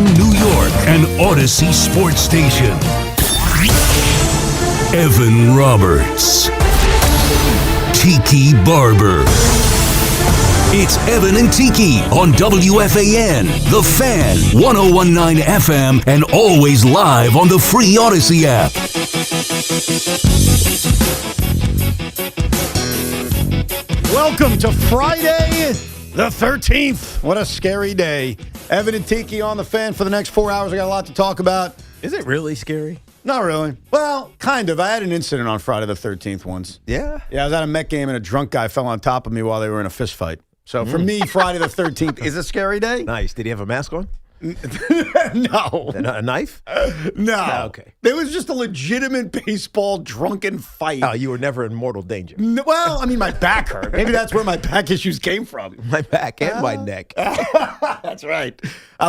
Young, New York, and Odyssey Sports Station. Evan Roberts. Tiki Barber. It's Evan and Tiki on WFAN, The Fan, 101.9 FM, and always live on the free Odyssey app. Welcome to Friday the 13th. What a scary day. Evan and Tiki on The Fan for the next 4 hours. I got a lot to talk about. Is it really scary? Not really. Well, kind of. I had an incident on Friday the 13th once. Yeah? Yeah, I was at a Met game and a drunk guy fell on top of me while they were in a fist fight. So for me, Friday the 13th is a scary day. Nice. Did he have a mask on? No. A knife? No. Oh, okay. There was just a legitimate baseball drunken fight. Oh, you were never in mortal danger. Well, I mean, my back hurt. Maybe that's where my back issues came from. My back and my neck. That's right.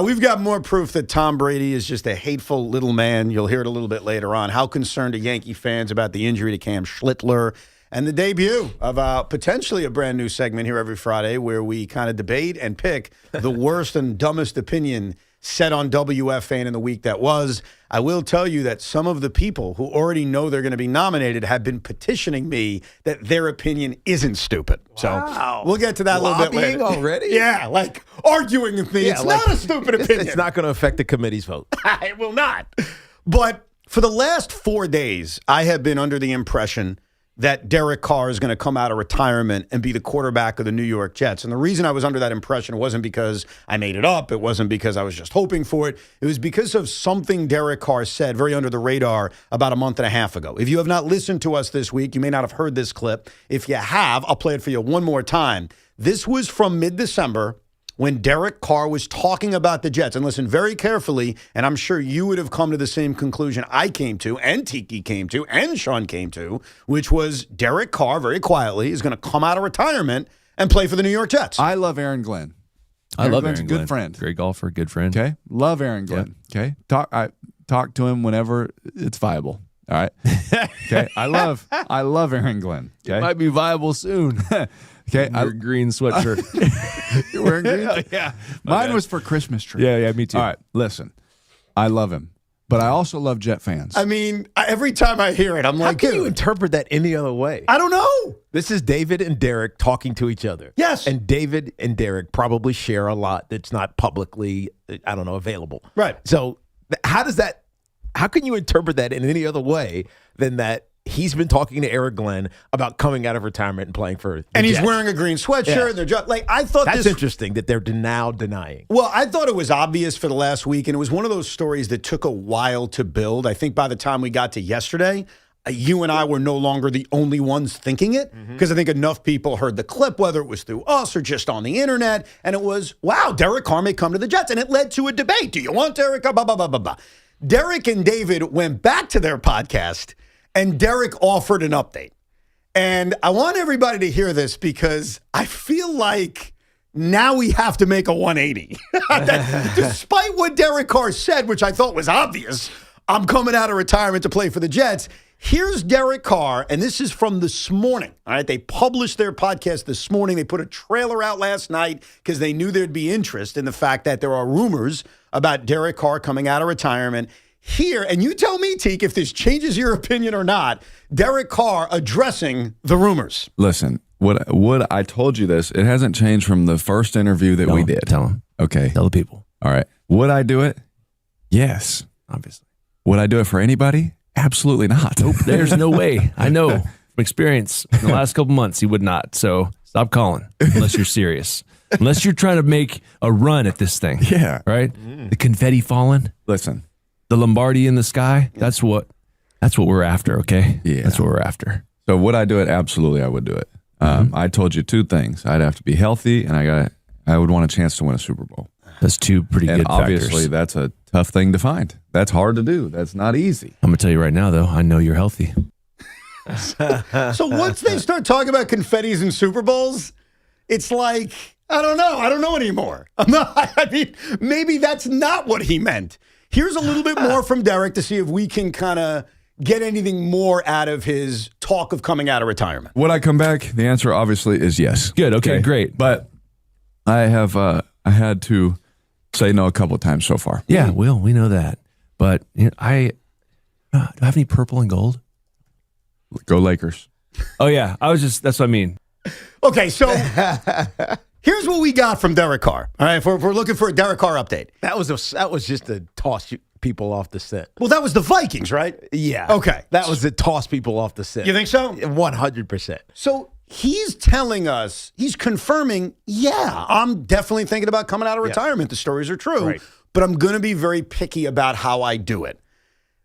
We've got more proof that Tom Brady is just a hateful little man. You'll hear it a little bit later on. How concerned are Yankee fans about the injury to Cam Schlittler? And the debut of potentially a brand new segment here every Friday where we kind of debate and pick the worst and dumbest opinion said on WFAN in the week that was. I will tell you that some of the people who already know they're going to be nominated have been petitioning me that their opinion isn't stupid. Wow. So we'll get to that a little bit later. Already? Yeah, like arguing with me. It's not a stupid opinion. It's not going to affect the committee's vote. It will not. But for the last 4 days, I have been under the impression that Derek Carr is going to come out of retirement and be the quarterback of the New York Jets. And the reason I was under that impression wasn't because I made it up. It wasn't because I was just hoping for it. It was because of something Derek Carr said very under the radar about a month and a half ago. If you have not listened to us this week, you may not have heard this clip. If you have, I'll play it for you one more time. This was from mid-December when Derek Carr was talking about the Jets. And listen very carefully, and I'm sure you would have come to the same conclusion I came to, and Tiki came to, and Sean came to, which was Derek Carr, very quietly, is going to come out of retirement and play for the New York Jets. I love Aaron Glenn. I love Glenn's Aaron a good Glenn. friend. Great golfer, good friend. Okay. Love Aaron Glenn. Okay. I talk to him whenever it's viable. All right. Okay. I love Aaron Glenn. Okay. Might be viable soon. Okay. Your green sweatshirt. You're wearing green? Yeah. Mine was for Christmas tree. Yeah, me too. All right. Listen, I love him, but I also love Jet fans. I mean, every time I hear it, I'm How like, can you dude, interpret that any other way? I don't know. This is David and Derek talking to each other. Yes. And David and Derek probably share a lot that's not publicly, available. Right. So how can you interpret that in any other way than that he's been talking to Eric Glenn about coming out of retirement and playing for the And he's Jets? wearing a green sweatshirt. Yeah. And they're just, like, I thought That's this interesting that they're now denying. Well, I thought it was obvious for the last week, and it was one of those stories that took a while to build. I think by the time we got to yesterday, you and I were no longer the only ones thinking it, because I think enough people heard the clip, whether it was through us or just on the internet, and it was, wow, Derek Carr may come to the Jets, and it led to a debate. Do you want Derek Carr? Blah, blah, blah, blah, blah. Derek and David went back to their podcast, and Derek offered an update. And I want everybody to hear this because I feel like now we have to make a 180. Despite what Derek Carr said, which I thought was obvious, I'm coming out of retirement to play for the Jets. Here's Derek Carr, and this is from this morning. All right, they published their podcast this morning. They put a trailer out last night because they knew there'd be interest in the fact that there are rumors about Derek Carr coming out of retirement. Here, and you tell me, Teak, if this changes your opinion or not, Derek Carr addressing the rumors. Listen, what I told you this, it hasn't changed from the first interview that we did. Tell him. Okay. Tell the people. All right. Would I do it? Yes. Obviously. Would I do it for anybody? Absolutely not. Nope. There's no way. I know from experience in the last couple months he would not. So stop calling unless you're serious. Unless you're trying to make a run at this thing. Yeah. Right? The confetti falling. Listen. The Lombardi in the sky. That's what we're after, okay? Yeah. That's what we're after. So would I do it? Absolutely, I would do it. I told you two things. I'd have to be healthy, and I would want a chance to win a Super Bowl. That's two pretty And good obviously, factors. that's a tough thing to find. That's hard to do. That's not easy. I'm going to tell you right now, though, I know you're healthy. So once they start talking about confettis and Super Bowls, it's like, I don't know. I don't know anymore. I mean, maybe that's not what he meant. Here's a little bit more from Derek to see if we can kind of get anything more out of his talk of coming out of retirement. Would I come back? The answer obviously is yes. Good. Okay, great. But I had to say no a couple of times so far. Yeah, Will, we know that. But do I have any purple and gold? Go Lakers. Oh, yeah. That's what I mean. Okay, so here's what we got from Derek Carr. All right, if we're looking for a Derek Carr update. That was just to toss people off the scent. Well, that was the Vikings, right? Yeah. Okay. That was to toss people off the scent. You think so? 100%. So he's telling us, he's confirming, yeah, I'm definitely thinking about coming out of retirement. The stories are true, Right. but I'm going to be very picky about how I do it.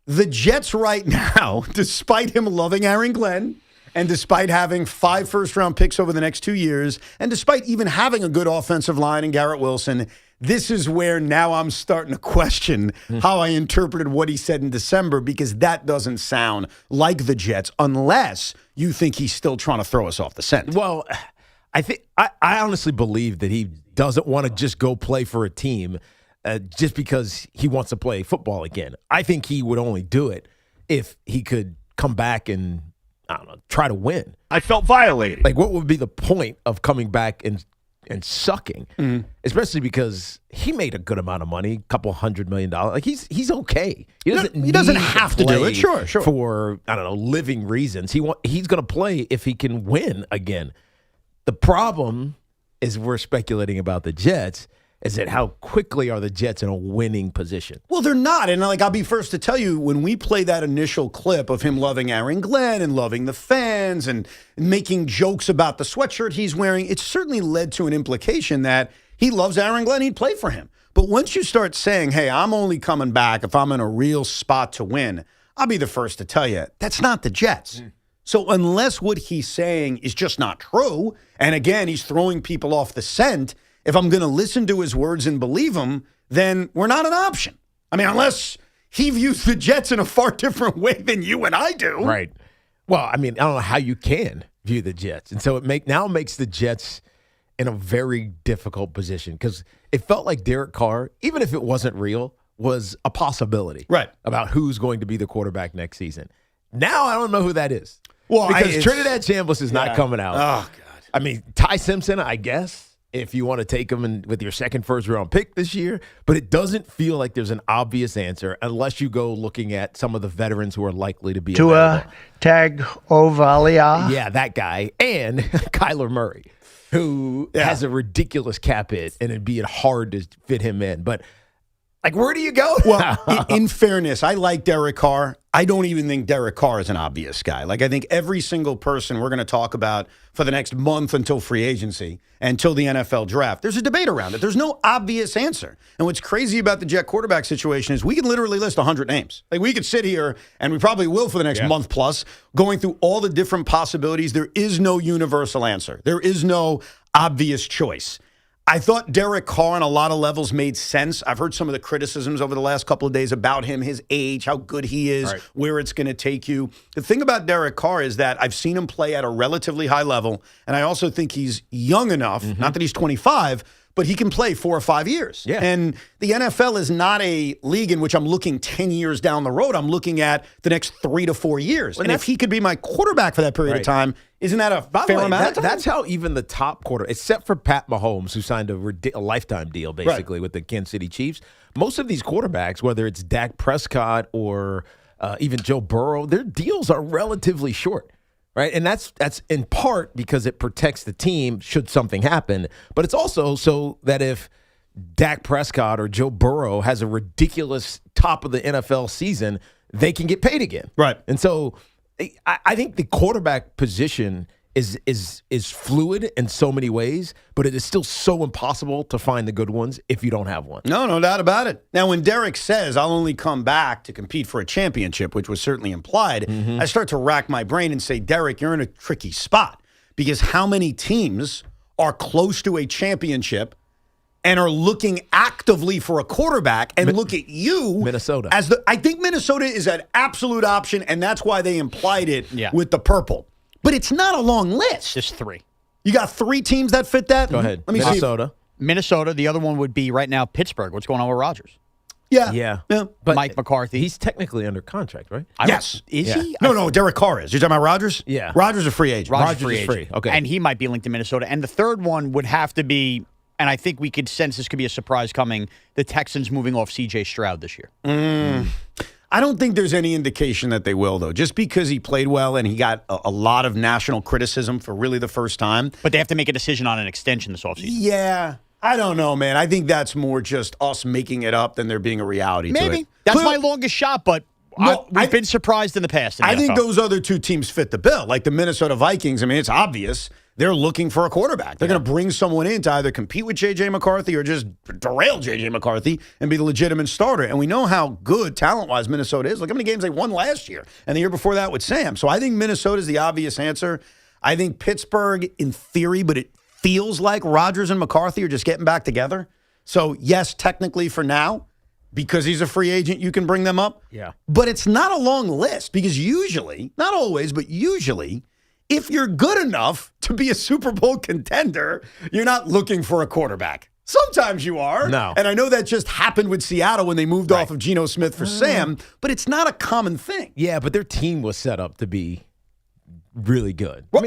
The Jets right now, despite him loving Aaron Glenn, and despite having 5 first-round picks over the next 2 years, and despite even having a good offensive line in Garrett Wilson, this is where now I'm starting to question how I interpreted what he said in December, because that doesn't sound like the Jets unless you think he's still trying to throw us off the scent. Well, I honestly believe that he doesn't want to just go play for a team just because he wants to play football again. I think he would only do it if he could come back and, I don't know, try to win. I felt violated. Like, what would be the point of coming back and sucking? Especially because he made a good amount of money, $200 million. Like, he's okay. He doesn't have to do it. Sure. For, I don't know, living reasons. He's going to play if he can win again. The problem is we're speculating about the Jets. Is that how quickly are the Jets in a winning position? Well, they're not. And I'll be first to tell you, when we play that initial clip of him loving Aaron Glenn and loving the fans and making jokes about the sweatshirt he's wearing, it certainly led to an implication that he loves Aaron Glenn, he'd play for him. But once you start saying, hey, I'm only coming back if I'm in a real spot to win, I'll be the first to tell you, that's not the Jets. So unless what he's saying is just not true, and again, he's throwing people off the scent, if I'm going to listen to his words and believe him, then we're not an option. I mean, unless he views the Jets in a far different way than you and I do. Right. Well, I mean, I don't know how you can view the Jets. And so it now makes the Jets in a very difficult position because it felt like Derek Carr, even if it wasn't real, was a possibility. Right. About who's going to be the quarterback next season. Now I don't know who that is. Well, because Trinidad Chambliss is not coming out. Oh, God. I mean, Ty Simpson, I guess, if you want to take him with your second first-round pick this year. But it doesn't feel like there's an obvious answer unless you go looking at some of the veterans who are likely to be Tua Tagovailoa. Yeah, that guy. And Kyler Murray, who has a ridiculous cap hit, and it'd be hard to fit him in. But, like, where do you go? Well, in fairness, I like Derek Carr. I don't even think Derek Carr is an obvious guy. Like, I think every single person we're going to talk about for the next month until free agency, until the NFL draft, there's a debate around it. There's no obvious answer. And what's crazy about the Jet quarterback situation is we can literally list 100 names. Like, we could sit here, and we probably will for the next month plus, going through all the different possibilities. There is no universal answer. There is no obvious choice. I thought Derek Carr on a lot of levels made sense. I've heard some of the criticisms over the last couple of days about him, his age, how good he is, where it's going to take you. The thing about Derek Carr is that I've seen him play at a relatively high level, and I also think he's young enough, not that he's 25, but he can play 4 or 5 years. Yeah. And the NFL is not a league in which I'm looking 10 years down the road. I'm looking at the next 3 to 4 years. And if he could be my quarterback for that period of time, isn't that a fair amount of time? That's how even the top quarter, except for Pat Mahomes, who signed a lifetime deal basically with the Kansas City Chiefs, most of these quarterbacks, whether it's Dak Prescott or even Joe Burrow, their deals are relatively short. Right. And that's in part because it protects the team should something happen. But it's also so that if Dak Prescott or Joe Burrow has a ridiculous top of the NFL season, they can get paid again. Right. And so I think the quarterback position is fluid in so many ways, but it is still so impossible to find the good ones if you don't have one. No doubt about it. Now, when Derek says, I'll only come back to compete for a championship, which was certainly implied, I start to rack my brain and say, Derek, you're in a tricky spot because how many teams are close to a championship and are looking actively for a quarterback and look at you, Minnesota. I think Minnesota is an absolute option, and that's why they implied it with the purple. But it's not a long list. Just 3. You got 3 teams that fit that? Go ahead. Let me Minnesota. Minnesota. The other one would be right now Pittsburgh. What's going on with Rodgers? Yeah. But Mike McCarthy. He's technically under contract, right? Yes. Is he? No, Derek Carr is. You're talking about Rodgers? Yeah. Rodgers is a free agent. Rodgers is free. Okay. And he might be linked to Minnesota. And the third one would have to be And I think we could sense this could be a surprise coming. The Texans moving off C.J. Stroud this year. I don't think there's any indication that they will, though. Just because he played well and he got a lot of national criticism for really the first time. But they have to make a decision on an extension this offseason. Yeah. I don't know, man. I think that's more just us making it up than there being a reality to it. Maybe. That's my longest shot, but we've been surprised in the past. I think those other two teams fit the bill. Like the Minnesota Vikings, I mean, it's obvious. They're looking for a quarterback. They're going to bring someone in to either compete with J.J. McCarthy or just derail J.J. McCarthy and be the legitimate starter. And we know how good, talent-wise, Minnesota is. Look how many games they won last year and the year before that with Sam. So I think Minnesota is the obvious answer. I think Pittsburgh, in theory, but it feels like Rodgers and McCarthy are just getting back together. So, yes, technically for now, because he's a free agent, you can bring them up. Yeah. But it's not a long list because usually, not always, but usually, if you're good enough to be a Super Bowl contender, you're not looking for a quarterback. Sometimes you are. No. And I know that just happened with Seattle when they moved off of Geno Smith for Sam, but it's not a common thing. Yeah, but their team was set up to be really good. Well,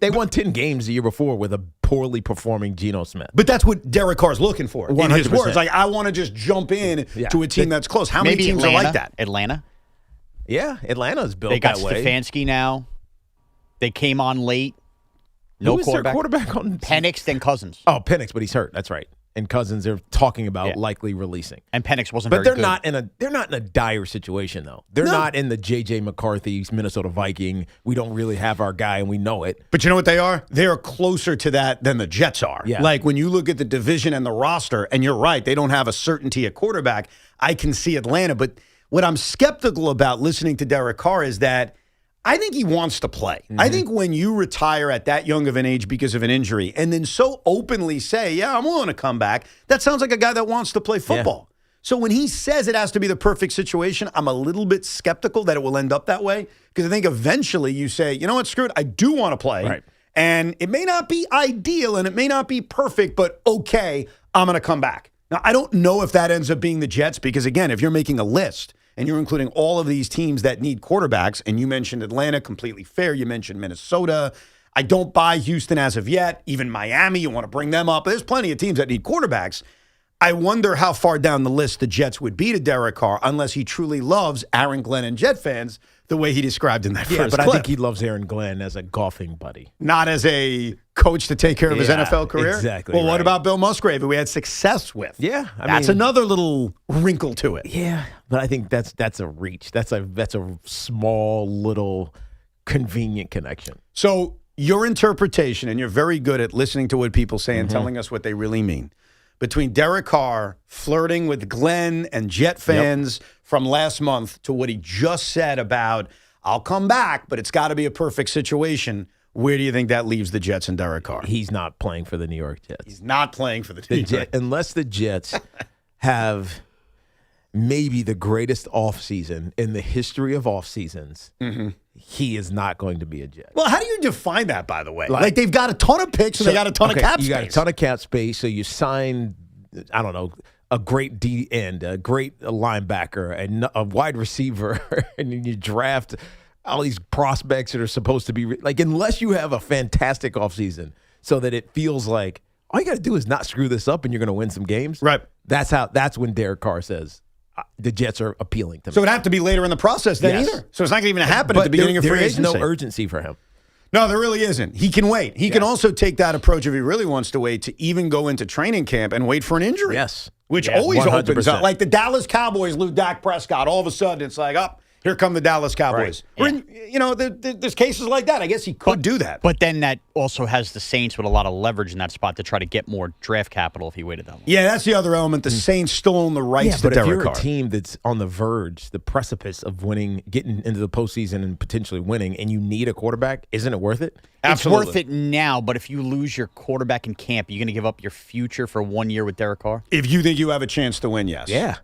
they won 10 games the year before with a poorly performing Geno Smith. But that's what Derek Carr's looking for. In his 100%. words, like, I want to just jump in to a team that's close. How many teams are like that? Atlanta. Yeah, Atlanta's built They got that way. Stefanski now. They came on late. No Who is their quarterback on Penix, then Cousins. Oh, Penix, but he's hurt. That's right. And Cousins, they're talking about likely releasing. And Penix wasn't But very good. they're not in a dire situation though. They're not in the J.J. McCarthy's Minnesota Viking. We don't really have our guy and we know it. But you know what they are? They are closer to that than the Jets are. Yeah. Like when you look at the division and the roster, and you're right, they don't have a certainty at quarterback. I can see Atlanta. But what I'm skeptical about listening to Derek Carr is that I think he wants to play. I think when you retire at that young of an age because of an injury and then so openly say, yeah, I'm willing to come back, that sounds like a guy that wants to play football. Yeah. So when he says it has to be the perfect situation, I'm a little bit skeptical that it will end up that way because I think eventually you say, you know what, screw it, I do want to play. Right. And it may not be ideal and it may not be perfect, but okay, I'm going to come back. Now, I don't know if that ends up being the Jets because, again, if you're making a list and you're including all of these teams that need quarterbacks, and you mentioned Atlanta, completely fair. You mentioned Minnesota. I don't buy Houston as of yet. Even Miami, you want to bring them up. There's plenty of teams that need quarterbacks. I wonder how far down the list the Jets would be to Derek Carr unless he truly loves Aaron Glenn and Jet fans the way he described in that first but clip. I think he loves Aaron Glenn as a golfing buddy. Not as a coach to take care of his NFL career? Exactly. Well, what right. about Bill Musgrave, who we had success with? Yeah. That's another little wrinkle to it. Yeah, but I think that's a reach. That's a small little convenient connection. So your interpretation, and you're very good at listening to what people say and telling us what they really mean, between Derek Carr flirting with Glenn and Jet fans from last month to what he just said about, I'll come back, but it's got to be a perfect situation. Where do you think that leaves the Jets and Derek Carr? He's not playing for the New York Jets. He's not playing for the New York Jets. Unless the Jets have maybe the greatest offseason in the history of off seasons, he is not going to be a Jet. Well, how do you define that, by the way? Like they've got a ton of picks and they got a ton of cap space. You got a ton of cap space, so you sign, I don't know, a great D end, a great linebacker, and a wide receiver, and then you draft all these prospects that are supposed to be like, unless you have a fantastic offseason so that it feels like all you got to do is not screw this up and you're going to win some games. Right. That's when Derek Carr says the Jets are appealing to me. So it'd have to be later in the process then either. So it's not going to even happen at the beginning of free agency. There is no urgency for him. No, there really isn't. He can wait. He can also take that approach if he really wants to wait to even go into training camp and wait for an injury. Yes. Which always 100%. opens up. Like the Dallas Cowboys lose Dak Prescott. All of a sudden, it's like, here come the Dallas Cowboys. Right. There's cases like that. I guess he could do that. But then that also has the Saints with a lot of leverage in that spot to try to get more draft capital if he waited that long. Yeah, that's the other element. The Saints still own the rights to but if Derek you're Carr. a team that's on the verge, the precipice of winning, getting into the postseason and potentially winning, and you need a quarterback, isn't it worth it? Absolutely. It's worth it now, but if you lose your quarterback in camp, are you going to give up your future for 1 year with Derek Carr? If you think you have a chance to win, yes. Yeah.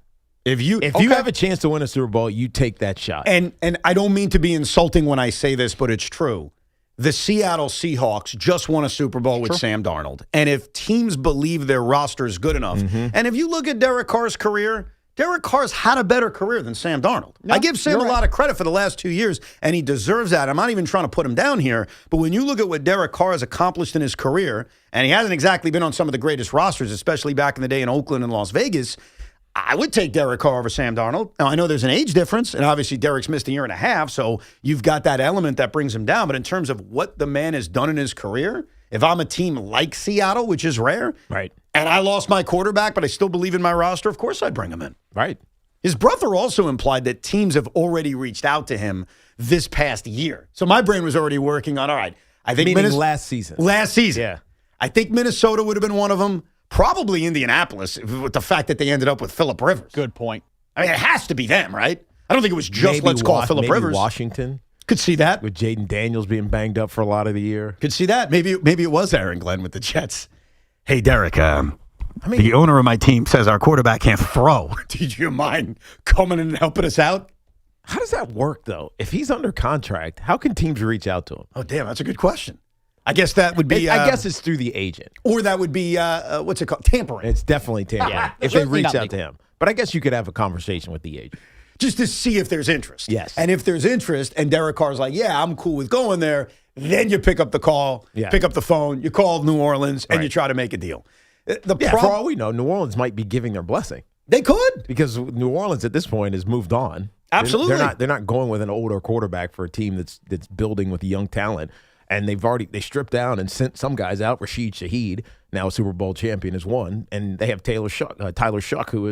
If you have a chance to win a Super Bowl, you take that shot. And I don't mean to be insulting when I say this, but it's true. The Seattle Seahawks just won a Super Bowl with Sam Darnold. And if teams believe their roster is good enough, and if you look at Derek Carr's career, Derek Carr's had a better career than Sam Darnold. I give Sam a lot of credit for the last 2 years, and he deserves that. I'm not even trying to put him down here, but when you look at what Derek Carr has accomplished in his career, and he hasn't exactly been on some of the greatest rosters, especially back in the day in Oakland and Las Vegas, I would take Derek Carr over Sam Darnold. Now, I know there's an age difference, and obviously Derek's missed a year and a half, so you've got that element that brings him down. But in terms of what the man has done in his career, if I'm a team like Seattle, which is rare, right, and I lost my quarterback, but I still believe in my roster, of course I'd bring him in. Right. His brother also implied that teams have already reached out to him this past year. So my brain was already working on, all right, I think last season. Last season. Yeah. I think Minnesota would have been one of them. Probably Indianapolis with the fact that they ended up with Phillip Rivers. Good point. I mean, it has to be them, right? I don't think it was just let's call Phillip Rivers. Washington. Could see that. With Jaden Daniels being banged up for a lot of the year. Could see that. Maybe it was Aaron Glenn with the Jets. Hey, Derek, the owner of my team says our quarterback can't throw. Do you mind coming in and helping us out? How does that work, though? If he's under contract, how can teams reach out to him? Oh, damn, that's a good question. I guess that would be... I guess it's through the agent. Or that would be, what's it called? Tampering. It's definitely tampering. Yeah. If they reach out to him. But I guess you could have a conversation with the agent. Just to see if there's interest. Yes. And if there's interest and Derek Carr's like, yeah, I'm cool with going there, then you pick up the call, pick up the phone, you call New Orleans, and you try to make a deal. For all we know, New Orleans might be giving their blessing. They could. Because New Orleans at this point has moved on. Absolutely. They're not going with an older quarterback for a team that's building with young talent. And they stripped down and sent some guys out. Rashid Shaheed, now a Super Bowl champion, is one. And they have Tyler Shuck, who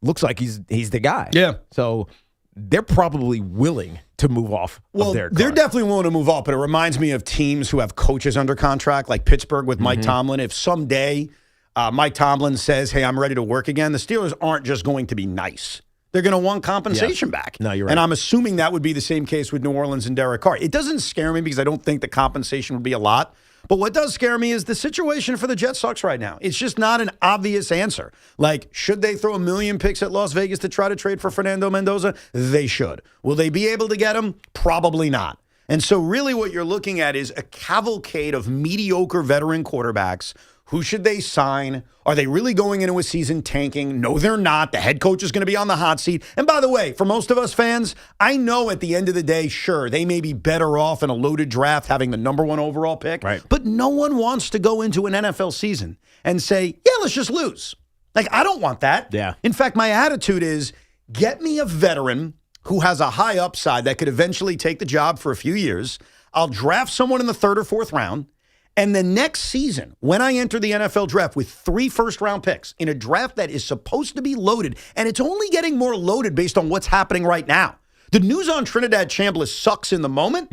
looks like he's the guy. Yeah. So they're probably willing to move off of their they're card. definitely willing to move off, but it reminds me of teams who have coaches under contract, like Pittsburgh with Mike Tomlin. If someday Mike Tomlin says, hey, I'm ready to work again, the Steelers aren't just going to be nice. They're going to want compensation back. No, you're right. And I'm assuming that would be the same case with New Orleans and Derek Carr. It doesn't scare me because I don't think the compensation would be a lot. But what does scare me is the situation for the Jets sucks right now. It's just not an obvious answer. Like, should they throw 1 million picks at Las Vegas to try to trade for Fernando Mendoza? They should. Will they be able to get him? Probably not. And so really what you're looking at is a cavalcade of mediocre veteran quarterbacks. Who should they sign? Are they really going into a season tanking? No, they're not. The head coach is going to be on the hot seat. And by the way, for most of us fans, I know at the end of the day, sure, they may be better off in a loaded draft having the number 1 overall pick. Right. But no one wants to go into an NFL season and say, yeah, let's just lose. Like, I don't want that. Yeah. In fact, my attitude is get me a veteran who has a high upside that could eventually take the job for a few years. I'll draft someone in the 3rd or 4th round. And the next season, when I enter the NFL draft with 3 first-round picks in a draft that is supposed to be loaded, and it's only getting more loaded based on what's happening right now. The news on Trinidad Chambliss sucks in the moment.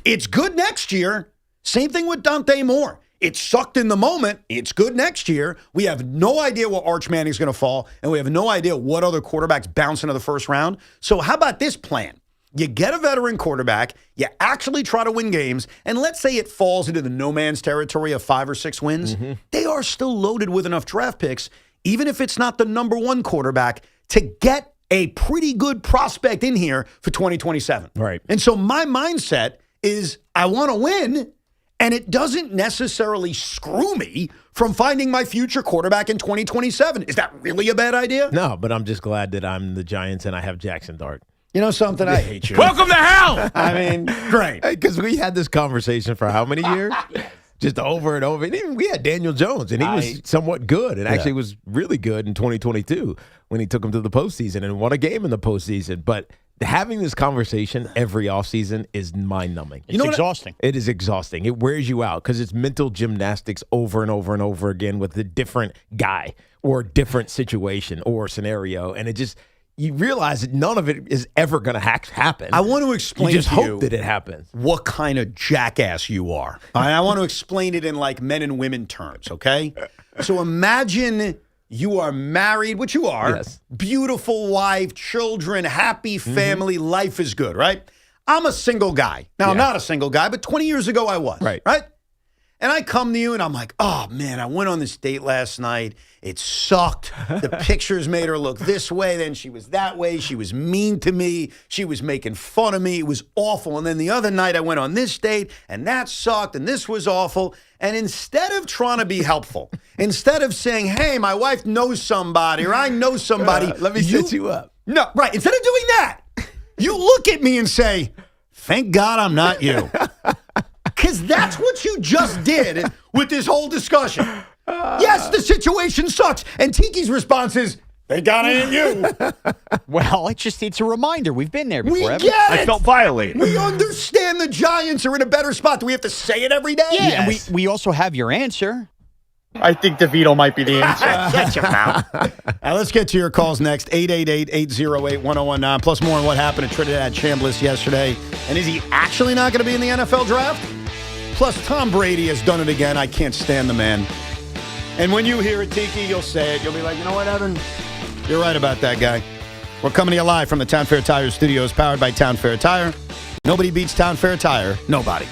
It's good next year. Same thing with Dante Moore. It sucked in the moment. It's good next year. We have no idea what Arch Manning's going to fall, and we have no idea what other quarterbacks bounce into the first round. So how about this plan? You get a veteran quarterback, you actually try to win games, and let's say it falls into the no man's territory of 5 or 6 wins. They are still loaded with enough draft picks, even if it's not the number 1 quarterback, to get a pretty good prospect in here for 2027. Right. And so my mindset is I want to win, and it doesn't necessarily screw me from finding my future quarterback in 2027. Is that really a bad idea? No, but I'm just glad that I'm the Giants and I have Jackson Dart. You know something? I hate you. Welcome to hell! I mean, great. Because we had this conversation for how many years? Just over and over. And even we had Daniel Jones, and he was somewhat good, and actually was really good in 2022 when he took him to the postseason and won a game in the postseason. But having this conversation every offseason is mind-numbing. It's exhausting. It is exhausting. It wears you out because it's mental gymnastics over and over and over again with a different guy or a different situation or scenario, and it just – you realize that none of it is ever going to happen. I want to explain you just to hope you that it happens. What kind of jackass you are. I want to explain it in like men and women terms, okay? So imagine you are married, which you are, Yes. beautiful wife, children, happy family, life is good, right? I'm a single guy. Now, I'm not a single guy, but 20 years ago I was, Right. And I come to you and I'm like, oh, man, I went on this date last night. It sucked. The pictures made her look this way. Then she was that way. She was mean to me. She was making fun of me. It was awful. And then the other night I went on this date and that sucked and this was awful. And instead of trying to be helpful, instead of saying, hey, my wife knows somebody or I know somebody. Let me set you up. No, right. Instead of doing that, you look at me and say, thank God I'm not you. Because that's what you just did with this whole discussion. Yes, the situation sucks. And Tiki's response is, thank God I ain't you. Well, it's a reminder. We've been there before. We haven't get it. I felt violated. We understand the Giants are in a better spot. Do we have to say it every day? Yeah, and we also have your answer. I think DeVito might be the answer. Shut your mouth. Let's get to your calls next. 888-808-1019. Plus more on what happened at Trinidad Chambliss yesterday. And is he actually not going to be in the NFL draft? Plus, Tom Brady has done it again. I can't stand the man. And when you hear it, Tiki, you'll say it. You'll be like, you know what, Evan? You're right about that guy. We're coming to you live from the Town Fair Tire Studios, powered by Town Fair Tire. Nobody beats Town Fair Tire. Nobody.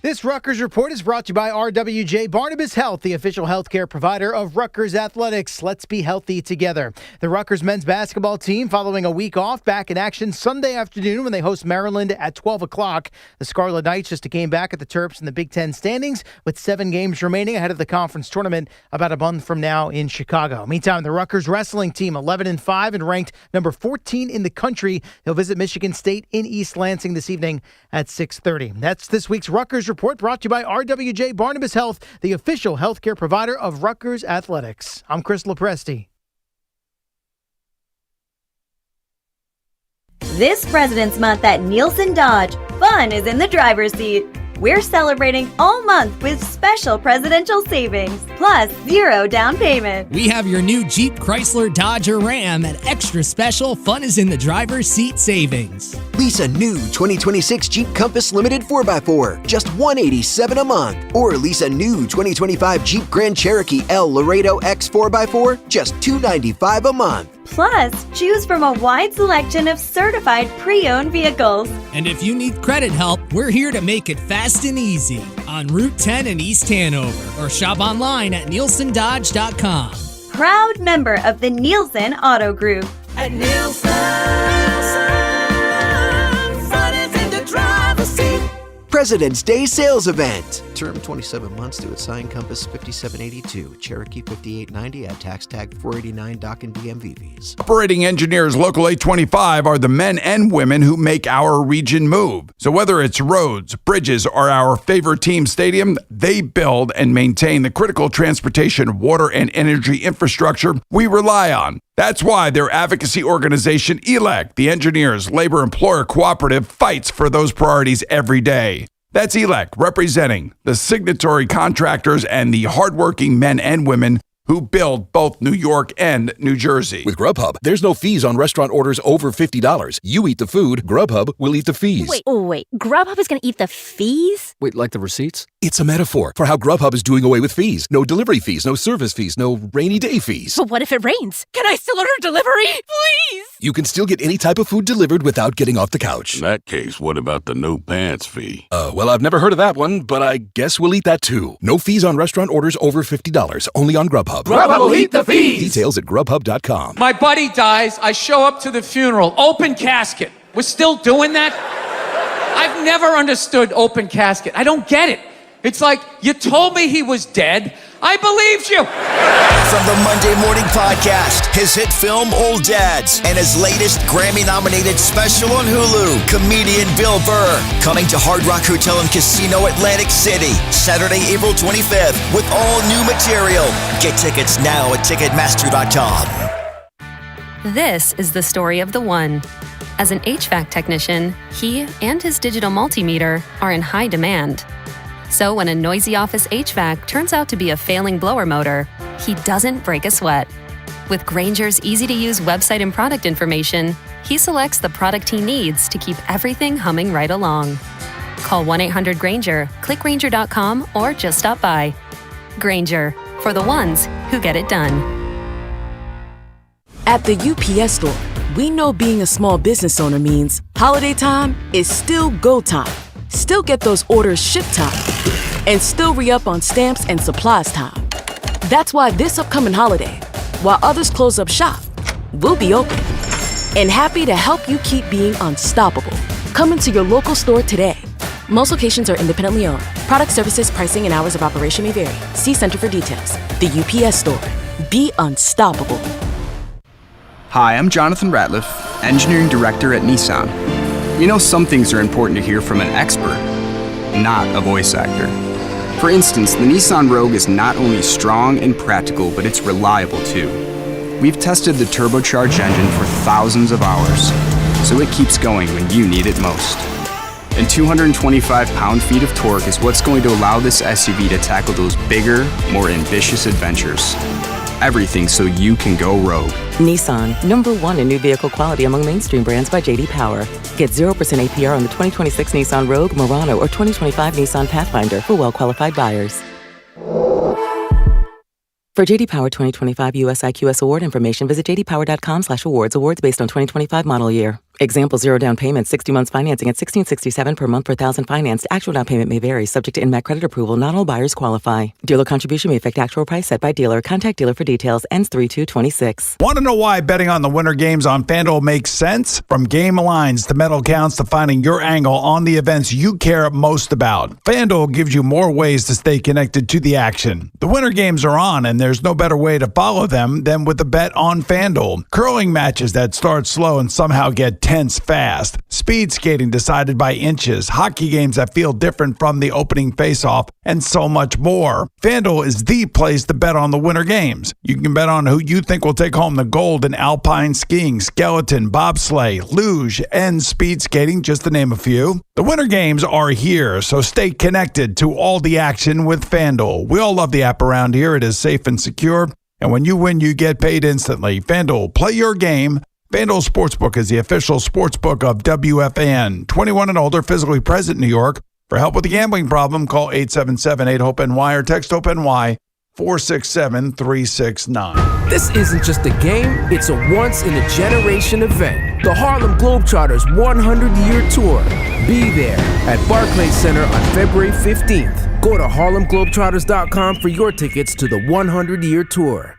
This Rutgers Report is brought to you by RWJ Barnabas Health, the official healthcare provider of Rutgers Athletics. Let's be healthy together. The Rutgers men's basketball team, following a week off, back in action Sunday afternoon when they host Maryland at 12 o'clock. The Scarlet Knights just a game back at the Terps in the Big Ten standings with 7 games remaining ahead of the conference tournament about a month from now in Chicago. Meantime, the Rutgers wrestling team, 11-5 and ranked number 14 in the country. They'll visit Michigan State in East Lansing this evening at 6:30. That's this week's Rutgers Report, brought to you by RWJ Barnabas Health, the official healthcare provider of Rutgers Athletics. I'm Chris Lopresti. This President's Month at Nielsen Dodge, fun is in the driver's seat. We're celebrating all month with special presidential savings, plus 0 down payment. We have your new Jeep, Chrysler, Dodge, or Ram at extra special fun is in the driver's seat savings. Lease a new 2026 Jeep Compass Limited 4x4, just $187 a month. Or lease a new 2025 Jeep Grand Cherokee L Laredo X 4x4, just $295 a month. Plus, choose from a wide selection of certified pre-owned vehicles. And if you need credit help, we're here to make it fast and easy on Route 10 in East Hanover, or shop online at nielsendodge.com. Proud member of the Nielsen Auto Group. At Nielsen, fun is in the driver's seat. President's Day Sales Event. Term 27 months to assigned Compass 5782, Cherokee 5890 at tax tag 489 dock and DMV fees. Operating engineers Local 825 are the men and women who make our region move. So whether it's roads, bridges, or our favorite team stadium, they build and maintain the critical transportation, water, and energy infrastructure we rely on. That's why their advocacy organization, ELEC, the Engineers Labor Employer Cooperative, fights for those priorities every day. That's ELEC, representing the signatory contractors and the hardworking men and women who build both New York and New Jersey. With Grubhub, there's no fees on restaurant orders over $50. You eat the food, Grubhub will eat the fees. Wait. Grubhub is going to eat the fees? Wait, like the receipts? It's a metaphor for how Grubhub is doing away with fees. No delivery fees, no service fees, no rainy day fees. But what if it rains? Can I still order delivery? Please! You can still get any type of food delivered without getting off the couch. In that case, what about the no pants fee? Well, I've never heard of that one, but I guess we'll eat that too. No fees on restaurant orders over $50, only on Grubhub. Grubhub will eat the fees! Details at Grubhub.com. My buddy dies, I show up to the funeral, open casket. We're still doing that? I've never understood open casket. I don't get it. It's like, you told me he was dead. I believed you. From the Monday Morning Podcast, his hit film Old Dads, and his latest Grammy-nominated special on Hulu, comedian Bill Burr, coming to Hard Rock Hotel and Casino Atlantic City, Saturday, April 25th, with all new material. Get tickets now at Ticketmaster.com. This is the story of the one. As an HVAC technician, he and his digital multimeter are in high demand. So when a noisy office HVAC turns out to be a failing blower motor, he doesn't break a sweat. With Grainger's easy-to-use website and product information, he selects the product he needs to keep everything humming right along. Call 1-800-GRAINGER, click Grainger.com, or just stop by. Grainger, for the ones who get it done. At the UPS Store, we know being a small business owner means holiday time is still go time. still get those orders shipped time, and still re-up on stamps and supplies time. That's why this upcoming holiday, while others close up shop, we'll be open and happy to help you keep being unstoppable. Come into your local store today. Most locations are independently owned. Product services, pricing, and hours of operation may vary. See Center for details. The UPS Store. Be unstoppable. Hi, I'm Jonathan Ratliff, Engineering Director at Nissan. We know some things are important to hear from an expert, not a voice actor. For instance, the Nissan Rogue is not only strong and practical, but it's reliable too. We've tested the turbocharged engine for thousands of hours, so it keeps going when you need it most. And 225 pound-feet of torque is what's going to allow this SUV to tackle those bigger, more ambitious adventures. Everything so you can go rogue. Nissan, #1 in new vehicle quality among mainstream brands by J.D. Power. Get 0% APR on the 2026 Nissan Rogue, Murano, or 2025 Nissan Pathfinder for well-qualified buyers. For J.D. Power 2025 US IQS Award information, visit jdpower.com/awards. Awards based on 2025 model year. Example: 0 down payment, 60 months financing at $1,667 per month per thousand financed. Actual down payment may vary, subject to INMAC credit approval. Not all buyers qualify. Dealer contribution may affect actual price set by dealer. Contact dealer for details. Ends 3/2/26. Want to know why betting on the winter games on FanDuel makes sense? From game lines to medal counts to finding your angle on the events you care most about, FanDuel gives you more ways to stay connected to the action. The winter games are on, and there's no better way to follow them than with a bet on FanDuel. Curling matches that start slow and somehow get tense fast. Speed skating decided by inches. Hockey games that feel different from the opening faceoff, and so much more. FanDuel is the place to bet on the winter games. You can bet on who you think will take home the gold in alpine skiing, skeleton, bobsleigh, luge, and speed skating, just to name a few. The winter games are here, so stay connected to all the action with FanDuel. We all love the app around here. It is safe and secure, and when you win, you get paid instantly. FanDuel, play your game. FanDuel Sportsbook is the official sportsbook of WFAN. 21 and older, physically present in New York. For help with a gambling problem, call 877-8-HOPE-NY or text HOPE-NY 467-369. This isn't just a game, it's a once-in-a-generation event. The Harlem Globetrotters 100-year tour. Be there at Barclays Center on February 15th. Go to harlemglobetrotters.com for your tickets to the 100-year tour.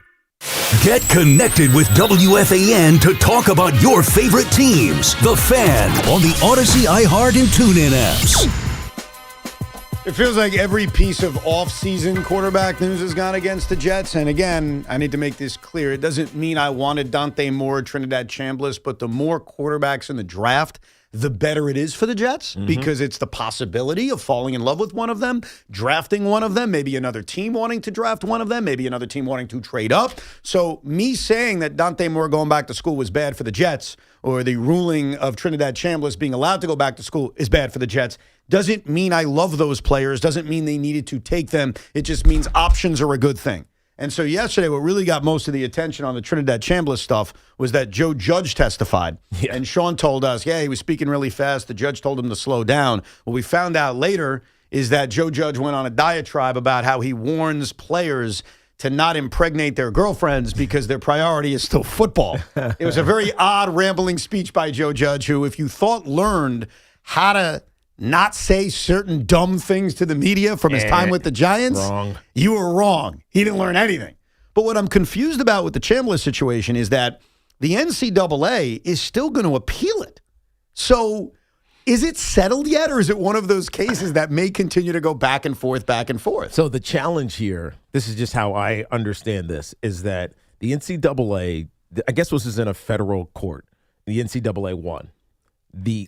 Get connected with WFAN to talk about your favorite teams. The Fan on the Odyssey, iHeart, and TuneIn apps. It feels like every piece of off-season quarterback news has gone against the Jets. And again, I need to make this clear. It doesn't mean I wanted Dante Moore, Trinidad Chambliss, but the more quarterbacks in the draft, the better it is for the Jets, because it's the possibility of falling in love with one of them, drafting one of them, maybe another team wanting to draft one of them, maybe another team wanting to trade up. So me saying that Dante Moore going back to school was bad for the Jets, or the ruling of Trinidad Chambliss being allowed to go back to school is bad for the Jets, doesn't mean I love those players, doesn't mean they needed to take them. It just means options are a good thing. And so yesterday, what really got most of the attention on the Trinidad Chambliss stuff was that Joe Judge testified. Yeah. And Sean told us, yeah, he was speaking really fast. The judge told him to slow down. What we found out later is that Joe Judge went on a diatribe about how he warns players to not impregnate their girlfriends because their priority is still football. It was a very odd, rambling speech by Joe Judge, who, if you thought learned how to not say certain dumb things to the media from his time with the Giants, you were wrong. He didn't learn anything. But what I'm confused about with the Chambliss situation is that the NCAA is still going to appeal it. So is it settled yet, or is it one of those cases that may continue to go back and forth, back and forth? So the challenge here, this is just how I understand this, is that the NCAA, I guess this is in a federal court, the NCAA won.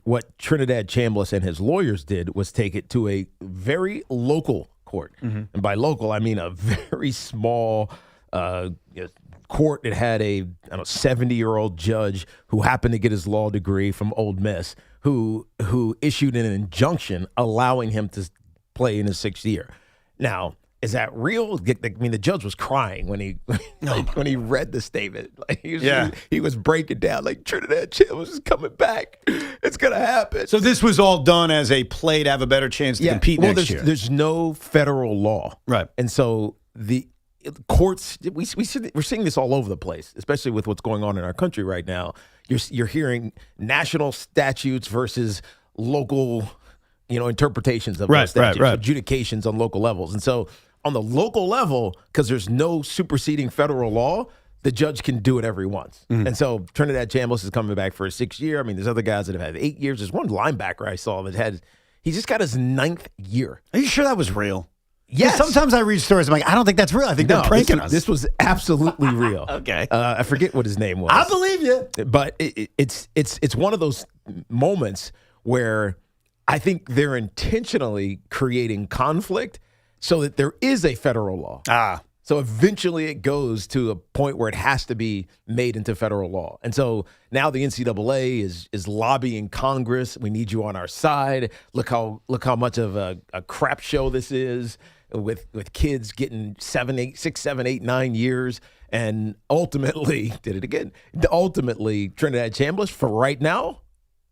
What Trinidad Chambliss and his lawyers did was take it to a very local court. And by local, I mean a very small court that had a 70-year-old judge who happened to get his law degree from Ole Miss, who issued an injunction allowing him to play in his sixth year. Now, is that real? I mean, the judge was crying when he read the statement. Like he was breaking down like Trinidad Chambliss is coming back. It's gonna happen. So this was all done as a play to have a better chance to compete next year. There's no federal law, right? And so the courts, we're seeing this all over the place, especially with what's going on in our country right now. You're hearing national statutes versus local interpretations of Right, those statutes, right. adjudications on local levels. And so on the local level, because there's no superseding federal law, the judge can do it every once. And so Trinidad Chambliss is coming back for a 6th year. I mean, there's other guys that have had 8 years. There's one linebacker I saw that he just got his 9th year. Are you sure that was real? Yes. Sometimes I read stories, I'm like, I don't think that's real. I think they're pranking us. This was absolutely real. Okay. I forget what his name was. I believe you. But it's one of those moments where I think they're intentionally creating conflict so that there is a federal law. So eventually it goes to a point where it has to be made into federal law. And so now the NCAA is lobbying Congress. We need you on our side. Look how much of a crap show this is with kids getting 6, 7, 8, 9 years. And ultimately, ultimately Trinidad Chambliss for right now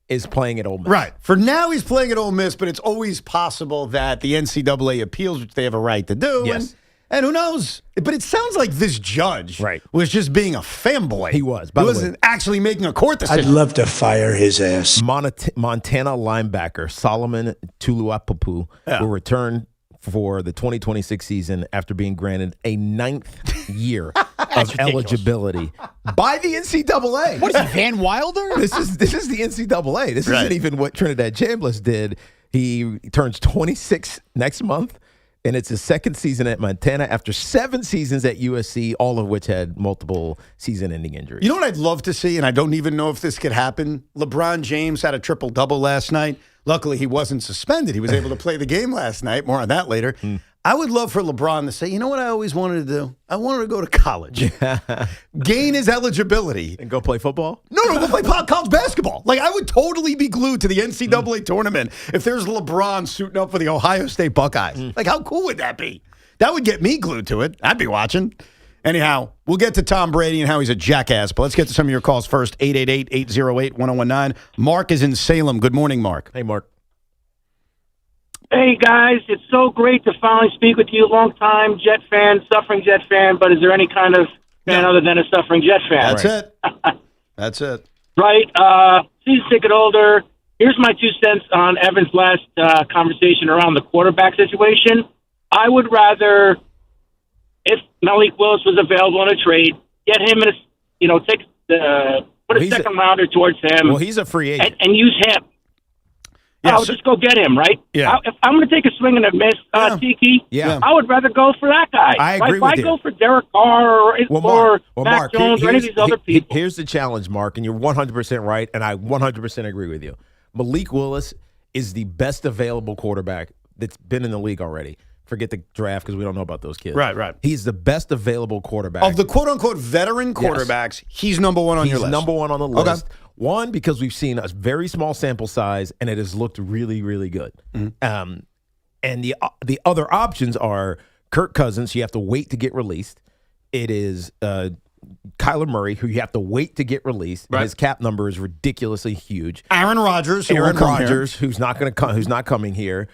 is playing at Ole Miss. Right. For now, he's playing at Ole Miss, but it's always possible that the NCAA appeals, which they have a right to do. Yes. And who knows? But it sounds like this judge was just being a fanboy. He was. He wasn't actually making a court decision. I'd love to fire his ass. Montana linebacker Solomon Tuluapapu will return for the 2026 season after being granted a 9th year of eligibility by the NCAA. What is he, Van Wilder? This is the NCAA. This isn't even what Trinidad Chambliss did. He turns 26 next month. And it's his 2nd season at Montana after 7 seasons at USC, all of which had multiple season-ending injuries. You know what I'd love to see, and I don't even know if this could happen? LeBron James had a triple-double last night. Luckily, he wasn't suspended. He was able to play the game last night. More on that later. I would love for LeBron to say, you know what I always wanted to do? I wanted to go to college. Gain his eligibility. And go play football? No, go play college basketball. Like, I would totally be glued to the NCAA tournament if there's LeBron suiting up for the Ohio State Buckeyes. Like, how cool would that be? That would get me glued to it. I'd be watching. Anyhow, we'll get to Tom Brady and how he's a jackass, but let's get to some of your calls first. 888-808-1019. Mark is in Salem. Good morning, Mark. Hey, Mark. Hey, guys, it's so great to finally speak with you. Long-time Jet fan, suffering Jet fan, but is there any kind of fan other than a suffering Jet fan? That's it. That's it. Right. Season ticket holder. Here's my 2 cents on Evan's last conversation around the quarterback situation. I would rather, if Malik Willis was available in a trade, get him in put a second rounder towards him. Well, he's a free agent. And use him. Yeah, just go get him, right? Yeah. If I'm going to take a swing and a miss, Tiki, I would rather go for that guy. I agree with Why you. go for Derek Carr or Mac Jones or any of these other people? Here's the challenge, Mark, and you're 100% right, and I 100% agree with you. Malik Willis is the best available quarterback that's been in the league already. Forget the draft because we don't know about those kids. Right. He's the best available quarterback. Of the quote-unquote veteran quarterbacks, he's number one on your list. He's number one on the list. Okay. One, because we've seen a very small sample size, and it has looked really, really good. And the other options are Kirk Cousins, you have to wait to get released. It is Kyler Murray, who you have to wait to get released. Right. And his cap number is ridiculously huge. Aaron Rodgers, who's not going to come, who's not coming here.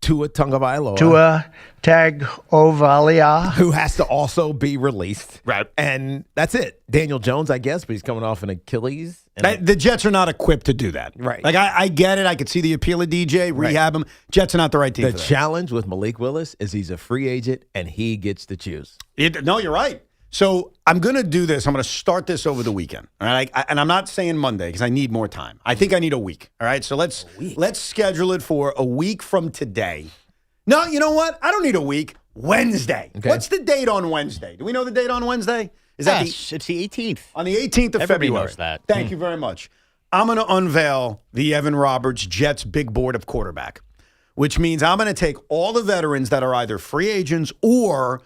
Tua Tagovailoa. Tua Tagovailoa, who has to also be released. Right. And that's it. Daniel Jones, I guess, but he's coming off an Achilles. The Jets are not equipped to do that. Right. Like, I get it. I could see the appeal of DJ, rehab him. Jets are not the right team The for that. challenge with Malik Willis is he's a free agent, and he gets to choose. No, you're right. So I'm going to do this. I'm going to start this over the weekend. All right. And I'm not saying Monday because I need more time. I think I need a week. All right. So let's schedule it for a week from today. No, you know what? I don't need a week. Wednesday. Okay. What's the date on Wednesday? Do we know the date on Wednesday? It's the 18th. On the 18th of Everybody February. knows that. Thank you very much. I'm going to unveil the Evan Roberts Jets big board of quarterback, which means I'm going to take all the veterans that are either free agents or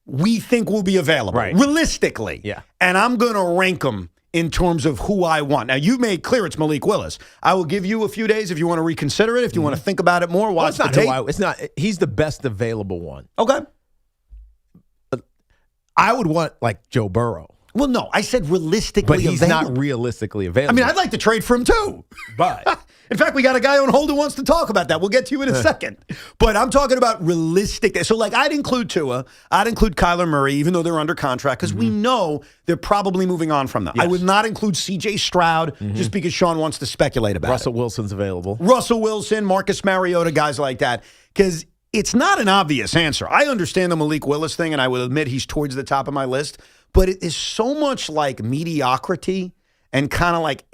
we think will be available, realistically. Yeah. And I'm going to rank them in terms of who I want. Now, you made clear it's Malik Willis. I will give you a few days if you want to reconsider it, if you want to think about it more, watch the tape. He's the best available one. Okay. I would want, like, Joe Burrow. Well, no, I said realistically But he's available. not realistically available. I mean, I'd like to trade for him, too. But In fact, we got a guy on hold who wants to talk about that. We'll get to you in a second. But I'm talking about realistic. So, like, I'd include Tua. I'd include Kyler Murray, even though they're under contract, because we know they're probably moving on from them. Yes. I would not include C.J. Stroud just because Sean wants to speculate about Russell Wilson's available. Russell Wilson, Marcus Mariota, guys like that. Because it's not an obvious answer. I understand the Malik Willis thing, and I will admit he's towards the top of my list. But it is so much like mediocrity and kind of like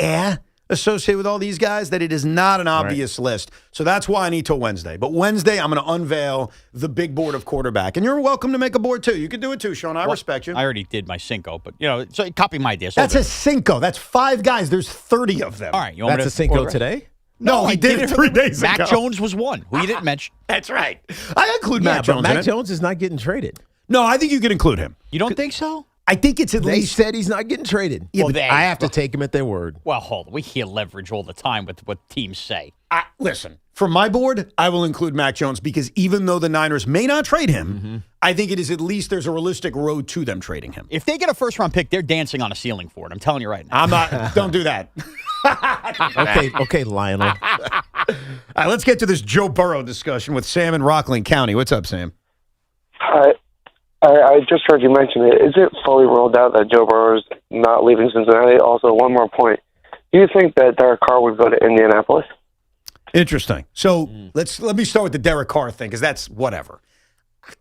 associated with all these guys that it is not an obvious list. So that's why I need till Wednesday. But Wednesday, I'm going to unveil the big board of quarterback. And you're welcome to make a board, too. You can do it, too, Sean. I respect you. I already did my Cinco, but, so copy my idea. That's a Cinco. That's 5 guys. There's 30 of them. All right. You want That's a Cinco today? No, he did it 3 days ago. Mac Jones was one, who you didn't mention. That's right. I include Mac Jones. Mac Jones is not getting traded. No, I think you can include him. You don't think so? I think it's at least. They said he's not getting traded. Yeah, but I have to take him at their word. Well, hold on. We hear leverage all the time with what teams say. Listen, for my board, I will include Mac Jones because even though the Niners may not trade him, I think it is at least there's a realistic road to them trading him. If they get a first-round pick, they're dancing on a ceiling for it. I'm telling you right now. I'm not. Don't do that. Okay, Lionel. All right, let's get to this Joe Burrow discussion with Sam in Rockland County. What's up, Sam? Hi. I just heard you mention it. Is it fully ruled out that Joe Burrow is not leaving Cincinnati? Also, one more point. Do you think that Derek Carr would go to Indianapolis? Interesting. So let me start with the Derek Carr thing because that's whatever.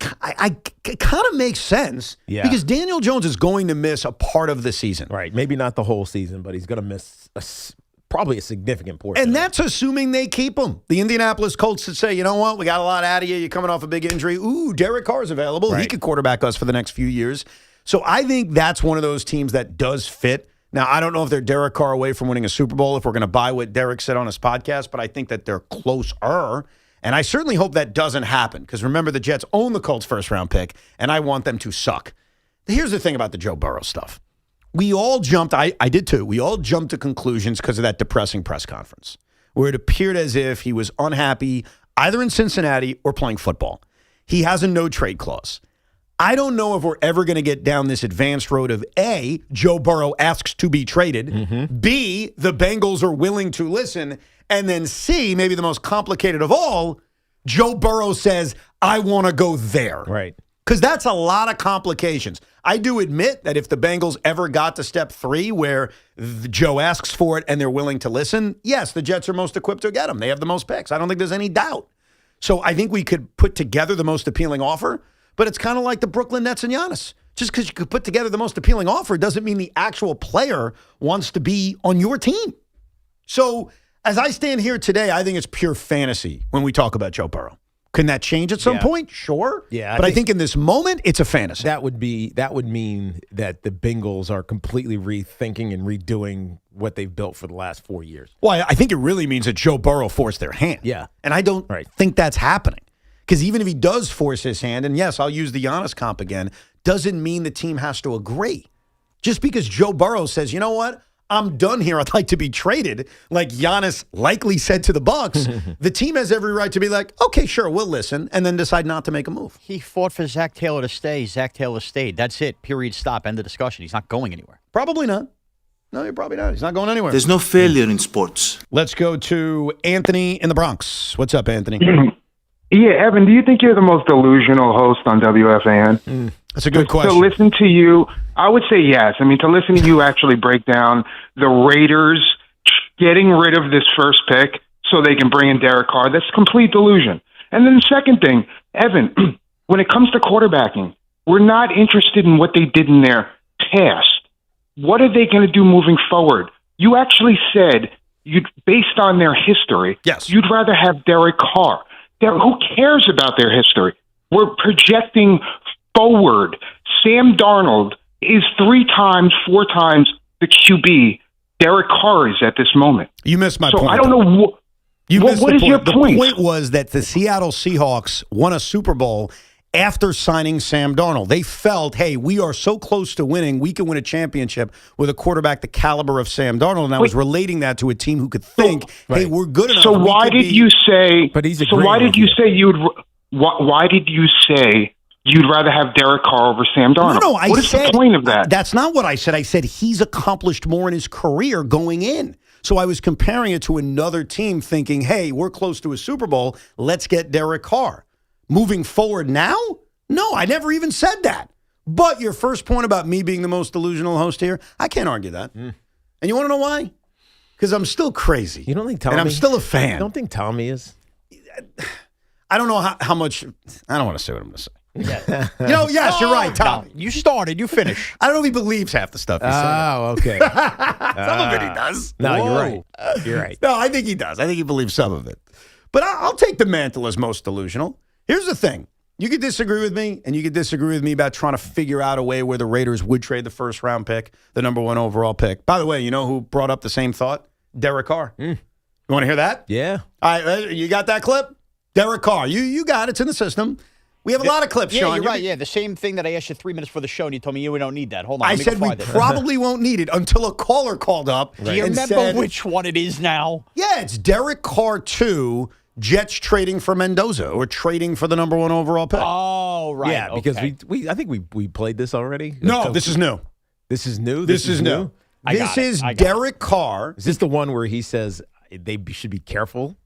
It kind of makes sense because Daniel Jones is going to miss a part of the season. Right. Maybe not the whole season, but he's going to miss probably a significant portion. And that's assuming they keep him. The Indianapolis Colts would say, you know what, we got a lot out of you. You're coming off a big injury. Ooh, Derek Carr's available. Right. He could quarterback us for the next few years. So I think that's one of those teams that does fit. Now, I don't know if they're Derek Carr away from winning a Super Bowl, if we're going to buy what Derek said on his podcast, but I think that they're closer. And I certainly hope that doesn't happen because remember, the Jets own the Colts' first-round pick, and I want them to suck. Here's the thing about the Joe Burrow stuff. We all jumped, I did too, we all jumped to conclusions because of that depressing press conference where it appeared as if he was unhappy either in Cincinnati or playing football. He has a no-trade clause. I don't know if we're ever going to get down this advanced road of A, Joe Burrow asks to be traded, B, the Bengals are willing to listen, and then C, maybe the most complicated of all, Joe Burrow says, I want to go there. Right. Because that's a lot of complications. I do admit that if the Bengals ever got to step 3 where Joe asks for it and they're willing to listen, yes, the Jets are most equipped to get him. They have the most picks. I don't think there's any doubt. So I think we could put together the most appealing offer, but it's kind of like the Brooklyn Nets and Giannis. Just because you could put together the most appealing offer doesn't mean the actual player wants to be on your team. So as I stand here today, I think it's pure fantasy when we talk about Joe Burrow. Can that change at some point? Sure. Yeah. But I think in this moment, it's a fantasy. That would mean that the Bengals are completely rethinking and redoing what they've built for the last 4 years. Well, I think it really means that Joe Burrow forced their hand. Yeah. And I don't think that's happening. Because even if he does force his hand, and yes, I'll use the Giannis comp again, doesn't mean the team has to agree. Just because Joe Burrow says, you know what? I'm done here. I'd like to be traded, like Giannis likely said to the Bucks. The team has every right to be like, okay, sure, we'll listen, and then decide not to make a move. He fought for Zach Taylor to stay. Zach Taylor stayed. That's it. Period. Stop. End of discussion. He's not going anywhere. Probably not. No, you're probably not. He's not going anywhere. There's no failure in sports. Let's go to Anthony in the Bronx. What's up, Anthony? Yeah, Evan, do you think you're the most delusional host on WFAN? That's a good question. To listen to you, I would say yes. I mean, to listen to you actually break down the Raiders getting rid of this first pick so they can bring in Derek Carr, that's complete delusion. And then the second thing, Evan, when it comes to quarterbacking, we're not interested in what they did in their past. What are they going to do moving forward? You actually said, based on their history, you'd rather have Derek Carr. Who cares about their history? We're projecting forward. Sam Darnold is 3 times, 4 times the QB Derek Carr is at this moment. You missed my point. I don't know. What is your point? The point was that the Seattle Seahawks won a Super Bowl after signing Sam Darnold. They felt, hey, we are so close to winning, we can win a championship with a quarterback the caliber of Sam Darnold. And I was relating that to a team who could think, hey, we're good enough. So why did you say? But he's why did you say why did you say you'd rather have Derek Carr over Sam Darnold? No, what is the point of that? That's not what I said. I said he's accomplished more in his career going in. So I was comparing it to another team thinking, hey, we're close to a Super Bowl. Let's get Derek Carr. Moving forward now? No, I never even said that. But your first point about me being the most delusional host here, I can't argue that. And you want to know why? Because I'm still crazy. You don't think Tommy? And I'm still a fan. You don't think Tommy is? I don't know how much. I don't want to say what I'm going to say. Yes, you're right, Tommy. No, you started, you finish. I don't know if he believes half the stuff he says. Oh, okay. Some of it he does. No, you're right. You're right. No, I think he does. I think he believes some of it. But I'll take the mantle as most delusional. Here's the thing. You could disagree with me, and you could disagree with me about trying to figure out a way where the Raiders would trade the first-round pick, the number 1 overall pick. By the way, you know who brought up the same thought? Derek Carr. You want to hear that? Yeah. All right, you got that clip? Derek Carr. You got it. It's in the system. We have a lot of clips, Yeah, Sean. you're right. Yeah, the same thing that I asked you 3 minutes for the show, and you told me we don't need that. Hold on. I let me said go we find it. probably won't need it until a caller called up. Do you and remember said, which one it is now? Yeah, it's Derek Carr 2, Jets trading for Mendoza or trading for the number 1 overall pick. Oh, right. Yeah, because we I think we played this already. No, this is new. This is new. This is new. This is Derek Carr. Is this the one where he says they should be careful?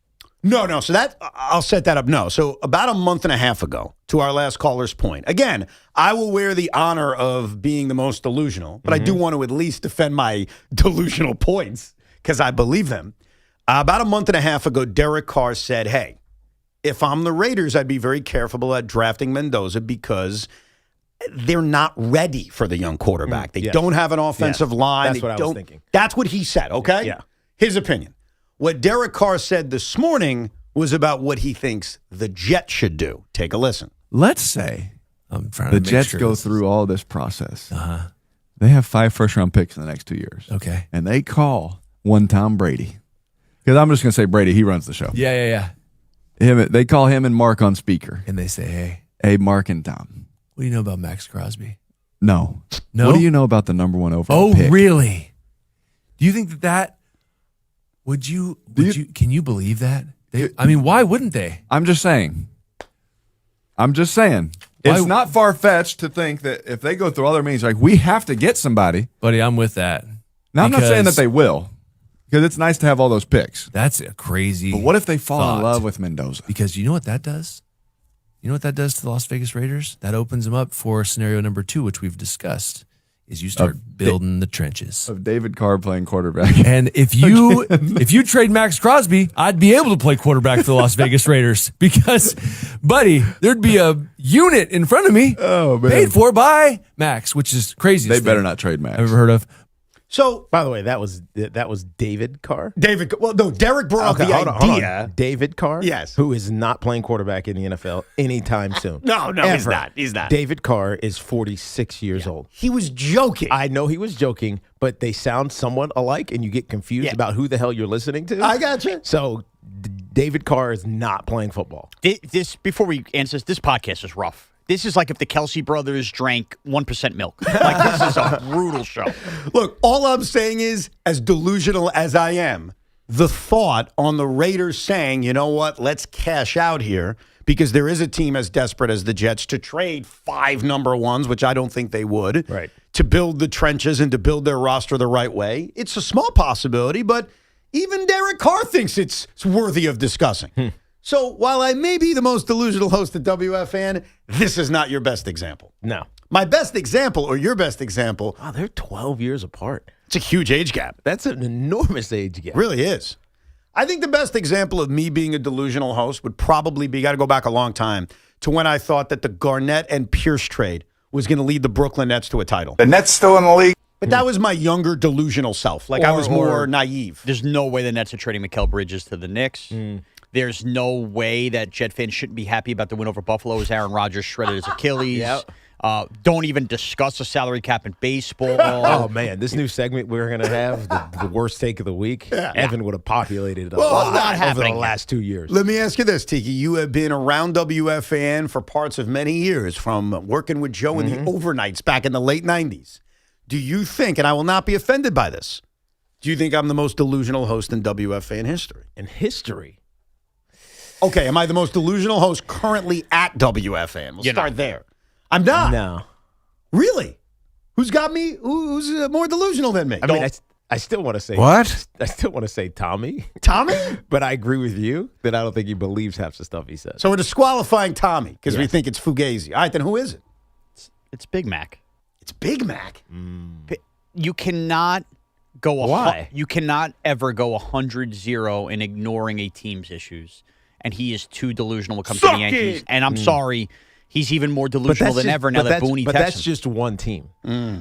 No. So I'll set that up. No. So about a month and a half ago, to our last caller's point. Again, I will wear the honor of being the most delusional, but I do want to at least defend my delusional points because I believe them. About a month and a half ago, Derek Carr said, hey, if I'm the Raiders, I'd be very careful at drafting Mendoza because they're not ready for the young quarterback. They don't have an offensive line. That's what I was thinking. That's what he said, okay? Yeah. His opinion. What Derek Carr said this morning was about what he thinks the Jets should do. Take a listen. Let's say the Jets go through all this process. Uh-huh. They have 5 first-round picks in the next 2 years. Okay. And they call one Tom Brady. Because I'm just going to say Brady, he runs the show. Yeah. They call him and Mark on speaker. And they say, hey, Mark and Tom. What do you know about Max Crosby? No. No? What do you know about the number 1 overall pick? Oh, really? Do you think that would you can you believe that? Why wouldn't they? I'm just saying. It's not far-fetched to think that if they go through all their means, like, we have to get somebody. Buddy, I'm with that. Now, I'm not saying that they will, because it's nice to have all those picks. That's a crazy But what if they fall thought. in love with Mendoza? Because you know what that does? You know what that does to the Las Vegas Raiders? That opens them up for scenario number 2, which we've discussed, is you start building the trenches. Of David Carr playing quarterback. And if you trade Max Crosby, I'd be able to play quarterback for the Las Vegas Raiders because, buddy, there'd be a unit in front of me paid for by Max, which is crazy. They better not trade Max. I've ever heard of. So, by the way, that was David Carr. Derek brought up the idea. Hold on. David Carr, yes, who is not playing quarterback in the NFL anytime soon. No, Ever. He's not. David Carr is 46 years old. He was joking. I know he was joking, but they sound somewhat alike, and you get confused about who the hell you're listening to. I got you. So, David Carr is not playing football. Before we answer this podcast is rough. This is like if the Kelsey brothers drank 1% milk. Like, this is a brutal show. Look, all I'm saying is, as delusional as I am, the thought on the Raiders saying, you know what, let's cash out here because there is a team as desperate as the Jets to trade 5 number 1s, which I don't think they would, right, to build the trenches and to build their roster the right way. It's a small possibility, but even Derek Carr thinks it's worthy of discussing. So while I may be the most delusional host at WFAN, this is not your best example. No. My best example, or your best example. Wow, they're 12 years apart. It's a huge age gap. That's an enormous age gap. Really is. I think the best example of me being a delusional host would probably be, got to go back a long time, to when I thought that the Garnett and Pierce trade was going to lead the Brooklyn Nets to a title. The Nets still in the league. But that was my younger delusional self. Like I was more naive. There's no way the Nets are trading Mikal Bridges to the Knicks. There's no way that Jet fans shouldn't be happy about the win over Buffalo as Aaron Rodgers shredded his Achilles. Don't even discuss a salary cap in baseball. Oh, man. This new segment we're going to have, the worst take of the week, Evan would have populated a lot over the last 2 years. Let me ask you this, Tiki. You have been around WFAN for parts of many years, from working with Joe in the overnights back in the late 90s. Do you think, and I will not be offended by this, do you think I'm the most delusional host in WFAN history? In history? Okay, am I the most delusional host currently at WFAN? We'll start there. I'm not. No. Really? Who's got me? Who's more delusional than me? I mean, I still want to say what? I still want to say Tommy. Tommy? But I agree with you that I don't think he believes half the stuff he says. So we're disqualifying Tommy because we Yes. think it's Fugazi. All right, then who is it? It's Big Mac. It's Big Mac. You cannot go Why? You cannot ever go 100-0 in ignoring a team's issues. And he is too delusional when it comes to the Yankees. And I'm sorry, he's even more delusional than ever now that Booney But texts that's him. just one team.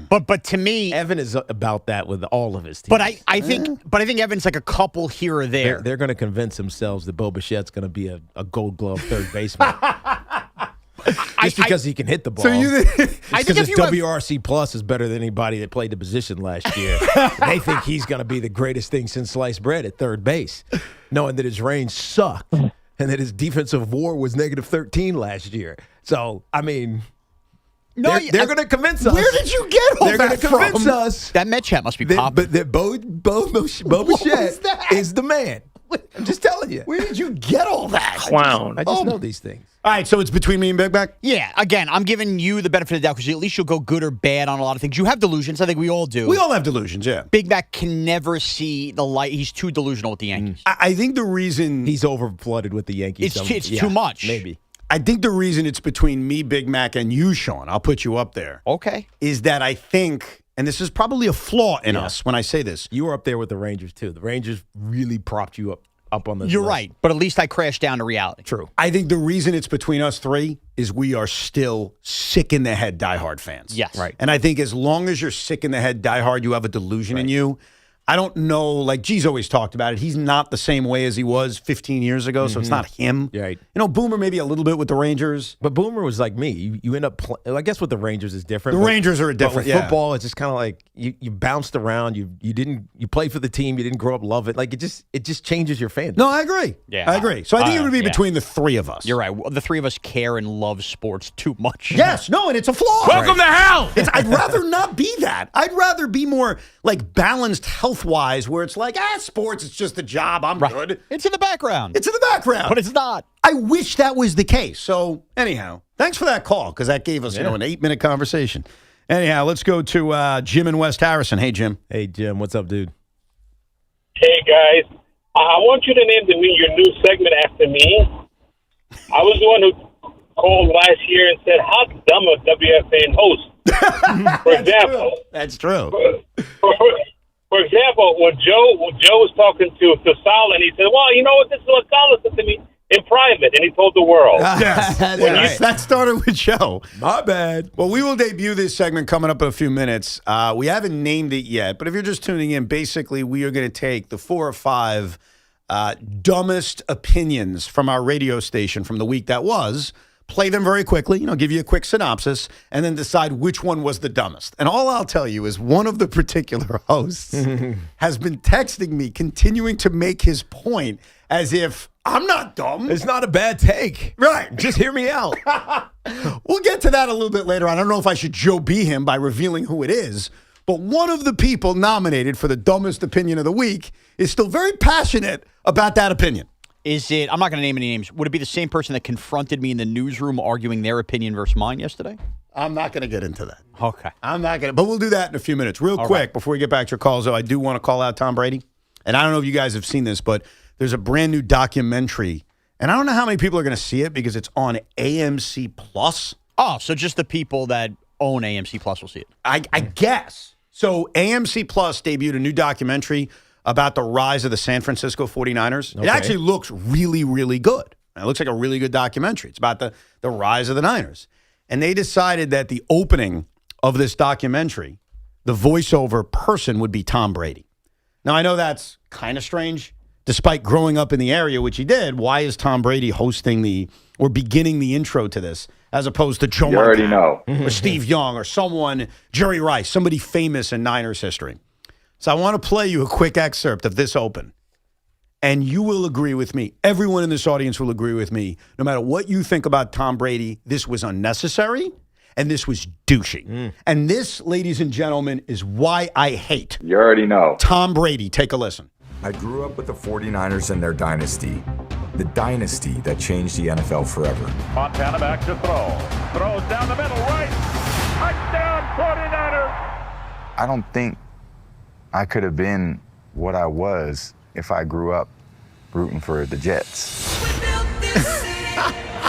But to me, Evan is about that with all of his teams. but I think Evan's like a couple here or there. They're going to convince themselves that Bo Bichette's going to be a Gold Glove third baseman. Just because he can hit the ball. So you I think because if his you have- WRC plus is better than anybody that played the position last year. They think he's going to be the greatest thing since sliced bread at third base, knowing that his range sucked and that his defensive WAR was -13 last year. So, I mean, they're going to convince us. Where did you get all They're that going to convince from? us. That Met chat must be That, popping. but that Bo Bichette that? is the man. I'm just telling you. Where did you get all that? I just know these things. All right, so it's between me and Big Mac? Yeah, again, I'm giving you the benefit of the doubt because at least you'll go good or bad on a lot of things. You have delusions. I think we all do. We all have delusions, yeah. Big Mac can never see the light. He's too delusional with the Yankees. I think the reason He's over-flooded with the Yankees. It's too much. Maybe. I think the reason it's between me, Big Mac, and you, Sean, I'll put you up there, Okay. is that I think, and this is probably a flaw in us when I say this. You were up there with the Rangers, too. The Rangers really propped you up on this You're list. right, but at least I crashed down to reality. True. I think the reason it's between us three is we are still sick in the head diehard fans. Yes. Right. And I think as long as you're sick in the head diehard, you have a delusion in you. I don't know, like G's always talked about it. He's not the same way as he was 15 years ago, so it's not him. Right. You know, Boomer maybe a little bit with the Rangers. But Boomer was like me. You end up I guess with the Rangers is different. The Rangers are different, But with yeah. football, it's just kind of like you bounced around. You played for the team. You didn't grow up love it. Like it just changes your fandom. No, I agree. Yeah. I agree. So I think it would be yeah. between the three of us. You're right. The three of us care and love sports too much. Yes, no, and it's a flaw. Welcome to hell. I'd rather not be that. I'd rather be more like balanced health-wise, where it's like, sports, it's just a job. I'm good. It's in the background. It's in the background. But it's not. I wish that was the case. So anyhow, thanks for that call, because that gave us, an 8-minute conversation. Anyhow, let's go to Jim in West Harrison. Hey, Jim. Hey, Jim. What's up, dude? Hey, guys. I want you to name your new segment after me. I was the one who called last year and said, how dumb a WFAN host. For example. That's true. For example, when Joe was talking to Sal, and he said, well, you know what, this is what Sal said to me in private, and he told the world. Yes, that started with Joe. My bad. Well, we will debut this segment coming up in a few minutes. We haven't named it yet, but if you're just tuning in, basically we are going to take the 4 or 5 dumbest opinions from our radio station from the week that was, play them very quickly, give you a quick synopsis, and then decide which one was the dumbest. And all I'll tell you is one of the particular hosts has been texting me, continuing to make his point as if I'm not dumb. It's not a bad take. Right. Just hear me out. We'll get to that a little bit later on. I don't know if I should Joe B him by revealing who it is, but one of the people nominated for the dumbest opinion of the week is still very passionate about that opinion. Is it, I'm not going to name any names, would it be the same person that confronted me in the newsroom arguing their opinion versus mine yesterday? I'm not going to get into that. Okay. I'm not going to, but we'll do that in a few minutes. Real quick, before we get back to your calls, though, I do want to call out Tom Brady. And I don't know if you guys have seen this, but there's a brand new documentary. And I don't know how many people are going to see it because it's on AMC Plus. Oh, so just the people that own AMC Plus will see it. I guess. So AMC Plus debuted a new documentary about the rise of the San Francisco 49ers. Okay. It actually looks really, really good. It looks like a really good documentary. It's about the rise of the Niners. And they decided that the opening of this documentary, the voiceover person would be Tom Brady. Now, I know that's kind of strange. Despite growing up in the area, which he did, why is Tom Brady hosting or beginning the intro to this as opposed to Joe You already know. or Steve Young or someone, Jerry Rice, somebody famous in Niners history? So I want to play you a quick excerpt of this open. And you will agree with me. Everyone in this audience will agree with me. No matter what you think about Tom Brady, this was unnecessary and this was douchey. And this, ladies and gentlemen, is why I hate You already know. Tom Brady. Take a listen. I grew up with the 49ers and their dynasty. The dynasty that changed the NFL forever. Montana back to throw. Throws down the middle, right. Touchdown, 49ers. I don't think I could have been what I was if I grew up rooting for the Jets.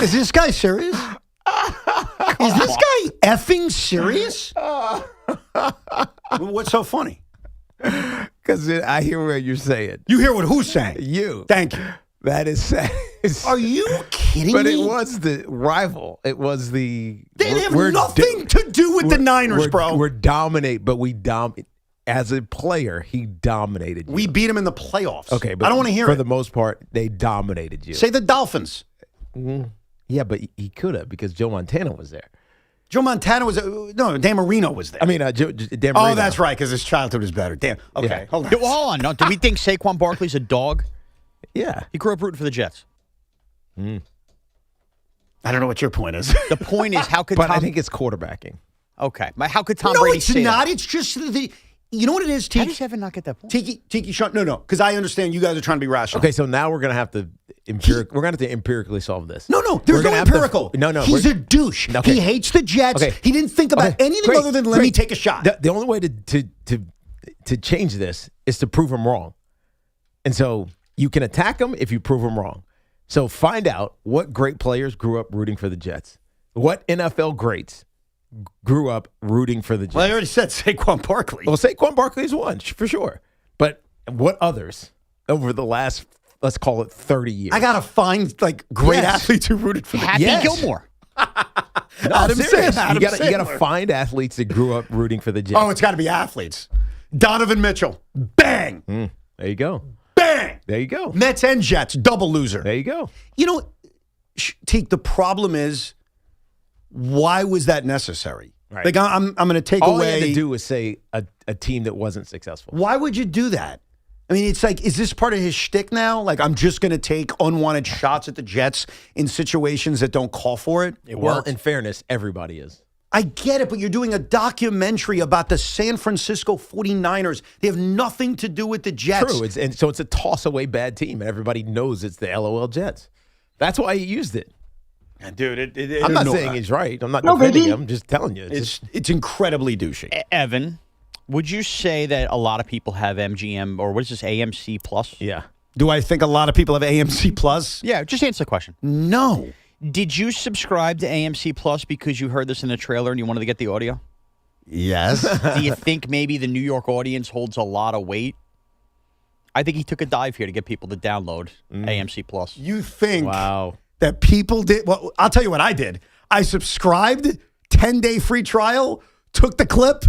Is this guy serious? Is this guy effing serious? What's so funny? Because I hear what you're saying. You hear what who's saying? You. Thank you. That is sad. Are you kidding but me? It was the rival. It was the. They have nothing to do with the Niners, bro. We're dominate, but we dominate. As a player, he dominated you. We beat him in the playoffs. Okay, but I don't want to hear for it. the most part, they dominated you. Say the Dolphins. Yeah, but he could have because Joe Montana was there. Joe Montana was no. Dan Marino was there. I mean, Dan Marino. Oh, that's right, because his childhood was better. Damn. Okay, Yeah. hold on. Well, hold on. No, do we think Saquon Barkley's a dog? Yeah. He grew up rooting for the Jets. I don't know what your point is. The point is, how could But Tom... I think it's quarterbacking. Okay. How could Tom No, Brady it's say not. that? It's just the. You know what it is, Tiki? How does Evan not get that point? Tiki, Sean. No, because I understand you guys are trying to be rational. Okay, so now we're gonna have to empirically solve this. No, there's no empirical. He's a douche. Okay. He hates the Jets. Okay. He didn't think about anything Great, other than let me great. take a shot. The only way to change this is to prove him wrong, and so you can attack him if you prove him wrong. So find out what great players grew up rooting for the Jets. What NFL greats grew up rooting for the Jets? Well, I already said Saquon Barkley. Well, Saquon Barkley is one for sure, but what others over the last, let's call it 30 years? I gotta find great athletes who rooted for the Happy Jets. Gilmore. No, Adam serious. Sandler. You gotta Sandler. find athletes that grew up rooting for the Jets. Oh, it's got to be athletes. Donovan Mitchell, bang, There you go. bang. There you go. Mets and Jets, double loser. There you go. You know, Teak, the problem is, why was that necessary? Right. Like, I'm going to take All away. he had to do was say a team that wasn't successful. Why would you do that? I mean, it's like, is this part of his shtick now? Like, I'm just going to take unwanted shots at the Jets in situations that don't call for it? Well, in fairness, everybody is. I get it, but you're doing a documentary about the San Francisco 49ers. They have nothing to do with the Jets. True. So it's a toss-away bad team, and everybody knows it's the LOL Jets. That's why he used it. Dude, I'm not saying he's right. I'm not defending him. I'm just telling you. It's incredibly douchey. Evan, would you say that a lot of people have MGM, or what is this, AMC Plus? Yeah. Do I think a lot of people have AMC Plus? Yeah, just answer the question. No. Did you subscribe to AMC Plus because you heard this in the trailer and you wanted to get the audio? Yes. Do you think maybe the New York audience holds a lot of weight? I think he took a dive here to get people to download AMC Plus. You think Wow. that people did? Well, I'll tell you what I did. I subscribed, 10-day free trial, took the clip,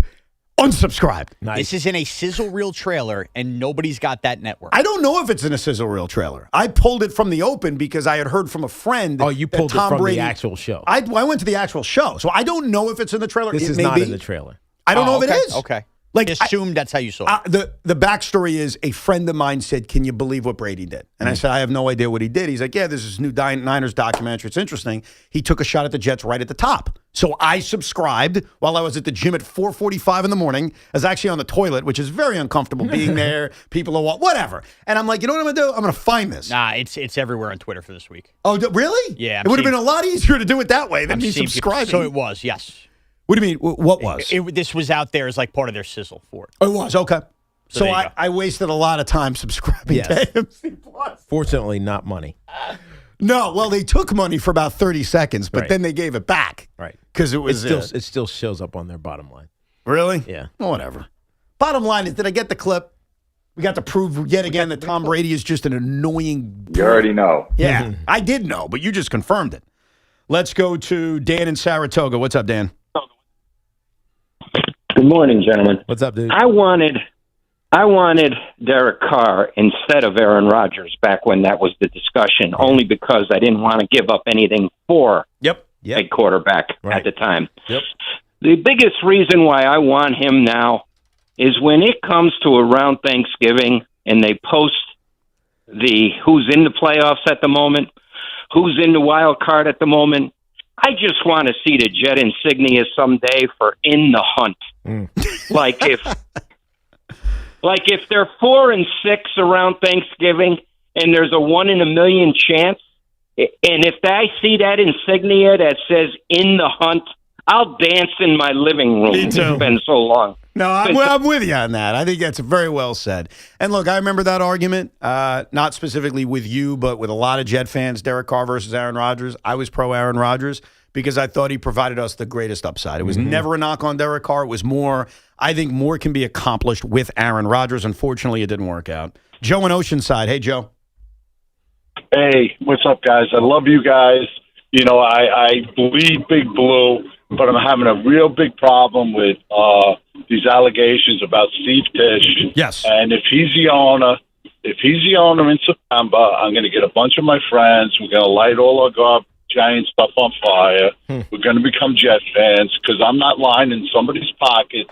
unsubscribed. This is in a sizzle reel trailer, and nobody's got that network. I don't know if it's in a sizzle reel trailer. I pulled it from the open because I had heard from a friend. Oh, you that pulled Tom it from Brady, the actual show. I went to the actual show, so I don't know if it's in the trailer. This It is may not be. in the trailer. I don't know if okay. it is. Okay. Like, assume that's how you saw it. The backstory is a friend of mine said, "Can you believe what Brady did?" And I said, "I have no idea what he did." He's like, "Yeah, there's this new Niners documentary. It's interesting." He took a shot at the Jets right at the top. So I subscribed while I was at the gym at 4:45 in the morning. I was actually on the toilet, which is very uncomfortable being there. People are whatever. And I'm like, you know what I'm going to do? I'm going to find this. Nah, it's everywhere on Twitter for this week. Oh, really? Yeah. It would have been a lot easier to do it that way than I'm me seeing people- subscribing. So it was, yes. What do you mean? What was? This was out there as like part of their sizzle for it. Oh, it was. Okay. So So there you go. I wasted a lot of time subscribing Yes. to AMC Plus. Fortunately, not money. No, well, they took money for about 30 seconds, but Right. then they gave it back. Right. Because it was. It still shows up on their bottom line. Really? Yeah. Well, whatever. Bottom line is, did I get the clip? We got to prove yet again that Tom Brady is just an annoying. You already know. Yeah, I did know, but you just confirmed it. Let's go to Dan in Saratoga. What's up, Dan? Good morning, gentlemen. What's up, dude? I wanted Derek Carr instead of Aaron Rodgers back when that was the discussion, only because I didn't want to give up anything for a quarterback at the time. Yep. The biggest reason why I want him now is when it comes to around Thanksgiving and they post the who's in the playoffs at the moment, who's in the wild card at the moment. I just want to see the Jet insignia someday for in the hunt. Like if they're 4-6 around Thanksgiving and there's a 1 in a million chance, and if I see that insignia that says in the hunt, I'll dance in my living room. Me too. It's been so long. No, I'm with you on that. I think that's very well said. And look, I remember that argument, not specifically with you, but with a lot of Jet fans, Derek Carr versus Aaron Rodgers. I was pro Aaron Rodgers because I thought he provided us the greatest upside. It was never a knock on Derek Carr. It was more, I think more can be accomplished with Aaron Rodgers. Unfortunately, it didn't work out. Joe in Oceanside. Hey, Joe. Hey, what's up, guys? I love you guys. You know, I bleed Big Blue, but I'm having a real big problem with these allegations about Steve Tisch. Yes. And if he's the owner in September, I'm going to get a bunch of my friends. We're going to light all our giant stuff on fire. We're going to become Jet fans because I'm not lining somebody's pockets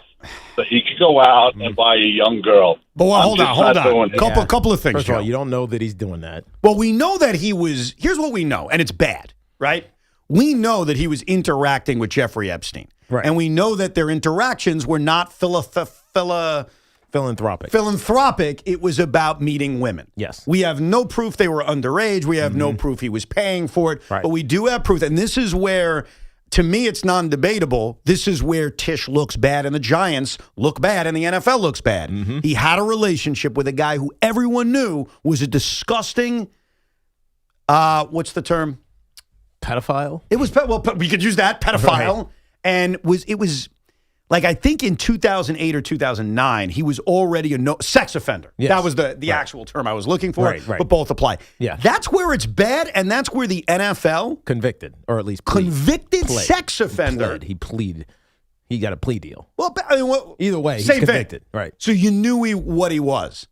so he could go out and buy a young girl. But hold on. Couple of things, First of all, Joe. you don't know that he's doing that. Well, we know that he was. Here's what we know, and it's bad, right? We know that he was interacting with Jeffrey Epstein, right? And we know that their interactions were not philanthropic. It was about meeting women. Yes. We have no proof they were underage. We have no proof he was paying for it. Right. But we do have proof, and this is where, to me, it's non-debatable. This is where Tisch looks bad and the Giants look bad and the NFL looks bad. He had a relationship with a guy who everyone knew was a disgusting, what's the term? Pedophile? It was, well, we could use that, pedophile. Right. And it was like, I think in 2008 or 2009, he was already a sex offender. Yes. That was the actual term I was looking for, Right. but both apply. Yeah. That's where it's bad, and that's where the NFL... Convicted, or at least convicted sex offender. He got a plea deal. Well, I mean, either way, he's same convicted. Thing. Right. So you knew what he was.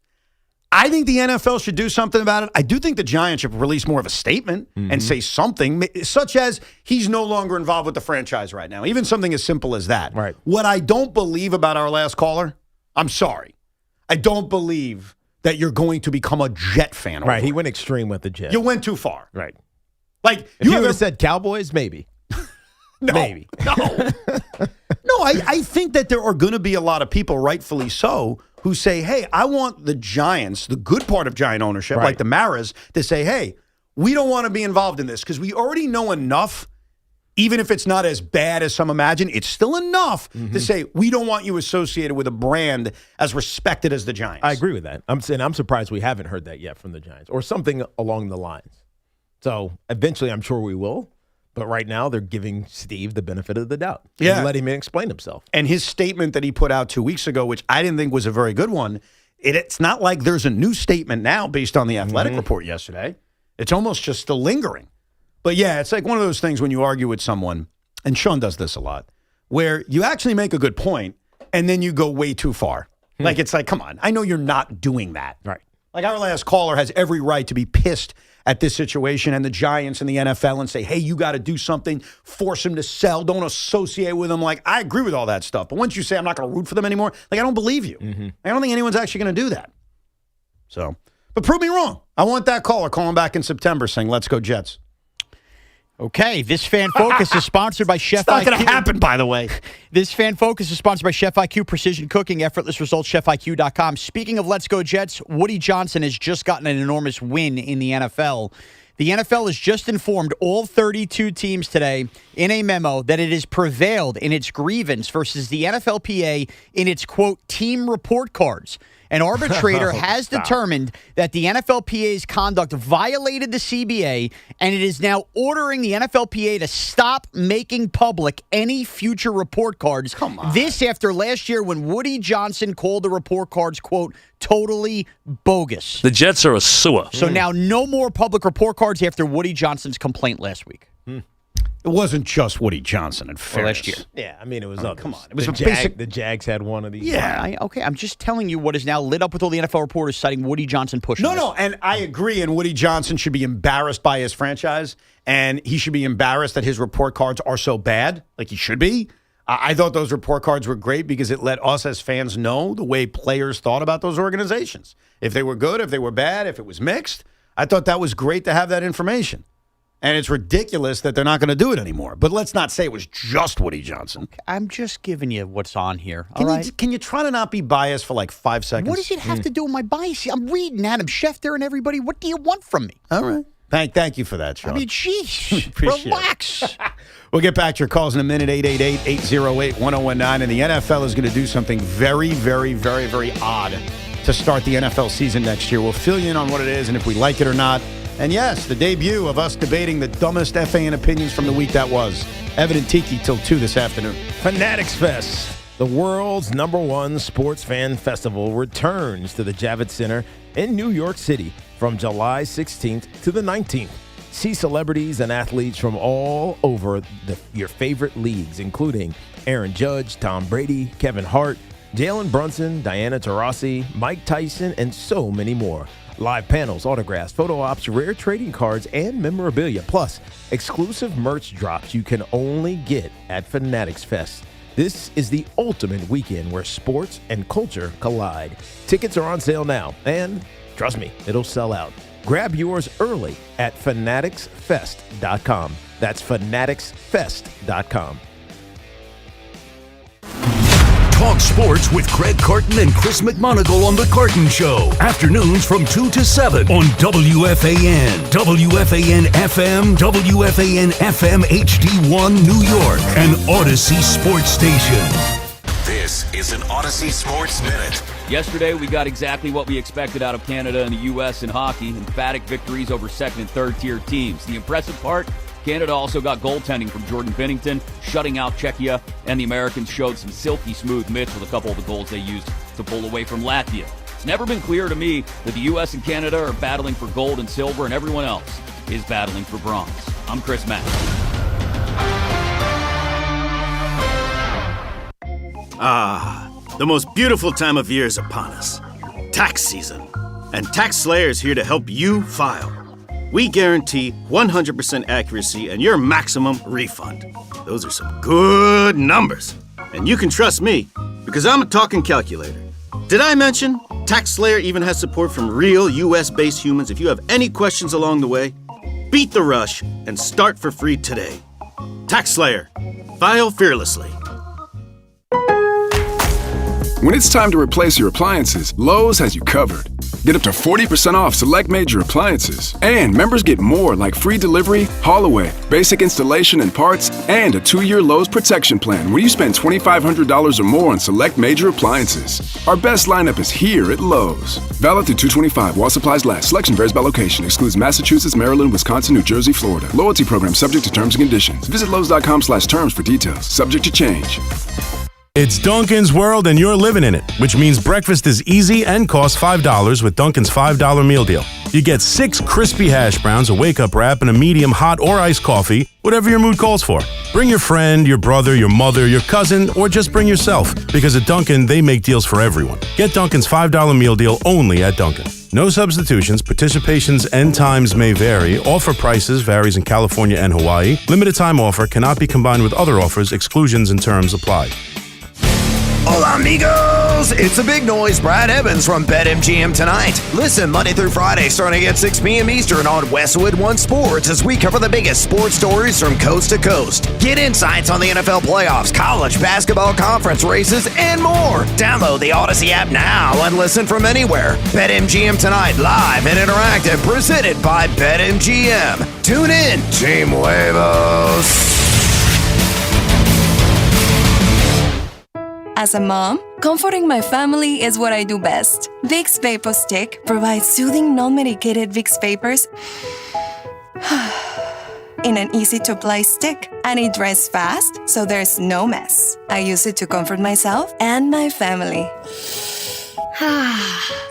I think the NFL should do something about it. I do think the Giants should release more of a statement and say something, such as he's no longer involved with the franchise right now. Even something as simple as that. Right. What I don't believe about our last caller, I'm sorry. I don't believe that you're going to become a Jet fan. Right. He went extreme with the Jets. You went too far. Right. Like if you would have said Cowboys, maybe. Maybe. No. No, I think that there are going to be a lot of people, rightfully so, who say, hey, I want the Giants, the good part of Giant ownership, like the Maras, to say, hey, we don't want to be involved in this because we already know enough, even if it's not as bad as some imagine, it's still enough to say we don't want you associated with a brand as respected as the Giants. I agree with that. I'm surprised we haven't heard that yet from the Giants or something along the lines. So eventually I'm sure we will. But right now, they're giving Steve the benefit of the doubt. Yeah. And let him explain himself. And his statement that he put out 2 weeks ago, which I didn't think was a very good one, it's not like there's a new statement now based on the athletic report yesterday. It's almost just still lingering. But yeah, it's like one of those things when you argue with someone, and Sean does this a lot, where you actually make a good point, and then you go way too far. Like, it's like, come on, I know you're not doing that. Right. Like, our last caller has every right to be pissed at this situation and the Giants and the NFL and say, hey, you got to do something, force him to sell, don't associate with him. Like, I agree with all that stuff. But once you say I'm not going to root for them anymore, like, I don't believe you. I don't think anyone's actually going to do that. So, but prove me wrong. I want that caller calling back in September saying, let's go Jets. Okay, this Fan Focus is sponsored by Chef IQ. It's not going to happen, by the way. This Fan Focus is sponsored by Chef IQ, Precision Cooking, Effortless Results, ChefIQ.com. Speaking of Let's Go Jets, Woody Johnson has just gotten an enormous win in the NFL. The NFL has just informed all 32 teams today in a memo that it has prevailed in its grievance versus the NFLPA in its, quote, team report cards. An arbitrator has determined that the NFLPA's conduct violated the CBA, and it is now ordering the NFLPA to stop making public any future report cards. Come on. This after last year when Woody Johnson called the report cards, quote, totally bogus. The Jets are a sewer. So now no more public report cards after Woody Johnson's complaint last week. It wasn't just Woody Johnson in fairness. Last year. Yeah, I mean, it was others. Come on. It was the Jags had one of these. Yeah. I'm just telling you what is now lit up with all the NFL reporters citing Woody Johnson pushing this. No, and I agree, and Woody Johnson should be embarrassed by his franchise, and he should be embarrassed that his report cards are so bad, like he should be. I thought those report cards were great because it let us as fans know the way players thought about those organizations. If they were good, if they were bad, if it was mixed. I thought that was great to have that information. And it's ridiculous that they're not going to do it anymore. But let's not say it was just Woody Johnson. Okay, I'm just giving you what's on here. Can you try to not be biased for like 5 seconds? What does it have to do with my bias? I'm reading Adam Schefter and everybody. What do you want from me? All right. Thank you for that, Sean. I mean, sheesh. Appreciate Relax. We'll get back to your calls in a minute, 888-808-1019. And the NFL is going to do something very, very, very, very odd to start the NFL season next year. We'll fill you in on what it is and if we like it or not. And yes, the debut of us debating the dumbest FAN opinions from the week that was. Evan and Tiki till 2 this afternoon. Fanatics Fest, the world's #1 sports fan festival, returns to the Javits Center in New York City from July 16th to the 19th. See celebrities and athletes from all over your favorite leagues, including Aaron Judge, Tom Brady, Kevin Hart, Jalen Brunson, Diana Taurasi, Mike Tyson, and so many more. Live panels, autographs, photo ops, rare trading cards, and memorabilia, plus exclusive merch drops you can only get at Fanatics Fest. This is the ultimate weekend where sports and culture collide. Tickets are on sale now, and trust me, it'll sell out. Grab yours early at fanaticsfest.com. That's fanaticsfest.com. Talk sports with Craig Carton and Chris McMonagle on The Carton Show. Afternoons from 2 to 7 on WFAN, WFAN FM, WFAN FM HD1 New York, and Odyssey Sports Station. This is an Odyssey Sports Minute. Yesterday, we got exactly what we expected out of Canada and the U.S. in hockey. Emphatic victories over second and third tier teams. The impressive part, Canada also got goaltending from Jordan Binnington, shutting out Czechia, and the Americans showed some silky smooth mitts with a couple of the goals they used to pull away from Latvia. It's never been clear to me that the U.S. and Canada are battling for gold and silver, and everyone else is battling for bronze. I'm Chris Mack. The most beautiful time of year is upon us. Tax season. And Tax Slayer is here to help you file. We guarantee 100% accuracy and your maximum refund. Those are some good numbers. And you can trust me, because I'm a talking calculator. Did I mention Tax Slayer even has support from real US-based humans? If you have any questions along the way, beat the rush and start for free today. Tax Slayer. File fearlessly. When it's time to replace your appliances, Lowe's has you covered. Get up to 40% off select major appliances. And members get more like free delivery, haul away, basic installation and parts, and a 2-year Lowe's protection plan when you spend $2,500 or more on select major appliances. Our best lineup is here at Lowe's. Valid through 2/25 while supplies last. Selection varies by location. Excludes Massachusetts, Maryland, Wisconsin, New Jersey, Florida. Loyalty program subject to terms and conditions. Visit Lowe's.com/terms for details. Subject to change. It's Dunkin's World and you're living in it, which means breakfast is easy and costs $5 with Dunkin's $5 meal deal. You get 6 crispy hash browns, a wake-up wrap, and a medium hot or iced coffee, whatever your mood calls for. Bring your friend, your brother, your mother, your cousin, or just bring yourself, because at Dunkin', they make deals for everyone. Get Dunkin's $5 meal deal only at Dunkin'. No substitutions, participations and times may vary. Offer prices varies in California and Hawaii. Limited time offer cannot be combined with other offers. Exclusions and terms apply. Hola, amigos! It's a big noise. Brad Evans from BetMGM tonight. Listen Monday through Friday starting at 6 p.m. Eastern on Westwood One Sports as we cover the biggest sports stories from coast to coast. Get insights on the NFL playoffs, college basketball conference races, and more. Download the Odyssey app now and listen from anywhere. BetMGM tonight, live and interactive, presented by BetMGM. Tune in, Team Huevos. As a mom, comforting my family is what I do best. Vicks Vapor Stick provides soothing, non-medicated Vicks Vapors in an easy-to-apply stick, and it dries fast, so there's no mess. I use it to comfort myself and my family.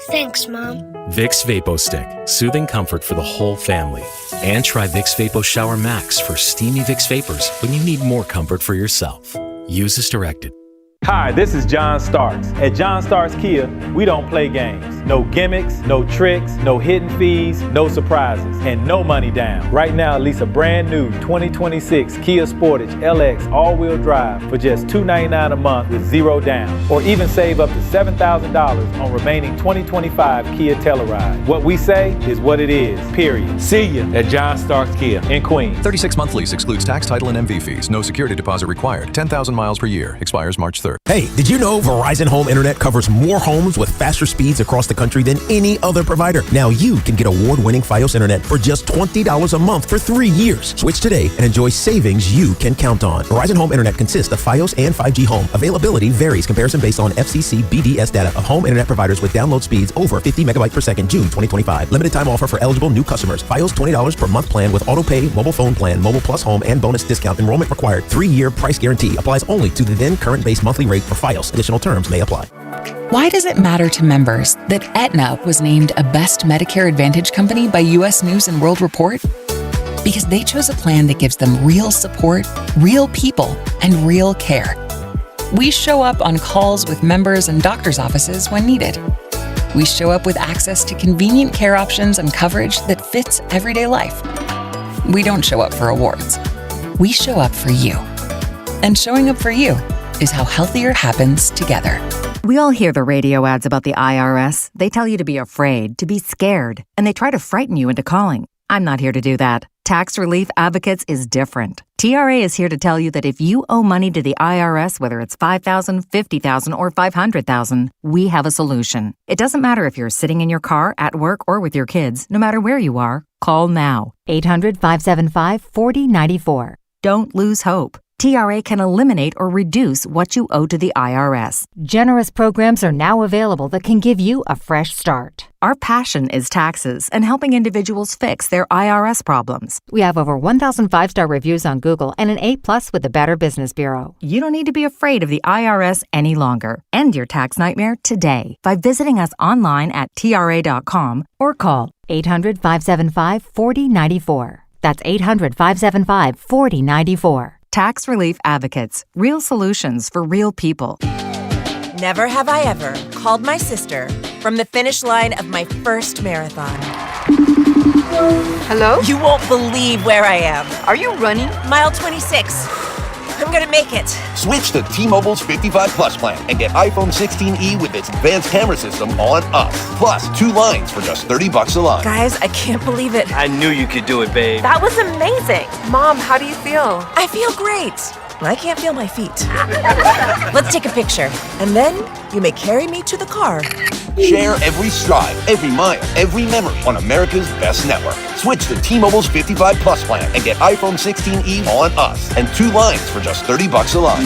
Thanks, Mom. Vicks Vapo Stick, soothing comfort for the whole family. And try Vicks Vapo Shower Max for steamy Vicks Vapors when you need more comfort for yourself. Use as directed. Hi, this is John Starks. At John Starks Kia, we don't play games. No gimmicks, no tricks, no hidden fees, no surprises, and no money down. Right now, lease a brand new 2026 Kia Sportage LX all-wheel drive for just $299 a month with $0 down. Or even save up to $7,000 on remaining 2025 Kia Telluride. What we say is what it is, period. See you at John Starks Kia in Queens. 36-month lease excludes tax, title, and MV fees. No security deposit required. 10,000 miles per year. Expires March 3rd. Hey, did you know Verizon Home Internet covers more homes with faster speeds across the the country than any other provider. Now you can get award-winning Fios Internet for just $20 a month for 3 years. Switch today and enjoy savings you can count on. Verizon Home Internet consists of Fios and 5G Home. Availability varies. Comparison based on FCC BDS data of home internet providers with download speeds over 50 megabytes per second, June 2025. Limited time offer for eligible new customers. Fios $20 per month plan with auto pay, mobile phone plan, mobile plus home, and bonus discount. Enrollment required. 3-year price guarantee applies only to the then current base monthly rate for Fios. Additional terms may apply. Why does it matter to members that Aetna was named a Best Medicare Advantage company by U.S. News & World Report? Because they chose a plan that gives them real support, real people, and real care. We show up on calls with members and doctors' offices when needed. We show up with access to convenient care options and coverage that fits everyday life. We don't show up for awards. We show up for you. And showing up for you is how healthier happens together. We all hear the radio ads about the IRS. They tell you to be afraid, to be scared, and they try to frighten you into calling. I'm not here to do that. Tax Relief Advocates is different. TRA is here to tell you that if you owe money to the IRS, whether it's $5,000, $50,000, or $500,000, we have a solution. It doesn't matter if you're sitting in your car, at work, or with your kids. No matter where you are, call now. 800-575-4094. Don't lose hope. TRA can eliminate or reduce what you owe to the IRS. Generous programs are now available that can give you a fresh start. Our passion is taxes and helping individuals fix their IRS problems. We have over 1,000 5-star reviews on Google and an A+ with the Better Business Bureau. You don't need to be afraid of the IRS any longer. End your tax nightmare today by visiting us online at TRA.com or call 800-575-4094. That's 800-575-4094. Tax Relief Advocates. Real solutions for real people. Never have I ever called my sister from the finish line of my first marathon. Hello? You won't believe where I am. Are you running? Mile 26. I'm gonna make it. Switch to T-Mobile's 55 Plus plan and get iPhone 16e with its advanced camera system on us. Plus, 2 lines for just $30 a line. Guys, I can't believe it. I knew you could do it, babe. That was amazing. Mom, how do you feel? I feel great. I can't feel my feet. Let's take a picture, and then you may carry me to the car. Share every stride, every mile, every memory on America's best network. Switch to T-Mobile's 55 Plus plan and get iPhone 16e on us and 2 lines for just $30 a line.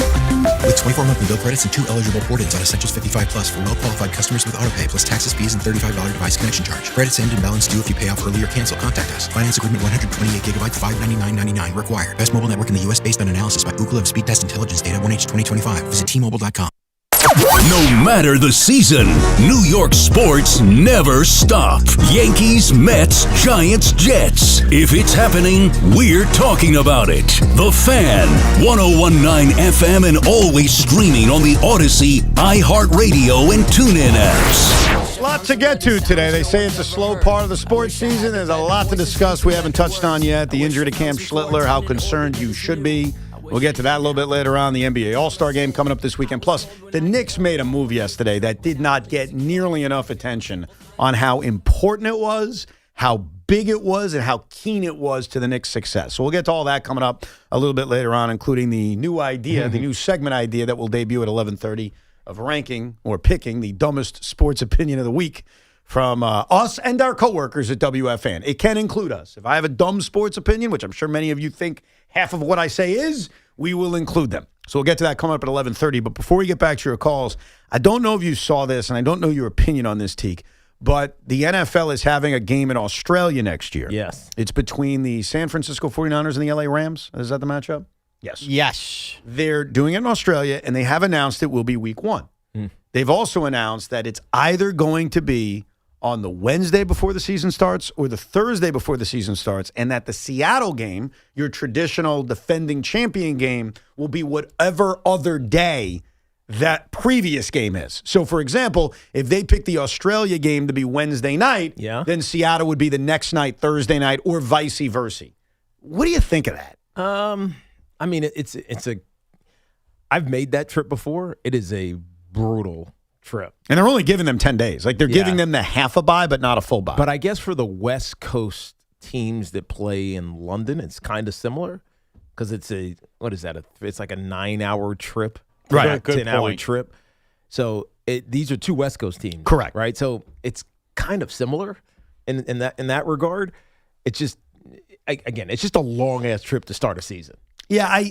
With 24 monthly bill credits and 2 eligible port-ins on Essentials 55 Plus for well-qualified customers with autopay plus taxes, fees, and $35 device connection charge. Credits end and balance due if you pay off early or cancel. Contact us. Finance agreement 128 gigabytes, $599.99 required. Best mobile network in the U.S. based on analysis by Ookla of Speed Test Intelligence data 1H 2025. Visit T-Mobile.com. No matter the season, New York sports never stop. Yankees, Mets, Giants, Jets. If it's happening, we're talking about it. The Fan, 101.9 FM, and always streaming on the Odyssey, iHeartRadio, and TuneIn apps. A lot to get to today. They say it's a slow part of the sports season. There's a lot to discuss we haven't touched on yet. The injury to Cam Schlittler, how concerned you should be. We'll get to that a little bit later on. The NBA All-Star Game coming up this weekend. Plus, the Knicks made a move yesterday that did not get nearly enough attention on how important it was, how big it was, and how keen it was to the Knicks' success. So we'll get to all that coming up a little bit later on, including the new idea, the new segment idea that will debut at 11:30 of ranking or picking the dumbest sports opinion of the week from us and our coworkers at WFAN. It can include us. If I have a dumb sports opinion, which I'm sure many of you think half of what I say is, we will include them. So we'll get to that coming up at 11:30. But before we get back to your calls, I don't know if you saw this, and I don't know your opinion on this, Teak, but the NFL is having a game in Australia next year. Yes. It's between the San Francisco 49ers and the LA Rams. Is that the matchup? Yes. Yes. They're doing it in Australia, and they have announced it will be week 1. They've also announced that it's either going to be on the Wednesday before the season starts or the Thursday before the season starts, and that the Seattle game, your traditional defending champion game, will be whatever other day that previous game is. So, for example, if they pick the Australia game to be Wednesday night, then Seattle would be the next night, Thursday night, or vice versa. What do you think of that? I mean, it's a. I've made that trip before. It is a brutal trip, and they're only giving them 10 days. Like they're giving them the half a bye, but not a full bye. But I guess for the West Coast teams that play in London, it's kind of similar because it's a it's like a 9-hour trip, right? A 10-hour trip. So these are two West Coast teams. Correct. Right? So it's kind of similar in that regard. It's just, again, it's just a long-ass trip to start a season. Yeah,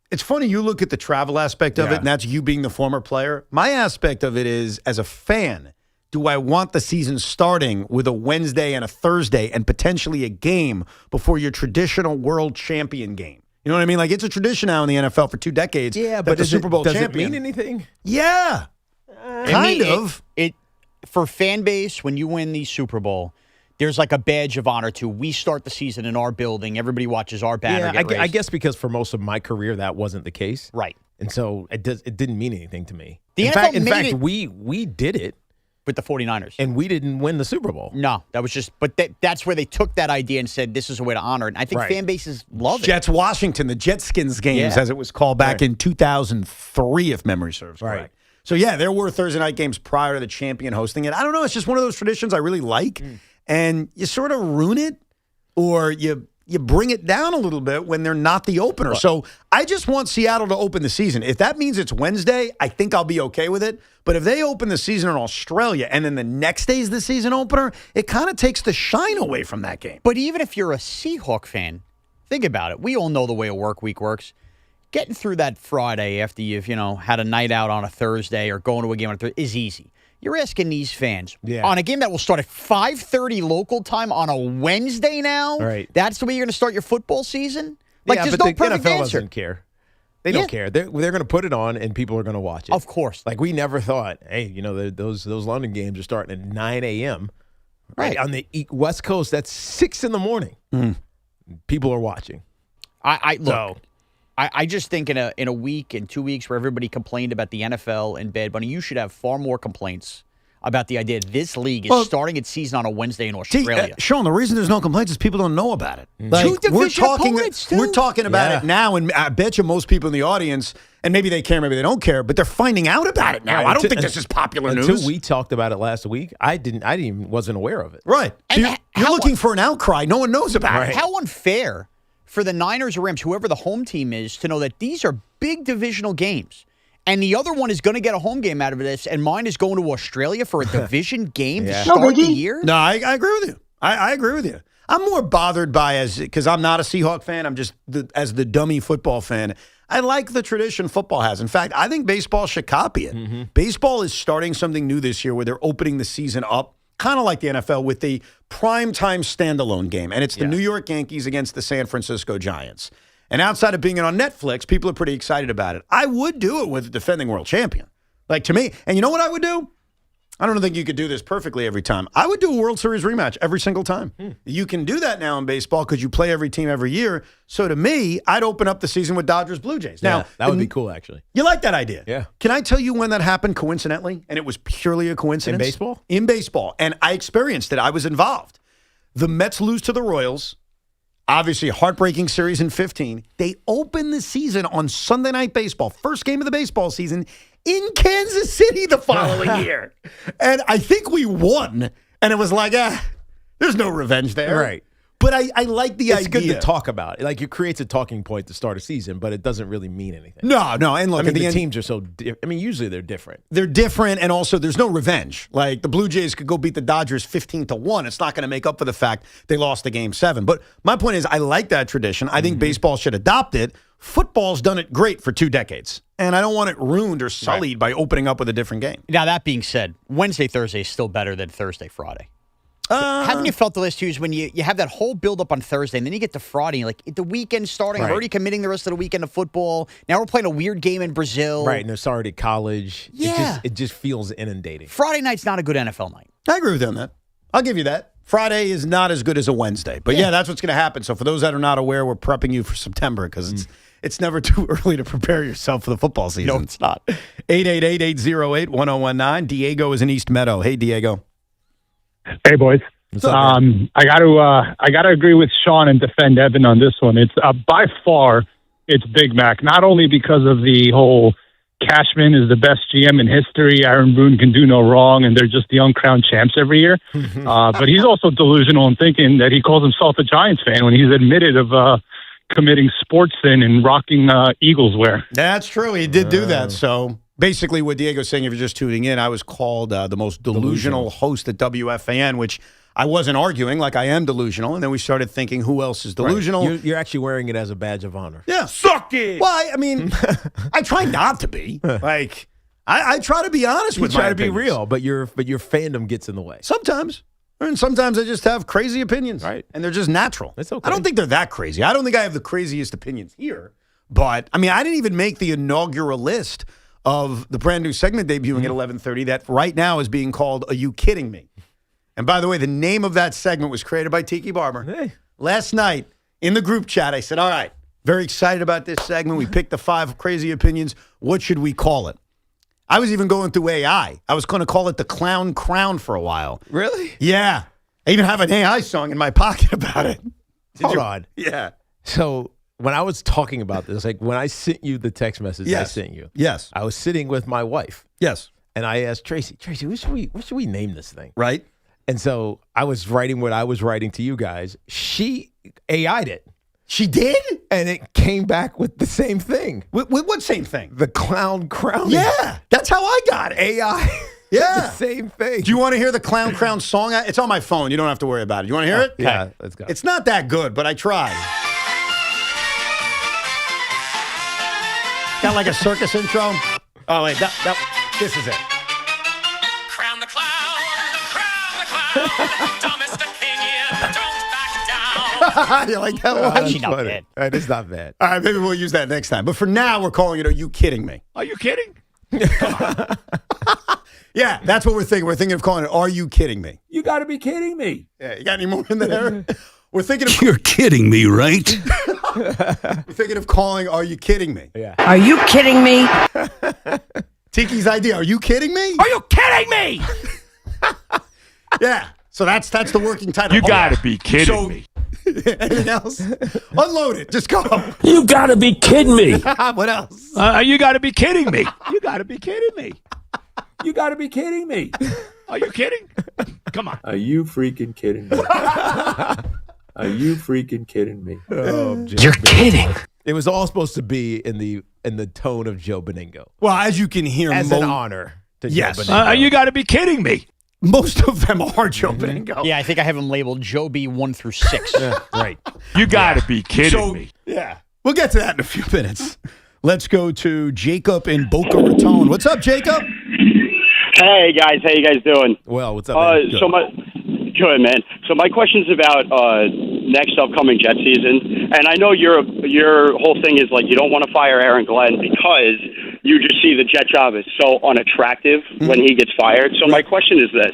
it's funny you look at the travel aspect of it, and that's you being the former player. My aspect of it is, as a fan, do I want the season starting with a Wednesday and a Thursday and potentially a game before your traditional world champion game? You know what I mean? Like, it's a tradition now in the NFL for 2 decades. Yeah, but the Super Bowl does champion. it mean anything? Yeah, kind of. It for fan base, when you win the Super Bowl, there's like a badge of honor to we start the season in our building. Everybody watches our banner. I guess because for most of my career that wasn't the case, right? And so it didn't mean anything to me. In fact, it we did it with the 49ers, and we didn't win the Super Bowl. No, that was just. But that's where they took that idea and said this is a way to honor it. And I think fan bases love it. Jets Washington, the Jetskins games, as it was called back in 2003, if memory serves correct. So yeah, there were Thursday night games prior to the champion hosting it. I don't know. It's just one of those traditions I really like. And you sort of ruin it, or you bring it down a little bit when they're not the opener. So I just want Seattle to open the season. If that means it's Wednesday, I think I'll be okay with it. But if they open the season in Australia and then the next day is the season opener, it kind of takes the shine away from that game. But even if you're a Seahawk fan, think about it. We all know the way a work week works. Getting through that Friday after you've had a night out on a Thursday or going to a game on a Thursday is easy. You're asking these fans on a game that will start at 5:30 local time on a Wednesday now? Right. That's the way you're going to start your football season? Like, there's but no the perfect NFL answer. doesn't care. They don't care. They're going to put it on, and people are going to watch it. Of course. Like, we never thought, hey, those London games are starting at 9 a.m. Right. On the West Coast, that's 6 in the morning. People are watching. I just think in a week and 2 weeks where everybody complained about the NFL and Bad Bunny, you should have far more complaints about the idea this league is starting its season on a Wednesday in Australia. Sean, the reason there's no complaints is people don't know about it. Like, Two division opponents, too. We're talking about it now, and I bet you most people in the audience, and maybe they care, maybe they don't care, but they're finding out about it now. Right. I don't think this is popular news. Until we talked about it last week, I wasn't aware of it. Right. So you're looking for an outcry. No one knows about it. How unfair for the Niners or Rams, whoever the home team is, to know that these are big divisional games. And the other one is going to get a home game out of this, and mine is going to Australia for a division game to start the year? No, I agree with you. I agree with you. I'm more bothered by, because I'm not a Seahawk fan, I'm just as the dummy football fan. I like the tradition football has. In fact, I think baseball should copy it. Baseball is starting something new this year where they're opening the season up, kind of like the NFL, with the primetime standalone game. And it's the New York Yankees against the San Francisco Giants. And outside of being on Netflix, people are pretty excited about it. I would do it with a defending world champion. Like, to me, and you know what I would do? I don't think you could do this perfectly every time. I would do a World Series rematch every single time. You can do that now in baseball because you play every team every year. So to me, I'd open up the season with Dodgers Blue Jays. Now, that would be cool, actually. You like that idea? Yeah. Can I tell you when that happened coincidentally? And it was purely a coincidence. In baseball? In baseball. And I experienced it. I was involved. The Mets lose to the Royals. Obviously, a heartbreaking series in 15. They open the season on Sunday Night Baseball, first game of the baseball season, in Kansas City the following year. And I think we won. And it was like, there's no revenge there. Right. But I like the idea. It's good to talk about it. Like, it creates a talking point to start a season, but it doesn't really mean anything. No. And look, the teams are so usually they're different. They're different, and also there's no revenge. Like, the Blue Jays could go beat the Dodgers 15-1. It's not going to make up for the fact they lost the Game 7. But my point is, I like that tradition. I think baseball should adopt it. Football's done it great for 2 decades. And I don't want it ruined or sullied by opening up with a different game. Now, that being said, Wednesday, Thursday is still better than Thursday, Friday. Haven't you felt the last 2 years when you have that whole build-up on Thursday, and then you get to Friday, and like the weekend's starting, I'm already committing the rest of the weekend to football. Now we're playing a weird game in Brazil. Right, and it's already college. Yeah. It just feels inundating. Friday night's not a good NFL night. I agree with you on that. I'll give you that. Friday is not as good as a Wednesday. But yeah, that's what's going to happen. So for those that are not aware, we're prepping you for September because it's never too early to prepare yourself for the football season. No, it's not. 888-808-1019. Diego is in East Meadow. Hey, Diego. Hey, boys. I got to agree with Sean and defend Evan on this one. It's by far it's Big Mac, not only because of the whole Cashman is the best GM in history, Aaron Boone can do no wrong, and they're just the uncrowned champs every year. But he's also delusional in thinking that he calls himself a Giants fan when he's admitted of committing sports sin and rocking Eagles wear. That's true. He did do that. So basically what Diego's saying, if you're just tuning in, I was called the most delusional host at WFAN, which I wasn't arguing, like I am delusional. And then we started thinking, who else is delusional? Right. You're actually wearing it as a badge of honor. Yeah. Suck it! Well, I mean, I try not to be. Like, I try to be honest with my try to be opinions. real, but your fandom gets in the way. Sometimes. And sometimes I just have crazy opinions. Right. And they're just natural. It's okay. I don't think they're that crazy. I don't think I have the craziest opinions here. But, I mean, I didn't even make the inaugural list of the brand new segment debuting at 11:30 that right now is being called Are You Kidding Me? And by the way, the name of that segment was created by Tiki Barber. Hey. Last night in the group chat, I said, all right, very excited about this segment. We picked the 5 crazy opinions. What should we call it? I was even going through AI. I was going to call it the Clown Crown for a while. Really? Yeah. I even have an AI song in my pocket about it. Hold on. Yeah. So when I was talking about this, like when I sent you the text message I sent you, Yes. I was sitting with my wife. Yes. And I asked Tracy, what should we name this thing? Right. And so I was writing what I was writing to you guys. She AI'd it. She did? And it came back with the same thing. What same thing? The Clown Crown. Yeah. That's how I got it. AI. Yeah. The same thing. Do you want to hear the Clown Crown song? It's on my phone. You don't have to worry about it. You want to hear it? Yeah, Okay. let's go. It's not that good, but I tried. Got like a circus intro. Oh, wait. This is it. Crown the clown, dumbest the king is, don't back down. You like that one? That's Actually not funny. bad. That is not bad. All right, maybe we'll use that next time. But for now, we're calling it Are You Kidding Me? Are you kidding? Yeah, that's what we're thinking. We're thinking of calling it Are You Kidding Me? You got to be kidding me. Yeah, you got any more in there? We're thinking of You're kidding me, right? we're thinking of calling Are You Kidding Me? Yeah. Are you kidding me? Tiki's idea. Are you kidding me? Are you kidding me? Yeah. So that's the working title. You got to be kidding me. Anything else? Unload it. Just go. You got to be kidding me. What else? You got to be kidding me. You got to be kidding me. You got to be kidding me. Are you kidding? Come on. Are you freaking kidding me? Are you freaking kidding me? Oh, You're kidding. It was all supposed to be in the tone of Joe Beningo. Well, as you can hear, As an honor to Yes. Joe Beningo. You got to be kidding me. most of them are Joe Beningo. Yeah, I think I have them labeled Joe B 1 through 6. Right. You got to be kidding me. Yeah. We'll get to that in a few minutes. Let's go to Jacob in Boca Raton. What's up, Jacob? Hey guys, how you guys doing? Well, what's up? Man? Good, man. So my question's about next upcoming Jet season, and I know your whole thing is like you don't want to fire Aaron Glenn because you just see the Jet job as so unattractive when he gets fired. So my question is this: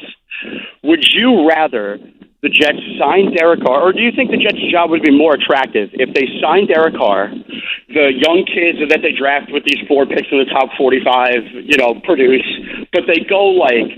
would you rather the Jets sign Derek Carr, or do you think the Jets' job would be more attractive if they signed Derek Carr, the young kids that they draft with these 4 picks in the top 45, produce, but they go like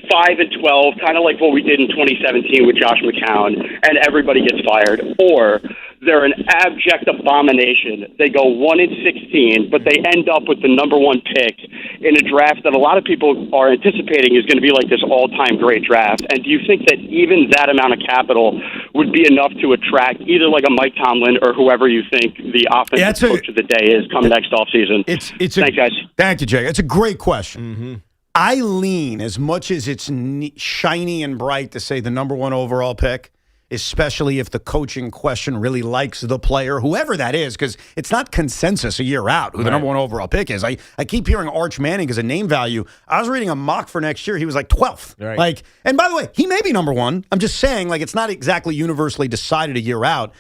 5-12, kind of like what we did in 2017 with Josh McCown, and everybody gets fired, or they're an abject abomination. They go 1-16, but they end up with the number 1 pick in a draft that a lot of people are anticipating is going to be like this all-time great draft. And do you think that even that amount of capital would be enough to attract either like a Mike Tomlin or whoever you think the offensive coach of the day is come next offseason? Thanks, guys. Thank you, Jay. It's a great question. Mm-hmm. I lean, as much as it's shiny and bright to say the number 1 overall pick, especially if the coaching question really likes the player, whoever that is, because it's not consensus a year out who the number 1 overall pick is. I keep hearing Arch Manning as a name value. I was reading a mock for next year. He was like 12th. Right. And by the way, he may be number 1. I'm just saying, it's not exactly universally decided a year out.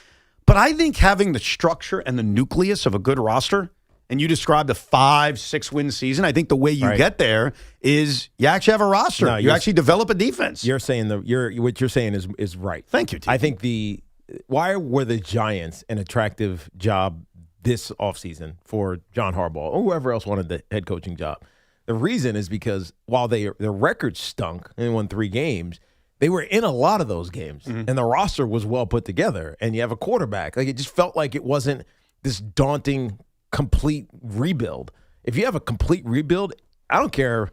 But I think having the structure and the nucleus of a good roster, and you described a 5-6 win season, I think the way you get there is you actually have a roster. No, you actually develop a defense. You're saying what you're saying is right. Thank you, T. I think why were the Giants an attractive job this offseason for John Harbaugh or whoever else wanted the head coaching job? The reason is because while their record stunk and they won 3 games, they were in a lot of those games, and the roster was well put together. And you have a quarterback. It just felt like it wasn't this daunting complete rebuild. If you have a complete rebuild, I don't care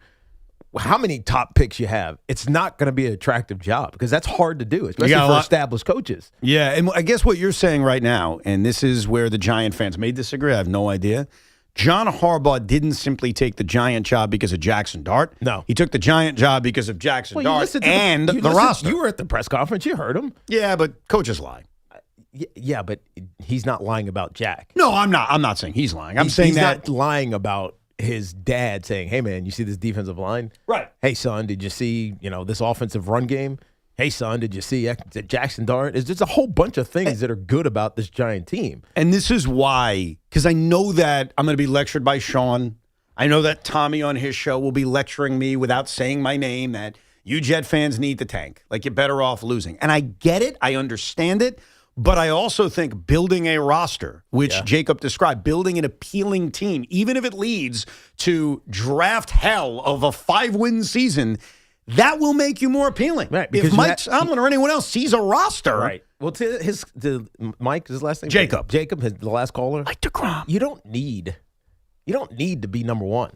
how many top picks you have, it's not going to be an attractive job because that's hard to do, especially for established coaches. Yeah, and I guess what you're saying right now, and this is where the Giant fans may disagree, I have no idea. John Harbaugh didn't simply take the Giant job because of Jackson Dart. No. He took the Giant job because of Jackson Dart and the roster. You were at the press conference. You heard him. Yeah, but coaches lie. Yeah, but he's not lying about Jack. No, I'm not. I'm not saying he's lying. I'm saying he's that not lying about his dad saying, "Hey, man, you see this defensive line? Right. Hey, son, did you see this offensive run game? Hey, son, did you see Jackson Dart?" There's a whole bunch of things that are good about this Giant team. And this is why, because I know that I'm going to be lectured by Sean. I know that Tommy on his show will be lecturing me without saying my name that you Jet fans need to tank. Like, you're better off losing. And I get it. I understand it. But I also think building a roster, which Jacob described, building an appealing team, even if it leads to draft hell of a 5-win season, that will make you more appealing. Right, if Mike Tomlin or anyone else sees a roster. Right. Well, Mike, his last name? Jacob, the last caller. Mike DeGrom. You don't need to be number one.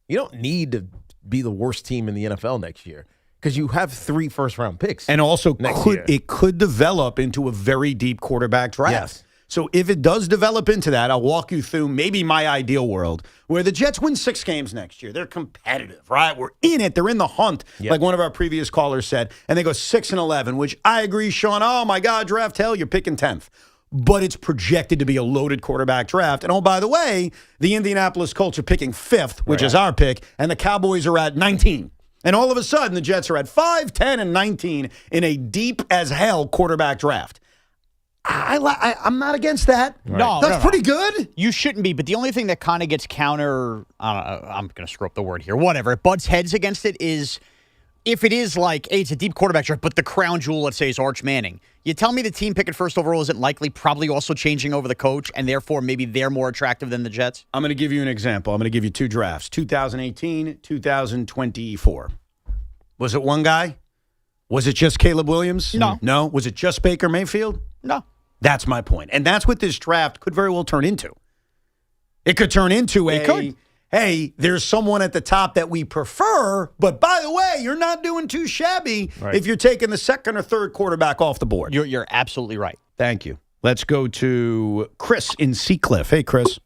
You don't need to be the worst team in the NFL next year. Because you have 3 first-round picks. And also, year. it could develop into a very deep quarterback draft. Yes. So if it does develop into that, I'll walk you through maybe my ideal world where the Jets win 6 games next year. They're competitive, right? We're in it. They're in the hunt, like one of our previous callers said. And they go 6-11, which I agree, Sean. Oh, my God, draft hell, you're picking 10th. But it's projected to be a loaded quarterback draft. And, oh, by the way, the Indianapolis Colts are picking 5th, which is our pick, and the Cowboys are at 19. And all of a sudden, the Jets are at 5, 10, and 19 in a deep-as-hell quarterback draft. I'm not against that. Right. No, that's pretty good. You shouldn't be, but the only thing that kind of gets I'm going to screw up the word here. Whatever. It butts heads against it is if it is like, hey, it's a deep quarterback draft, but the crown jewel, let's say, is Arch Manning. You tell me the team picking first overall isn't likely, probably also changing over the coach, and therefore maybe they're more attractive than the Jets? I'm going to give you an example. I'm going to give you 2 drafts, 2018, 2024. Was it one guy? Was it just Caleb Williams? No. No? Was it just Baker Mayfield? No. That's my point. And that's what this draft could very well turn into. It could turn into hey, there's someone at the top that we prefer, but by the way, you're not doing too shabby if you're taking the 2nd or 3rd quarterback off the board. You're absolutely right. Thank you. Let's go to Chris in Seacliff. Hey, Chris.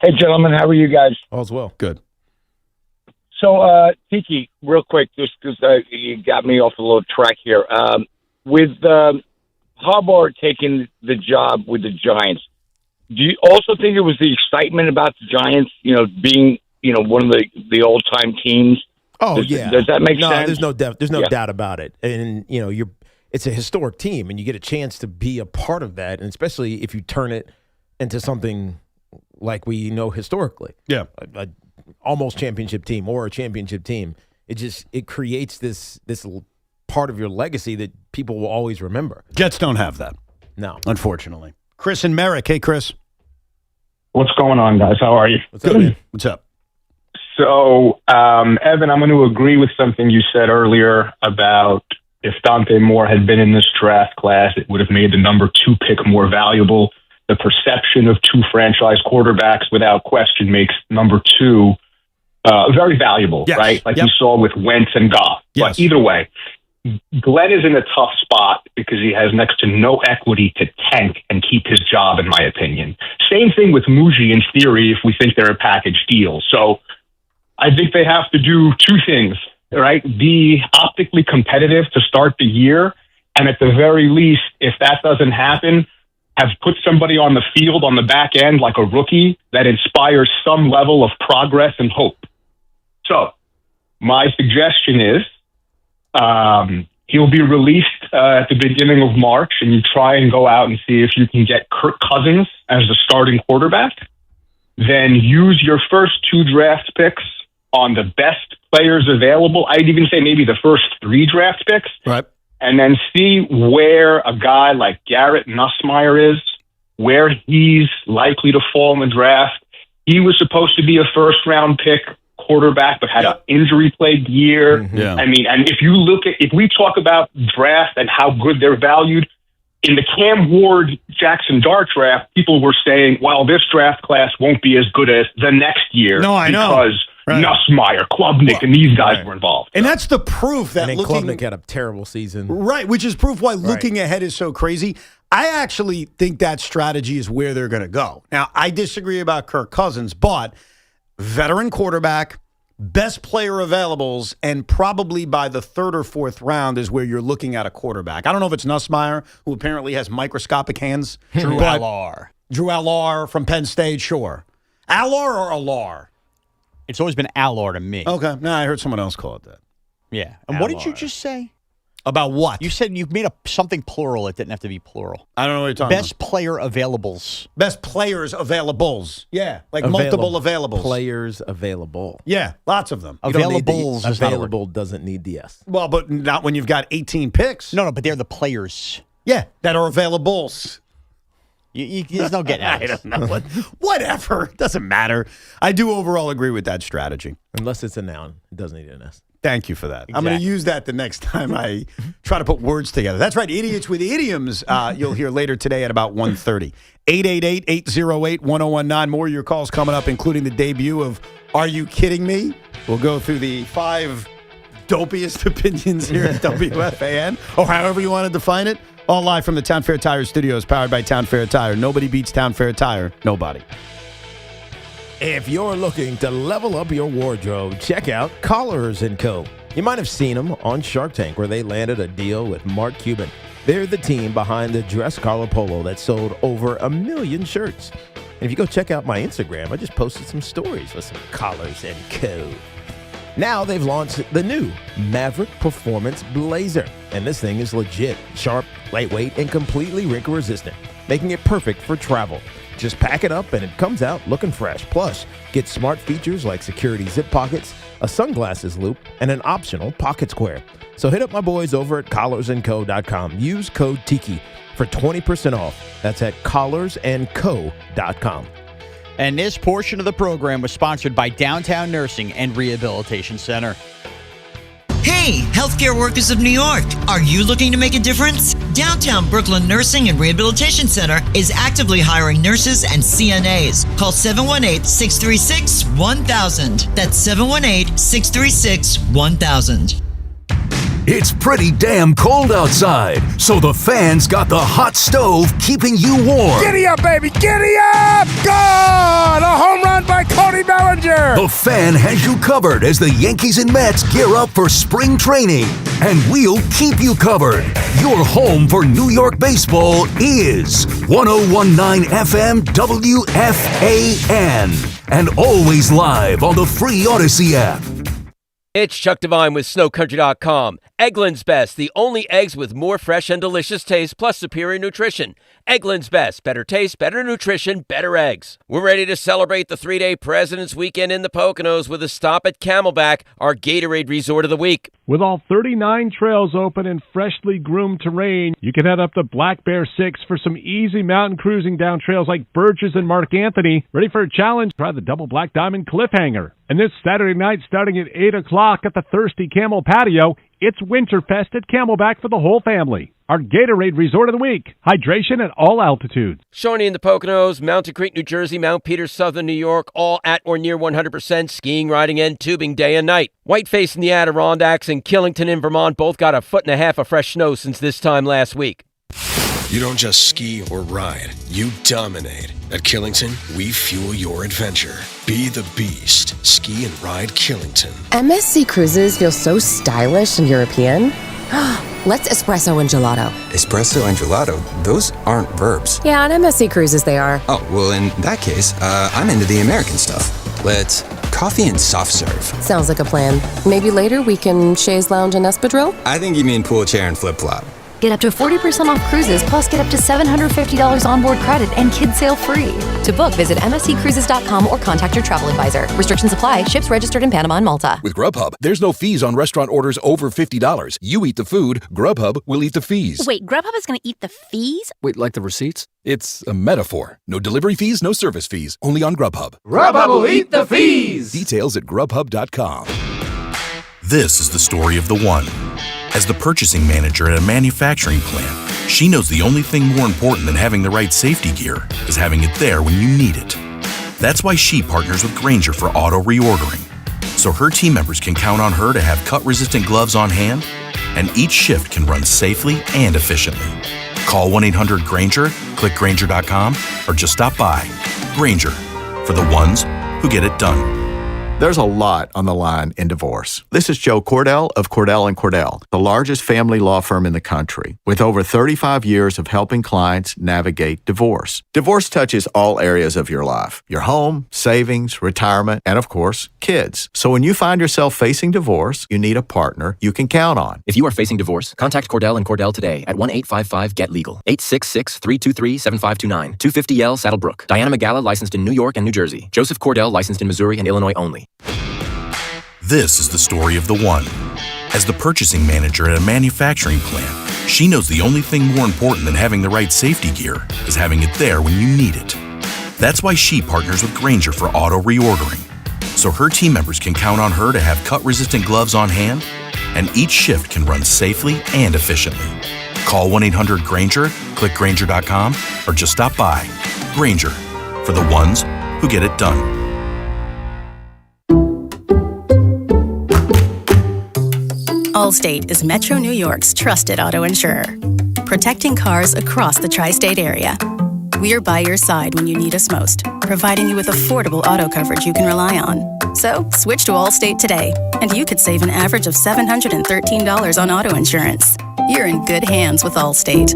Hey, gentlemen. How are you guys? All's well. Good. So, Tiki, real quick, just because you got me off a little track here. With Harbaugh taking the job with the Giants, do you also think it was the excitement about the Giants, being, one of the old-time teams? Oh, Does that make sense? There's no doubt about it. And, it's a historic team, and you get a chance to be a part of that, and especially if you turn it into something like we know historically. Yeah. A almost championship team or a championship team. It creates this part of your legacy that people will always remember. Jets don't have that. No. Unfortunately. Chris and Merrick. Hey, Chris. What's going on, guys? How are you? What's up, man? What's up? So, Evan, I'm going to agree with something you said earlier about if Dante Moore had been in this draft class, it would have made the number 2 pick more valuable. The perception of 2 franchise quarterbacks, without question, makes number 2 very valuable, right? Like you saw with Wentz and Goff. Yes. But either way, Glenn is in a tough spot because he has next to no equity to tank and keep his job, in my opinion. Same thing with Muji in theory if we think they're a package deal. So I think they have to do 2 things, right? Be optically competitive to start the year. And at the very least, if that doesn't happen, have put somebody on the field on the back end like a rookie that inspires some level of progress and hope. So my suggestion is he'll be released at the beginning of March, and you try and go out and see if you can get Kirk Cousins as the starting quarterback. Then use your first 2 draft picks on the best players available. I'd even say maybe the first 3 draft picks. Right. And then see where a guy like Garrett Nussmeier is, where he's likely to fall in the draft. He was supposed to be a first-round pick quarterback, but had an injury-plagued year. Mm-hmm. Yeah. I mean, and if we talk about draft and how good they're valued, in the Cam Ward Jackson Dart draft, people were saying, well, this draft class won't be as good as the next year. No, I know. Because Nussmeier, Klubnik, and these guys were involved. And that's the proof that Klubnik had a terrible season. Right, which is proof why looking ahead is so crazy. I actually think that strategy is where they're going to go. Now, I disagree about Kirk Cousins, but veteran quarterback, best player availables, and probably by the third or fourth round is where you're looking at a quarterback. I don't know if it's Nussmeier, who apparently has microscopic hands. Drew Allard. Drew Allard from Penn State, sure. Allard or Allard? It's always been Allard to me. Okay. No, I heard someone else call it that. Yeah. And what did you just say? About what? You said you made something plural. It didn't have to be plural. I don't know what you're talking Best player availables. Best players availables. Yeah, like multiple availables. Players available. Yeah, lots of them. Availables. Available doesn't need the S. Well, but not when you've got 18 picks. No, but they're the players. Yeah, that are availables. There's no getting at it. I don't know. Whatever. It doesn't matter. I do overall agree with that strategy. Unless it's a noun. It doesn't need an S. Thank you for that. Exactly. I'm going to use that the next time I try to put words together. That's right. Idiots with Idioms you'll hear later today at about 1:30. 888-808-1019. More of your calls coming up, including the debut of Are You Kidding Me? We'll go through the 5 dopiest opinions here at WFAN, or however you want to define it. All live from the Town Fair Tire Studios, powered by Town Fair Tire. Nobody beats Town Fair Tire. Nobody. If you're looking to level up your wardrobe, check out Collars & Co. You might have seen them on Shark Tank, where they landed a deal with Mark Cuban. They're the team behind the dress collar polo that sold over 1 million shirts. And if you go check out my Instagram, I just posted some stories with some Collars & Co. Now they've launched the new Maverick Performance Blazer. And this thing is legit, sharp, lightweight, and completely wrinkle-resistant, making it perfect for travel. Just pack it up and it comes out looking fresh. Plus, get smart features like security zip pockets, a sunglasses loop, and an optional pocket square. So hit up my boys over at collarsandco.com. Use code TIKI for 20% off. That's at collarsandco.com. And this portion of the program was sponsored by Downtown Nursing and Rehabilitation Center. Hey, healthcare workers of New York, are you looking to make a difference? Downtown Brooklyn Nursing and Rehabilitation Center is actively hiring nurses and CNAs. Call 718-636-1000. That's 718-636-1000. It's pretty damn cold outside, so the fans got the hot stove keeping you warm. Giddy up, baby! Giddy up! Gone! A home run by Cody Bellinger! The Fan has you covered as the Yankees and Mets gear up for spring training. And we'll keep you covered. Your home for New York baseball is 101.9 FM WFAN. And always live on the free Odyssey app. It's Chuck Devine with SnowCountry.com. Eggland's Best, the only eggs with more fresh and delicious taste plus superior nutrition. Eggland's Best, better taste, better nutrition, better eggs. We're ready to celebrate the 3-day President's Weekend in the Poconos with a stop at Camelback, our Gatorade Resort of the Week. With all 39 trails open and freshly groomed terrain, you can head up to Black Bear 6 for some easy mountain cruising down trails like Burgess and Mark Anthony. Ready for a challenge? Try the Double Black Diamond Cliffhanger. And this Saturday night, starting at 8 o'clock at the Thirsty Camel Patio, it's Winterfest at Camelback for the whole family. Our Gatorade Resort of the Week. Hydration at all altitudes. Shawnee in the Poconos, Mountain Creek, New Jersey, Mount Peters, Southern New York, all at or near 100% skiing, riding, and tubing day and night. Whiteface in the Adirondacks and Killington in Vermont both got 1.5 feet of fresh snow since this time last week. You don't just ski or ride, you dominate. At Killington, we fuel your adventure. Be the beast. Ski and ride Killington. MSC Cruises feel so stylish and European. Let's espresso and gelato. Espresso and gelato? Those aren't verbs. Yeah, on MSC Cruises they are. Oh, well, in that case, I'm into the American stuff. Let's coffee and soft serve. Sounds like a plan. Maybe later we can chaise lounge and espadrille? I think you mean pool chair and flip-flop. Get up to 40% off cruises, plus get up to $750 onboard credit and kids sail free. To book, visit msccruises.com or contact your travel advisor. Restrictions apply. Ships registered in Panama and Malta. With Grubhub, there's no fees on restaurant orders over $50. You eat the food, Grubhub will eat the fees. Wait, Grubhub is going to eat the fees? Wait, like the receipts? It's a metaphor. No delivery fees, no service fees. Only on Grubhub. Grubhub will eat the fees! Details at grubhub.com. This is the story of the one. As the purchasing manager at a manufacturing plant, she knows the only thing more important than having the right safety gear is having it there when you need it. That's why she partners with Grainger for auto reordering, so her team members can count on her to have cut-resistant gloves on hand, and each shift can run safely and efficiently. Call 1-800-GRANGER, click Grainger.com, or just stop by. Grainger, for the ones who get it done. There's a lot on the line in divorce. This is Joe Cordell of Cordell & Cordell, the largest family law firm in the country, with over 35 years of helping clients navigate divorce. Divorce touches all areas of your life: your home, savings, retirement, and of course, kids. So when you find yourself facing divorce, you need a partner you can count on. If you are facing divorce, contact Cordell & Cordell today at 1-855-GET-LEGAL, 866-323-7529, 250L Saddlebrook. Diana McGalla, licensed in New York and New Jersey. Joseph Cordell, licensed in Missouri and Illinois only. This is the story of the one. As the purchasing manager at a manufacturing plant, she knows the only thing more important than having the right safety gear is having it there when you need it. That's why she partners with Grainger for auto reordering, so her team members can count on her to have cut-resistant gloves on hand, and each shift can run safely and efficiently. Call 1-800-GRAINGER, click Grainger.com, or just stop by. Grainger, for the ones who get it done. Allstate is Metro New York's trusted auto insurer, protecting cars across the tri-state area. We are by your side when you need us most, providing you with affordable auto coverage you can rely on. So, switch to Allstate today, and you could save an average of $713 on auto insurance. You're in good hands with Allstate.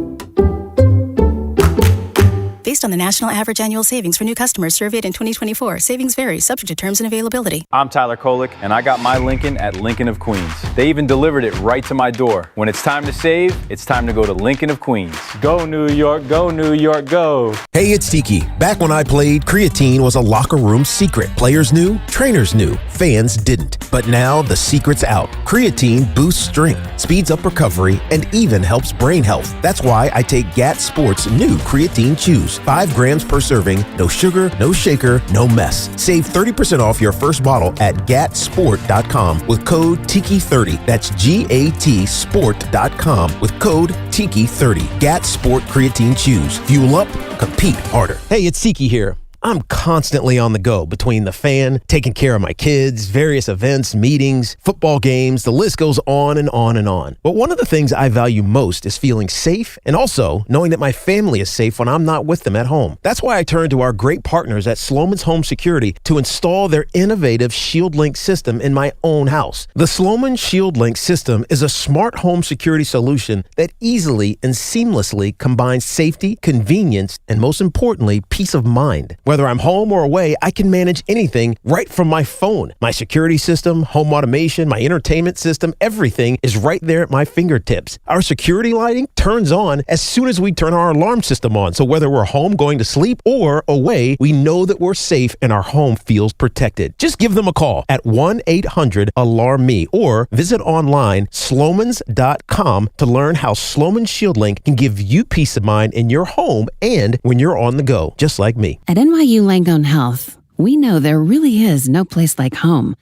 Based on the national average annual savings for new customers surveyed in 2024, savings vary, subject to terms and availability. I'm Tyler Kolick, and I got my Lincoln at Lincoln of Queens. They even delivered it right to my door. When it's time to save, it's time to go to Lincoln of Queens. Go New York, go New York, go. Hey, it's Tiki. Back when I played, creatine was a locker room secret. Players knew, trainers knew, fans didn't. But now the secret's out. Creatine boosts strength, speeds up recovery, and even helps brain health. That's why I take GAT Sports' new Creatine Chews. 5 grams per serving, no sugar, no shaker, no mess. Save 30% off your first bottle at gatsport.com with code TIKI30. That's GAT sport.com with code TIKI30. GAT Sport Creatine Chews. Fuel up, compete harder. Hey, it's Tiki here. I'm constantly on the go between the fan, taking care of my kids, various events, meetings, football games. The list goes on and on and on. But one of the things I value most is feeling safe and also knowing that my family is safe when I'm not with them at home. That's why I turn to our great partners at Sloman's Home Security to install their innovative ShieldLink system in my own house. The Sloman ShieldLink system is a smart home security solution that easily and seamlessly combines safety, convenience, and most importantly, peace of mind. Whether I'm home or away, I can manage anything right from my phone. My security system, home automation, my entertainment system, everything is right there at my fingertips. Our security lighting turns on as soon as we turn our alarm system on. So whether we're home going to sleep or away, we know that we're safe and our home feels protected. Just give them a call at 1-800-ALARM-ME or visit online slomans.com to learn how Sloman ShieldLink can give you peace of mind in your home and when you're on the go, just like me. At NYU Langone Health, we know there really is no place like home.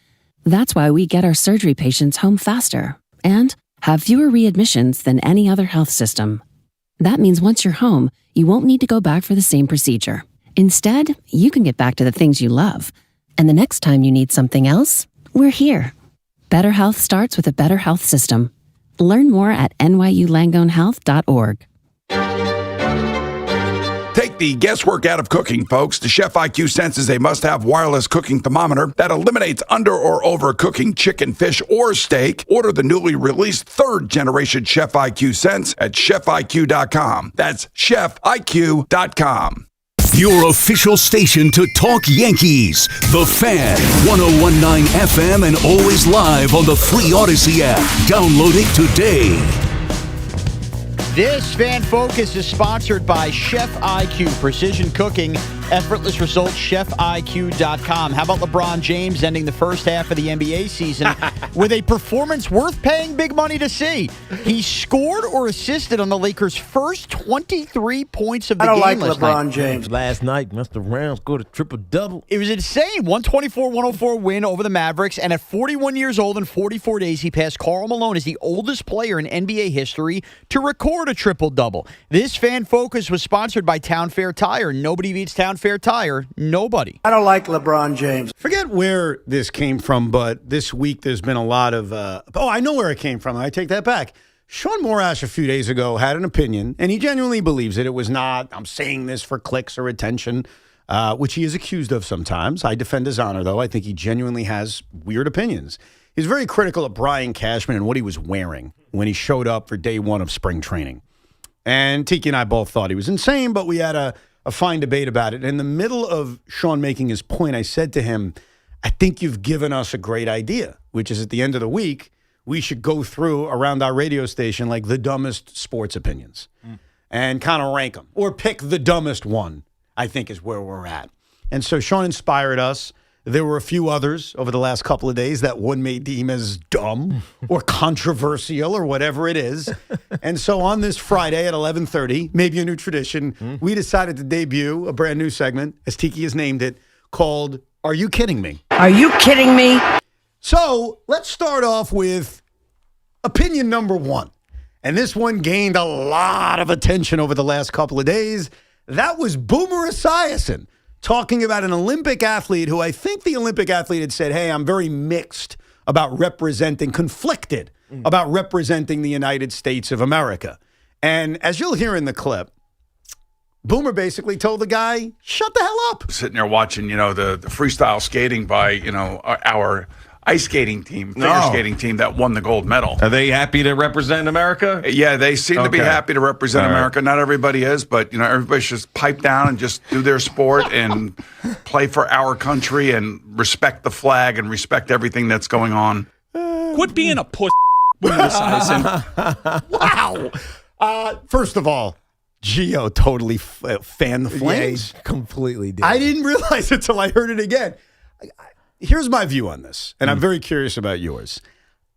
That's why we get our surgery patients home faster and have fewer readmissions than any other health system. That means once you're home, you won't need to go back for the same procedure. Instead, you can get back to the things you love. And the next time you need something else, we're here. Better health starts with a better health system. Learn more at nyulangonehealth.org. Take the guesswork out of cooking, folks. The Chef IQ Sense is a must-have wireless cooking thermometer that eliminates under or overcooking chicken, fish, or steak. Order the newly released third-generation Chef IQ Sense at chefiq.com. That's chefiq.com. Your official station to talk Yankees. The Fan, 101.9 FM, and always live on the free Odyssey app. Download it today. This Fan Focus is sponsored by Chef IQ, precision cooking, effortless results, chefiq.com. How about LeBron James ending the first half of the NBA season with a performance worth paying big money to see? He scored or assisted on the Lakers' first 23 points of the game last night. I don't like LeBron James. Last night, Mr. Rams scored a triple-double. It was insane. 124-104 win over the Mavericks, and at 41 years old and 44 days, he passed Karl Malone as the oldest player in NBA history to record a triple-double. This Fan Focus was sponsored by Town Fair Tire. Nobody beats Town Fair Tire. Nobody. I don't like LeBron James. Forget where this came from, but this week there's been a lot of... I know where it came from. I take that back. Sean Morash a few days ago had an opinion, and he genuinely believes it. It was not, I'm saying this for clicks or attention, which he is accused of sometimes. I defend his honor, though. I think he genuinely has weird opinions. He's very critical of Brian Cashman and what he was wearing when he showed up for day one of spring training. And Tiki and I both thought he was insane, but we had a fine debate about it. In the middle of Sean making his point, I said to him, I think you've given us a great idea, which is at the end of the week, we should go through around our radio station like the dumbest sports opinions and kind of rank them or pick the dumbest one, I think is where we're at. And so Sean inspired us. There were a few others over the last couple of days that one may deem as dumb or controversial or whatever it is. And so on this Friday at 11:30, maybe a new tradition, we decided to debut a brand new segment, as Tiki has named it, called Are You Kidding Me? Are you kidding me? So let's start off with opinion number one. And this one gained a lot of attention over the last couple of days. That was Boomer Esiason talking about an Olympic athlete who I think the Olympic athlete had said, hey, I'm very mixed about conflicted about representing the United States of America. And as you'll hear in the clip, Boomer basically told the guy, shut the hell up. Sitting there watching, the freestyle skating by, our ice skating team, figure skating team that won the gold medal. Are they happy to represent America? Yeah, they seem to be happy to represent America. Not everybody is, but everybody should just pipe down and just do their sport and play for our country and respect the flag and respect everything that's going on. Quit being a puss. Wow. First of all, Gio totally fanned the flames. Yeah, he completely did. I didn't realize it until I heard it again. Here's my view on this, and I'm very curious about yours.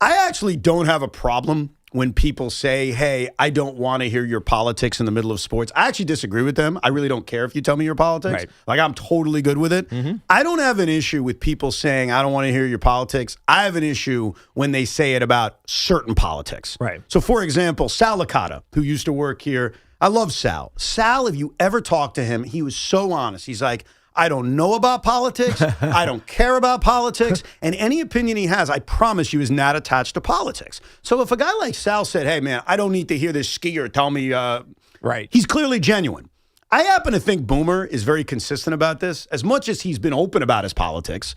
I actually don't have a problem when people say, hey, I don't want to hear your politics in the middle of sports. I actually disagree with them. I really don't care if you tell me your politics. Right. Like, I'm totally good with it. I don't have an issue with people saying, I don't want to hear your politics. I have an issue when they say it about certain politics. Right. So, for example, Sal Licata, who used to work here, I love Sal. Sal, if you ever talk to him, he was so honest. He's like, I don't know about politics. I don't care about politics. And any opinion he has, I promise you, is not attached to politics. So if a guy like Sal said, hey, man, I don't need to hear this skier tell me, right, he's clearly genuine. I happen to think Boomer is very consistent about this. As much as he's been open about his politics,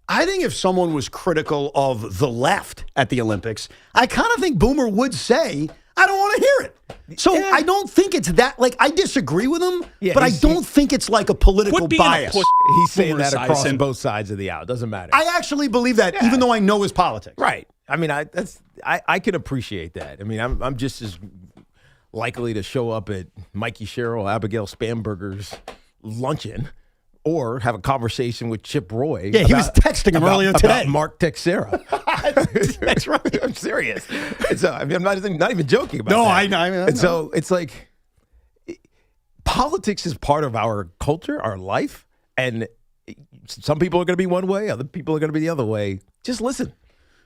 I think if someone was critical of the left at the Olympics, I kind of think Boomer would say, I don't want to hear it. So I don't think it's that, like, I disagree with him, but I don't think it's like a political bias. He's saying that across both sides of the aisle. Doesn't matter. I actually believe that, even though I know his politics. Right. I mean, I can appreciate that. I mean, I'm just as likely to show up at Mikey Sherrill, Abigail Spamberger's luncheon or have a conversation with Chip Roy. Yeah, he was texting him earlier today. About Mark Texera. That's right. I'm serious. I mean, I'm not even joking about that. I know. And so it's like politics is part of our culture, our life, and some people are going to be one way, other people are going to be the other way. Just listen.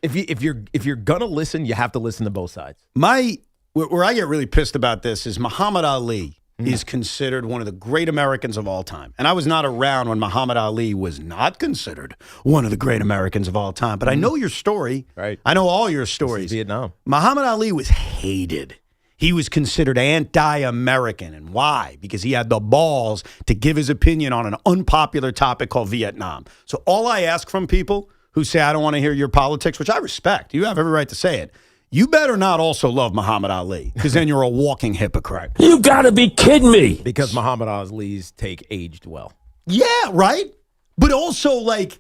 If you're gonna listen, you have to listen to both sides. Where I get really pissed about this is Muhammad Ali is considered one of the great Americans of all time. And I was not around when Muhammad Ali was not considered one of the great Americans of all time. But I know your story. Right. I know all your stories. This is Vietnam. Muhammad Ali was hated. He was considered anti-American. And why? Because he had the balls to give his opinion on an unpopular topic called Vietnam. So all I ask from people who say, I don't want to hear your politics, which I respect. You have every right to say it. You better not also love Muhammad Ali, because then you're a walking hypocrite. You gotta be kidding me. Because Muhammad Ali's take aged well. Yeah, right? But also, like,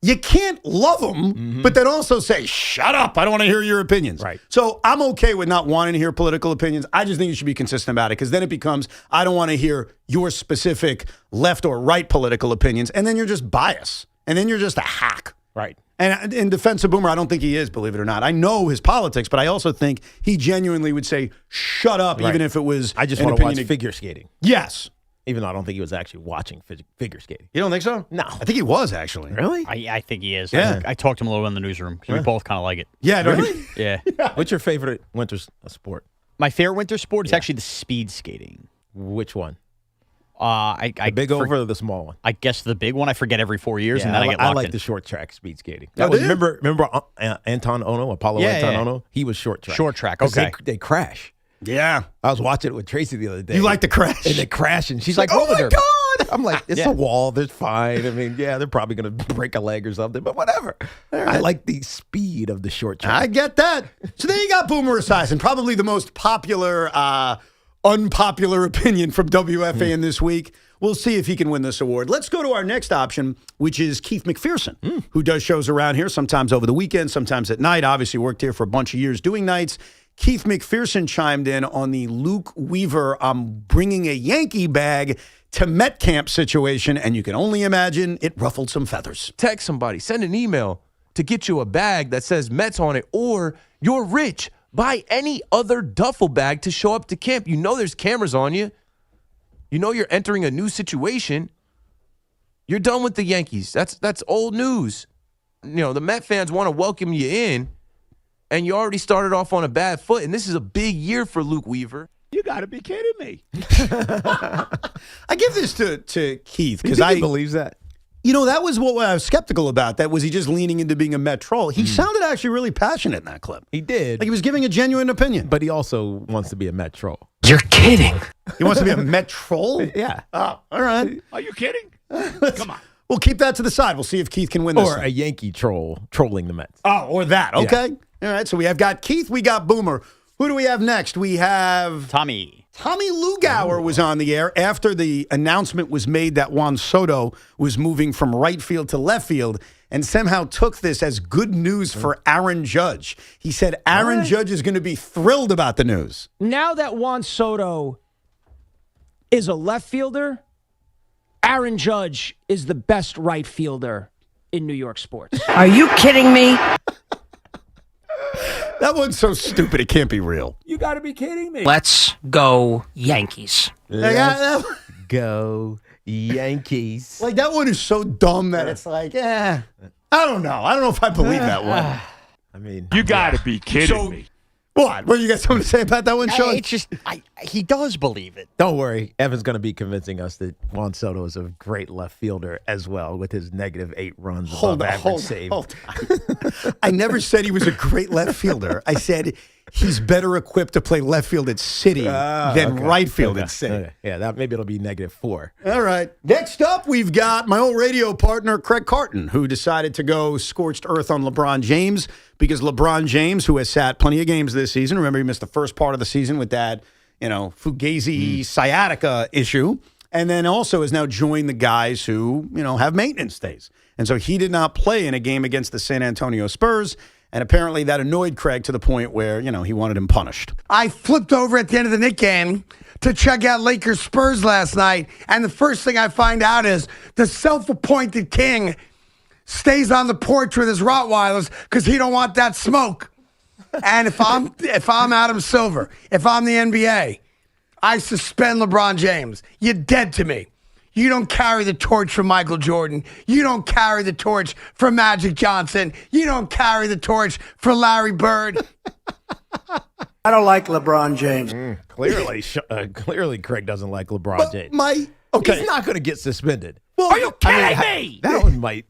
you can't love him, but then also say, shut up, I don't want to hear your opinions. Right. So I'm okay with not wanting to hear political opinions. I just think you should be consistent about it, because then it becomes, I don't want to hear your specific left or right political opinions, and then you're just biased, and then you're just a hack. Right. And in defense of Boomer, I don't think he is, believe it or not. I know his politics, but I also think he genuinely would say, shut up, even if it was I just want to watch figure skating. Yes. Even though I don't think he was actually watching figure skating. You don't think so? No. I think he was, actually. Really? I think he is. Yeah. I talked to him a little bit in the newsroom. We both kind of like it. Yeah. Really? Yeah. What's your favorite winter sport? My favorite winter sport is actually the speed skating. Which one? The big over or the small one? I guess the big one. I forget every 4 years, and then I get locked I like in. the short track speed skating. Oh, Remember Anton Ono, Apollo Anton Ono? He was short track. Short track, okay. They crash. Yeah. I was watching it with Tracy the other day. You like the crash? And they crash, and she's like, like, oh my God. I'm like, it's a wall. They're fine. I mean, yeah, they're probably going to break a leg or something, but whatever. Right. I like the speed of the short track. I get that. So there you got Boomer Esiason, probably the most popular, unpopular opinion from WFAN this week. We'll see if he can win this award. Let's go to our next option, which is Keith McPherson, who does shows around here, sometimes over the weekend, sometimes at night. Obviously worked here for a bunch of years doing nights. Keith McPherson chimed in on the Luke Weaver, I'm bringing a Yankee bag to Met camp situation, and you can only imagine it ruffled some feathers. Text somebody, send an email to get you a bag that says Mets on it, or you're rich. Buy any other duffel bag to show up to camp. You know there's cameras on you. You know you're entering a new situation. You're done with the Yankees. That's old news. You know, the Met fans want to welcome you in, and you already started off on a bad foot, and this is a big year for Luke Weaver. You got to be kidding me. I give this to Keith because he believes that. You know, that was what I was skeptical about. That was he just leaning into being a Met troll? He sounded actually really passionate in that clip. He did. Like he was giving a genuine opinion. But he also wants to be a Met troll. You're kidding. He wants to be a Met troll? Yeah. Oh, all right. Are you kidding? Come on. We'll keep that to the side. We'll see if Keith can win this. Or a Yankee troll trolling the Mets. Oh, or that. Okay. Yeah. All right. So we have got Keith. We got Boomer. Who do we have next? We have Tommy Lugauer was on the air after the announcement was made that Juan Soto was moving from right field to left field and somehow took this as good news for Aaron Judge. He said Aaron Judge is going to be thrilled about the news. Now that Juan Soto is a left fielder, Aaron Judge is the best right fielder in New York sports. Are you kidding me? That one's so stupid it can't be real. You got to be kidding me. Let's go Yankees. Let's go Yankees. Like that one is so dumb that it's like, I don't know. I don't know if I believe that one. I mean, you got to be kidding me. What? What, you got something to say about that one, Sean? It's just, he does believe it. Don't worry. Evan's going to be convincing us that Juan Soto is a great left fielder as well with his -8 runs above average save. I never said he was a great left fielder. I said he's better equipped to play left field at City than right field at City. Okay. Yeah, maybe it'll be -4. All right. Next up, we've got my old radio partner, Craig Carton, who decided to go scorched earth on LeBron James because LeBron James, who has sat plenty of games this season, remember he missed the first part of the season with that, Fugazi sciatica issue, and then also has now joined the guys who, have maintenance days. And so he did not play in a game against the San Antonio Spurs. And apparently that annoyed Craig to the point where, he wanted him punished. I flipped over at the end of the Knicks game to check out Lakers Spurs last night. And the first thing I find out is the self-appointed king stays on the porch with his Rottweilers because he don't want that smoke. And if I'm Adam Silver, if I'm the NBA, I suspend LeBron James. You're dead to me. You don't carry the torch for Michael Jordan. You don't carry the torch for Magic Johnson. You don't carry the torch for Larry Bird. I don't like LeBron James. Clearly, Craig doesn't like LeBron James. He's not going to get suspended. Well, are you kidding me? That one might.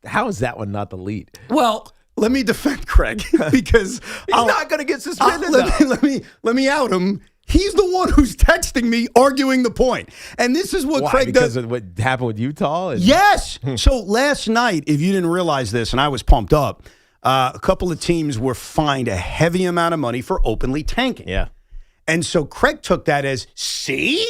How is that one not the lead? Well, let me defend Craig because he's not going to get suspended. Let me out him. He's the one who's texting me, arguing the point. And this is what Craig does. Because of what happened with Utah? Yes. So last night, if you didn't realize this, and I was pumped up, a couple of teams were fined a heavy amount of money for openly tanking. Yeah. And so Craig took that as, see,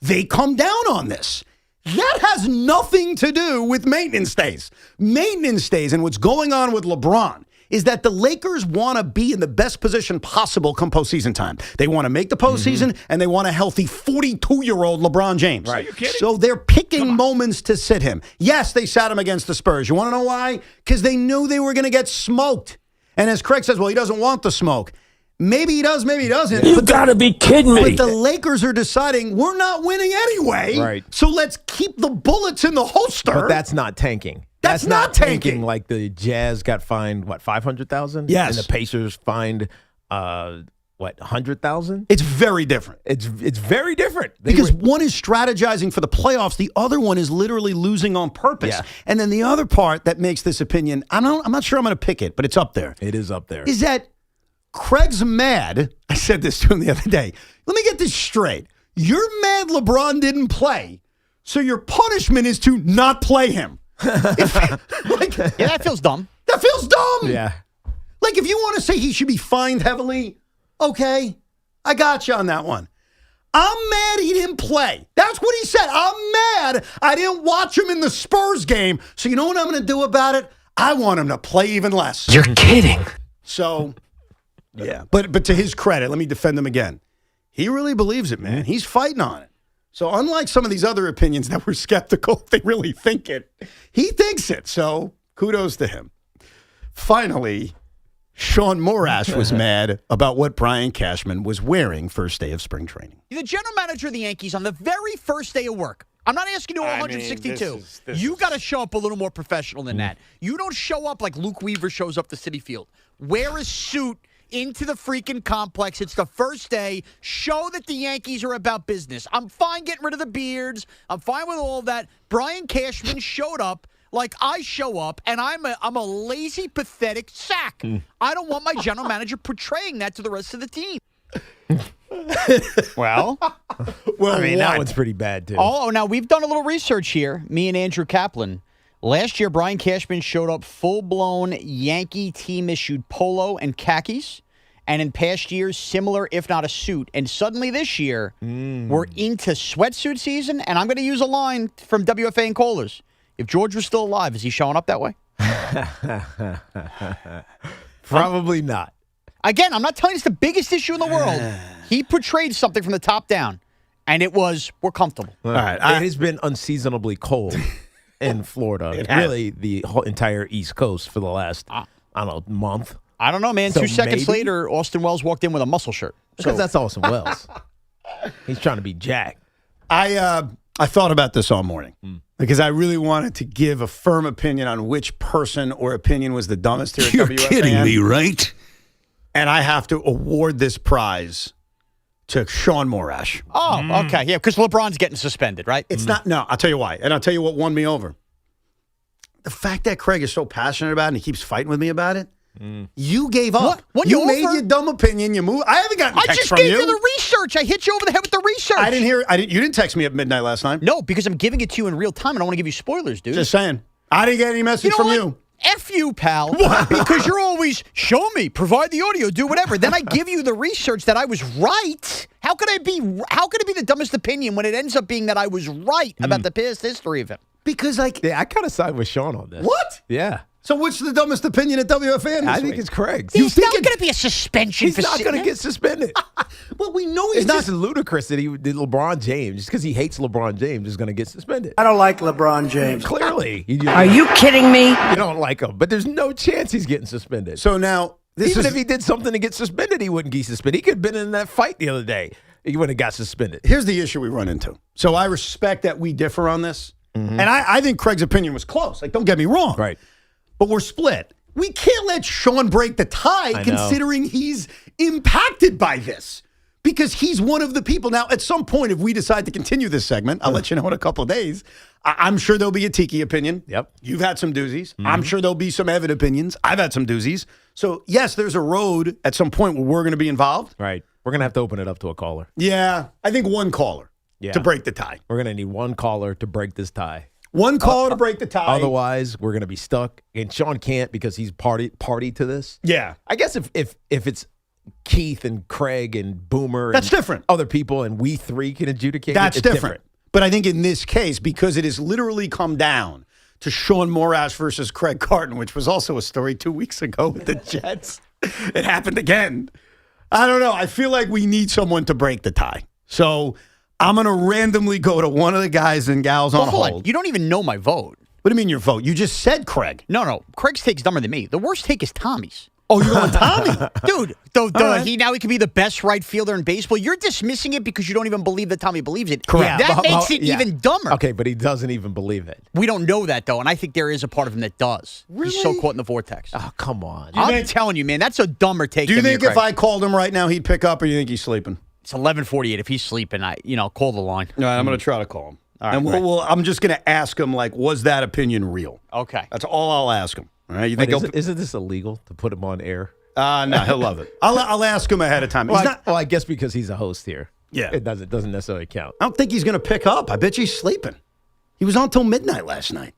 they come down on this. That has nothing to do with maintenance days. Maintenance days and what's going on with LeBron is that the Lakers want to be in the best position possible come postseason time. They want to make the postseason, and they want a healthy 42-year-old LeBron James. Right. Are you kidding? So they're picking moments to sit him. Yes, they sat him against the Spurs. You want to know why? Because they knew they were going to get smoked. And as Craig says, well, he doesn't want the smoke. Maybe he does, maybe he doesn't. You got to be kidding me. But the Lakers are deciding we're not winning anyway. Right. So let's keep the bullets in the holster. But that's not tanking. That's not tanking. Like the Jazz got fined, what, $500,000? Yes. And the Pacers fined what, 100,000? It's very different. It's very different. Because one is strategizing for the playoffs. The other one is literally losing on purpose. Yeah. And then the other part that makes this opinion, I'm not sure I'm going to pick it, but it's up there. It is up there. Is that Craig's mad. I said this to him the other day. Let me get this straight. You're mad LeBron didn't play, so your punishment is to not play him. Yeah, that feels dumb. That feels dumb. Yeah. Like, if you want to say he should be fined heavily, okay, I got you on that one. I'm mad he didn't play. That's what he said. I'm mad I didn't watch him in the Spurs game. So you know what I'm going to do about it? I want him to play even less. You're kidding. So, yeah. But to his credit, let me defend him again. He really believes it, man. He's fighting on it. So unlike some of these other opinions that were skeptical, they really think it. He thinks it. So kudos to him. Finally, Sean Morash was mad about what Brian Cashman was wearing first day of spring training. The general manager of the Yankees on the very first day of work. I'm not asking you 162. You got to show up a little more professional than that. You don't show up like Luke Weaver shows up to Citi Field. Wear a suit into the freaking complex. It's the first day. Show that the Yankees are about business. I'm fine getting rid of the beards. I'm fine with all of that. Brian Cashman showed up like I show up, and I'm a lazy, pathetic sack. I don't want my general manager portraying that to the rest of the team. Well, I mean, that one's pretty bad, too. Oh, now we've done a little research here, me and Andrew Kaplan. Last year, Brian Cashman showed up full-blown Yankee team-issued polo and khakis. And in past years, similar, if not a suit. And suddenly this year, we're into sweatsuit season. And I'm going to use a line from WFAN callers. If George was still alive, is he showing up that way? Probably not. Again, I'm not telling you it's the biggest issue in the world. He portrayed something from the top down. And it was, we're comfortable. All right. It has been unseasonably cold in Florida. Really, the whole entire East Coast for the last, I don't know, month. I don't know, man. So 2 seconds maybe? later, Austin Wells walked in with a muscle shirt. Because that's Austin Wells. He's trying to be jacked. I thought about this all morning because I really wanted to give a firm opinion on which person or opinion was the dumbest here You're at WFAN. kidding me, right? And I have to award this prize to Sean Morash. Oh, okay. Yeah, because LeBron's getting suspended, right? It's not. No, I'll tell you why. And I'll tell you what won me over. The fact that Craig is so passionate about it and he keeps fighting with me about it. You gave up. What you you made over? your dumb opinion. You moved. I haven't gotten a I text just from gave you. you the research. I hit you over the head with the research. I didn't hear. You didn't text me at midnight last night. No, because I'm giving it to you in real time. I don't want to give you spoilers, dude. Just saying. I didn't get any message from you. F you, pal. Because you're always, show me, provide the audio, do whatever. Then I give you the research that I was right. How could it be the dumbest opinion when it ends up being that I was right about the past history of him? Because, I kind of side with Sean on this. What? Yeah. So what's the dumbest opinion at WFAN? I think it's Craig's. He's not going to be a suspension. He's not going to get suspended. Well, we know he's it's not. just ludicrous that he did LeBron James. Just because he hates LeBron James is going to get suspended. I don't like LeBron James. Clearly. Are you kidding me? You don't like him. But there's no chance he's getting suspended. So now, Even if he did something to get suspended, he wouldn't get suspended. He could have been in that fight the other day. He wouldn't have got suspended. Here's the issue we run into. So I respect that we differ on this. And I think Craig's opinion was close. Like, don't get me wrong. Right. But we're split. We can't let Sean break the tie considering he's impacted by this. Because he's one of the people. Now, at some point, if we decide to continue this segment, I'll let you know in a couple of days. I'm sure there'll be a Tiki opinion. Yep. You've had some doozies. I'm sure there'll be some Evan opinions. I've had some doozies. So, yes, there's a road at some point where we're going to be involved. Right. We're going to have to open it up to a caller. Yeah. I think one caller to break the tie. We're going to need one caller to break this tie. One caller to break the tie. Otherwise, we're going to be stuck. And Sean can't because he's party to this. Yeah. I guess if it's Keith and Craig and Boomer That's and different. Other people and we three can adjudicate That's it's different. But I think in this case, because it has literally come down to Sean Morash versus Craig Carton, which was also a story 2 weeks ago with the Jets. It happened again. I don't know. I feel like we need someone to break the tie. So I'm going to randomly go to one of the guys and gals on hold hold. on. You don't even know my vote. What do you mean your vote? You just said Craig. No. Craig's take's dumber than me. The worst take is Tommy's. Oh, you're going Tommy? Dude, he could be the best right fielder in baseball. You're dismissing it because you don't even believe that Tommy believes it. Correct. That makes it even dumber. Okay, but he doesn't even believe it. We don't know that, though, and I think there is a part of him that does. Really? He's so caught in the vortex. Oh, come on. I'm telling you, man, that's a dumber take. Do you than think me, if Craig. I called him right now, he'd pick up, or you think he's sleeping? It's 11:48. If he's sleeping, call the line. All right, I'm going to try to call him. All right, And I'm just going to ask him, was that opinion real? Okay. That's all I'll ask him. All right, you Wait, think isn't this illegal to put him on air? No, he'll love it. I'll ask him ahead of time. Well, I guess because he's a host here. Yeah. It doesn't necessarily count. I don't think he's going to pick up. I bet you he's sleeping. He was on till midnight last night.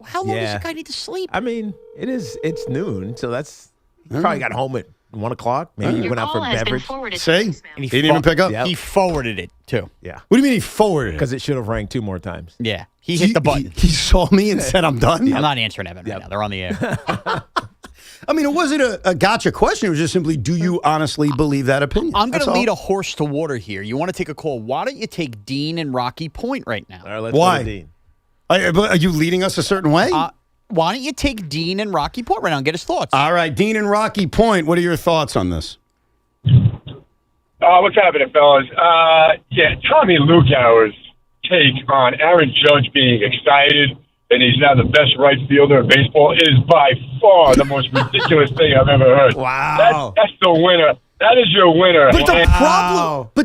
How long does the guy need to sleep? I mean, it's noon, so he probably got home at 1 o'clock. Maybe he went out for a beverage. See? He didn't even pick up? Yep. He forwarded it, too. Yeah. What do you mean he forwarded it? Because it should have rang 2 more times. Yeah. He hit the button. He saw me and said, I'm done? I'm not answering Evan right now. They're on the air. I mean, it wasn't a gotcha question. It was just simply, do you honestly believe that opinion? I'm going to lead a horse to water here. You want to take a call? Why don't you take Dean and Rocky Point right now? All right, let's Why? go to Dean. Are you leading us a certain way? Why don't you take Dean and Rocky Point right now and get his thoughts? All right, Dean and Rocky Point, what are your thoughts on this? What's happening, fellas? Tommy Lukauer's take on Aaron Judge being excited and he's now the best right fielder in baseball is by far the most ridiculous thing I've ever heard. Wow. That's the winner. That is your winner. But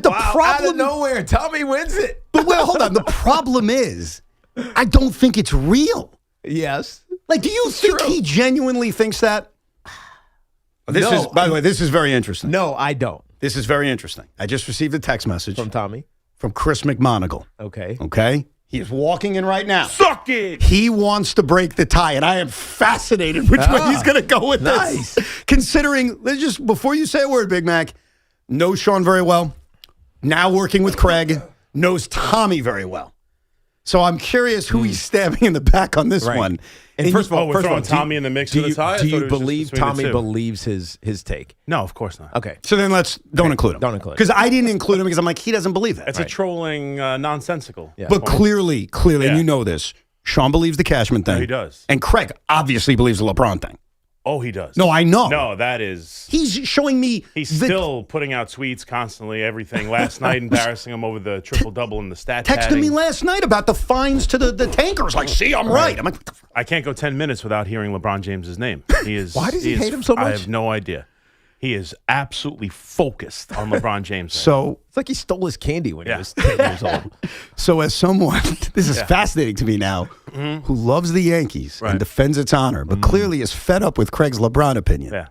the problem out of nowhere, Tommy wins it. But wait, hold on. The problem is, I don't think it's real. Yes. Do you think he genuinely thinks that? By the way, this is very interesting. No, I don't. This is very interesting. I just received a text message from Tommy, from Chris McMonagle. Okay. He is walking in right now. Suck it. He wants to break the tie, and I am fascinated which way he's going to go with this. Considering, just before you say a word, Big Mac, knows Sean very well. Now working with Craig, knows Tommy very well. So I'm curious who he's stabbing in the back on this one. And first of all, we're throwing Tommy in the mix for the tie? Do you believe Tommy believes his take? No, of course not. Okay. So then don't include him. Don't include him. Because I didn't include him because I'm like, he doesn't believe that. It's a trolling nonsensical. Yeah. But clearly, and you know this, Sean believes the Cashman thing. No, he does. And Craig obviously believes the LeBron thing. Oh, he does. No, I know. No, that is... He's showing me... He's still putting out tweets constantly, everything. Last night, embarrassing him over the triple-double in the stat Texted padding. me last night about the fines to the tankers. Like, see, I'm right. I'm like, what the I can't go 10 minutes without hearing LeBron James's name. He is. Why does he hate him so much? I have no idea. He is absolutely focused on LeBron James. So it's like he stole his candy when he was 10 years old. So as someone, this is fascinating to me now, who loves the Yankees and defends its honor, but clearly is fed up with Craig's LeBron opinion. Yeah.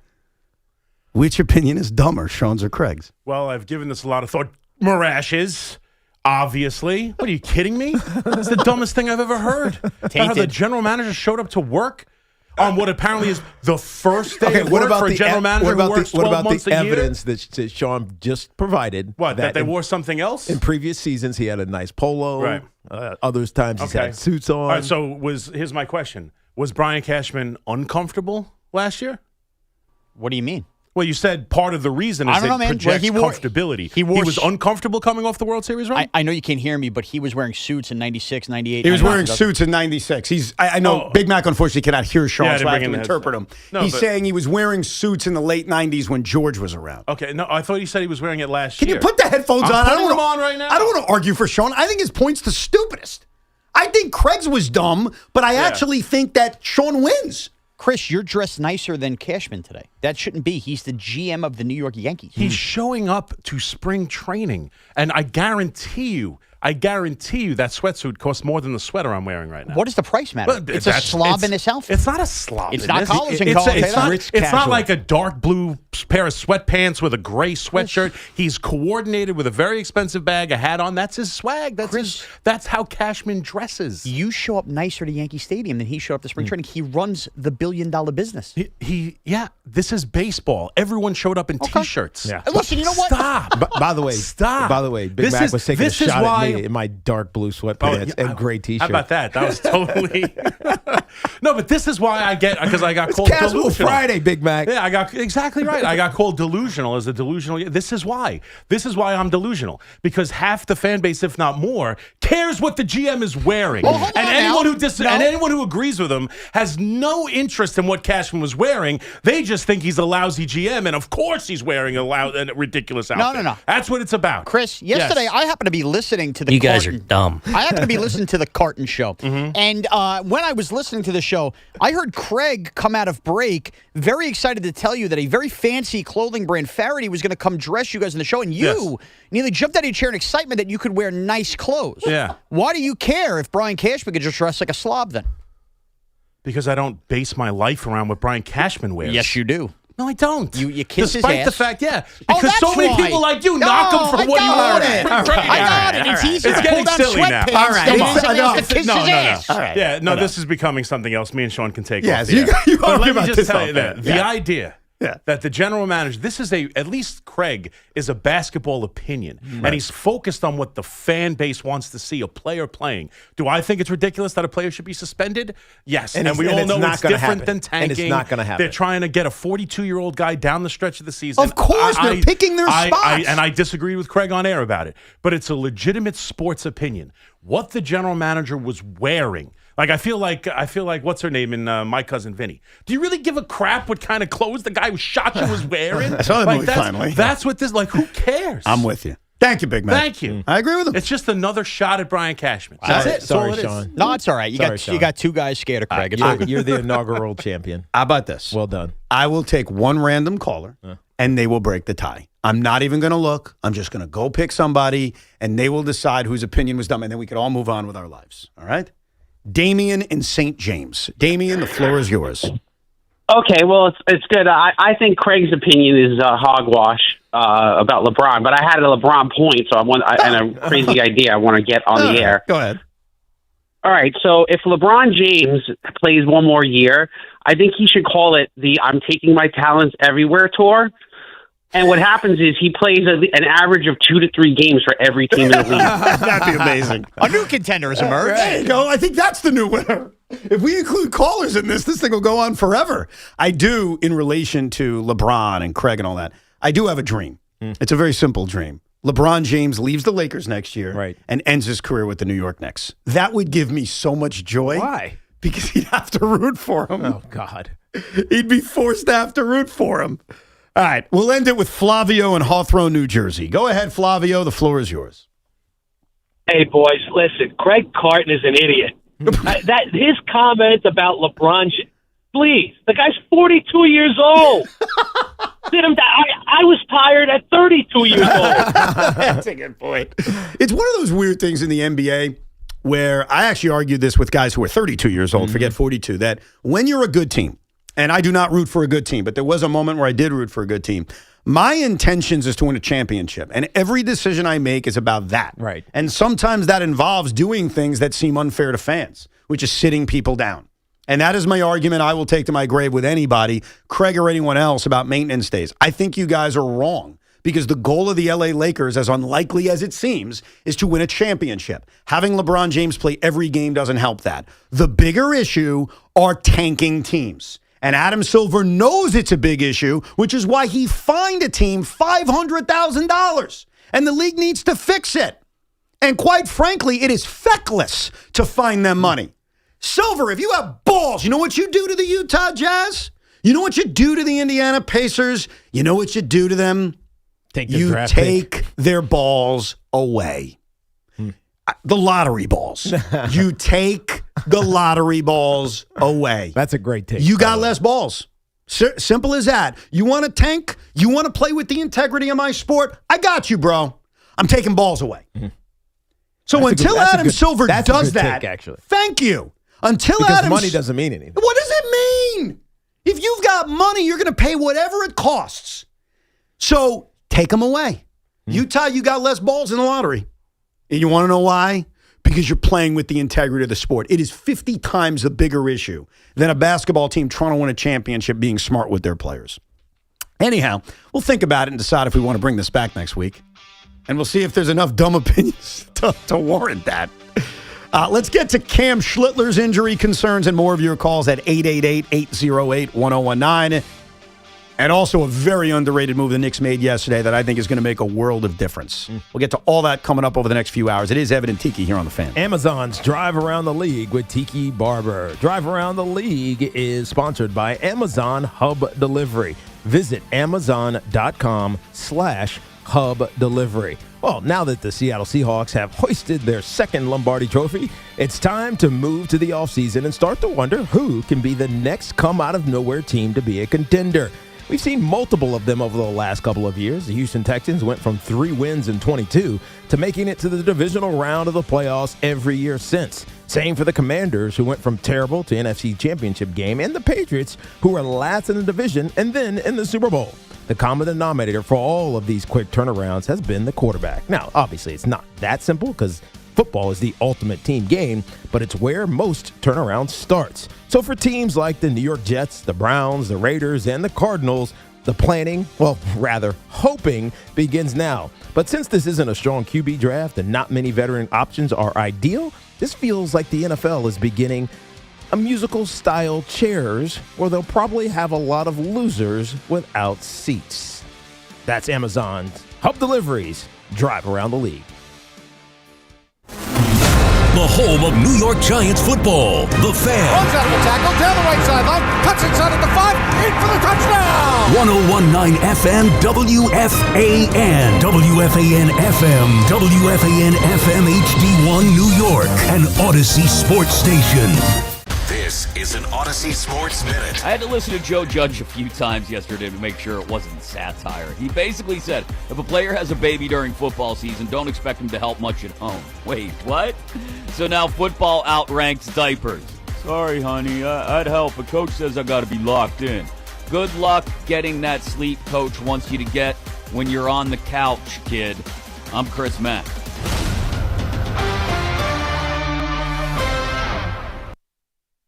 Which opinion is dumber, Sean's or Craig's? Well, I've given this a lot of thought. Marash's, obviously. What, are you kidding me? That's the dumbest thing I've ever heard. How the general manager showed up to work on what apparently is the first day of work for a general manager who works 12 months a year? What about the evidence that Sean just provided? What, that they wore something else? In previous seasons, he had a nice polo. Right. Other times he's had suits on. All right, so here's my question. Was Brian Cashman uncomfortable last year? What do you mean? Well, you said part of the reason is it projects comfortability. He was uncomfortable coming off the World Series run? I know you can't hear me, but he was wearing suits in 96, 98. He was wearing suits in 96. I know Big Mac, unfortunately, cannot hear Sean, so I have to interpret him. No, He's saying he was wearing suits in the late 90s when George was around. Okay, no, I thought he said he was wearing it last year. Can you put the headphones on? I don't want on right now. I don't want to argue for Sean. I think his point's the stupidest. I think Craig's was dumb, but I actually think that Sean wins. Chris, you're dressed nicer than Cashman today. That shouldn't be. He's the GM of the New York Yankees. He's showing up to spring training, and I guarantee you that sweatsuit costs more than the sweater I'm wearing right now. What does the price matter? Well, it's a slob in this outfit. It's not a slob. It's in not this. college and It's not like a dark blue pair of sweatpants with a gray sweatshirt. He's coordinated with a very expensive bag, a hat on. That's his swag. That's how Cashman dresses. You show up nicer to Yankee Stadium than he showed up to spring training. He runs the billion-dollar business. This is baseball. Everyone showed up in T-shirts. Yeah. Listen, you know what? Stop. By the way, stop. By the way, Big Mac was taking a shot at me. in my dark blue sweatpants and gray T-shirt. How about that? That was totally no. But this is why I got It's called Casual delusional. Friday, Big Mac. Yeah, I got exactly right. I got called delusional as a delusional. This is why. This is why I'm delusional, because half the fan base, if not more, cares what the GM is wearing, Well, hold and on anyone now. who and anyone who agrees with him has no interest in what Cashman was wearing. They just think he's a lousy GM, and of course he's wearing a ridiculous outfit. No. That's what it's about. Chris, yesterday I happened to be listening to the You guys Carton. are dumb. I happened to be listening to the Carton show. Mm-hmm. And when I was listening to the show, I heard Craig come out of break very excited to tell you that a very fancy clothing brand, Faraday, was going to come dress you guys in the show. And you nearly jumped out of your chair in excitement that you could wear nice clothes. Yeah. Why do you care if Brian Cashman could just dress like a slob then? Because I don't base my life around what Brian Cashman wears. Yes, you do. No, I don't. You kiss Despite his the ass. fact, Oh, because so that's many why. people like you knock him for I what he got wears. it. I got it. It's easy It's to getting pull down silly now. sweatpants All right. than It's- somebody else to kiss his ass. All right. Yeah, no, this is becoming something else. Me and Sean can take Yes, off the air. you But argue let me about just this tell off you air. that the idea Yeah. that the general manager, this is at least Craig, is a basketball opinion. And he's focused on what the fan base wants to see a player playing. Do I think it's ridiculous that a player should be suspended? Yes. And we all know it's different than tanking. And it's not going to happen. They're trying to get a 42-year-old guy down the stretch of the season. Of course, they're picking their spots. And I disagree with Craig on air about it. But it's a legitimate sports opinion. What the general manager was wearing. Like I feel like what's her name in My Cousin Vinny. Do you really give a crap what kind of clothes the guy who shot you was wearing? I saw the movie finally. That's what this who cares? I'm with you. Thank you, Big Man. Thank you. I agree with him. It's just another shot at Brian Cashman. Sorry. That's it. That's all Sorry, it is. Sean. No, it's all right. You got two guys scared of Craig. It's all good. You're the inaugural champion. How about this? Well done. I will take one random caller, and they will break the tie. I'm not even going to look. I'm just going to go pick somebody, and they will decide whose opinion was dumb, and then we could all move on with our lives. All right? Damien in St. James. Damien, the floor is yours. Okay, well, it's good. I think Craig's opinion is hogwash about LeBron, but I had a LeBron point, so and a crazy idea I want to get on the air. Go ahead. All right, so if LeBron James plays one more year, I think he should call it the I'm Taking My Talents Everywhere Tour. And what happens is he plays an average of 2 to 3 games for every team in the league. That'd be amazing. A new contender has emerged. There you go. I think that's the new winner. If we include callers in this thing will go on forever. I do, in relation to LeBron and Craig and all that, I do have a dream. It's a very simple dream. LeBron James leaves the Lakers next year and ends his career with the New York Knicks. That would give me so much joy. Why? Because he'd have to root for him. Oh, God. He'd be forced to have to root for him. All right, we'll end it with Flavio in Hawthorne, New Jersey. Go ahead, Flavio. The floor is yours. Hey, boys, listen. Greg Carton is an idiot. That his comment about LeBron, please, the guy's 42 years old. I was tired at 32 years old. That's a good point. It's one of those weird things in the NBA where I actually argued this with guys who are 32 years old, forget 42, that when you're a good team, and I do not root for a good team, but there was a moment where I did root for a good team. My intentions is to win a championship, and every decision I make is about that. Right. And sometimes that involves doing things that seem unfair to fans, which is sitting people down. And that is my argument I will take to my grave with anybody, Craig or anyone else, about maintenance days. I think you guys are wrong because the goal of the LA Lakers, as unlikely as it seems, is to win a championship. Having LeBron James play every game doesn't help that. The bigger issue are tanking teams. And Adam Silver knows it's a big issue, which is why he fined a team $500,000. And the league needs to fix it. And quite frankly, it is feckless to fine them money. Silver, if you have balls, you know what you do to the Utah Jazz? You know what you do to the Indiana Pacers? You know what you do to them? You take their balls away. The lottery balls. You take the lottery balls away. That's a great take. You got less balls. Simple as that. You want to tank? You want to play with the integrity of my sport? I got you, bro. I'm taking balls away. So That's until Adam Silver does that, take, actually. thank you. Until because Adam money doesn't mean anything. What does it mean? If you've got money, you're going to pay whatever it costs. So take them away. Utah, you got less balls in the lottery. And you want to know why? Because you're playing with the integrity of the sport. It is 50 times a bigger issue than a basketball team trying to win a championship being smart with their players. Anyhow, we'll think about it and decide if we want to bring this back next week. And we'll see if there's enough dumb opinions to warrant that. Let's get to Cam Schlittler's injury concerns and more of your calls at 888-808-1019. And also a very underrated move the Knicks made yesterday that I think is going to make a world of difference. We'll get to all that coming up over the next few hours. It is Evan and Tiki here on The Fan. Amazon's Drive Around the League with Tiki Barber. Drive Around the League is sponsored by Amazon Hub Delivery. Visit Amazon.com/Hub Delivery. Well, now that the Seattle Seahawks have hoisted their second Lombardi trophy, it's time to move to the offseason and start to wonder who can be the next come-out-of-nowhere team to be a contender. We've seen multiple of them over the last couple of years. The Houston Texans went from 3 wins in 22 to making it to the divisional round of the playoffs every year since. Same for the Commanders, who went from terrible to NFC Championship game, and the Patriots, who were last in the division and then in the Super Bowl. The common denominator for all of these quick turnarounds has been the quarterback. Now, obviously, it's not that simple because football is the ultimate team game, but it's where most turnarounds starts. So for teams like the New York Jets, the Browns, the Raiders, and the Cardinals, the planning, well, rather hoping, begins now. But since this isn't a strong QB draft and not many veteran options are ideal, this feels like the NFL is beginning a musical-style Cheers where they'll probably have a lot of losers without seats. That's Amazon's Hub Deliveries. Drive Around the League. The home of New York Giants football, The Fan. Runs out of the tackle, down the right sideline, cuts inside at the 5, in for the touchdown! 1019 FM WFAN. WFAN FM, WFAN FM HD1 New York, an Odyssey sports station. This is an Odyssey Sports Minute. I had to listen to Joe Judge a few times yesterday to make sure it wasn't satire. He basically said, if a player has a baby during football season, don't expect him to help much at home. Wait, what? So now football outranks diapers. Sorry, honey, I'd help, but coach says I got to be locked in. Good luck getting that sleep coach wants you to get when you're on the couch, kid. I'm Chris Mack.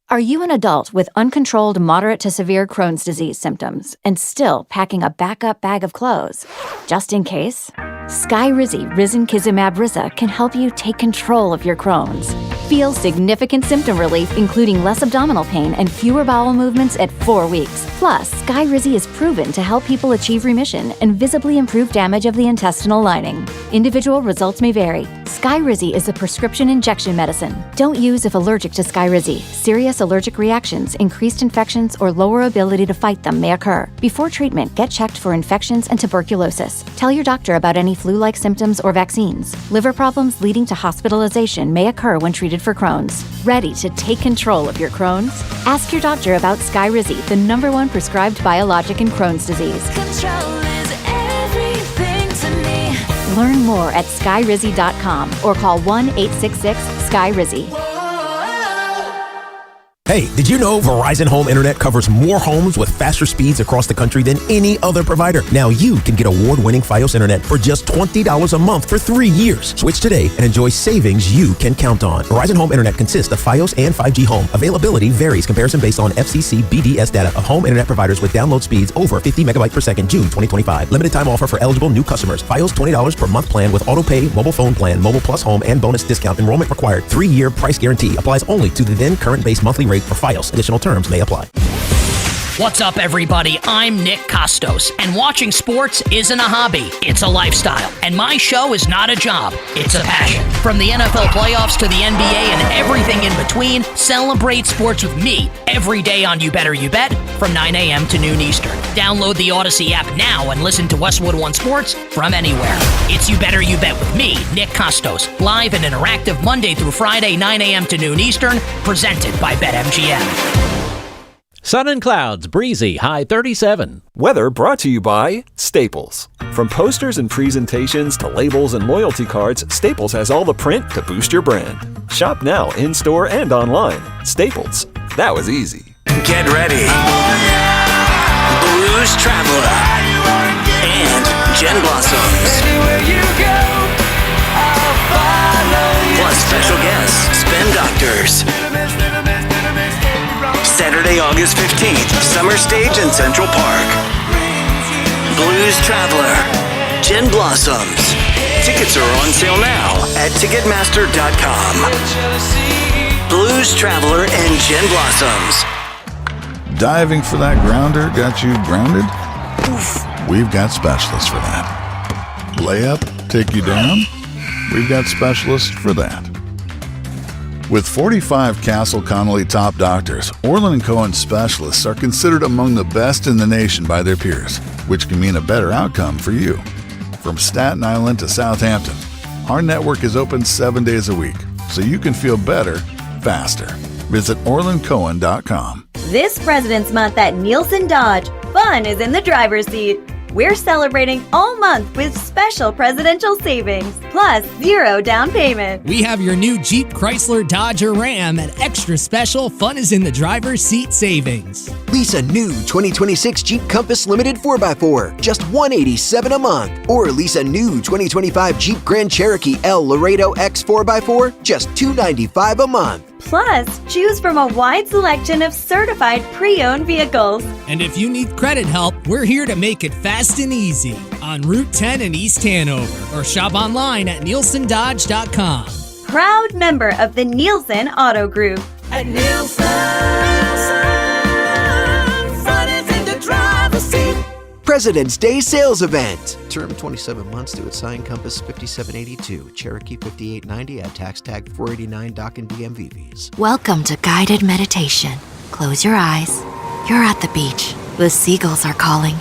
Are you an adult with uncontrolled moderate to severe Crohn's disease symptoms and still packing a backup bag of clothes? Just in case? Skyrizi Risankizumab Riza can help you take control of your Crohn's. Feel significant symptom relief, including less abdominal pain and fewer bowel movements at 4 weeks. Plus, Skyrizi is proven to help people achieve remission and visibly improve damage of the intestinal lining. Individual results may vary. Skyrizi is a prescription injection medicine. Don't use if allergic to Skyrizi. Serious allergic reactions, increased infections, or lower ability to fight them may occur. Before treatment, get checked for infections and tuberculosis. Tell your doctor about any flu-like symptoms or vaccines. Liver problems leading to hospitalization may occur when treated for Crohn's. Ready to take control of your Crohn's? Ask your doctor about Skyrizi, the #1 prescribed biologic in Crohn's disease. Control is everything to me. Learn more at skyrizi.com or call 1-866-SKY-RIZZY. Hey, did you know Verizon Home Internet covers more homes with faster speeds across the country than any other provider? Now you can get award-winning Fios Internet for just $20 a month for 3 years. Switch today and enjoy savings you can count on. Verizon Home Internet consists of Fios and 5G Home. Availability varies. Comparison based on FCC BDS data of home internet providers with download speeds over 50 megabytes per second, June 2025. Limited time offer for eligible new customers. Fios $20 per month plan with auto pay, mobile phone plan, mobile plus home, and bonus discount. Enrollment required. 3-year price guarantee. Applies only to the then current base monthly rate for Fios. Additional terms may apply. What's up, everybody? I'm Nick Costos, and watching sports isn't a hobby, it's a lifestyle. And my show is not a job, it's a passion. From the NFL playoffs to the NBA and everything in between, celebrate sports with me every day on You Better You Bet from 9 a.m. to noon Eastern. Download the Odyssey app now and listen to Westwood One Sports from anywhere. It's You Better You Bet with me, Nick Costos, live and interactive Monday through Friday, 9 a.m. to noon Eastern, presented by BetMGM. Sun and clouds, breezy, high 37. Weather brought to you by Staples. From posters and presentations to labels and loyalty cards, Staples has all the print to boost your brand. Shop now in-store and online. Staples. That was easy. Get ready. Blues Traveler and Jen Blossoms. Plus special guests, Spin Doctors. Saturday, August 15th, Summer Stage in Central Park. Blues Traveler, Jen Blossoms. Tickets are on sale now at Ticketmaster.com. Blues Traveler and Jen Blossoms. Diving for that grounder got you grounded? Oof. We've got specialists for that. Layup, take you down? We've got specialists for that. With 45 Castle Connolly top doctors, Orland & Cohen specialists are considered among the best in the nation by their peers, which can mean a better outcome for you. From Staten Island to Southampton, our network is open 7 days a week, so you can feel better, faster. Visit OrlandCohen.com. This President's Month at Nielsen Dodge, fun is in the driver's seat. We're celebrating all month with special presidential savings, plus 0 down payment. We have your new Jeep, Chrysler, Dodge, or Ram at extra special fun is in the driver's seat savings. Lease a new 2026 Jeep Compass Limited 4x4, just $187 a month. Or lease a new 2025 Jeep Grand Cherokee L Laredo X 4x4, just $295 a month. Plus, choose from a wide selection of certified pre-owned vehicles. And if you need credit help, we're here to make it fast and easy on Route 10 in East Hanover, or shop online at nielsendodge.com. Proud member of the Nielsen Auto Group. At Nielsen, fun is in the driver's seat. President's Day Sales Event. Term 27 months to assigned Compass 5782, Cherokee 5890 at tax tag 489 dock and DMV fees. Welcome to guided meditation. Close your eyes. You're at the beach. The seagulls are calling.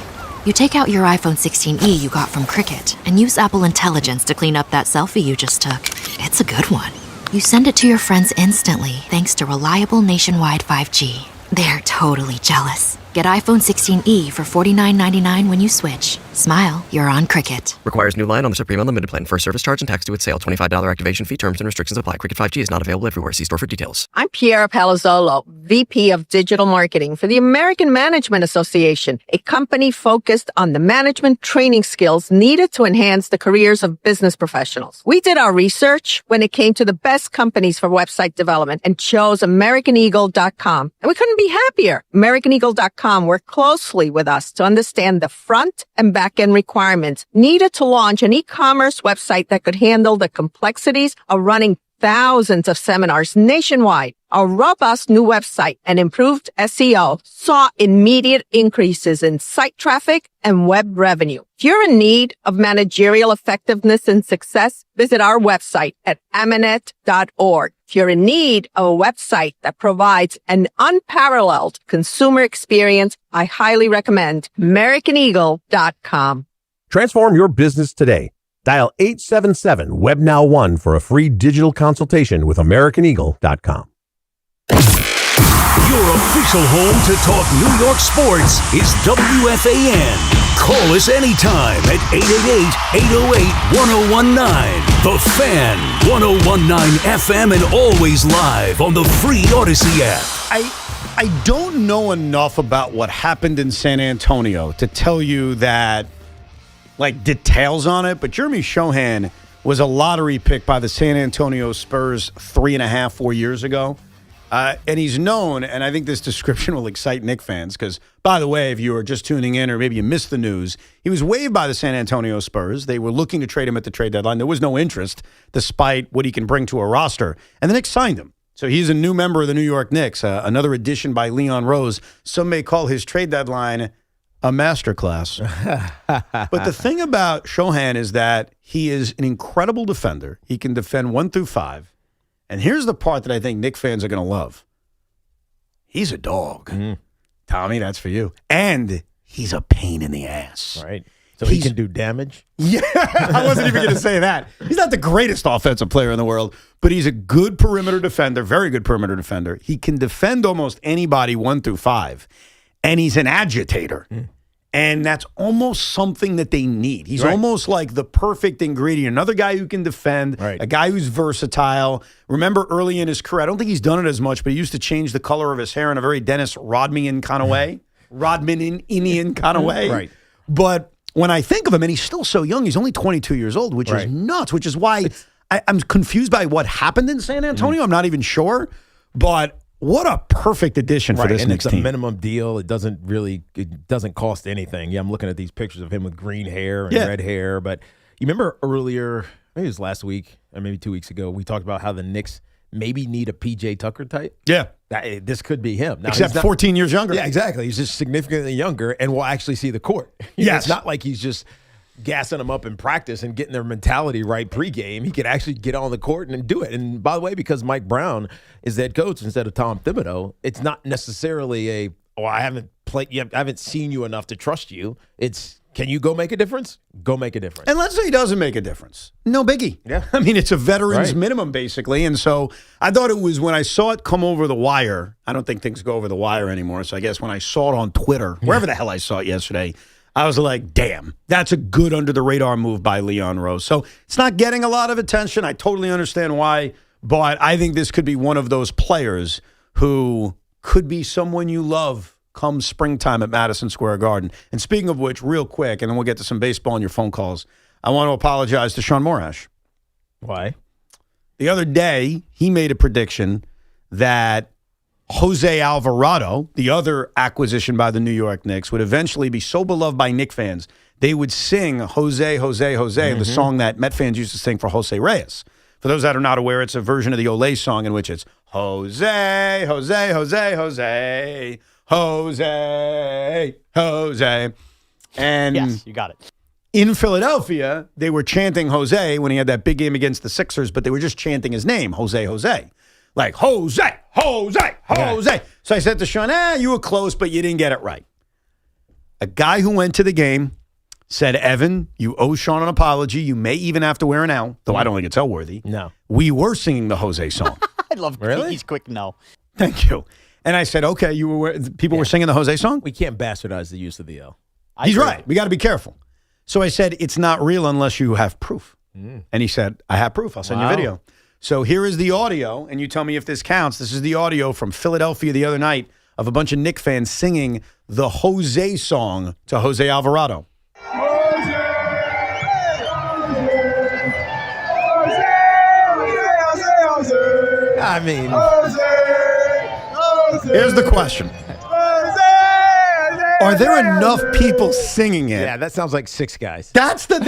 You take out your iPhone 16e you got from Cricket and use Apple Intelligence to clean up that selfie you just took. It's a good one. You send it to your friends instantly thanks to reliable nationwide 5G. They're totally jealous. Get iPhone 16e for $49.99 when you switch. Smile, you're on Cricket. Requires new line on the Supreme Unlimited plan. First service charge and tax due at sale. $25 activation fee. Terms and restrictions apply. Cricket 5G is not available everywhere. See store for details. I'm Piera Palazzolo, VP of Digital Marketing for the American Management Association, a company focused on the management training skills needed to enhance the careers of business professionals. We did our research when it came to the best companies for website development and chose AmericanEagle.com. And we couldn't be happier. AmericanEagle.com worked closely with us to understand the front and back-end requirements needed to launch an e-commerce website that could handle the complexities of running thousands of seminars nationwide. Our robust new website and improved SEO saw immediate increases in site traffic and web revenue. If you're in need of managerial effectiveness and success, visit our website at amanet.org. If you're in need of a website that provides an unparalleled consumer experience, I highly recommend AmericanEagle.com. Transform your business today. Dial 877-WebNow1 for a free digital consultation with AmericanEagle.com. Your official home to talk New York sports is WFAN. Call us anytime at 888-808-1019. The Fan, 1019 FM, and always live on the free Odyssey app. I don't know enough about what happened in San Antonio to tell you that, like, details on it, but Jeremy Shohan was a lottery pick by the San Antonio Spurs 3.5, 4 years ago. And he's known, and I think this description will excite Knicks fans because, by the way, if you were just tuning in or maybe you missed the news, he was waived by the San Antonio Spurs. They were looking to trade him at the trade deadline. There was no interest, despite what he can bring to a roster. And the Knicks signed him. So he's a new member of the New York Knicks, another addition by Leon Rose. Some may call his trade deadline a masterclass. But the thing about Shohan is that he is an incredible defender. He can defend 1 through 5. And here's the part that I think Knicks fans are going to love. He's a dog. Tommy, that's for you. And he's a pain in the ass. Right. So he can do damage? Yeah, I wasn't even going to say that. He's not the greatest offensive player in the world, but he's a good perimeter defender, very good perimeter defender. He can defend almost anybody 1 through 5. And he's an agitator. And that's almost something that they need. He's almost like the perfect ingredient. Another guy who can defend, a guy who's versatile. Remember early in his career, I don't think he's done it as much, but he used to change the color of his hair in a very Dennis Rodmanian kind of way. Rodmanian kind of way. Right. But when I think of him, and he's still so young, he's only 22 years old, which is nuts, which is why I'm confused by what happened in San Antonio. I'm not even sure. But What a perfect addition for this and Knicks it's a team. minimum deal. It doesn't cost anything. Yeah, I'm looking at these pictures of him with green hair and red hair. But you remember earlier, maybe it was last week or maybe 2 weeks ago, we talked about how the Knicks maybe need a PJ Tucker type. Yeah. This could be him. Now, Except 14 years younger. Yeah, exactly. He's just significantly younger, and we'll actually see the court. Yes. It's not like he's just gassing them up in practice and getting their mentality right pregame. He could actually get on the court and do it. And by the way, because Mike Brown is the head coach instead of Tom Thibodeau, it's not necessarily I haven't played yet. I haven't seen you enough to trust you. It's, can you go make a difference? Go make a difference. And let's say he doesn't make a difference. No biggie. Yeah. I mean, it's a veteran's minimum, basically. And so I thought it was, when I saw it come over the wire, I don't think things go over the wire anymore. So I guess when I saw it on Twitter, wherever the hell I saw it yesterday, I was like, damn, that's a good under-the-radar move by Leon Rose. So it's not getting a lot of attention. I totally understand why. But I think this could be one of those players who could be someone you love come springtime at Madison Square Garden. And speaking of which, real quick, and then we'll get to some baseball and your phone calls, I want to apologize to Sean Morash. Why? The other day, he made a prediction that Jose Alvarado, the other acquisition by the New York Knicks, would eventually be so beloved by Knicks fans, they would sing Jose, Jose, Jose, the song that Met fans used to sing for Jose Reyes. For those that are not aware, it's a version of the Olay song in which it's Jose, Jose, Jose, Jose, Jose, Jose. And yes, you got it. In Philadelphia, they were chanting Jose when he had that big game against the Sixers, but they were just chanting his name, Jose, Jose. Like, Jose, Jose, Jose. Yeah. So I said to Sean, you were close, but you didn't get it right. A guy who went to the game said, Evan, you owe Sean an apology. You may even have to wear an L, though I don't think it's L-worthy. No. We were singing the Jose song. I love Tiki's quick no. Thank you. And I said, okay, people were singing the Jose song? We can't bastardize the use of the L. He's right. We got to be careful. So I said, it's not real unless you have proof. And he said, I have proof. I'll send you video. So here is the audio, and you tell me if this counts. This is the audio from Philadelphia the other night of a bunch of Knicks fans singing the Jose song to Jose Alvarado. I mean, here's the question. Are there enough people singing it? Yeah, that sounds like six guys. That's the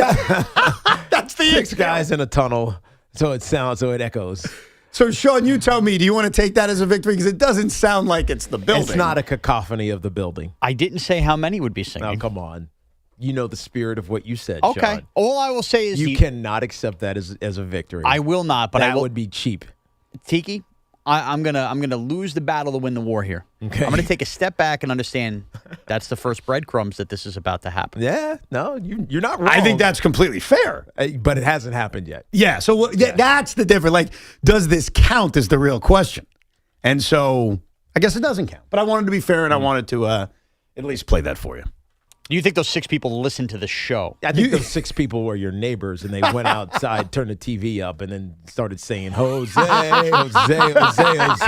six guys in a tunnel, so it echoes. So, Sean, you tell me, do you want to take that as a victory? Because it doesn't sound like it's the building. It's not a cacophony of the building. I didn't say how many would be singing. Oh, come on. You know the spirit of what you said, okay. Sean. All I will say is you cannot accept that as a victory. I will not, but that would be cheap. Tiki, I'm gonna lose the battle to win the war here. Okay. I'm gonna take a step back and understand that's the first breadcrumbs that this is about to happen. Yeah, no, you're not wrong. I think that's completely fair, but it hasn't happened yet. Yeah, so that's the difference. Like, does this count? Is the real question. And so I guess it doesn't count. But I wanted to be fair, and I wanted to at least play that for you. Do you think those six people listen to the show? I think those six people were your neighbors, and they went outside, turned the TV up, and then started saying, Jose, Jose, Jose, Jose.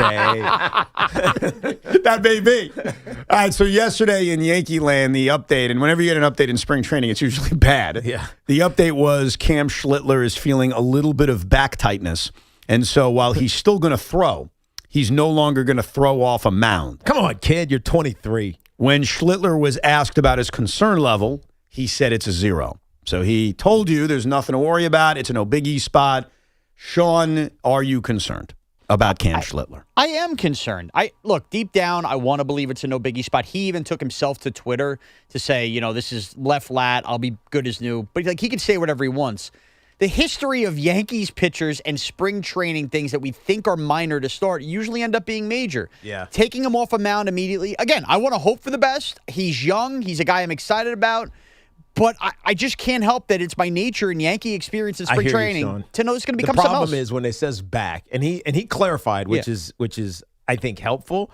That may be. All right, so yesterday in Yankee land, the update, and whenever you get an update in spring training, it's usually bad. Yeah. The update was Cam Schlittler is feeling a little bit of back tightness, and so while he's still going to throw, he's no longer going to throw off a mound. Come on, kid, you're 23. When Schlittler was asked about his concern level, he said it's a 0. So he told you there's nothing to worry about. It's a no biggie spot. Sean, are you concerned about Cam Schlittler? I am concerned. Look, deep down, I want to believe it's a no biggie spot. He even took himself to Twitter to say, this is left lat. I'll be good as new. But he can say whatever he wants. The history of Yankees pitchers and spring training things that we think are minor to start usually end up being major. Yeah. Taking him off a mound immediately. Again, I want to hope for the best. He's young. He's a guy I'm excited about. But I just can't help that it's by nature in Yankee experience in spring training to know it's going to become something else. The problem is when it says back, and he clarified, which is I think helpful.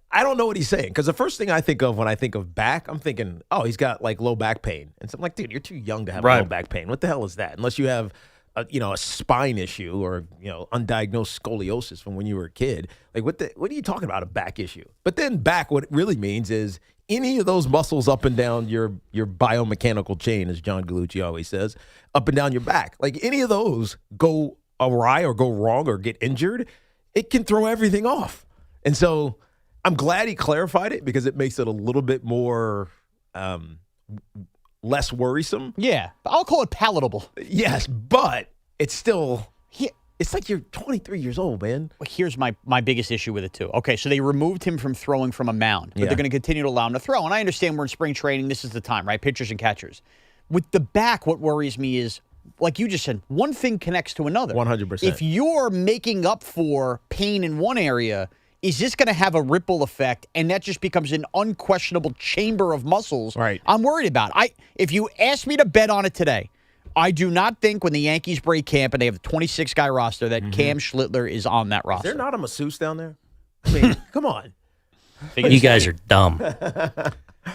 I don't know what he's saying, because the first thing I think of when I think of back, I'm thinking, oh, he's got like low back pain. And so I'm like, dude, you're too young to have low back pain. What the hell is that? Unless you have a spine issue or undiagnosed scoliosis from when you were a kid. Like what are you talking about, a back issue? But then back, what it really means is any of those muscles up and down your biomechanical chain, as John Gallucci always says, up and down your back. Like any of those go awry or go wrong or get injured, it can throw everything off. And so I'm glad he clarified it because it makes it a little bit more less worrisome. Yeah, I'll call it palatable. Yes, but it's still it's like you're 23 years old, man. Well, here's my biggest issue with it, too. Okay, so they removed him from throwing from a mound, but Yeah. they're going to continue to allow him to throw. And I understand we're in spring training. This is the time, right? Pitchers and catchers. With the back, what worries me is, like you just said, one thing connects to another. 100%. If you're making up for pain in one area, is this going to have a ripple effect, and that just becomes an unquestionable chamber of muscles? Right. I'm worried about. If you asked me to bet on it today, I do not think when the Yankees break camp and they have a 26-guy roster that Cam Schlittler is on that Is roster. there not a masseuse down there? I mean, come on. You guys are dumb.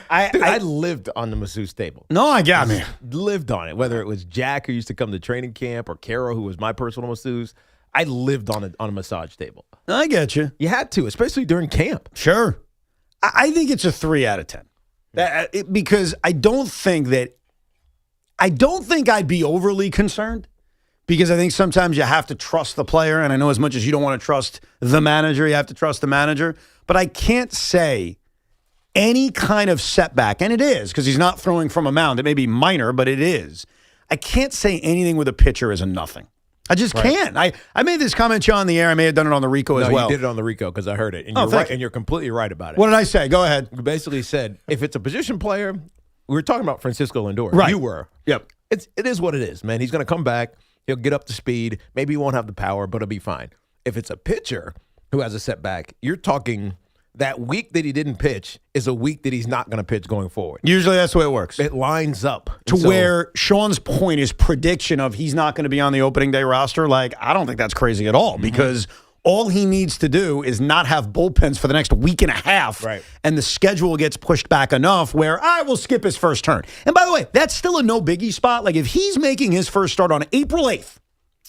I lived on the masseuse table. No, I got me. Lived on it. Whether it was Jack, who used to come to training camp, or Carol, who was my personal masseuse, I lived on a massage table. I get you. You had to, especially during camp. Sure. I think it's a 3 out of 10. Because I don't think I'd be overly concerned, because I think sometimes you have to trust the player. And I know as much as you don't want to trust the manager, you have to trust the manager. But I can't say any kind of setback, and it is, because he's not throwing from a mound. It may be minor, but it is. I can't say anything with a pitcher is a nothing. I just can't. I made this comment, John, on the air. I may have done it on the Rico as well. You did it on the Rico because I heard it. And Oh, you're thank right, you. and you're completely right about it. What did I say? Go ahead. You basically said, if it's a position player, we were talking about Francisco Lindor. Right. You were. Yep. It is what it is, man. He's going to come back. He'll get up to speed. Maybe he won't have the power, but he'll be fine. If it's a pitcher who has a setback, you're talking that week that he didn't pitch is a week that he's not going to pitch going forward. Usually that's the way it works. It lines up. To where Sean's point is prediction of he's not going to be on the opening day roster. Like, I don't think that's crazy at all, because all he needs to do is not have bullpens for the next week and a half. Right. And the schedule gets pushed back enough where I will skip his first turn. And by the way, that's still a no biggie spot. Like, if he's making his first start on April 8th,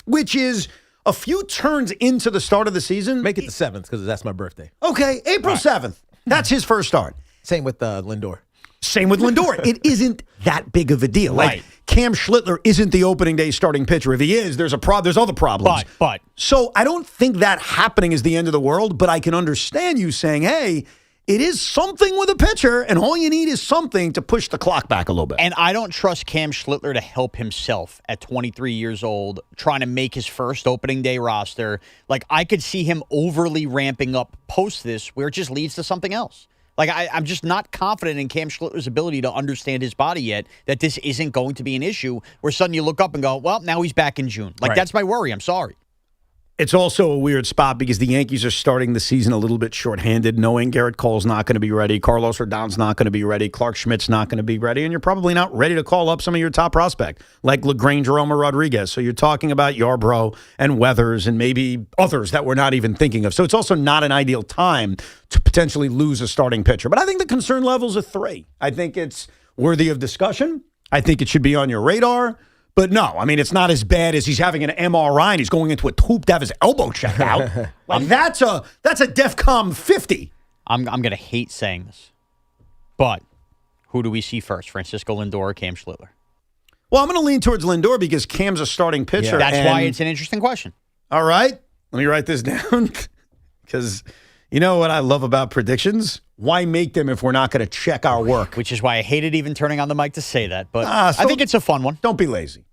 which is a few turns into the start of the season. Make it the 7th because that's my birthday. Okay, April 7th. That's his first start. Same with Lindor. Same with Lindor. It isn't that big of a deal. Right. Like, Cam Schlittler isn't the opening day starting pitcher. If he is, there's other problems. But So I don't think that happening is the end of the world, but I can understand you saying, hey, it is something with a pitcher, and all you need is something to push the clock back a little bit. And I don't trust Cam Schlittler to help himself at 23 years old, trying to make his first opening day roster. Like, I could see him overly ramping up post this, where it just leads to something else. Like, I'm just not confident in Cam Schlittler's ability to understand his body yet, that this isn't going to be an issue where suddenly you look up and go, well, now he's back in June. Like, That's my worry. I'm sorry. It's also a weird spot because the Yankees are starting the season a little bit shorthanded, knowing Garrett Cole's not going to be ready, Carlos Rodon's not going to be ready, Clark Schmidt's not going to be ready, and you're probably not ready to call up some of your top prospect like LaGrange or Omar Rodriguez. So you're talking about Yarbrough and Weathers and maybe others that we're not even thinking of. So it's also not an ideal time to potentially lose a starting pitcher. But I think the concern level's a 3. I think it's worthy of discussion. I think it should be on your radar. But no, I mean, it's not as bad as he's having an MRI and he's going into a tube to have his elbow checked out. Like, that's a DEFCON 50. I'm going to hate saying this, but who do we see first, Francisco Lindor or Cam Schlittler? Well, I'm going to lean towards Lindor because Cam's a starting pitcher. Yeah. That's why it's an interesting question. All right, let me write this down because you know what I love about predictions? Why make them if we're not going to check our work? Which is why I hated even turning on the mic to say that. But I think it's a fun one. Don't be lazy.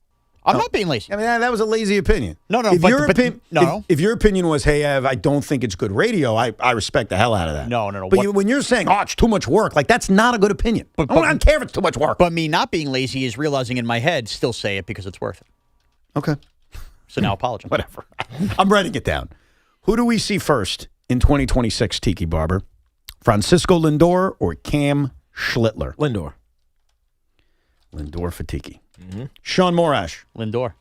I'm not being lazy. I mean, that was a lazy opinion. No. If your opinion was, hey, Ev, I don't think it's good radio, I respect the hell out of that. No. But when you're saying, oh, it's too much work, like, that's not a good opinion. I don't care if it's too much work. But me not being lazy is realizing in my head, still say it because it's worth it. Okay. So now apologize. Whatever. I'm writing it down. Who do we see first in 2026, Tiki Barber? Francisco Lindor or Cam Schlittler? Lindor. Lindor for Tiki. Mm-hmm. Sean Morash. Lindor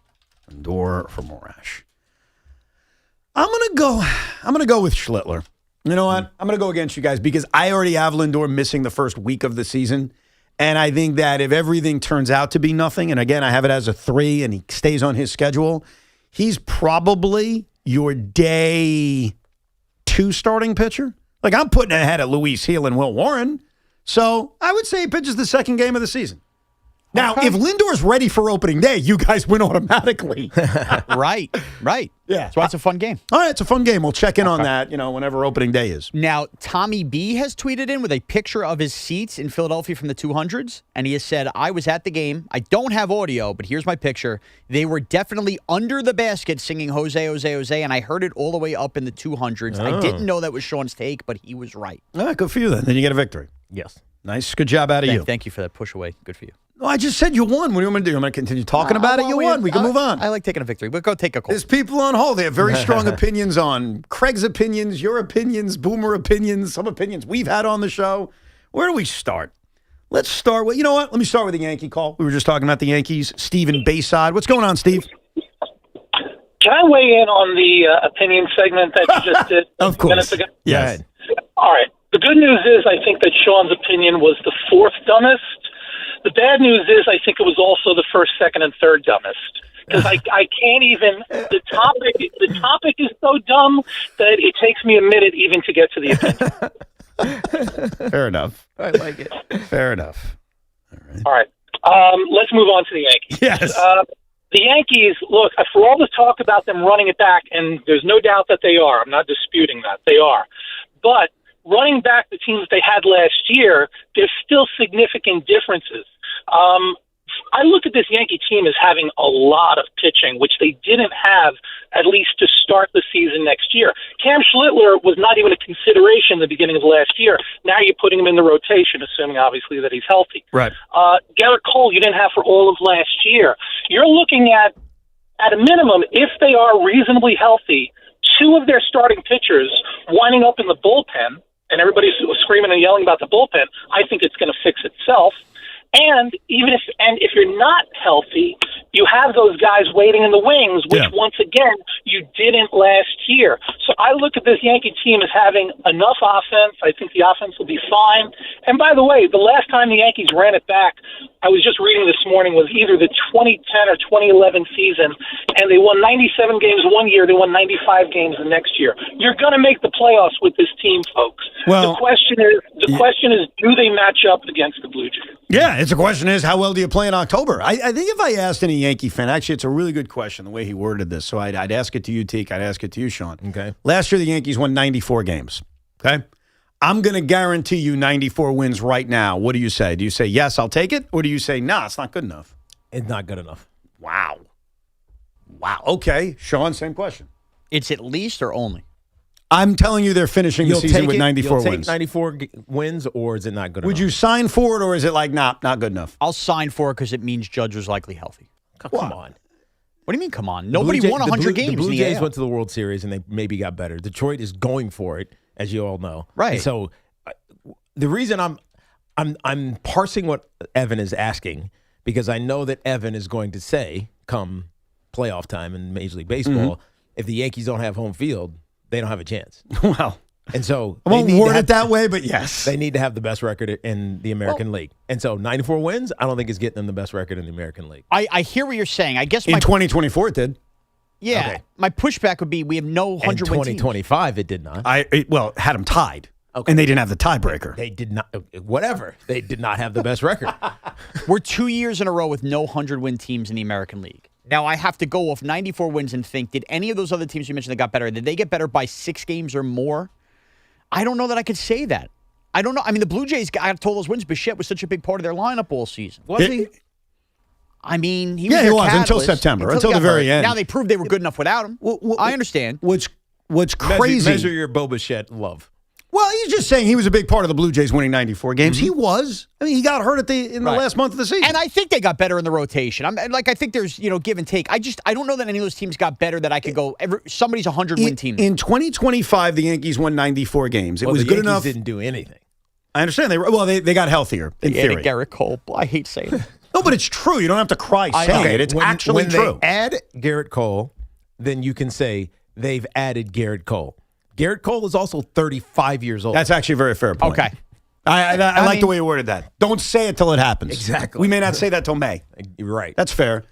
for Morash. I'm gonna go with Schlittler. You know what? I'm gonna go against you guys because I already have Lindor missing the first week of the season. And I think that if everything turns out to be nothing, and again, I have it as a 3 and he stays on his schedule, he's probably your day 2 starting pitcher. Like, I'm putting ahead of Luis Heel and Will Warren. So I would say he pitches the second game of the season. Now, if Lindor's ready for opening day, you guys win automatically. Right. Yeah. That's why it's a fun game. All right, it's a fun game. We'll check in on that, whenever opening day is. Now, Tommy B has tweeted in with a picture of his seats in Philadelphia from the 200s, and he has said, I was at the game. I don't have audio, but here's my picture. They were definitely under the basket singing Jose, Jose, Jose, and I heard it all the way up in the 200s. I didn't know that was Sean's take, but he was right. All right, good for you then. Then you get a victory. Yes. Nice. Good job out of you. Thank you for that push away. Good for you. No, I just said you won. What do you want me to do? I'm going to continue talking about it? You won. We can move on. I like taking a victory, but go take a call. There's people on hold. They have very strong opinions on Craig's opinions, your opinions, Boomer opinions, some opinions we've had on the show. Where do we start? Let's start with, you know what? Let me start with the Yankee call. We were just talking about the Yankees. Steve in Bayside. What's going on, Steve? Can I weigh in on the opinion segment that you just did? Of course. Minutes ago? Yes. All right. The good news is I think that Sean's opinion was the fourth dumbest. The bad news is I think it was also the first, second, and third dumbest. Because I can't even, the topic is so dumb that it takes me a minute even to get to the opinion. Fair enough. I like it. Fair enough. All right. Let's move on to the Yankees. Yes. The Yankees, look, for all the talk about them running it back, and there's no doubt that they are. I'm not disputing that. They are. But running back the teams they had last year, there's still significant differences. I look at this Yankee team as having a lot of pitching, which they didn't have at least to start the season next year. Cam Schlittler was not even a consideration in the beginning of last year. Now you're putting him in the rotation, assuming obviously that he's healthy. Right. Garrett Cole you didn't have for all of last year. You're looking at a minimum, if they are reasonably healthy, two of their starting pitchers winding up in the bullpen, and everybody's screaming and yelling about the bullpen. I think it's going to fix itself. And if you're not healthy, you have those guys waiting in the wings, which once again you didn't last year. So I look at this Yankee team as having enough offense. I think the offense will be fine. And by the way, the last time the Yankees ran it back, I was just reading this morning, was either the 2010 or 2011 season, and they won 97 games one year, they won 95 games the next year. You're going to make the playoffs with this team, folks. Well, the question is, do they match up against the Blue Jays? Yeah, the question is, how well do you play in October? I think if I asked any Yankee fan, actually, it's a really good question, the way he worded this. So I'd ask it to you, Teak. I'd ask it to you, Sean. Okay. Last year, the Yankees won 94 games. Okay? I'm going to guarantee you 94 wins right now. What do you say? Do you say, yes, I'll take it? Or do you say, nah, it's not good enough? It's not good enough. Wow. Okay. Sean, same question. It's at least or only? I'm telling you they're finishing the season with 94 You'll take wins. 94 wins, or is it not good enough? Would you sign for it, or is it like, not good enough? I'll sign for it because it means Judge was likely healthy. Come on. What do you mean, come on? Nobody won 100 games. The Blue in the Jays AL. went to the World Series, and they maybe got better. Detroit is going for it, as you all know. Right. And so the reason I'm parsing what Evan is asking, because I know that Evan is going to say, come playoff time in Major League Baseball, if the Yankees don't have home field, they don't have a chance. Well, and so I won't word it that way, but yes. They need to have the best record in the American League. And so 94 wins, I don't think is getting them the best record in the American League. I hear what you're saying. I guess in 2024 it did. Yeah. Okay. My pushback would be we have no 100 in win teams. 2025 it did not. It had them tied. Okay. And they didn't have the tiebreaker. They did not. Whatever. They did not have the best record. We're 2 years in a row with no 100-win teams in the American League. Now, I have to go off 94 wins and think, did any of those other teams you mentioned that got better, did they get better by 6 games or more? I don't know that I could say that. I don't know. I mean, the Blue Jays got all those wins. Bichette was such a big part of their lineup all season. Was he? I mean, he was catalyst. until September, until the very end. Now they proved they were good enough without him. I understand. What's crazy? Measure your Bo Bichette love. Well, he's just saying he was a big part of the Blue Jays winning 94 games. Mm-hmm. He was. I mean, he got hurt in the last month of the season. And I think they got better in the rotation. I think there's, give and take. I don't know that any of those teams got better that I could go, somebody's a 100-win team. In 2025, the Yankees won 94 games. It was good enough. Didn't do anything. I understand. They got healthier, in theory. Garrett Cole. I hate saying it. No, but it's true. You don't have to cry saying it. It's actually true. When they add Garrett Cole, then you can say they've added Garrett Cole. Garrett Cole is also 35 years old. That's actually a very fair point. Okay. I like the way you worded that. Don't say it till it happens. Exactly. We may not say that till May. You're right. That's fair.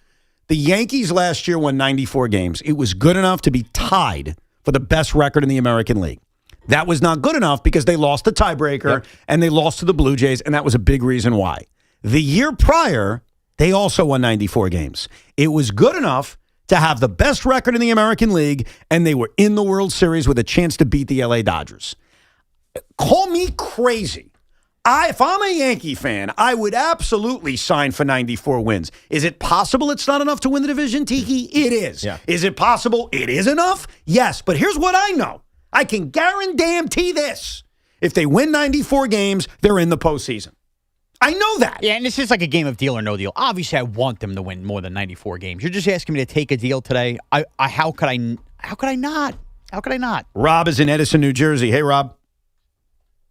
The Yankees last year won 94 games. It was good enough to be tied for the best record in the American League. That was not good enough because they lost the tiebreaker and they lost to the Blue Jays, and that was a big reason why. The year prior, They also won 94 games. It was good enough to have the best record in the American League, and they were in the World Series with a chance to beat the LA Dodgers. Call me crazy. If I'm a Yankee fan, I would absolutely sign for 94 wins. Is it possible it's not enough to win the division, Tiki? It is. Yeah. Is it possible it is enough? Yes. But here's what I know. I can guarantee this. If they win 94 games, they're in the postseason. I know that. Yeah, and this is like a game of deal or no deal. Obviously, I want them to win more than 94 games. You're just asking me to take a deal today. How could I not? How could I not? Rob is in Edison, New Jersey. Hey, Rob.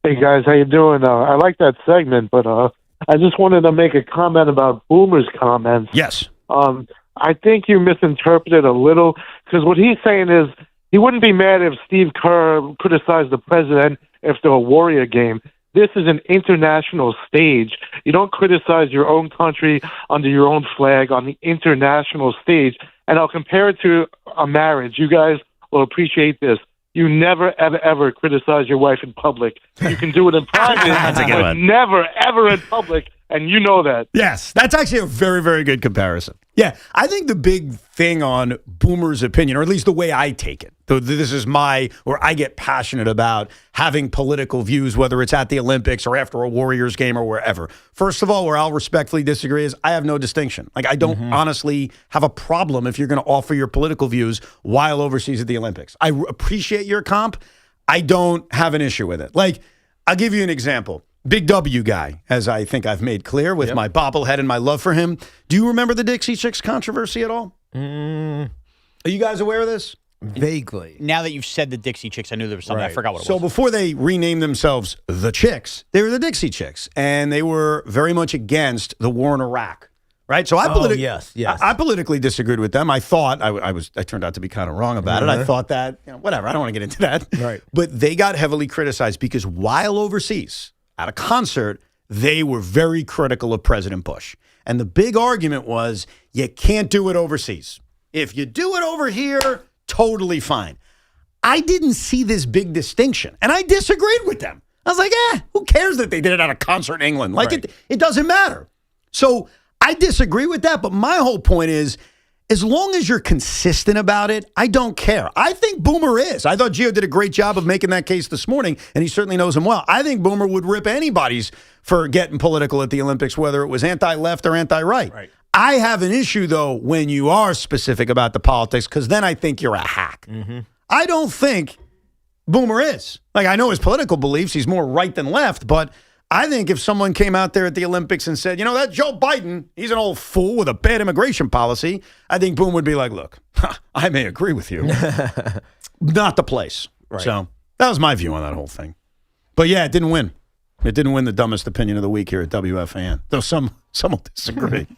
Hey guys, how you doing? I like that segment, but I just wanted to make a comment about Boomer's comments. Yes. I think you misinterpreted a little, because what he's saying is he wouldn't be mad if Steve Kerr criticized the president after a Warrior game. This is an international stage. You don't criticize your own country under your own flag on the international stage. And I'll compare it to a marriage. You guys will appreciate this. You never, ever, ever criticize your wife in public. You can do it in private, but never, ever in public, and you know that. Yes, that's actually a very, very good comparison. Yeah, I think the big thing on Boomer's opinion, or at least the way I take it, though this is where I get passionate about having political views, whether it's at the Olympics or after a Warriors game or wherever. First of all, where I'll respectfully disagree is I have no distinction. Like, I don't honestly have a problem if you're going to offer your political views while overseas at the Olympics. I appreciate your comp. I don't have an issue with it. Like, I'll give you an example. Big W guy, as I think I've made clear with my bobblehead and my love for him. Do you remember the Dixie Chicks controversy at all? Are you guys aware of this? Vaguely. Now that you've said the Dixie Chicks, I knew there was something. I forgot what it was. So before they renamed themselves the Chicks, they were the Dixie Chicks, and they were very much against the war in Iraq. Right, so I politically disagreed with them. I thought I turned out to be kind of wrong about it. I thought that whatever. I don't want to get into that. Right, but they got heavily criticized because while overseas at a concert, they were very critical of President Bush, and the big argument was you can't do it overseas. If you do it over here, totally fine. I didn't see this big distinction, and I disagreed with them. I was like, who cares that they did it at a concert in England? Like it doesn't matter. So I disagree with that, but my whole point is, as long as you're consistent about it, I don't care. I think Boomer is. I thought Gio did a great job of making that case this morning, and he certainly knows him well. I think Boomer would rip anybody's for getting political at the Olympics, whether it was anti-left or anti-right. Right. I have an issue, though, when you are specific about the politics, because then I think you're a hack. I don't think Boomer is. Like, I know his political beliefs. He's more right than left, but I think if someone came out there at the Olympics and said, that Joe Biden, he's an old fool with a bad immigration policy, I think Boom would be like, look, I may agree with you. Not the place. Right. So that was my view on that whole thing. But yeah, it didn't win. It didn't win the dumbest opinion of the week here at WFAN, though some will disagree.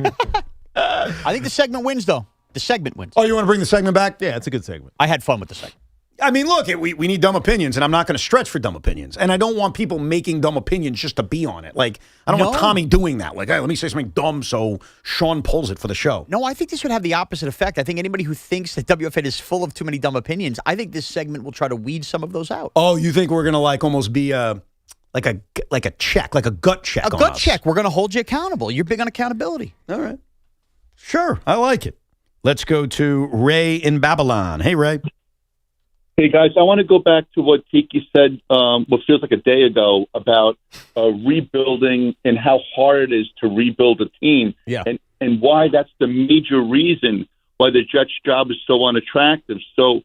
I think the segment wins, though. The segment wins. Oh, you want to bring the segment back? Yeah, it's a good segment. I had fun with the segment. I mean, look, we need dumb opinions, and I'm not going to stretch for dumb opinions. And I don't want people making dumb opinions just to be on it. Like, I don't want Tommy doing that. Like, hey, let me say something dumb so Sean pulls it for the show. No, I think this would have the opposite effect. I think anybody who thinks that WFAN is full of too many dumb opinions, I think this segment will try to weed some of those out. Oh, you think we're going to almost be like a check, like a gut check on us? A gut check. We're going to hold you accountable. You're big on accountability. All right. Sure. I like it. Let's go to Ray in Babylon. Hey, Ray. Hey, guys, I want to go back to what Tiki said, what feels like a day ago, about rebuilding and how hard it is to rebuild a team, and why that's the major reason why the Jets' job is so unattractive. So,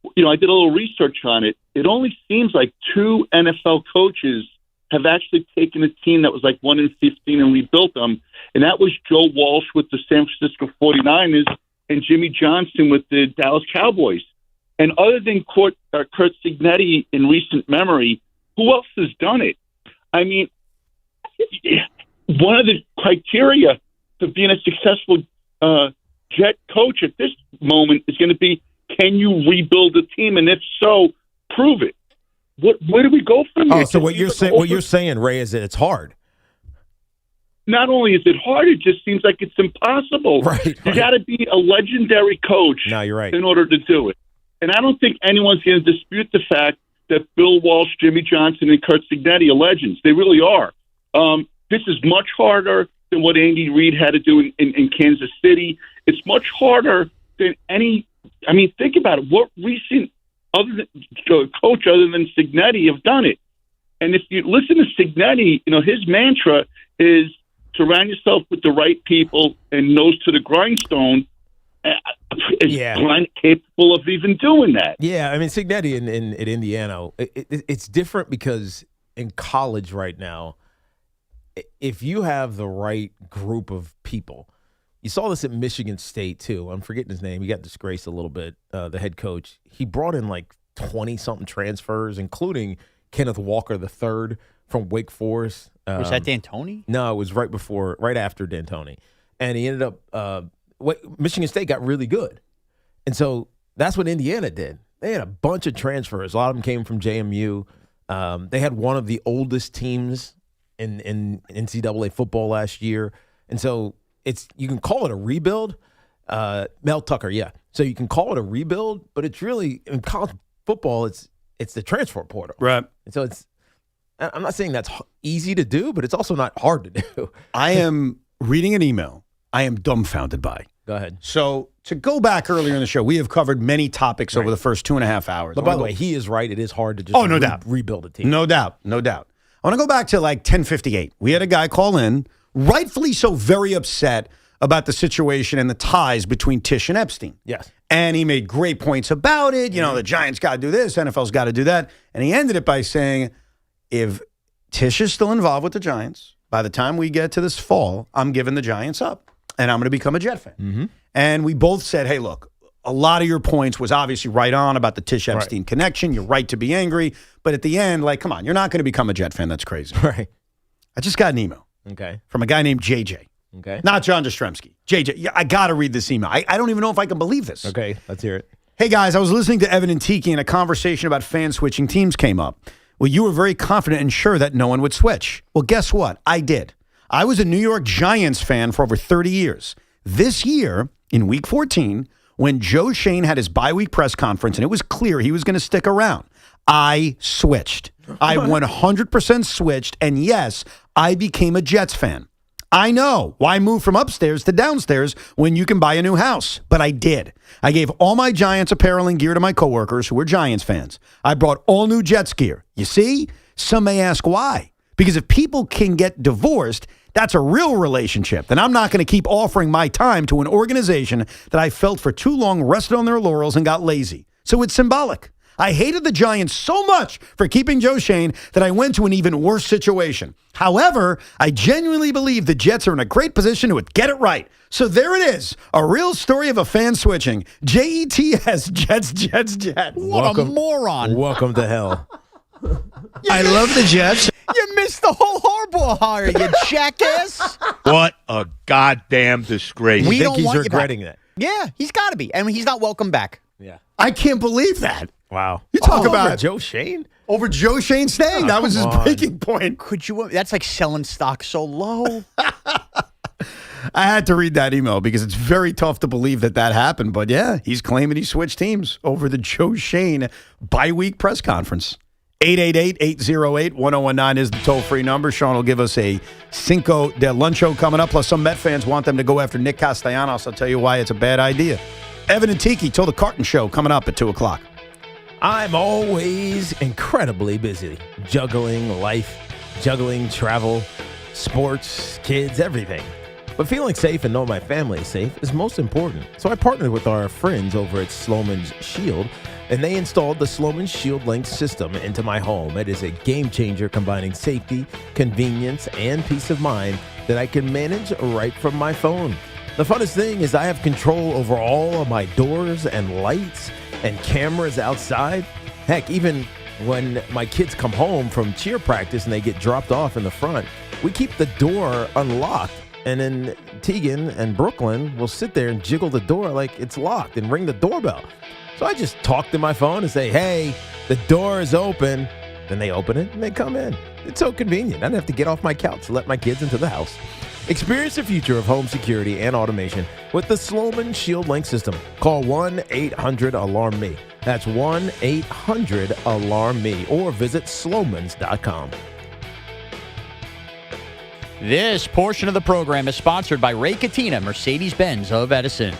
I did a little research on it. It only seems like 2 NFL coaches have actually taken a team that was like 1-15 and rebuilt them, and that was Joe Walsh with the San Francisco 49ers and Jimmy Johnson with the Dallas Cowboys. And other than Kurt Signetti in recent memory, who else has done it? I mean, one of the criteria to being a successful Jet coach at this moment is going to be, can you rebuild a team? And if so, prove it. Where do we go from here? Oh, so what you're saying, Ray, is that it's hard. Not only is it hard, it just seems like it's impossible. Right. You got to be a legendary coach you're right. in order to do it. And I don't think anyone's going to dispute the fact that Bill Walsh, Jimmy Johnson, and Kurt Signetti are legends. They really are. This is much harder. than what Andy Reid had to do in Kansas City. It's much harder than any. I mean, think about it. What recent coach other than Cignetti have done it? And if you listen to Cignetti, his mantra is surround yourself with the right people and nose to the grindstone. Is Glenn capable of even doing that? Yeah, I mean, Cignetti in Indiana, it's different because in college right now, if you have the right group of people, you saw this at Michigan State too. I'm forgetting his name. He got disgraced a little bit, the head coach. He brought in like 20-something transfers, including Kenneth Walker III from Wake Forest. Was that D'Antoni? No, it was right after D'Antoni. And he ended up Michigan State got really good. And so that's what Indiana did. They had a bunch of transfers. A lot of them came from JMU. They had one of the oldest teams in NCAA football last year. And so you can call it a rebuild. Mel Tucker, yeah. So you can call it a rebuild, but it's really, in college football, it's the transfer portal. Right. And so I'm not saying that's easy to do, but it's also not hard to do. I am reading an email I am dumbfounded by. Go ahead. So to go back earlier in the show, we have covered many topics over the first 2.5 hours. But by the way, he is right. It is hard to just no doubt. Rebuild a team. No doubt. I want to go back to like 10:58. We had a guy call in, rightfully so, very upset about the situation and the ties between Tisch and Epstein. Yes. And he made great points about it. The Giants got to do this, NFL's got to do that. And he ended it by saying, if Tisch is still involved with the Giants, by the time we get to this fall, I'm giving the Giants up. And I'm going to become a Jet fan. Mm-hmm. And we both said, hey, look, a lot of your points was obviously right on about the Tisch-Epstein connection. You're right to be angry. But at the end, like, come on, you're not going to become a Jet fan. That's crazy. Right. I just got an email. Okay. From a guy named JJ. Okay. Not John Jastrzemski. JJ. Yeah, I got to read this email. I don't even know if I can believe this. Okay. Let's hear it. Hey, guys, I was listening to Evan and Tiki and a conversation about fan switching teams came up. Well, you were very confident and sure that no one would switch. Well, guess what? I did. I was a New York Giants fan for over 30 years. This year, in Week 14, when Joe Shane had his bye-week press conference and it was clear he was going to stick around, I switched. I 100% switched, and yes, I became a Jets fan. I know. Why move from upstairs to downstairs when you can buy a new house? But I did. I gave all my Giants apparel and gear to my coworkers who were Giants fans. I brought all new Jets gear. You see? Some may ask why. Because if people can get divorced, that's a real relationship. Then I'm not going to keep offering my time to an organization that I felt for too long rested on their laurels and got lazy. So it's symbolic. I hated the Giants so much for keeping Joe Shane that I went to an even worse situation. However, I genuinely believe the Jets are in a great position to get it right. So there it is, a real story of a fan switching. JETS, Jets. What a moron. Welcome to hell. I love the Jets. You missed the whole Harbaugh hire, you jackass. What a goddamn disgrace. We think don't he's want you regretting back. that? Yeah, he's got to be. I mean, he's not welcome back. Yeah. I can't believe that. Wow. You talk about over Joe Shane? Over Joe Shane staying. That was his breaking point. Could you? That's like selling stock so low. I had to read that email because it's very tough to believe that happened. But yeah, he's claiming he switched teams over the Joe Shane bye-week press conference. 888-808-1019 is the toll-free number. Sean will give us a Cinco de Luncho coming up. Plus, some Met fans want them to go after Nick Castellanos. I'll tell you why it's a bad idea. Evan and Tiki till the Carton Show coming up at 2 o'clock. I'm always incredibly busy. Juggling life, juggling travel, sports, kids, everything. But feeling safe and knowing my family is safe is most important. So I partnered with our friends over at Sloman's Shield, and they installed the Sloman Shield Link system into my home. It is a game changer combining safety, convenience, and peace of mind that I can manage right from my phone. The funnest thing is I have control over all of my doors and lights and cameras outside. Heck, even when my kids come home from cheer practice and they get dropped off in the front, we keep the door unlocked. And then Tegan and Brooklyn will sit there and jiggle the door like it's locked and ring the doorbell. So I just talk to my phone and say, hey, the door is open. Then they open it and they come in. It's so convenient. I don't have to get off my couch to let my kids into the house. Experience the future of home security and automation with the Sloman Shield Link system. Call 1-800-ALARM-ME. That's 1-800-ALARM-ME or visit slomans.com. This portion of the program is sponsored by Ray Cattina, Mercedes-Benz of Edison.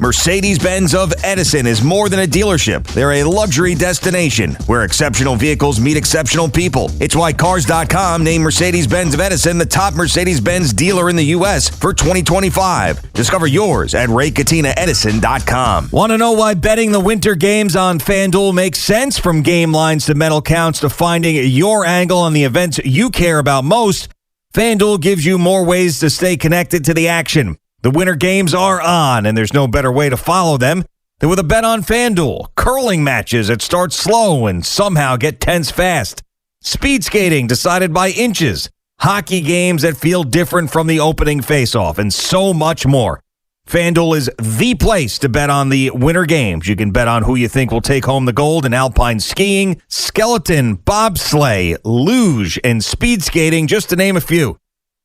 Mercedes-Benz of Edison is more than a dealership. They're a luxury destination where exceptional vehicles meet exceptional people. It's why Cars.com named Mercedes-Benz of Edison the top Mercedes-Benz dealer in the U.S. for 2025. Discover yours at RayCatinaEdison.com. Want to know why betting the winter games on FanDuel makes sense? From game lines to medal counts to finding your angle on the events you care about most, FanDuel gives you more ways to stay connected to the action. The winter games are on, and there's no better way to follow them than with a bet on FanDuel. Curling matches that start slow and somehow get tense fast. Speed skating decided by inches. Hockey games that feel different from the opening faceoff, and so much more. FanDuel is the place to bet on the winter games. You can bet on who you think will take home the gold in alpine skiing, skeleton, bobsleigh, luge, and speed skating, just to name a few.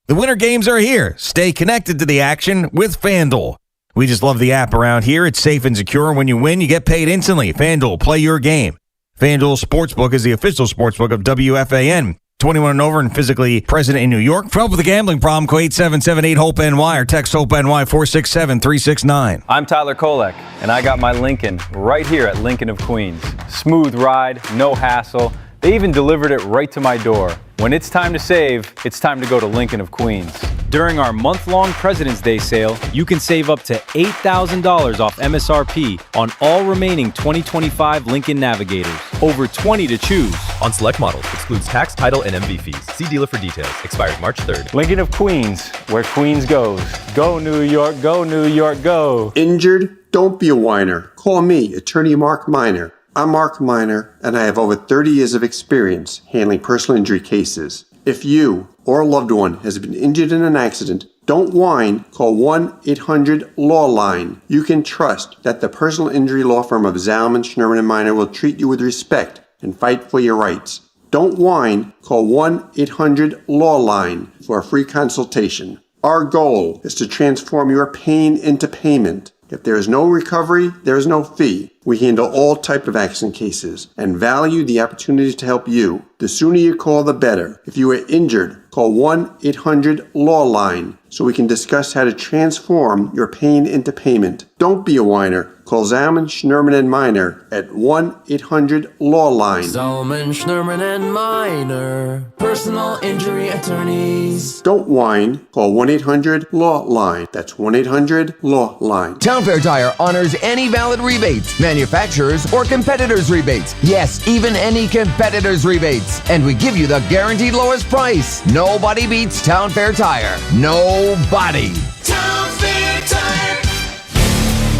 The winter games are here. Stay connected to the action with FanDuel. We just love the app around here. It's safe and secure. When you win, you get paid instantly. FanDuel, play your game. FanDuel Sportsbook is the official sportsbook of WFAN. 21 and over and physically present in New York. For help with a gambling problem, call 877-8-HOPE-NY or text HOPE-NY 467-369. I'm Tyler Kolek, and I got my Lincoln right here at Lincoln of Queens. Smooth ride, no hassle. They even delivered it right to my door. When it's time to save, it's time to go to Lincoln of Queens. During our month-long President's Day sale, you can save up to $8,000 off MSRP on all remaining 2025 Lincoln Navigators. Over 20 to choose. On select models, excludes tax, title, and MV fees. See dealer for details. Expires March 3rd. Lincoln of Queens, where Queens goes. Go New York, go New York, go. Injured? Don't be a whiner. Call me, Attorney Mark Miner. I'm Mark Miner, and I have over 30 years of experience handling personal injury cases. If you or a loved one has been injured in an accident, don't whine. Call 1-800-LAW-LINE. You can trust that the personal injury law firm of Zalman, Schnurman, and Miner will treat you with respect and fight for your rights. Don't whine. Call 1-800-LAW-LINE for a free consultation. Our goal is to transform your pain into payment. If there is no recovery, there is no fee. We handle all types of accident cases and value the opportunity to help you. The sooner you call, the better. If you are injured, call 1-800-LAW-LINE so we can discuss how to transform your pain into payment. Don't be a whiner. Call Zalman, Schnurman, and Miner at 1-800-LAW-LINE. Zalman, Schnurman, and Miner, personal injury attorneys. Don't whine. Call 1-800-LAW-LINE. That's 1-800-LAW-LINE. Town Fair Tire honors any valid rebates, manufacturers or competitors' rebates. Yes, even any competitors' rebates. And we give you the guaranteed lowest price. Nobody beats Town Fair Tire. Nobody. Town Fair Tire.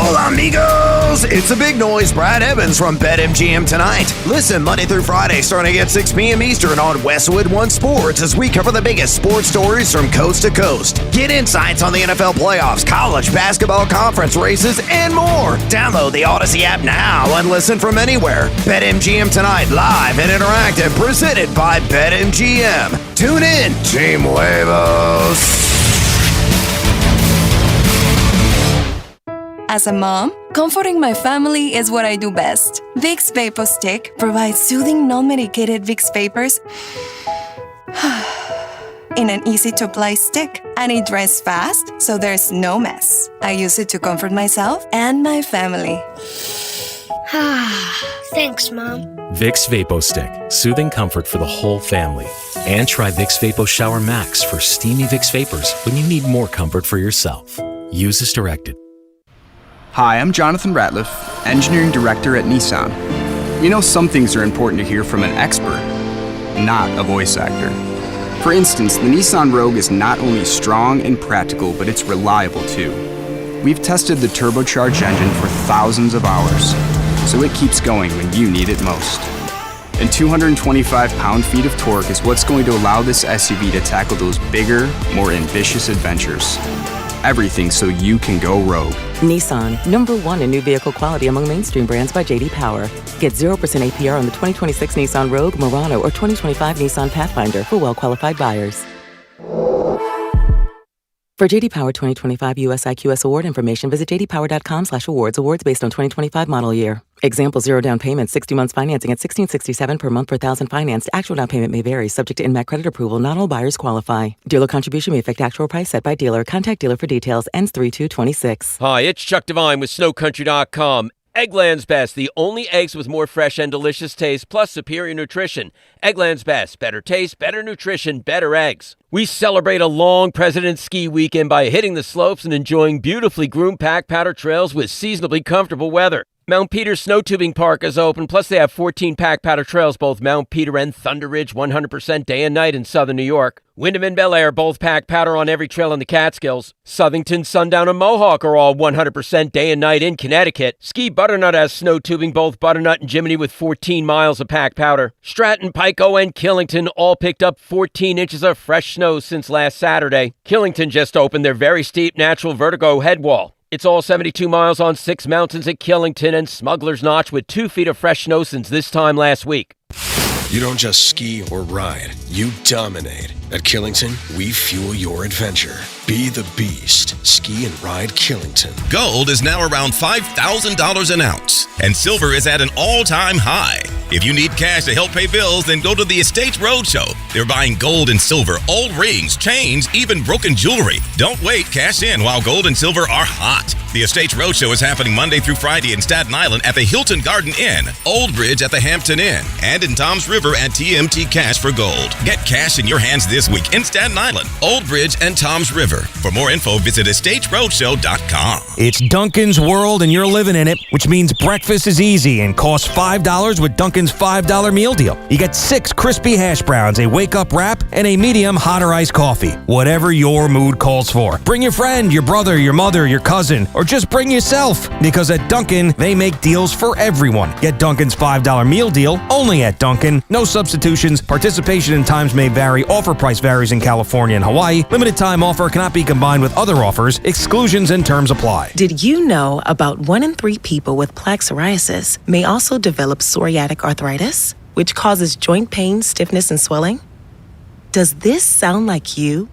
Hola, amigos! It's the Big Noise, Brad Evans from BetMGM tonight. Listen Monday through Friday starting at 6 p.m. Eastern on Westwood One Sports as we cover the biggest sports stories from coast to coast. Get insights on the NFL playoffs, college basketball conference races, and more. Download the Odyssey app now and listen from anywhere. BetMGM tonight, live and interactive, presented by BetMGM. Tune in, Team Huevos. As a mom, comforting my family is what I do best. Vicks Vapor Stick provides soothing, non-medicated Vicks Vapors in an easy-to-apply stick, and it dries fast, so there's no mess. I use it to comfort myself and my family. Thanks, Mom. Vicks Vapo Stick, soothing comfort for the whole family. And try Vicks Vapo Shower Max for steamy Vicks Vapors when you need more comfort for yourself. Use as directed. Hi, I'm Jonathan Ratliff, Engineering Director at Nissan. You know, some things are important to hear from an expert, not a voice actor. For instance, the Nissan Rogue is not only strong and practical, but it's reliable too. We've tested the turbocharged engine for thousands of hours, so it keeps going when you need it most. And 225 pound-feet of torque is what's going to allow this SUV to tackle those bigger, more ambitious adventures. Everything so you can go rogue. Nissan, #1 in new vehicle quality among mainstream brands by J.D. Power. Get 0% APR on the 2026 Nissan Rogue, Murano, or 2025 Nissan Pathfinder for well-qualified buyers. For JD Power 2025 US IQS Award information, visit jdpower.com/awards. Awards based on 2025 model year. Example: 0 down payment, 60 months financing at $1,667 per month per thousand financed. Actual down payment may vary, subject to INMAC credit approval. Not all buyers qualify. Dealer contribution may affect actual price set by dealer. Contact dealer for details. Ends 3/2/26. Hi, it's Chuck Devine with SnowCountry.com. Eggland's Best, the only eggs with more fresh and delicious taste, plus superior nutrition. Eggland's Best, better taste, better nutrition, better eggs. We celebrate a long President's Ski Weekend by hitting the slopes and enjoying beautifully groomed pack powder trails with seasonably comfortable weather. Mount Peter Snow Tubing Park is open, plus they have 14 pack powder trails, both Mount Peter and Thunder Ridge, 100% day and night in southern New York. Wyndham and Bel Air, both pack powder on every trail in the Catskills. Southington, Sundown, and Mohawk are all 100% day and night in Connecticut. Ski Butternut has snow tubing, both Butternut and Jiminy, with 14 miles of pack powder. Stratton, Pico, and Killington all picked up 14 inches of fresh snow since last Saturday. Killington just opened their very steep natural vertigo head wall. It's all 72 miles on 6 mountains at Killington and Smuggler's Notch with 2 feet of fresh snow since this time last week. You don't just ski or ride, you dominate. At Killington, we fuel your adventure. Be the beast. Ski and ride Killington. Gold is now around $5,000 an ounce, and silver is at an all-time high. If you need cash to help pay bills, then go to the Estates Roadshow. They're buying gold and silver, old rings, chains, even broken jewelry. Don't wait, cash in while gold and silver are hot. The Estates Roadshow is happening Monday through Friday in Staten Island at the Hilton Garden Inn, Old Bridge at the Hampton Inn, and in Toms River at TMT Cash for Gold. Get cash in your hands this week in Staten Island, Old Bridge, and Toms River. For more info, visit estatesroadshow.com. It's Dunkin's world and you're living in it, which means breakfast is easy and costs $5 with Dunkin's $5 meal deal. You get 6 crispy hash browns, a wake-up wrap, and a medium hot or iced coffee. Whatever your mood calls for. Bring your friend, your brother, your mother, your cousin, or just bring yourself. Because at Dunkin', they make deals for everyone. Get Dunkin's $5 meal deal only at Dunkin'. No substitutions. Participation in times may vary. Offer price varies in California and Hawaii. Limited time offer cannot be combined with other offers. Exclusions and terms apply. Did you know about 1 in 3 people with plaque psoriasis may also develop psoriatic arthritis, which causes joint pain, stiffness, and swelling? Does this sound like you?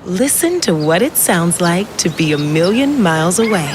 Listen to what it sounds like to be a million miles away.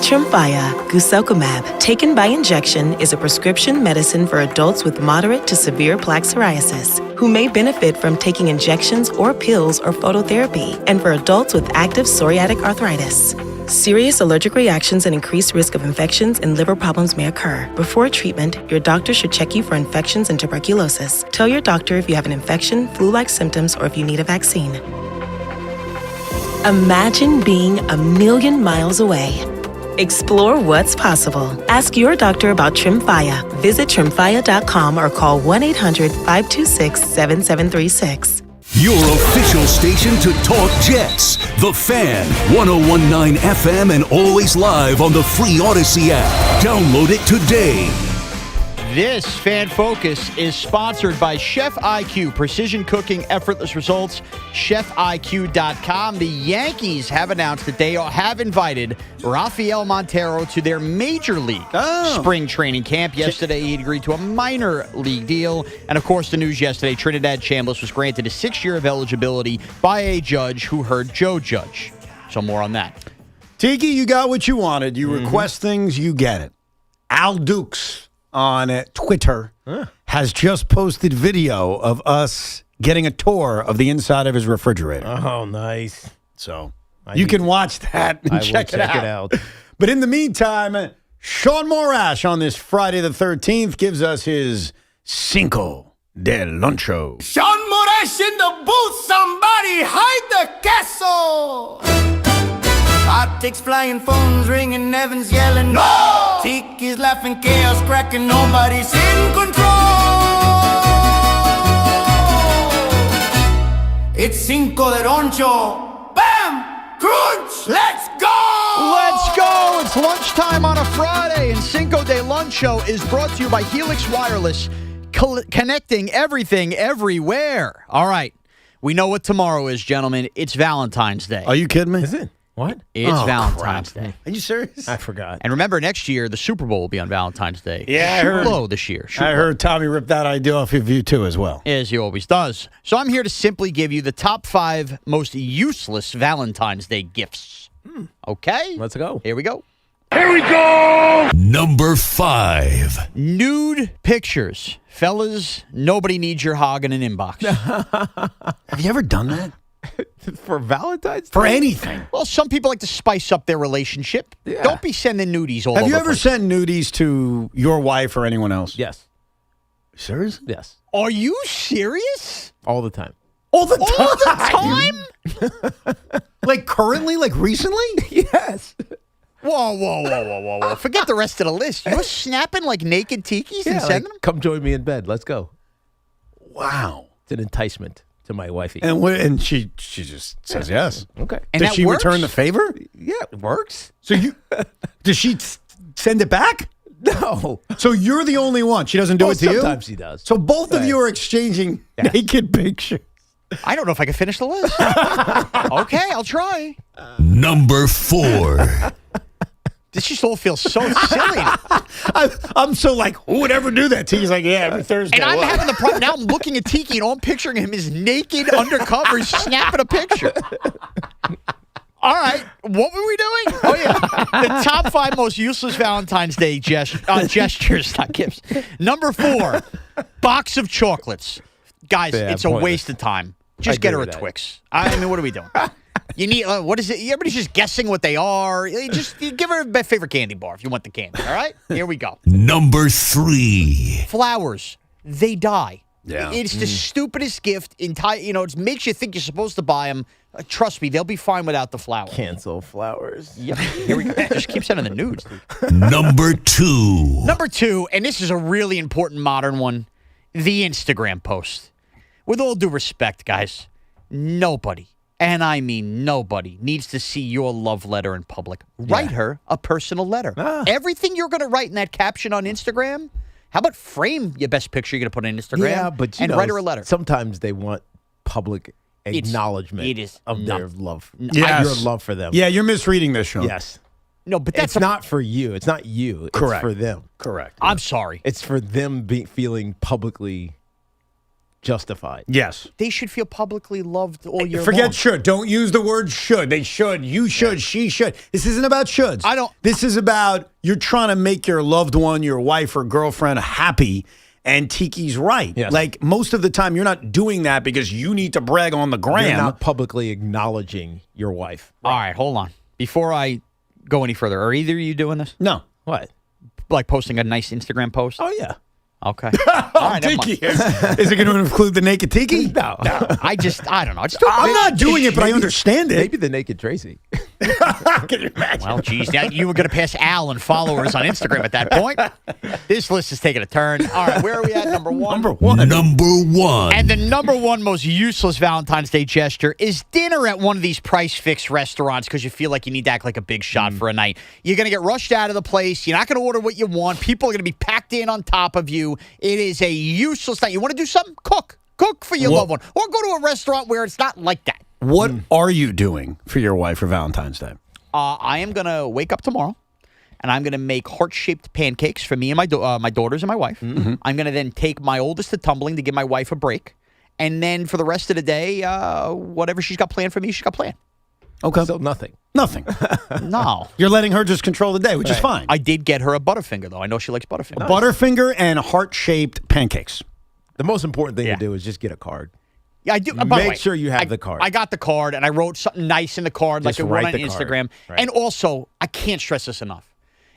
Tremfya guselkumab, taken by injection, is a prescription medicine for adults with moderate to severe plaque psoriasis who may benefit from taking injections or pills or phototherapy, and for adults with active psoriatic arthritis. Serious allergic reactions and increased risk of infections and liver problems may occur. Before treatment, your doctor should check you for infections and tuberculosis. Tell your doctor if you have an infection, flu-like symptoms, or if you need a vaccine. Imagine being a million miles away. Explore what's possible. Ask your doctor about Tremfya. Visit tremfya.com or call 1-800-526-7736. Your official station to talk Jets. The Fan, 101.9 FM and always live on the free Odyssey app. Download it today. This Fan Focus is sponsored by Chef IQ, precision cooking, effortless results, chefiq.com. The Yankees have announced that they have invited Rafael Montero to their major league spring training camp. Yesterday, he agreed to a minor league deal. And, of course, the news yesterday, Trinidad Chambliss was granted a 6-year of eligibility by a judge who heard Joe Judge. So more on that. Tiki, you got what you wanted. You request things, you get it. Al Dukes on Twitter has just posted video of us getting a tour of the inside of his refrigerator. Oh, nice. So you can watch that and check it out. But in the meantime, Sean Morash on this Friday the 13th gives us his Cinco de Luncho. Sean Morash in the booth, somebody hide the castle. Optics flying, phones ringing, Evans yelling, no! Tiki's laughing, chaos cracking, nobody's in control. It's Cinco de Roncho. Bam! Crunch! Let's go! Let's go! It's lunchtime on a Friday, and Cinco de Luncho is brought to you by Helix Wireless, connecting everything everywhere. All right. We know what tomorrow is, gentlemen. It's Valentine's Day. Are you kidding me? Is it? What? It's Valentine's crap. Day. Are you serious? I forgot. And remember, next year, the Super Bowl will be on Valentine's Day. Yeah, I Shoot heard. low this year. Shoot I low. heard Tommy rip that idea off of you, too, as well. As he always does. So I'm here to simply give you the top 5 most useless Valentine's Day gifts. Okay? Let's go. Here we go. Here we go! Number 5. Nude pictures. Fellas, nobody needs your hog in an inbox. Have you ever done that? For Valentine's Day? For anything? Well, some people like to spice up their relationship. Yeah. Don't be sending nudies all Have over you the ever place. sent nudies to your wife or anyone else? Yes. Serious? Yes. Are you serious? All the time. All the time? Like currently? Like recently? Yes. Whoa. Forget the rest of the list. You're snapping like naked tikis and Yeah, sending them? come join me in bed. Let's go. Wow. It's an enticement to my wifey. And she just says yes. Okay. And Does that she works? return the favor? Yeah, it works. So you does she send it back? No. So you're the only one. She doesn't do it to you? Sometimes she does. So both of you are exchanging naked pictures. I don't know if I can finish the list. Okay, I'll try. Number 4. This just all feels so silly. I'm so like, who would ever do that? Tiki's like, yeah, every Thursday. And I'm having the problem. Now I'm looking at Tiki and all I'm picturing him is naked undercover snapping a picture. All right. What were we doing? Oh, yeah. The top 5 most useless Valentine's Day gestures, not gifts. Number 4, box of chocolates. Guys, Yeah, it's a pointless. waste of time. I Just get agree her a with that. Twix. I mean, what are we doing? You need, what is it? Everybody's just guessing what they are. You give her a favorite candy bar if you want the candy. All right? Here we go. Number 3. Flowers, they die. Yeah. It's the stupidest gift. It makes you think you're supposed to buy them. Trust me, they'll be fine without the flower. Cancel flowers. Yep. Here we go. Just keep sending the nudes. Number 2. Number 2, and this is a really important modern one, the Instagram post. With all due respect, guys, nobody, and I mean nobody, needs to see your love letter in public. Write her a personal letter. Everything you're going to write in that caption on Instagram, how about frame your best picture you're going to put on Instagram Yeah, but and write her a letter? Sometimes they want public acknowledgement of their love. Yes. Your love for them. Yeah, you're misreading this, Sean. Yes. No, but that's It's not for you. It's not you. Correct. It's for them. Correct. I'm sorry. It's for them feeling publicly justified. Yes. They should feel publicly loved all year long. Forget should. Don't use the word should. They should. You should. She should. This isn't about shoulds. I don't- This is about you're trying to make your loved one, your wife or girlfriend happy. And Tiki's right. Yes. Like most of the time, you're not doing that because you need to brag on the gram. You're not publicly acknowledging your wife. All right, hold on. Before I go any further, are either of you doing this? No. What? Like posting a nice Instagram post? Oh, yeah. Okay. All right, never Tiki mind. is it going to include the naked Tiki? No. I don't know. I'm not doing it, but I understand it. Maybe the naked Tracy. Can you imagine? Well, geez, now you were going to pass Al and followers on Instagram at that point. This list is taking a turn. All right, where are we at? Number 1? Number 1. Number 1. And the number 1 most useless Valentine's Day gesture is dinner at one of these price-fixed restaurants because you feel like you need to act like a big shot for a night. You're going to get rushed out of the place. You're not going to order what you want. People are going to be packed in on top of you. It is a useless thing. You want to do something? Cook. Cook for your loved one. Or go to a restaurant where it's not like that. What are you doing for your wife for Valentine's Day? I am going to wake up tomorrow, and I'm going to make heart-shaped pancakes for me and my daughters and my wife. Mm-hmm. I'm going to then take my oldest to tumbling to give my wife a break. And then for the rest of the day, whatever she's got planned for me, she's got planned. Okay. So nothing. Nothing. No. You're letting her just control the day, which is fine. I did get her a Butterfinger, though. I know she likes Butterfinger. Butterfinger and heart-shaped pancakes. The most important thing to do is just get a card. Yeah, I do. By the Make way, sure you have the card. I got the card, and I wrote something nice in the card, Just like I wrote write on the card. Instagram. Right. And also, I can't stress this enough.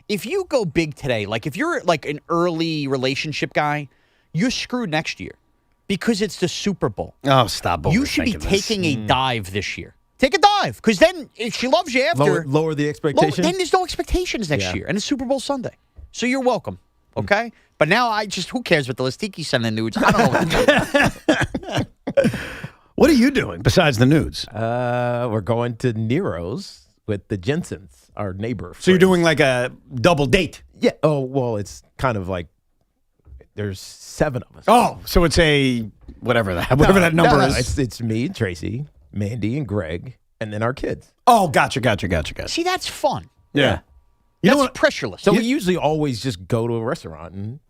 If you go big today, like if you're like an early relationship guy, you're screwed next year because it's the Super Bowl. Oh, stop. You should be overthinking this. taking a dive this year. Take a dive, because then if she loves you after, Lower the expectation. then there's no expectations next year, and it's Super Bowl Sunday. So you're welcome, okay? But now who cares what the list? Tiki sending nudes. I don't know what to do. What are you doing besides the nudes? We're going to Nero's with the Jensens, our neighbor. So you're doing like a double date? Yeah. Oh, well, it's kind of like there's 7 of us. Oh, so it's a whatever that number is. It's me, Tracy, Mandy, and Greg, and then our kids. Oh, gotcha. See, that's fun. Yeah. You that's pressureless. So we usually always just go to a restaurant and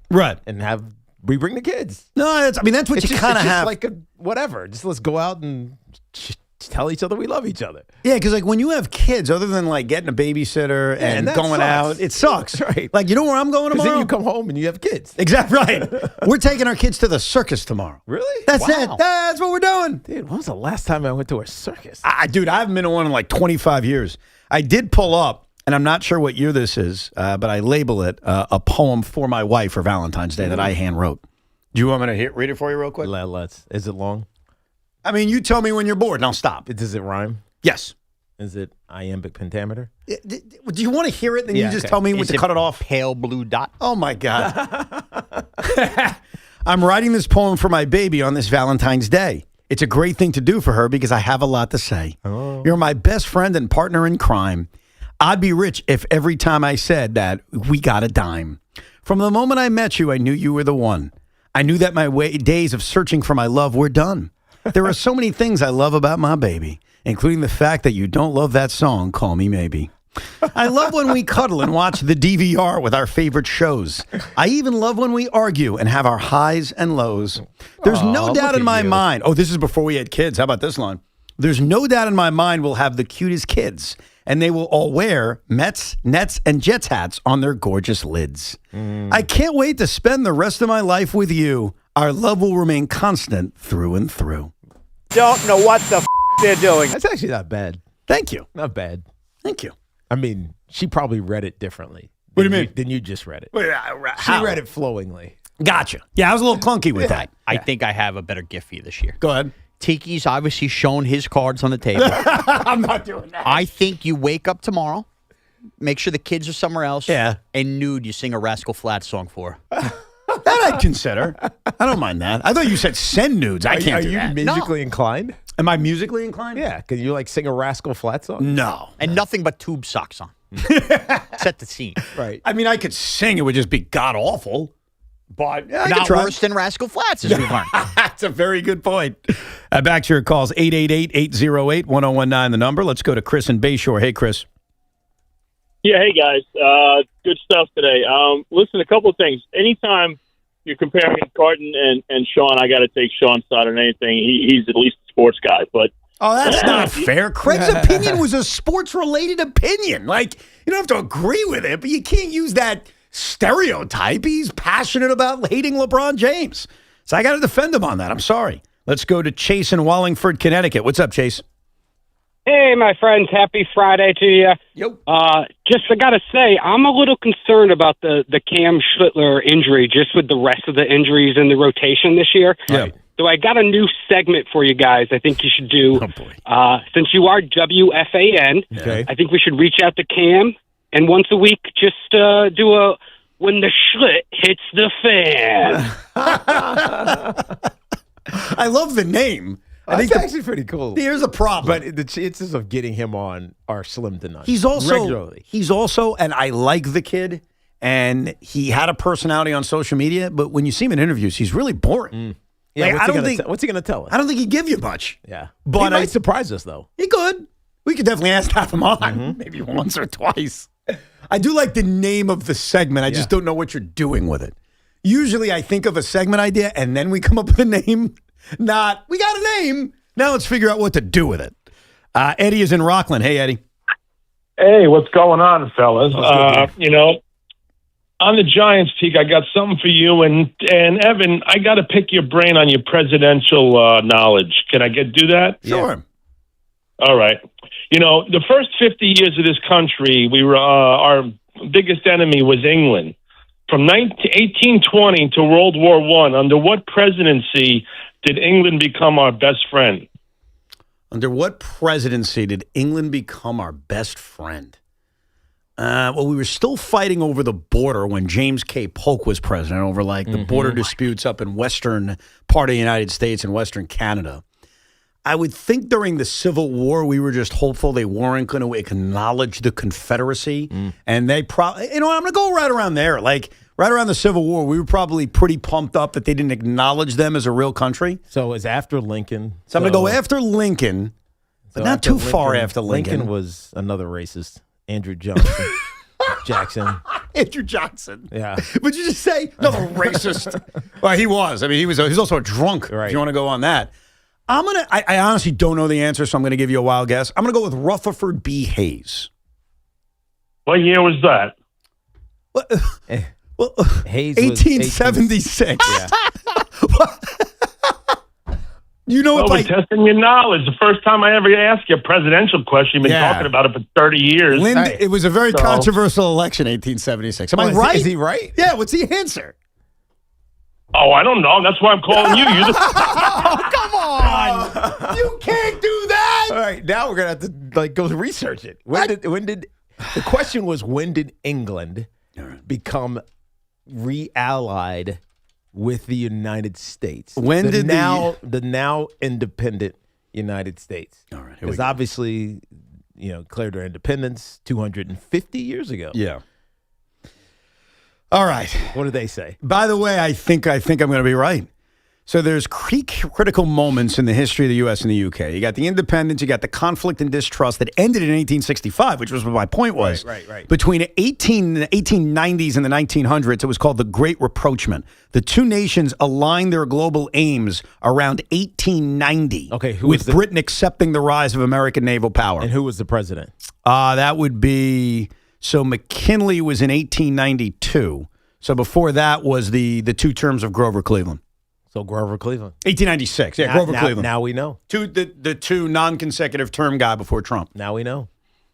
we bring the kids. No, that's what you kind of have. Like whatever. Just let's go out and tell each other we love each other. Yeah, because like when you have kids, other than like getting a babysitter and going sucks. out, it sucks. Right. Like, you know where I'm going tomorrow? Then you come home and you have kids. Exactly right. We're taking our kids to the circus tomorrow. Really? That's it. That's what we're doing. Dude, when was the last time I went to a circus? Dude, I haven't been to one in like 25 years. I did pull up, and I'm not sure what year this is, but I label it a poem for my wife for Valentine's Day that I hand wrote. Do you want me to read it for you real quick? Let's. Is it long? I mean, you tell me when you're bored, and I'll stop. Does it rhyme? Yes. Is it iambic pentameter? Do you want to hear it? Then you just tell me when to cut it off. Pale blue dot. Oh, my God. I'm writing this poem for my baby on this Valentine's Day. It's a great thing to do for her because I have a lot to say. Oh. You're my best friend and partner in crime. I'd be rich if every time I said that we got a dime. From the moment I met you, I knew you were the one. I knew that my days of searching for my love were done. There are so many things I love about my baby, including the fact that you don't love that song, Call Me Maybe. I love when we cuddle and watch the DVR with our favorite shows. I even love when we argue and have our highs and lows. There's no doubt in my mind. Oh, this is before we had kids. How about this line? There's no doubt in my mind we'll have the cutest kids, and they will all wear Mets, Nets, and Jets hats on their gorgeous lids. I can't wait to spend the rest of my life with you. Our love will remain constant through and through. Don't know what the they're doing. That's actually not bad. Thank you. Not bad. Thank you. I mean, she probably read it differently. What do you mean? Than you just read it. She read it flowingly. Gotcha. Yeah, I was a little clunky with that. I think I have a better gift for you this year. Go ahead. Tiki's obviously shown his cards on the table. I'm not doing that. I think you wake up tomorrow, make sure the kids are somewhere else. Yeah. And nude, you sing a Rascal Flatts song for her. That I'd consider. I don't mind that. I thought you said send nudes. I can't do that. Are you musically inclined? Am I musically inclined? Yeah. Can you like sing a Rascal Flatts song? No. And nothing but tube socks on. Set the scene. Right. I mean, I could sing. It would just be god awful. But yeah, not worse than Rascal Flatts, as we've learned. That's a very good point. Back to your calls, 888-808-1019, the number. Let's go to Chris in Bayshore. Hey, Chris. Yeah, hey, guys. Good stuff today. Listen, a couple of things. Anytime you're comparing Carton and Sean, I got to take Sean's side on anything. He's at least a sports guy. But oh, that's not fair. Craig's opinion was a sports-related opinion. Like, you don't have to agree with it, but you can't use that stereotype. He's passionate about hating LeBron James. So I got to defend him on that. I'm sorry. Let's go to Chase in Wallingford, Connecticut. What's up, Chase? Hey, my friends. Happy Friday to you. Yep. I got to say, I'm a little concerned about the Cam Schlittler injury just with the rest of the injuries in the rotation this year. Yeah. So I got a new segment for you guys I think you should do. Oh, boy. Since you are WFAN, Okay. I think we should reach out to Cam and once a week just do a When the Schlit Hits the Fan. I love the name. I think That's actually pretty cool. Here's a problem. But the chances of getting him on are slim to none. He's also, regularly. and I like the kid, and he had a personality on social media, but when you see him in interviews, he's really boring. Yeah, Like, what's he going to tell us? I don't think he'd give you much. Yeah. But he might surprise us, though. He could. We could definitely ask to have him on, maybe once or twice. I do like the name of the segment. I just don't know what you're doing with it. Usually I think of a segment idea, and then we come up with a name. Not, we got a name. Now let's figure out what to do with it. Eddie is in Rockland. Hey, Eddie. Hey, what's going on, fellas? On the Giants, Teak, I got something for you. And Evan, I got to pick your brain on your presidential knowledge. Can I do that? Sure. All right. The first 50 years of this country, we were our biggest enemy was England. From 1820 to World War I, under what presidency did England become our best friend? Under what presidency did England become our best friend? Well, we were still fighting over the border when James K. Polk was president over the border disputes up in western part of the United States and western Canada. I would think during the Civil War, we were just hopeful they weren't going to acknowledge the Confederacy. And they probably, I'm going to go right around there. Like right around the Civil War, we were probably pretty pumped up that they didn't acknowledge them as a real country. So it's after Lincoln. So I'm going to go after Lincoln. But not too far after Lincoln. Lincoln was another racist. Andrew Johnson. Jackson. Andrew Johnson. Yeah. Would you just say another racist? Well, he was. I mean, he's also a drunk, if you want to go on that. I honestly don't know the answer, so I'm going to give you a wild guess. I'm going to go with Rutherford B. Hayes. What year was that? Well, Hayes 1876. Yeah. You know, we're testing your knowledge. The first time I ever asked you a presidential question, you've been talking about it for 30 years. It was a very controversial election, 1876. Am I right? Is he right? Yeah, what's the answer? Oh, I don't know. That's why I'm calling you. Come on. You can't do that. All right, now we're going to have to go research it. The question was, when did England become re-allied with the United States? When did the now independent United States? All right, because obviously, declared their independence 250 years ago. Yeah. All right. What did they say? By the way, I think I'm going to be right. So there's critical moments in the history of the U.S. and the U.K. You got the independence, you got the conflict and distrust that ended in 1865, which was what my point was. Right. Between the 1890s and the 1900s, it was called the Great Rapprochement. The two nations aligned their global aims around 1890. Okay, with Britain accepting the rise of American naval power. And who was the president? That would be, so McKinley was in 1892. So before that was the 2 terms of Grover Cleveland. So Grover Cleveland. 1896. Yeah, Grover Cleveland. Now we know. The 2 non-consecutive term guy before Trump. Now we know.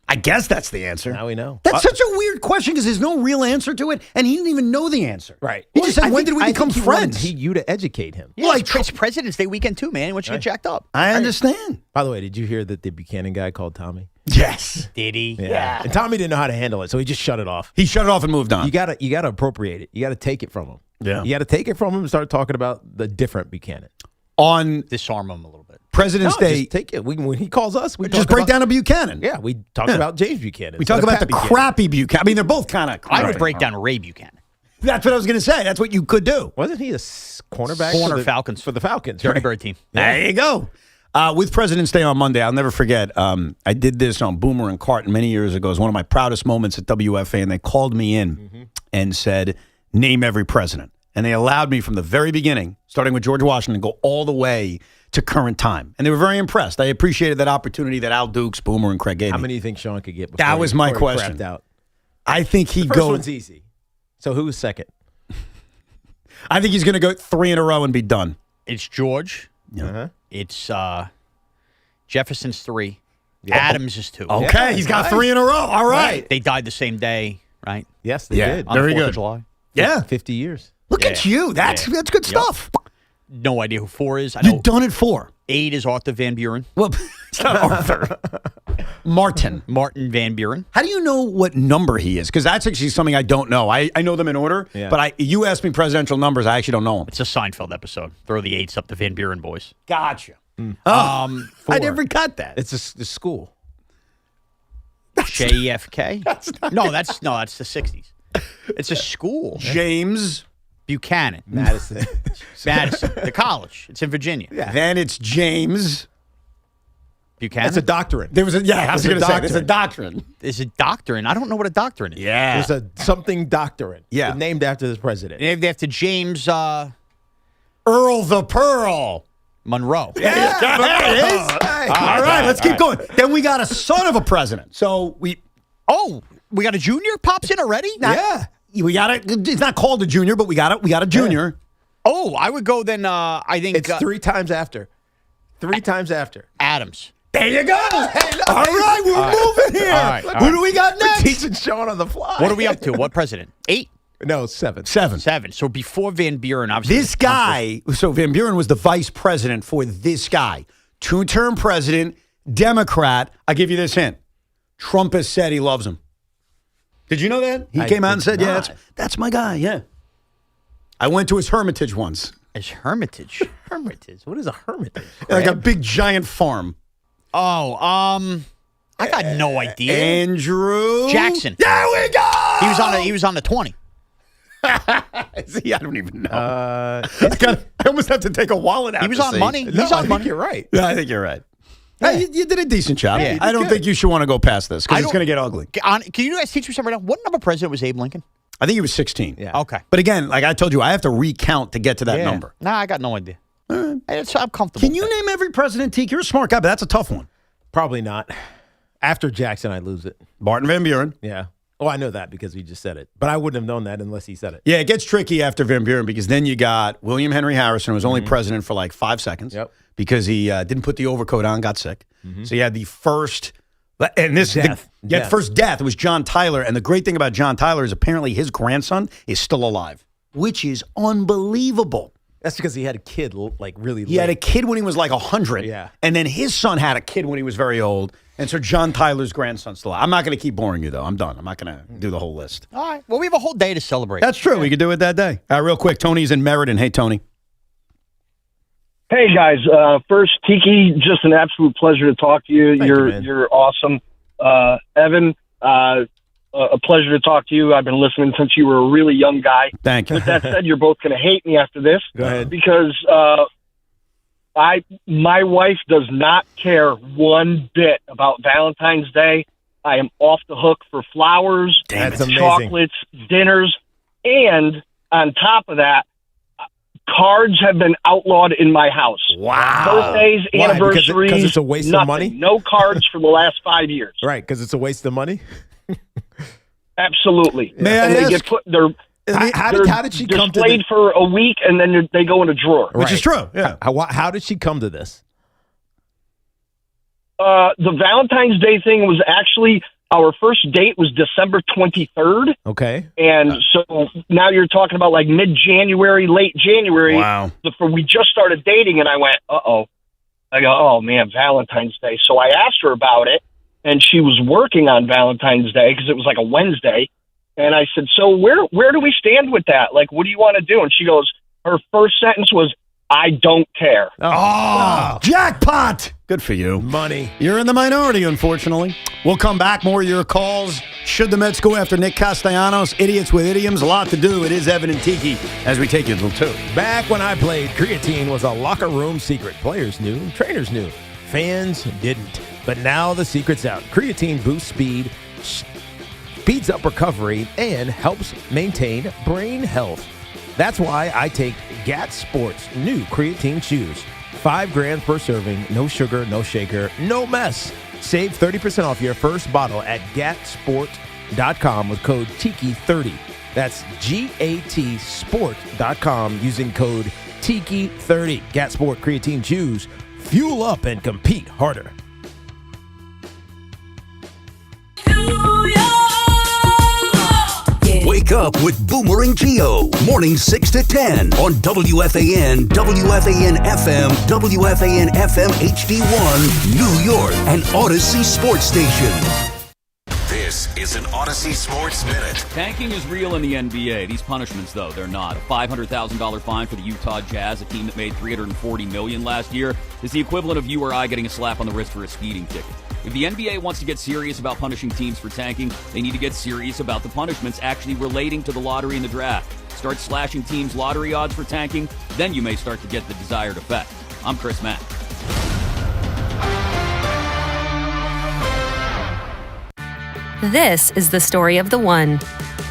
I guess that's the answer. Now we know. That's such a weird question because there's no real answer to it, and he didn't even know the answer. Right. He just said, when did we become friends? You to educate him. Yeah, it's President's Day weekend too, man. Why don't you get jacked up? I understand. By the way, did you hear that the Buchanan guy called Tommy? Yes. Did he? Yeah. And Tommy didn't know how to handle it, so he just shut it off. He shut it off and moved on. You gotta appropriate it. You gotta take it from him. Yeah. You gotta take it from him and start talking about the different Buchanan. On disarm him a little bit. President's Day. Just take it. When he calls us, we just break down a Buchanan. Yeah, we talk about James Buchanan. We talk about the crappy Buchanan. I mean, they're both kind of crappy. I would break down Ray Buchanan. That's what I was going to say. That's what you could do. Wasn't he a cornerback? Falcons. For the Falcons. Dirty Right? Bird team. There you go. With President's Day on Monday, I'll never forget. I did this on Boomer and Carton many years ago. It was one of my proudest moments at WFAN. They called me in and said, name every president. And they allowed me from the very beginning, starting with George Washington, go all the way to current time. And they were very impressed. I appreciated that opportunity that Al Dukes, Boomer, and Craig gave me. How many do you think Sean could get? That was my question. Out? I think he'd the first go. One's easy. So who was second? I think he's going to go 3 in a row and be done. It's George. Uh-huh. It's Jefferson's 3. Yeah. Adams is 2. Okay, he's got 3 in a row. All right. They died the same day, right? Yes, they did. On Very the 4th good. of July. Yeah. 50 years. Look at you. That's good stuff. No idea who 4 is. I know You've done it 4. 8 is Arthur Van Buren. Well, it's not Arthur. Martin Van Buren. How do you know what number he is? Because that's actually something I don't know. I know them in order, but you asked me presidential numbers. I actually don't know them. It's a Seinfeld episode. Throw the 8s up the Van Buren boys. Gotcha. I never got that. It's the school. JFK? That's the 60s. It's a school. James Buchanan. Madison. The college. It's in Virginia. Yeah. Then it's James Buchanan. That's a doctrine. There was I was going to say, there's a doctrine. There's a doctrine. I don't know what a doctrine is. Yeah. There's a something doctrine. Yeah. Named after this president. Named after James Earl the Pearl Monroe. Yeah, there it is. All right, let's keep going. Then we got a son of a president. So we got a junior pops in already? We got it. It's not called a junior, but we got it. We got a junior. Yeah. Oh, I would go then. I think it's 3 times after. 3 times after. Adams. There you go. Hey, all right, we're moving here. All right. Who do we got next? We're teaching Sean on the fly. What are we up to? What president? 8? No, 7. 7. 7. So before Van Buren, obviously. This guy, so Van Buren was the vice president for this guy. 2-term president, Democrat. I'll give you this hint. Trump has said he loves him. Did you know that? He came out and said, that's my guy, yeah. I went to his hermitage once. His hermitage? Hermitage? What is a hermitage? Like a big giant farm. Oh, I got no idea. Andrew Jackson. There we go. He was on the 20. See, I don't even know. I almost have to take a wallet out. He was on money. He's on money. You're right. Yeah, I think you're right. You did a decent job. Yeah, I don't think you should want to go past this because it's going to get ugly. Can you guys teach me something right now? What number president was Abe Lincoln? I think he was 16. Yeah. Okay. But again, like I told you, I have to recount to get to that number. Nah, I got no idea. I'm comfortable. Can you name every president, Tiki? You're a smart guy, but that's a tough one. Probably not. After Jackson, I lose it. Martin Van Buren. Yeah. Oh, I know that because he just said it. But I wouldn't have known that unless he said it. Yeah, it gets tricky after Van Buren because then you got William Henry Harrison, who was only president for like 5 seconds because he didn't put the overcoat on, got sick. So you had the first, and this death. The first death was John Tyler. And the great thing about John Tyler is apparently his grandson is still alive, which is unbelievable. That's because he had a kid like really late. He had a kid when he was like 100. Yeah. And then his son had a kid when he was very old. And so John Tyler's grandson's still alive. I'm not going to keep boring you, though. I'm done. I'm not going to do the whole list. All right. Well, we have a whole day to celebrate. That's true. We could do it that day. All right, real quick. Tony's in Meriden. Hey, Tony. Hey, guys. First, Tiki, just an absolute pleasure to talk to you. You're awesome. Evan, a pleasure to talk to you. I've been listening since you were a really young guy. Thank you. With that said, you're both going to hate me after this. Go ahead. Because my wife does not care one bit about Valentine's Day. I am off the hook for flowers, chocolates, dinners, and on top of that, cards have been outlawed in my house. Wow. Birthdays, anniversaries, because it's a waste nothing. of money? No cards for the last 5 years. Right, because it's a waste of money? Absolutely. May I and ask? they get put, they're How did she come to displayed for a week, and then they go in a drawer. Which is true. Yeah. How did she come to this? The Valentine's Day thing was actually, our first date was December 23rd. Okay. And so now you're talking about like mid-January, late January. Wow. We just started dating, and I went, uh-oh. I go, oh, man, Valentine's Day. So I asked her about it, and she was working on Valentine's Day because it was like a Wednesday. And I said, so where do we stand with that? Like, what do you want to do? And she goes, her first sentence was, I don't care. Oh, jackpot. Good for you. Money. You're in the minority, unfortunately. We'll come back. More of your calls. Should the Mets go after Nick Castellanos? Idiots with idioms. A lot to do. It is Evan and Tiki as we take you till 2. Back when I played, creatine was a locker room secret. Players knew, trainers knew, fans didn't. But now the secret's out. Creatine boosts speed, speeds up recovery, and helps maintain brain health. That's why I take GAT Sports new creatine chews. 5 grams per serving, no sugar, no shaker, no mess. Save 30% off your first bottle at gatsport.com with code TIKI30. That's GATsport.com using code TIKI30. GAT Sport creatine chews. Fuel up and compete harder. Wake up with Boomer and Geo. Mornings 6 to 10 on WFAN, WFAN FM, WFAN FM HD1, New York, and Odyssey Sports Station. This is an Odyssey Sports Minute. Tanking is real in the NBA. These punishments, though, they're not. A $500,000 fine for the Utah Jazz, a team that made $340 million last year, is the equivalent of you or I getting a slap on the wrist for a speeding ticket. If the NBA wants to get serious about punishing teams for tanking, they need to get serious about the punishments actually relating to the lottery and the draft. Start slashing teams' lottery odds for tanking, then you may start to get the desired effect. I'm Chris Mack. This is the story of the one.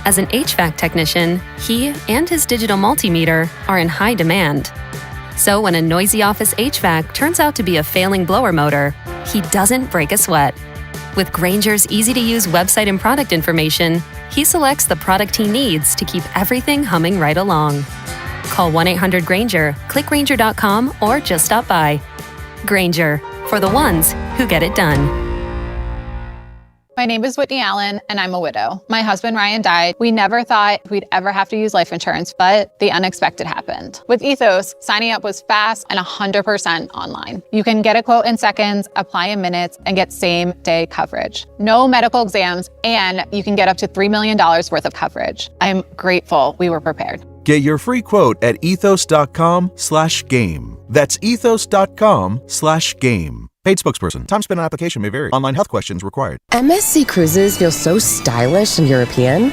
As an HVAC technician, he and his digital multimeter are in high demand. So when a noisy office HVAC turns out to be a failing blower motor, he doesn't break a sweat. With Grainger's easy-to-use website and product information, he selects the product he needs to keep everything humming right along. Call 1-800-GRAINGER, click Grainger.com, or just stop by. Grainger, for the ones who get it done. My name is Whitney Allen, and I'm a widow. My husband, Ryan, died. We never thought we'd ever have to use life insurance, but the unexpected happened. With Ethos, signing up was fast and 100% online. You can get a quote in seconds, apply in minutes, and get same-day coverage. No medical exams, and you can get up to $3 million worth of coverage. I'm grateful we were prepared. Get your free quote at ethos.com/game. That's ethos.com/game. Paid spokesperson. Time spent on application may vary. Online health questions required. MSC Cruises feel so stylish and European.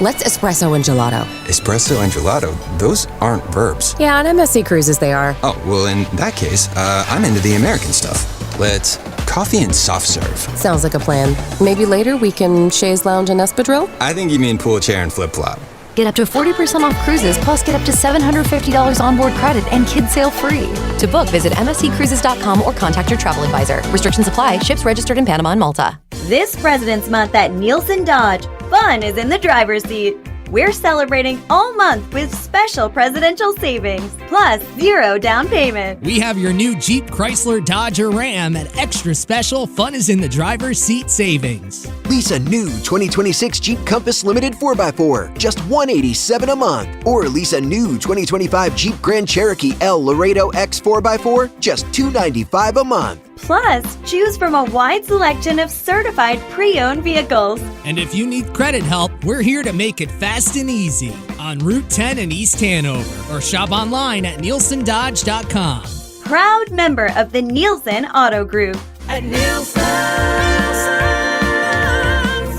Let's espresso and gelato. Espresso and gelato? Those aren't verbs. Yeah, on MSC Cruises they are. Oh, well, in that case, I'm into the American stuff. Let's coffee and soft serve. Sounds like a plan. Maybe later we can chaise lounge and espadrille? I think you mean pool chair and flip-flop. Get up to 40% off cruises, plus get up to $750 onboard credit and kids sail free. To book, visit msccruises.com or contact your travel advisor. Restrictions apply. Ships registered in Panama and Malta. This President's Month at Nielsen Dodge, fun is in the driver's seat. We're celebrating all month with special presidential savings, plus 0 down payment. We have your new Jeep, Chrysler, Dodge, or Ram at extra special fun is in the driver's seat savings. Lease a new 2026 Jeep Compass Limited 4x4, just $187 a month. Or lease a new 2025 Jeep Grand Cherokee L Laredo X 4x4, just $295 a month. Plus, choose from a wide selection of certified pre-owned vehicles. And if you need credit help, we're here to make it fast and easy on Route 10 in East Hanover, or shop online at nielsendodge.com. Proud member of the Nielsen Auto Group. At Nielsen,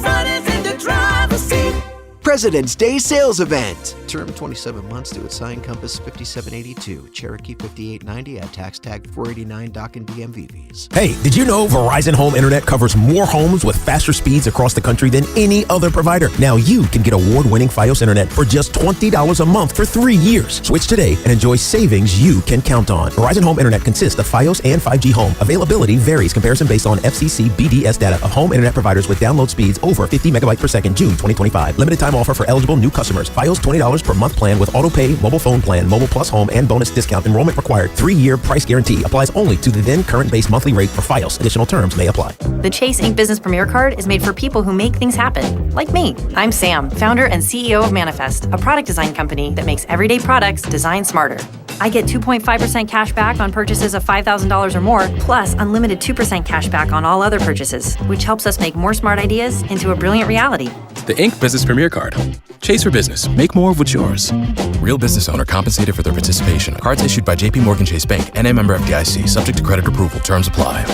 fun is in the driver's seat. President's Day Sales Event. Term 27 months to its signed Compass 5782, Cherokee 5890 at tax tag 489 dock and DMV fees. Hey, did you know Verizon Home Internet covers more homes with faster speeds across the country than any other provider? Now you can get award-winning Fios Internet for just $20 a month for 3 years. Switch today and enjoy savings you can count on. Verizon Home Internet consists of Fios and 5G Home. Availability varies. Comparison based on FCC BDS data of home internet providers with download speeds over 50 megabytes per second, June 2025. Limited time offer for eligible new customers. Fios $20 per month plan with auto pay, mobile phone plan, mobile plus home, and bonus discount. Enrollment required. 3-year price guarantee applies only to the then current base monthly rate for Fios. Additional terms may apply. The Chase Ink Business Premier Card is made for people who make things happen, like me. I'm Sam, founder and CEO of Manifest, a product design company that makes everyday products designed smarter. I get 2.5% cash back on purchases of $5,000 or more, plus unlimited 2% cash back on all other purchases, which helps us make more smart ideas into a brilliant reality. The Ink Business Premier Card. Chase for business. Make more of what's yours. Real business owner compensated for their participation. Cards issued by J.P. Morgan Chase Bank. NA member FDIC. Subject to credit approval. Terms apply.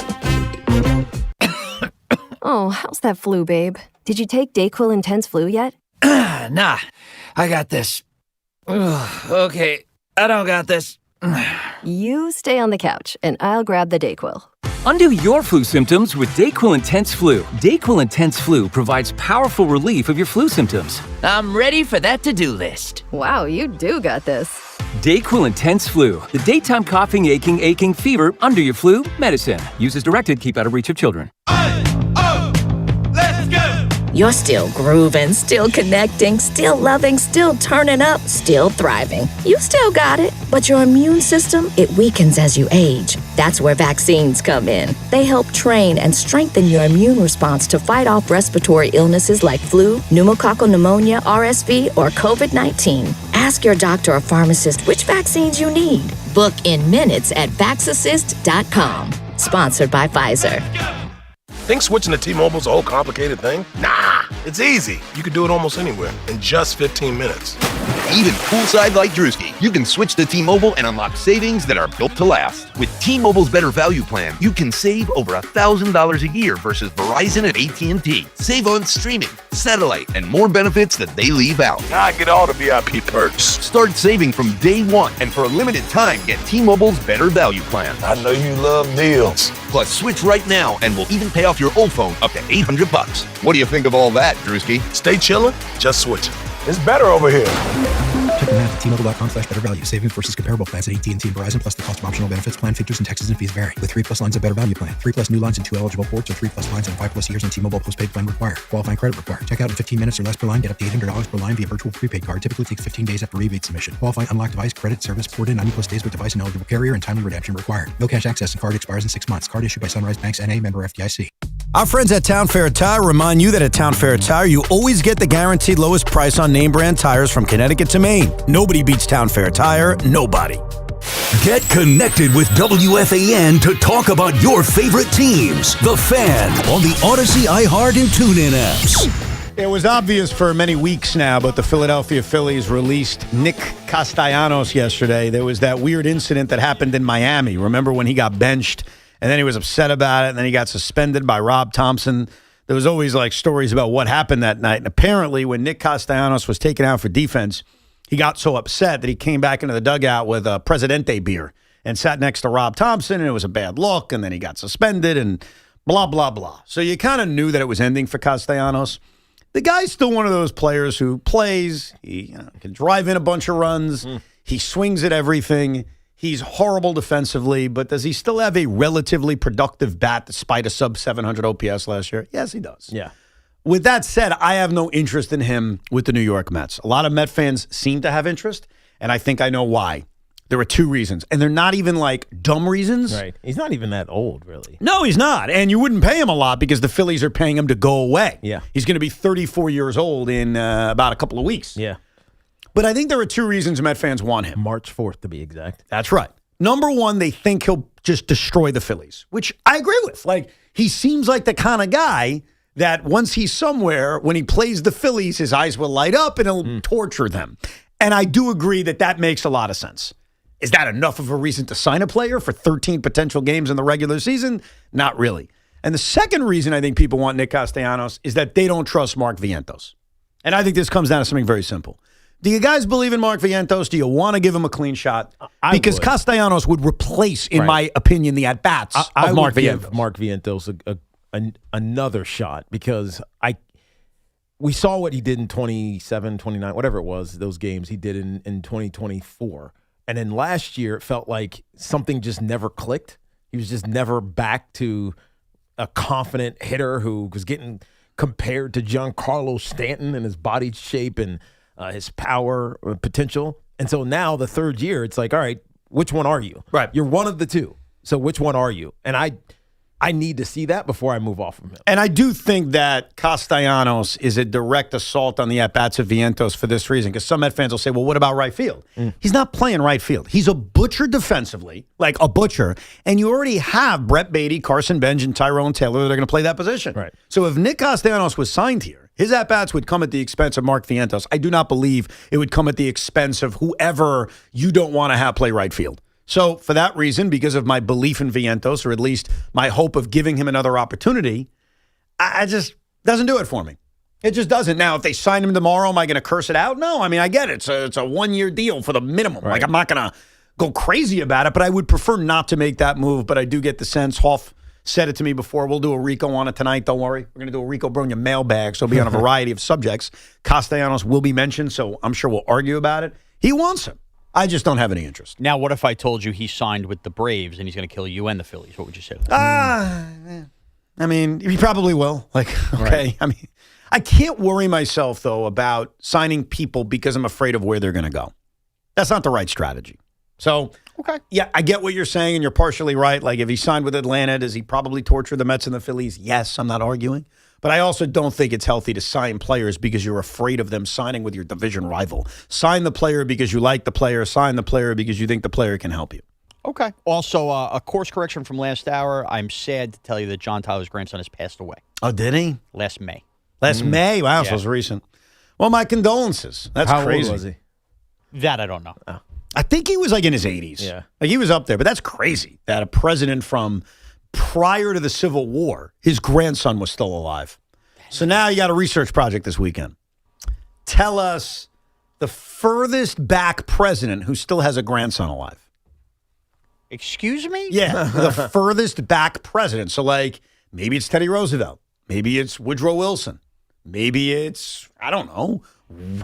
Oh, how's that flu, babe? Did you take Dayquil Intense Flu yet? Nah, I got this. Ugh, okay, I don't got this. You stay on the couch, and I'll grab the Dayquil. Undo your flu symptoms with Dayquil Intense Flu. Dayquil Intense Flu provides powerful relief of your flu symptoms. I'm ready for that to-do list. Wow, you do got this. Dayquil Intense Flu. The daytime coughing, aching, fever, under your flu medicine. Use as directed. Keep out of reach of children. You're still grooving, still connecting, still loving, still turning up, still thriving. You still got it, but your immune system, it weakens as you age. That's where vaccines come in. They help train and strengthen your immune response to fight off respiratory illnesses like flu, pneumococcal pneumonia, RSV, or COVID-19. Ask your doctor or pharmacist which vaccines you need. Book in minutes at vaxassist.com. Sponsored by Pfizer. Think switching to T-Mobile's a whole complicated thing? Nah, it's easy. You can do it almost anywhere in just 15 minutes. Even poolside like Drewski, you can switch to T-Mobile and unlock savings that are built to last. With T-Mobile's Better Value Plan, you can save over $1,000 a year versus Verizon and AT&T. Save on streaming, satellite, and more benefits that they leave out. Now I get all the VIP perks. Start saving from day one, and for a limited time, get T-Mobile's Better Value Plan. I know you love deals. Plus, switch right now, and we'll even pay off your old phone up to $800. What do you think of all that, Drewski? Stay chillin', just switch. It's better over here. Check the math at T-Mobile.com/better value. Savings versus comparable plans at AT&T and Verizon, plus the cost of optional benefits. Plan features and taxes and fees vary. With 3+ lines of Better Value Plan. 3+ new lines and 2 eligible ports, or 3+ lines and 5+ years on T-Mobile postpaid plan required. Qualifying credit required. Check out in 15 minutes or less per line. Get up to $800 per line via virtual prepaid card. Typically takes 15 days after rebate submission. Qualifying unlocked device credit service ported 90+ days with device and eligible carrier, and timely redemption required. No cash access and card expires in 6 months. Card issued by Sunrise Banks N.A. member FDIC. Our friends at Town Fair Tire remind you that at Town Fair Tire, you always get the guaranteed lowest price on name brand tires from Connecticut to Maine. Nobody beats Town Fair Tire. Nobody. Get connected with WFAN to talk about your favorite teams. The Fan on the Odyssey, iHeart, and TuneIn apps. It was obvious for many weeks now, but the Philadelphia Phillies released Nick Castellanos yesterday. There was that weird incident that happened in Miami. Remember when he got benched? And then he was upset about it, and then he got suspended by Rob Thompson. There was always like stories about what happened that night. And apparently when Nick Castellanos was taken out for defense, he got so upset that he came back into the dugout with a Presidente beer. and sat next to Rob Thompson, and it was a bad look, and then he got suspended, and blah, blah, blah. So you kind of knew that it was ending for Castellanos. The guy's still one of those players who plays. He can drive in a bunch of runs. He swings at everything. He's horrible defensively, but does he still have a relatively productive bat despite a sub-700 OPS last year? Yes, he does. Yeah. With that said, I have no interest in him with the New York Mets. A lot of Met fans seem to have interest, and I think I know why. There are two reasons, and they're not even like dumb reasons. Right. He's not even that old, really. No, he's not, and you wouldn't pay him a lot because the Phillies are paying him to go away. Yeah. He's going to be 34 years old in about a couple of weeks. Yeah. But I think there are two reasons Met fans want him. March 4th, to be exact. That's right. Number one, they think he'll just destroy the Phillies, which I agree with. Like, he seems like the kind of guy that once he's somewhere, when he plays the Phillies, his eyes will light up and he'll torture them. And I do agree that that makes a lot of sense. Is that enough of a reason to sign a player for 13 potential games in the regular season? Not really. And the second reason I think people want Nick Castellanos is that they don't trust Mark Vientos. And I think this comes down to something very simple. Do you guys believe in Mark Vientos? Do you want to give him a clean shot? Because Castellanos would replace, in my opinion, the at-bats of Mark Vientos. Give Mark Vientos another shot because we saw what he did in 27, 29, whatever it was, those games he did in 2024. And then last year, it felt like something just never clicked. He was just never back to a confident hitter who was getting compared to Giancarlo Stanton and his body shape and his power potential. And so now the third year, it's like, all right, which one are you? Right. You're one of the two. So which one are you? And I need to see that before I move off of him. And I do think that Castellanos is a direct assault on the at-bats of Vientos for this reason, because some Met fans will say, well, what about right field? He's not playing right field. He's a butcher defensively, like a butcher, and you already have Brett Beatty, Carson Benj, and Tyrone Taylor that are going to play that position. Right. So if Nick Castellanos was signed here, his at-bats would come at the expense of Mark Vientos. I do not believe it would come at the expense of whoever you don't want to have play right field. So for that reason, because of my belief in Vientos, or at least my hope of giving him another opportunity, I just doesn't do it for me. It just doesn't. Now, if they sign him tomorrow, am I going to curse it out? No, I mean, I get it. It's a one-year deal for the minimum. Right. Like, I'm not going to go crazy about it, but I would prefer not to make that move. But I do get the sense, Hoff said it to me before, we'll do a Rico on it tonight. Don't worry. We're going to do a Rico Bronya mailbag, so it'll be on a variety of subjects. Castellanos will be mentioned, so I'm sure we'll argue about it. He wants him. I just don't have any interest. Now, what if I told you he signed with the Braves and he's going to kill you and the Phillies? What would you say to that? I mean, he probably will. Like, okay. Right. I mean, I can't worry myself, though, about signing people because I'm afraid of where they're going to go. That's not the right strategy. So, okay. Yeah, I get what you're saying, and you're partially right. Like, if he signed with Atlanta, does he probably torture the Mets and the Phillies? Yes, I'm not arguing. But I also don't think it's healthy to sign players because you're afraid of them signing with your division rival. Sign the player because you like the player. Sign the player because you think the player can help you. Okay. Also, a course correction from last hour. I'm sad to tell you that John Tyler's grandson has passed away. Oh, did he? Last May. Last May? Wow, so it was recent. Well, my condolences. That's crazy. How old was he? That I don't know. Oh. I think he was like in his 80s. Yeah. Like he was up there, but that's crazy that a president from prior to the Civil War, his grandson was still alive. So now you got a research project this weekend. Tell us the furthest back president who still has a grandson alive. Excuse me? Yeah, the furthest back president. So like maybe it's Teddy Roosevelt. Maybe it's Woodrow Wilson. Maybe it's, I don't know,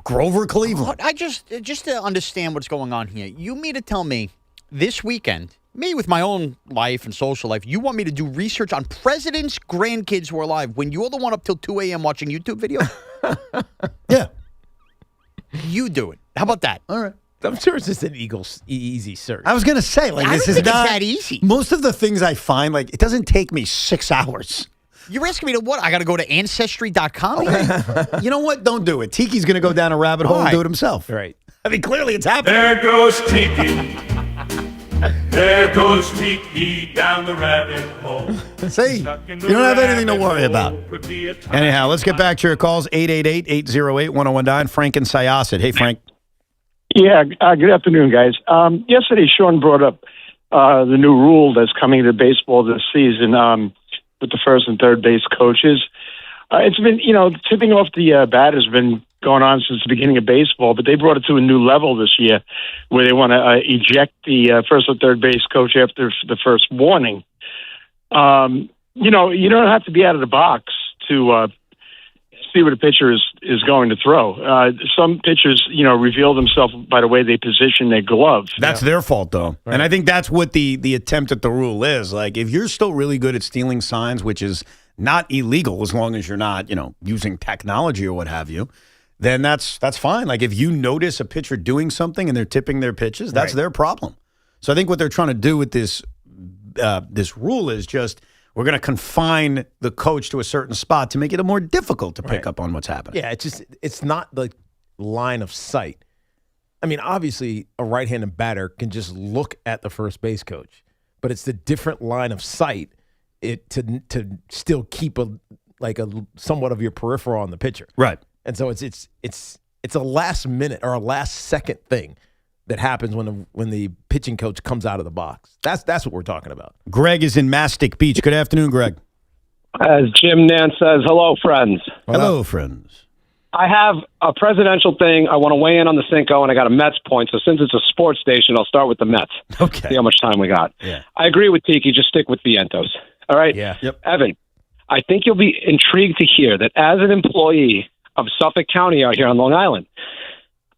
Grover Cleveland. I just to understand what's going on here, you mean to tell me this weekend, me with my own life and social life, you want me to do research on presidents' grandkids who are alive when you're the one up till 2 a.m. watching YouTube videos? Yeah. You do it. How about that? All right. I'm sure it's just an easy search. I was going to say, like, I this don't is think not it's that easy. Most of the things I find, like, it doesn't take me 6 hours. You're asking me to what? I got to go to Ancestry.com? Okay. You know what? Don't do it. Tiki's going to go down a rabbit hole and do it himself. Right. I mean, clearly it's happening. There goes Tiki. There goes Tiki down the rabbit hole. See, you don't have anything to worry about. Anyhow, let's get back to your calls. 888-808-1019. Frank and Syosset. Hey, Frank. Yeah, good afternoon, guys. Yesterday, Sean brought up the new rule that's coming to baseball this season with the first and third base coaches. It's been, tipping off the bat has been going on since the beginning of baseball, but they brought it to a new level this year where they want to eject the first or third base coach after the first warning. You don't have to be out of the box to see what a pitcher is going to throw. Some pitchers, reveal themselves by the way they position their glove. That's their fault, though. Right. And I think that's what the attempt at the rule is. Like, if you're still really good at stealing signs, which is not illegal as long as you're not, using technology or what have you, then that's fine. Like, if you notice a pitcher doing something and they're tipping their pitches, that's their problem. So I think what they're trying to do with this rule is just – we're going to confine the coach to a certain spot to make it more difficult to pick up on what's happening. Yeah, it's not the line of sight. I mean, obviously, a right-handed batter can just look at the first base coach, but it's the different line of sight to still keep a somewhat of your peripheral on the pitcher. Right. And so it's a last minute or a last second thing that happens when the pitching coach comes out of the box. That's what we're talking about. Greg is in Mastic Beach. Good afternoon, Greg. As Jim Nance says, hello, friends. Hello, friends. I have a presidential thing. I want to weigh in on the Cinco, and I got a Mets point. So since it's a sports station, I'll start with the Mets. Okay. See how much time we got. Yeah. I agree with Tiki. Just stick with Vientos. All right? Yeah. Yep. Evan, I think you'll be intrigued to hear that as an employee of Suffolk County out here on Long Island,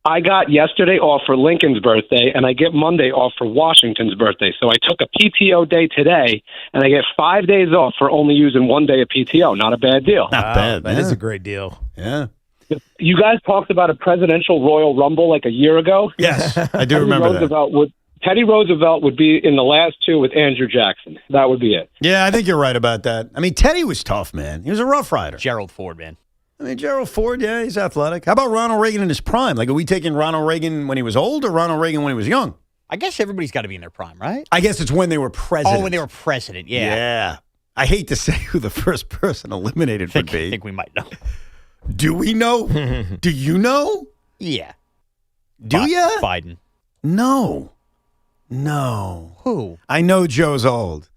I got yesterday off for Lincoln's birthday, and I get Monday off for Washington's birthday. So I took a PTO day today, and I get 5 days off for only using 1 day of PTO. Not a bad deal. Not bad. That is a great deal. Yeah. You guys talked about a presidential Royal Rumble like a year ago. Yes, I do remember that. Teddy Roosevelt would be in the last two with Andrew Jackson. That would be it. Yeah, I think you're right about that. I mean, Teddy was tough, man. He was a Rough Rider. Gerald Ford, man. I mean, Gerald Ford, yeah, he's athletic. How about Ronald Reagan in his prime? Like, are we taking Ronald Reagan when he was old or Ronald Reagan when he was young? I guess everybody's got to be in their prime, right? I guess it's when they were president. Oh, when they were president, yeah. Yeah. I hate to say who the first person eliminated would be. I think we might know. Do we know? Do you know? Yeah. Do you? Biden. No. Who? I know Joe's old.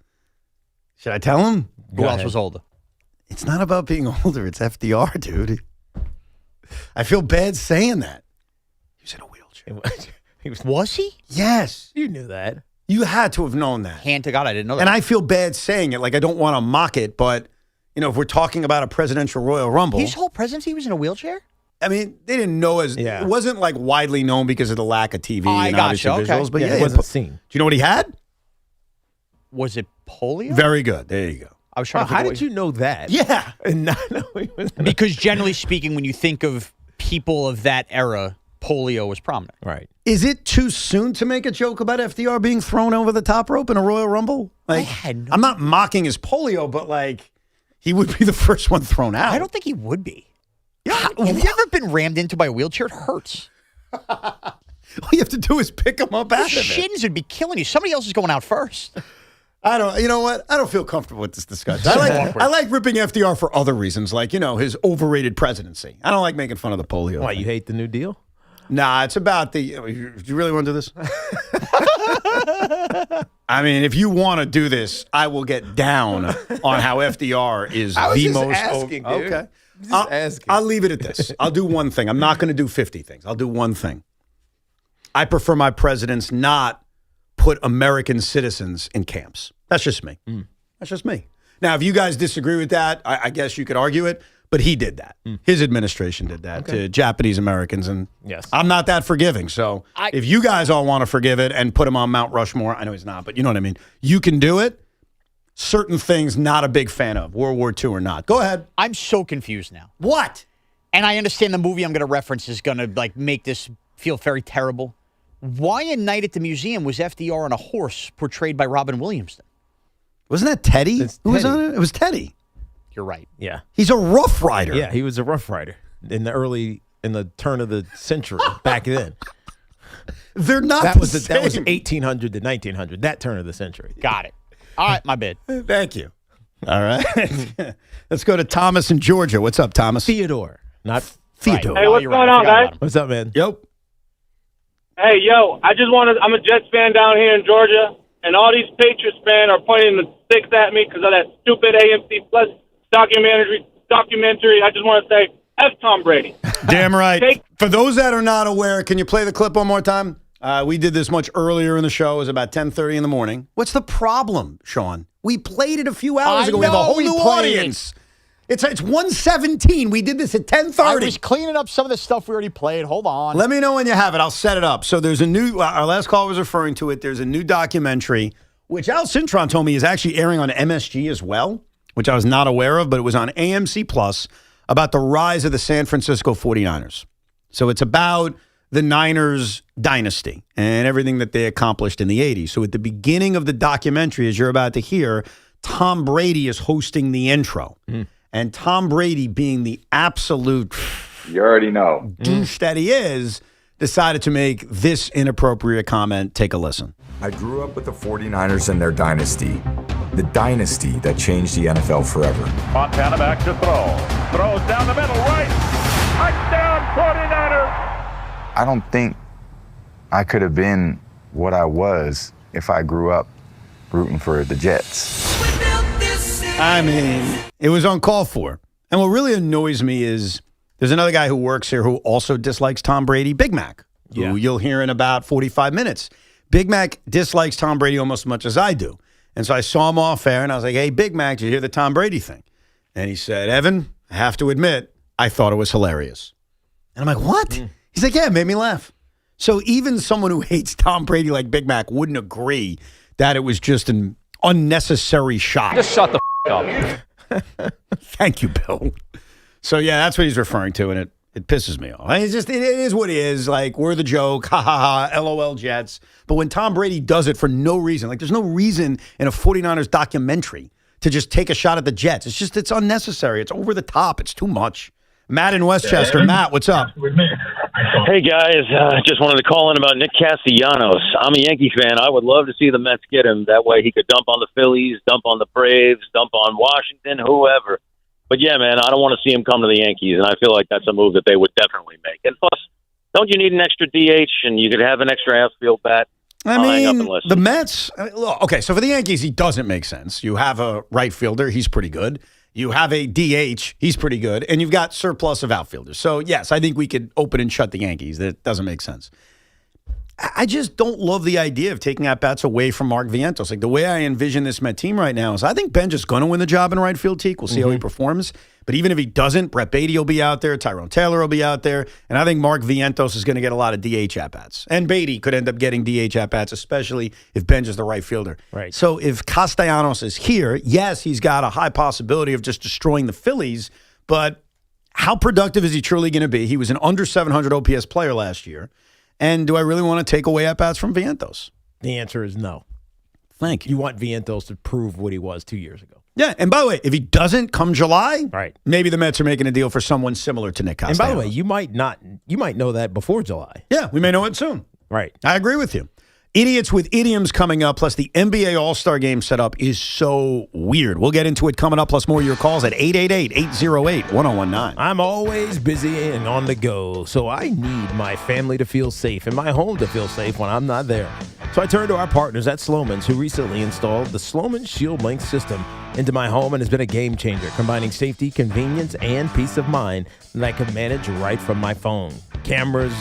Should I tell him? Who else was older? It's not about being older. It's FDR, dude. I feel bad saying that. He was in a wheelchair. Was he? Yes. You knew that. You had to have known that. Hand to God, I didn't know that. And I feel bad saying it. Like, I don't want to mock it, but, if we're talking about a presidential Royal Rumble. His whole presidency was in a wheelchair? I mean, they didn't know it wasn't like widely known because of the lack of TV and obviously visuals. But it wasn't seen. Do you know what he had? Was it polio? Very good. There you go. I was trying to how did you know that? Yeah. And not knowing because generally speaking, when you think of people of that era, polio was prominent. Right. Is it too soon to make a joke about FDR being thrown over the top rope in a Royal Rumble? Like, I'm not mocking his polio, but like, he would be the first one thrown out. I don't think he would be. Yeah. Have you ever been rammed into by a wheelchair? It hurts. All you have to do is pick him up out of it. Shins would be killing you. Somebody else is going out first. You know what? I don't feel comfortable with this discussion. I like ripping FDR for other reasons, like, his overrated presidency. I don't like making fun of the polio. Why, you hate the New Deal? Nah, it's about do you really want to do this? I mean, if you want to do this, I will get down on how FDR is the most. Asking, dude. Okay. Asking. I'll leave it at this. I'll do one thing. I'm not going to do 50 things. I'll do one thing. I prefer my presidents not put American citizens in camps. That's just me. That's just me. Now, if you guys disagree with that, I guess you could argue it, but he did that. His administration did that to Japanese Americans, and I'm not that forgiving. So if you guys all want to forgive it and put him on Mount Rushmore, I know he's not, but you know what I mean? You can do it. Certain things, not a big fan of, World War II or not. Go ahead. I'm so confused now. What? And I understand the movie I'm going to reference is going to make this feel very terrible. Why in Night at the Museum was FDR on a horse portrayed by Robin Williams? Then? Wasn't that Teddy? Who was on it? It was Teddy. You're right. Yeah. He's a Rough Rider. Yeah, he was a Rough Rider in the turn of the century back then. They're not that the was same. That was 1800 to 1900, that turn of the century. Got it. All right, my bad. Thank you. All right. Let's go to Thomas in Georgia. What's up, Thomas? Theodore, not Theodore. Hey, what's going on, guys? What's up, man? Yep. Hey, I'm a Jets fan down here in Georgia, and all these Patriots fans are pointing the sticks at me because of that stupid AMC Plus documentary. I just want to say, F Tom Brady. Damn right. For those that are not aware, can you play the clip one more time? We did this much earlier in the show. It was about 10:30 in the morning. What's the problem, Sean? We played it a few hours ago. We have a whole new audience. It's 1:17. We did this at 10:30. I was cleaning up some of the stuff we already played. Hold on. Let me know when you have it. I'll set it up. So there's a new, our last call was referring to it. There's a new documentary, which Al Cintron told me is actually airing on MSG as well, which I was not aware of, but it was on AMC Plus about the rise of the San Francisco 49ers. So it's about the Niners dynasty and everything that they accomplished in the 80s. So at the beginning of the documentary, as you're about to hear, Tom Brady is hosting the intro. And Tom Brady, being the absolute you already know douche that he is, decided to make this inappropriate comment. Take a listen. I grew up with the 49ers and their dynasty. The dynasty that changed the NFL forever. Montana back to throw. Throws down the middle, right. Touchdown, 49ers. I don't think I could have been what I was if I grew up rooting for the Jets. I mean, it was uncalled for. And what really annoys me is there's another guy who works here who also dislikes Tom Brady, Big Mac, who you'll hear in about 45 minutes. Big Mac dislikes Tom Brady almost as much as I do. And so I saw him off air, and I was like, hey, Big Mac, did you hear the Tom Brady thing? And he said, Evan, I have to admit, I thought it was hilarious. And I'm like, what? He's like, yeah, it made me laugh. So even someone who hates Tom Brady like Big Mac wouldn't agree that it was just an unnecessary shot. Just shut the up. Thank you, Bill. So, yeah, that's what he's referring to, and it pisses me off. It's just, it is what it is. Like, we're the joke, ha, ha, ha, LOL Jets. But when Tom Brady does it for no reason, like there's no reason in a 49ers documentary to just take a shot at the Jets. It's just, it's unnecessary. It's over the top. It's too much. Matt in Westchester. Matt, what's up? Hey, guys. Just wanted to call in about Nick Castellanos. I'm a Yankee fan. I would love to see the Mets get him. That way he could dump on the Phillies, dump on the Braves, dump on Washington, whoever. But, yeah, man, I don't want to see him come to the Yankees, and I feel like that's a move that they would definitely make. And plus, don't you need an extra DH, and you could have an extra outfield bat? I mean, the Mets, okay, so for the Yankees, he doesn't make sense. You have a right fielder. He's pretty good. You have a DH, he's pretty good, and you've got surplus of outfielders. So, yes, I think we could open and shut the Yankees. That doesn't make sense. I just don't love the idea of taking at-bats away from Mark Vientos. Like, the way I envision this Met team right now is I think Ben's just going to win the job in right field, Teak. We'll see how he performs. But even if he doesn't, Brett Beatty will be out there, Tyrone Taylor will be out there, and I think Mark Vientos is going to get a lot of DH at-bats. And Beatty could end up getting DH at-bats, especially if Ben's is the right fielder. Right. So if Castellanos is here, yes, he's got a high possibility of just destroying the Phillies, but how productive is he truly going to be? He was an under 700 OPS player last year. And do I really want to take away at-bats from Vientos? The answer is no. Thank you. You want Vientos to prove what he was 2 years ago. Yeah, and by the way, if he doesn't come July, maybe the Mets are making a deal for someone similar to Nick Castellanos. And by the way, you might know that before July. Yeah, we may know it soon. Right. I agree with you. Idiots with idioms coming up, plus the NBA All-Star Game setup is so weird. We'll get into it coming up, plus more of your calls at 888-808-1019. I'm always busy and on the go, so I need my family to feel safe and my home to feel safe when I'm not there. So I turned to our partners at Sloman's, who recently installed the Sloman's Shield Link system into my home and has been a game changer, combining safety, convenience, and peace of mind that I can manage right from my phone. Cameras,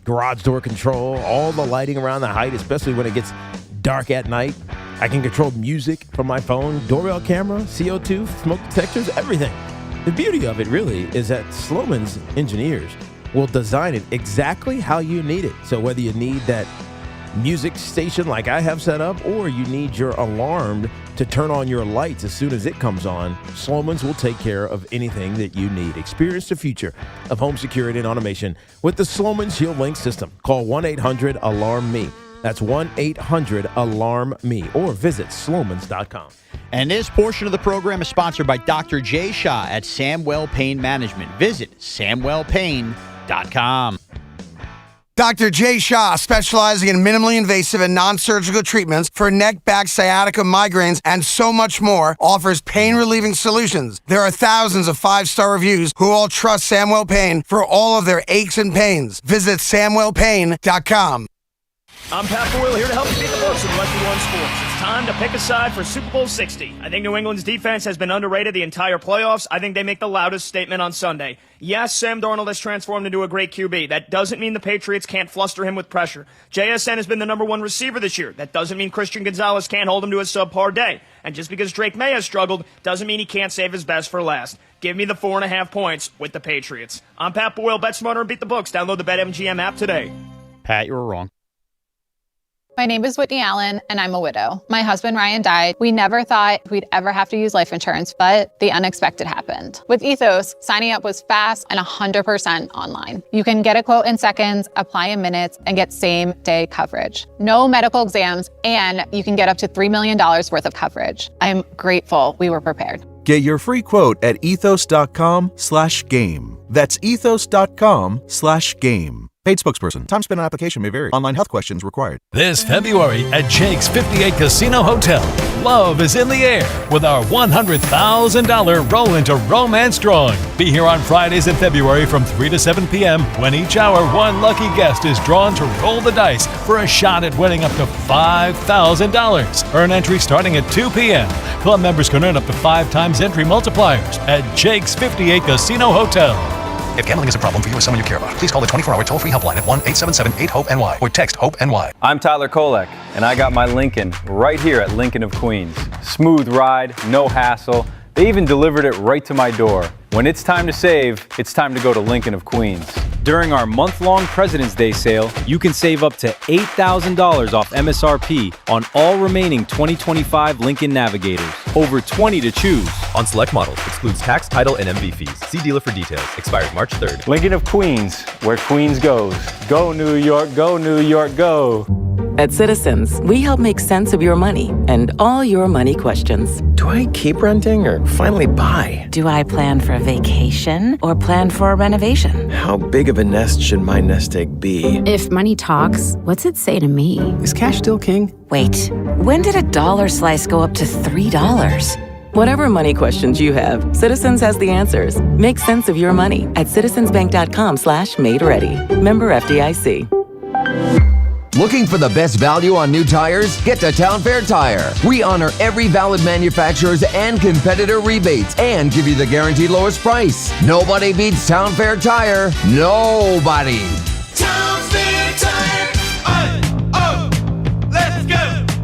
garage door control, all the lighting around the height, especially when it gets dark at night. I can control music from my phone, doorbell camera, CO2, smoke detectors, everything. The beauty of it really is that Sloman's engineers will design it exactly how you need it. So whether you need that music station like I have set up, or you need your alarm to turn on your lights as soon as it comes on, Sloman's will take care of anything that you need. Experience the future of home security and automation with the Sloman's Shield Link system. Call 1-800-ALARM-ME. That's 1-800-ALARM-ME, or visit slomans.com. And this portion of the program is sponsored by Dr. Jay Shah at Samwell Pain Management. Visit samwellpain.com. Dr. Jay Shah, specializing in minimally invasive and non-surgical treatments for neck, back, sciatica, migraines, and so much more, offers pain-relieving solutions. There are thousands of 5-star reviews who all trust Samwell Pain for all of their aches and pains. Visit samwellpain.com. I'm Pat Boyle here to help you beat the books with Lucky One Sports. It's time to pick a side for Super Bowl 60. I think New England's defense has been underrated the entire playoffs. I think they make the loudest statement on Sunday. Yes, Sam Darnold has transformed into a great QB. That doesn't mean the Patriots can't fluster him with pressure. JSN has been the number one receiver this year. That doesn't mean Christian Gonzalez can't hold him to a subpar day. And just because Drake May has struggled doesn't mean he can't save his best for last. Give me the 4.5 points with the Patriots. I'm Pat Boyle. Bet smarter and beat the books. Download the BetMGM app today. Pat, you were wrong. My name is Whitney Allen, and I'm a widow. My husband, Ryan, died. We never thought we'd ever have to use life insurance, but the unexpected happened. With Ethos, signing up was fast and 100% online. You can get a quote in seconds, apply in minutes, and get same-day coverage. No medical exams, and you can get up to $3 million worth of coverage. I'm grateful we were prepared. Get your free quote at ethos.com/game. That's ethos.com/game. Paid spokesperson. Time spent on application may vary. Online health questions required. This February at Jake's 58 Casino Hotel, love is in the air with our $100,000 Roll into Romance drawing. Be here on Fridays in February from 3 to 7 p.m. when each hour one lucky guest is drawn to roll the dice for a shot at winning up to $5,000. Earn entry starting at 2 p.m. Club members can earn up to 5 times entry multipliers at Jake's 58 Casino Hotel. If gambling is a problem for you or someone you care about, please call the 24-hour toll-free helpline at 1-877-8-HOPE-NY or text HOPE-NY. I'm Tyler Kolek, and I got my Lincoln right here at Lincoln of Queens. Smooth ride, no hassle. They even delivered it right to my door. When it's time to save, it's time to go to Lincoln of Queens. During our month-long President's Day sale, you can save up to $8,000 off MSRP on all remaining 2025 Lincoln Navigators. Over 20 to choose. On select models. Excludes tax, title, and MV fees. See dealer for details. Expires March 3rd. Lincoln of Queens, where Queens goes. Go New York, go New York, go. At Citizens, we help make sense of your money and all your money questions. Do I keep renting or finally buy? Do I plan for a vacation or plan for a renovation? How big of a nest should my nest egg be? If money talks, what's it say to me? Is cash still king? Wait, when did a dollar slice go up to $3? Whatever money questions you have, Citizens has the answers. Make sense of your money at citizensbank.com/made-ready. Member FDIC. Looking for the best value on new tires? Get to Town Fair Tire. We honor every valid manufacturer's and competitor rebates and give you the guaranteed lowest price. Nobody beats Town Fair Tire. Nobody. Town Fair Tire. Let's go.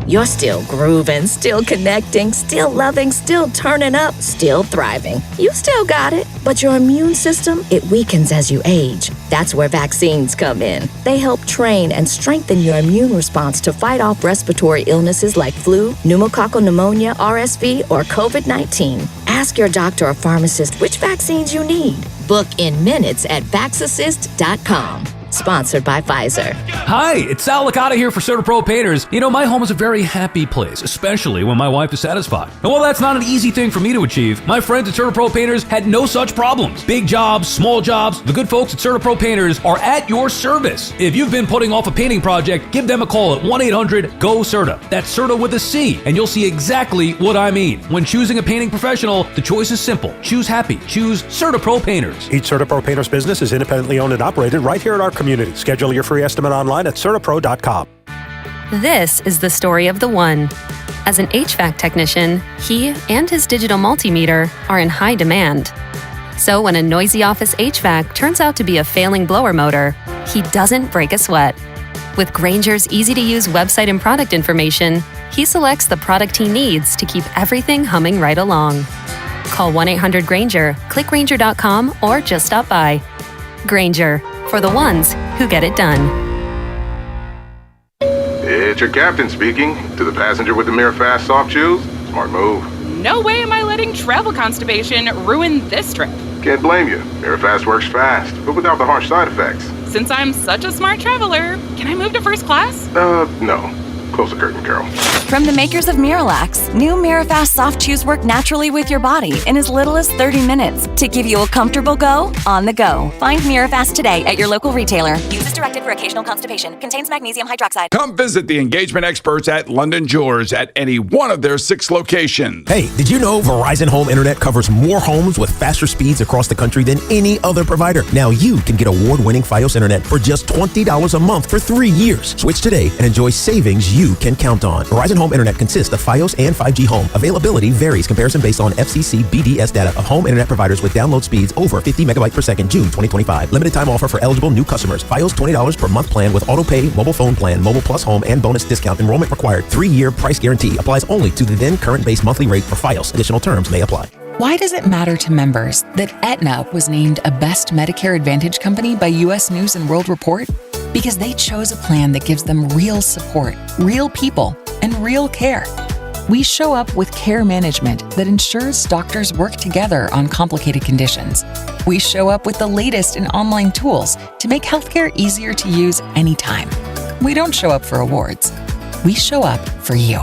You're still grooving, still connecting, still loving, still turning up, still thriving. You still got it, but your immune system, it weakens as you age. That's where vaccines come in. They help train and strengthen your immune response to fight off respiratory illnesses like flu, pneumococcal pneumonia, RSV, or COVID-19. Ask your doctor or pharmacist which vaccines you need. Book in minutes at vaxassist.com. Sponsored by Pfizer. Hi, it's Sal Licata here for CertaPro Painters. You know, my home is a very happy place, especially when my wife is satisfied. And while that's not an easy thing for me to achieve, my friends at CertaPro Painters had no such problems. Big jobs, small jobs, the good folks at CertaPro Painters are at your service. If you've been putting off a painting project, give them a call at 1-800-GO-CERTA. That's CERTA with a C, and you'll see exactly what I mean. When choosing a painting professional, the choice is simple. Choose happy. Choose CertaPro Painters. Each CertaPro Painters business is independently owned and operated right here in our community. Schedule your free estimate online at CertaPro.com. This is the story of the one. As an HVAC technician, he and his digital multimeter are in high demand. So when a noisy office HVAC turns out to be a failing blower motor, he doesn't break a sweat. With Grainger's easy-to-use website and product information, he selects the product he needs to keep everything humming right along. Call 1-800-GRAINGER, click Grainger.com, or just stop by. Grainger, for the ones who get it done. It's your captain speaking. To the passenger with the Mirror Fast soft shoes, smart move. No way am I letting travel constipation ruin this trip. Can't blame you. Mirror Fast works fast, but without the harsh side effects. Since I'm such a smart traveler, can I move to first class? No. Close the curtain, Carol. From the makers of Miralax, new Mirafast soft chews work naturally with your body in as little as 30 minutes to give you a comfortable go on the go. Find Mirafast today at your local retailer. Use as directed for occasional constipation. Contains magnesium hydroxide. Come visit the engagement experts at London Jewelers at any one of their 6 locations. Hey, did you know Verizon Home Internet covers more homes with faster speeds across the country than any other provider? Now you can get award-winning Fios Internet for just $20 a month for 3 years. Switch today and enjoy savings you can count on. Verizon Home Internet consists of Fios and 5G Home. Availability varies. Comparison based on FCC BDS data of home internet providers with download speeds over 50 megabytes per second, June 2025. Limited time offer for eligible new customers. Fios $20 per month plan with auto pay, mobile phone plan, mobile plus home, and bonus discount. Enrollment required. 3-year price guarantee applies only to the then current base monthly rate for Fios. Additional terms may apply. Why does it matter to members that Aetna was named a Best Medicare Advantage company by U.S. News & World Report? Because they chose a plan that gives them real support, real people, and real care. We show up with care management that ensures doctors work together on complicated conditions. We show up with the latest in online tools to make healthcare easier to use anytime. We don't show up for awards. We show up for you.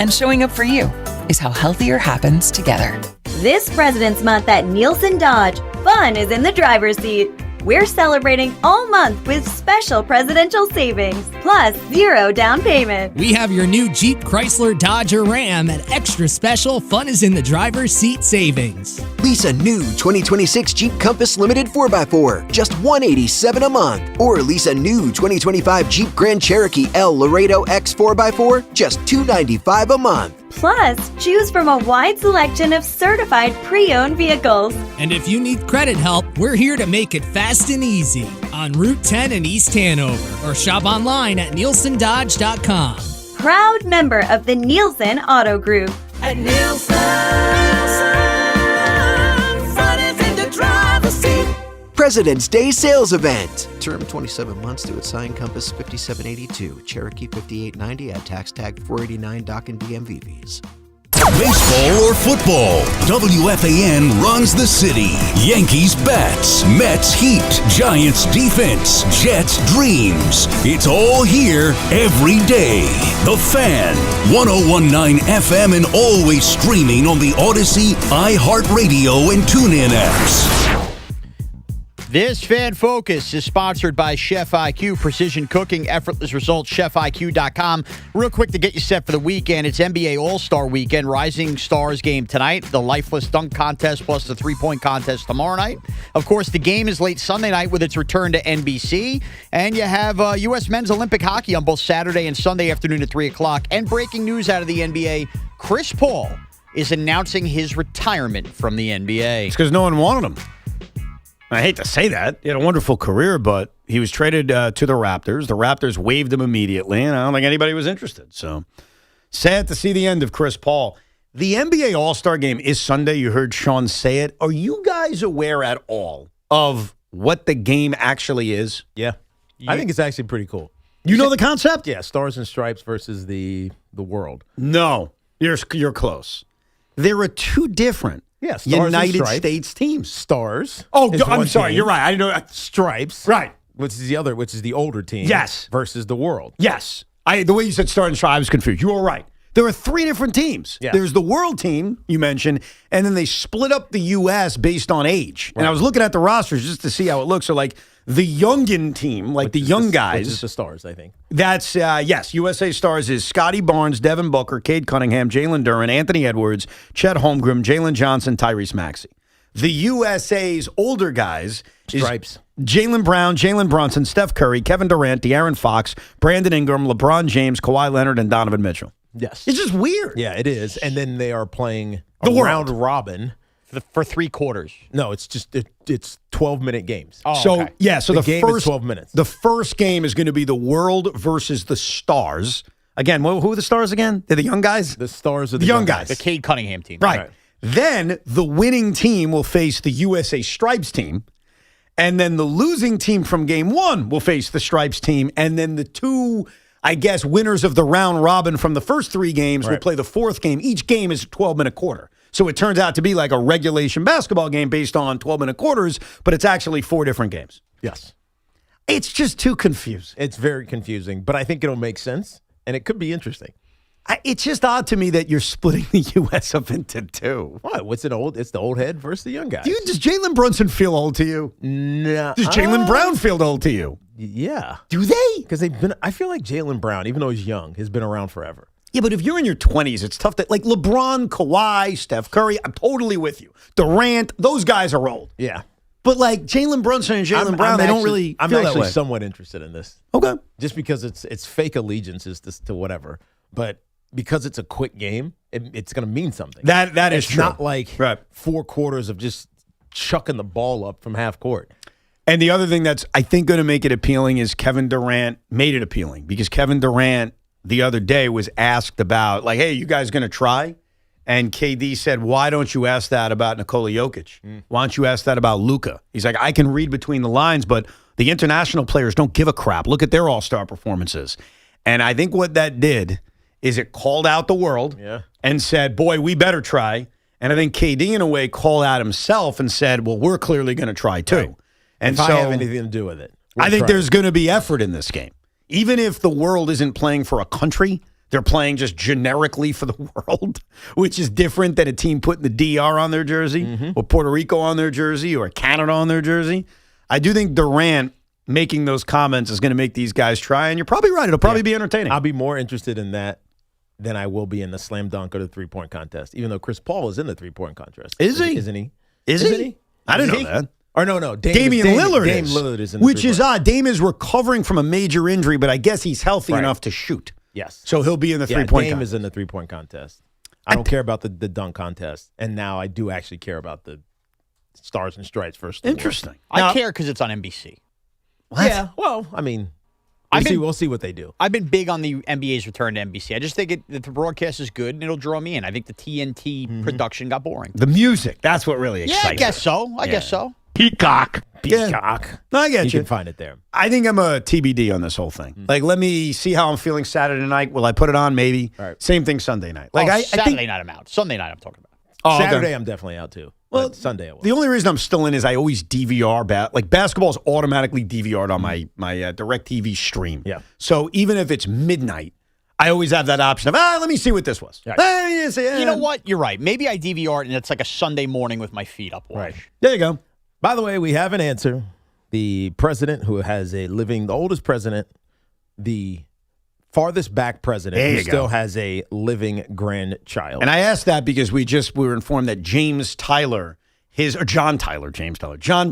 And showing up for you is how healthier happens together. This President's Month at Nielsen Dodge, fun is in the driver's seat. We're celebrating all month with special presidential savings, plus 0 down payment. We have your new Jeep, Chrysler, Dodge, or Ram at extra special fun is in the driver's seat savings. Lease a new 2026 Jeep Compass Limited 4x4, just $187 a month. Or lease a new 2025 Jeep Grand Cherokee L Laredo X 4x4, just $295 a month. Plus, choose from a wide selection of certified pre-owned vehicles. And if you need credit help, we're here to make it fast and easy on Route 10 in East Hanover, or shop online at nielsendodge.com. Proud member of the Nielsen Auto Group. At Nielsen, fun is in the driver's seat. President's Day Sales Event. Term 27 months to assigned Compass 5782, Cherokee 5890 at tax tag 489 dock and DMV fees. Baseball or football, WFAN runs the city. Yankees bats, Mets heat, Giants defense, Jets dreams. It's all here every day. The Fan, 101.9 FM and always streaming on the Odyssey, iHeartRadio, and TuneIn apps. This Fan Focus is sponsored by Chef IQ, precision cooking, effortless results, chefiq.com. Real quick to get you set for the weekend, it's NBA All-Star Weekend, Rising Stars game tonight, the Lifeless Dunk Contest plus the three-point contest tomorrow night. Of course, the game is late Sunday night with its return to NBC, and you have U.S. Men's Olympic Hockey on both Saturday and Sunday afternoon at 3 o'clock. And breaking news out of the NBA, Chris Paul is announcing his retirement from the NBA. It's because no one wanted him. I hate to say that. He had a wonderful career, but he was traded to the Raptors. The Raptors waived him immediately, and I don't think anybody was interested. So sad to see the end of Chris Paul. The NBA All-Star Game is Sunday. You heard Sean say it. Are you guys aware at all of what the game actually is? Yeah. I think it's actually pretty cool. You know the concept? Yeah, Stars and Stripes versus the world. No, you're close. There are two different United States teams. Stars. Oh, I'm sorry. Team. You're right. I didn't know. Stripes. Right. Which is the older team. Yes. Versus the world. Yes. The way you said Stars and Stripes, I was confused. You were right. There are three different teams. Yeah. There's the world team you mentioned, and then they split up the U.S. based on age. Right. And I was looking at the rosters just to see how it looks. So, like, the youngin team, like the young guys. Which is the Stars, I think. That's, yes, USA Stars is Scotty Barnes, Devin Booker, Cade Cunningham, Jalen Duren, Anthony Edwards, Chet Holmgren, Jalen Johnson, Tyrese Maxey. The USA's older guys Stripes. Jaylen Brown, Jalen Brunson, Steph Curry, Kevin Durant, De'Aaron Fox, Brandon Ingram, LeBron James, Kawhi Leonard, and Donovan Mitchell. Yes. It's just weird. Yeah, it is. And then they are playing the round robin. For 3 quarters. No, it's just it's 12-minute games. Oh, so okay. yeah, so the the game first is 12 minutes. The first game is going to be the world versus the Stars. Again, who are the Stars again? They're the young guys. The Stars are the young guys. The Cade Cunningham team. Right. Then the winning team will face the USA Stripes team, and then the losing team from game 1 will face the Stripes team, and then the two, I guess, winners of the round robin from the first 3 games will play the fourth game. Each game is a 12-minute quarter. So it turns out to be like a regulation basketball game based on 12-minute quarters, but it's actually 4 different games. Yes. It's just too confusing. It's very confusing, but I think it'll make sense and it could be interesting. It's just odd to me that you're splitting the U.S. up into two. What? What's it old? It's the old head versus the young guy. Does Jalen Brunson feel old to you? No. Does Jaylen Brown feel old to you? Yeah. Do they? Because they've been. I feel like Jaylen Brown, even though he's young, has been around forever. Yeah, but if you're in your 20s, it's tough to like LeBron, Kawhi, Steph Curry. I'm totally with you. Durant, those guys are old. Yeah. But like Jalen Brunson and Jaylen Brown, they don't really. I'm feel that actually way. somewhat interested in this. Okay. Just because it's fake allegiances to whatever, but because it's a quick game, it's going to mean something. That is it's true. not like 4 quarters of just chucking the ball up from half court. And the other thing that's I think going to make it appealing is Kevin Durant made it appealing because Kevin Durant the other day was asked about like, hey, you guys going to try? And KD said, why don't you ask that about Nikola Jokic? Why don't you ask that about Luka? He's like, I can read between the lines, but the international players don't give a crap. Look at their all-star performances. And I think what that did is it called out the world and said, boy, we better try. And I think KD, in a way, called out himself and said, well, we're clearly going to try too. Right. And if so I have anything to do with it, I think there's going to be effort in this game. Even if the world isn't playing for a country, they're playing just generically for the world, which is different than a team putting the DR on their jersey or Puerto Rico on their jersey or Canada on their jersey. I do think Durant making those comments is going to make these guys try, and you're probably right. It'll probably be entertaining. I'll be more interested in that than I will be in the slam dunk or the three-point contest, even though Chris Paul is in the three-point contest. Is he? Isn't he? Isn't he? I didn't know that. Or no. Damian Lillard Dame is. Lillard is in the which is three-point. odd. Dame is recovering from a major injury, but I guess he's healthy enough to shoot. Yes. So he'll be in the three-point Dame contest. is in the three-point contest. I don't care about the dunk contest, and now I do actually care about the Stars and Stripes first. Interesting. I care because it's on NBC. What? Yeah, well, I mean, we'll see what they do. I've been big on the NBA's return to NBC. I just think the broadcast is good, and it'll draw me in. I think the TNT production got boring. The music, that's what really excites I guess so. I guess so. Peacock. Peacock. No, I get you. You can find it there. I think I'm a TBD on this whole thing. Like, let me see how I'm feeling Saturday night. Will I put it on? Maybe. Right. Same thing Sunday night. Like, Saturday night I'm out. Sunday night I'm talking about. Oh, okay. Saturday I'm definitely out too. Well, but Sunday I will. The only reason I'm still in is I always DVR like basketball is automatically DVR'd on my DirecTV stream. Yeah. So even if it's midnight, I always have that option of let me see what this was. Right. You know what? You're right. Maybe I DVR it and it's like a Sunday morning with my feet up. Right. There you go. By the way, we have an answer. The president who has the oldest president, the farthest back president who still has a living grandchild. And I asked that because we were informed that John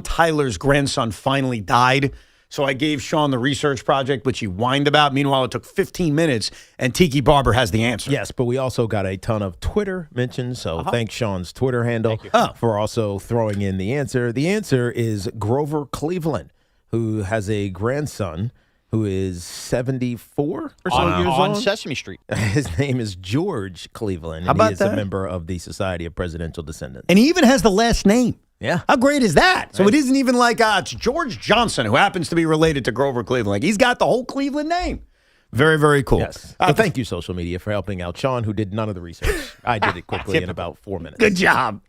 Tyler's grandson finally died. So I gave Sean the research project, which he whined about. Meanwhile, it took 15 minutes, and Tiki Barber has the answer. Yes, but we also got a ton of Twitter mentions, so thanks Sean's Twitter handle for also throwing in the answer. The answer is Grover Cleveland, who has a grandson who is 74 or so years old. On Sesame Street. His name is George Cleveland, and he is a member of the Society of Presidential Descendants. And he even has the last name. Yeah. How great is that? So it isn't even like it's George Johnson, who happens to be related to Grover Cleveland. Like, he's got the whole Cleveland name. Very, very cool. Yes. Thank you, social media, for helping out Sean, who did none of the research. I did it quickly in about 4 minutes. Good job.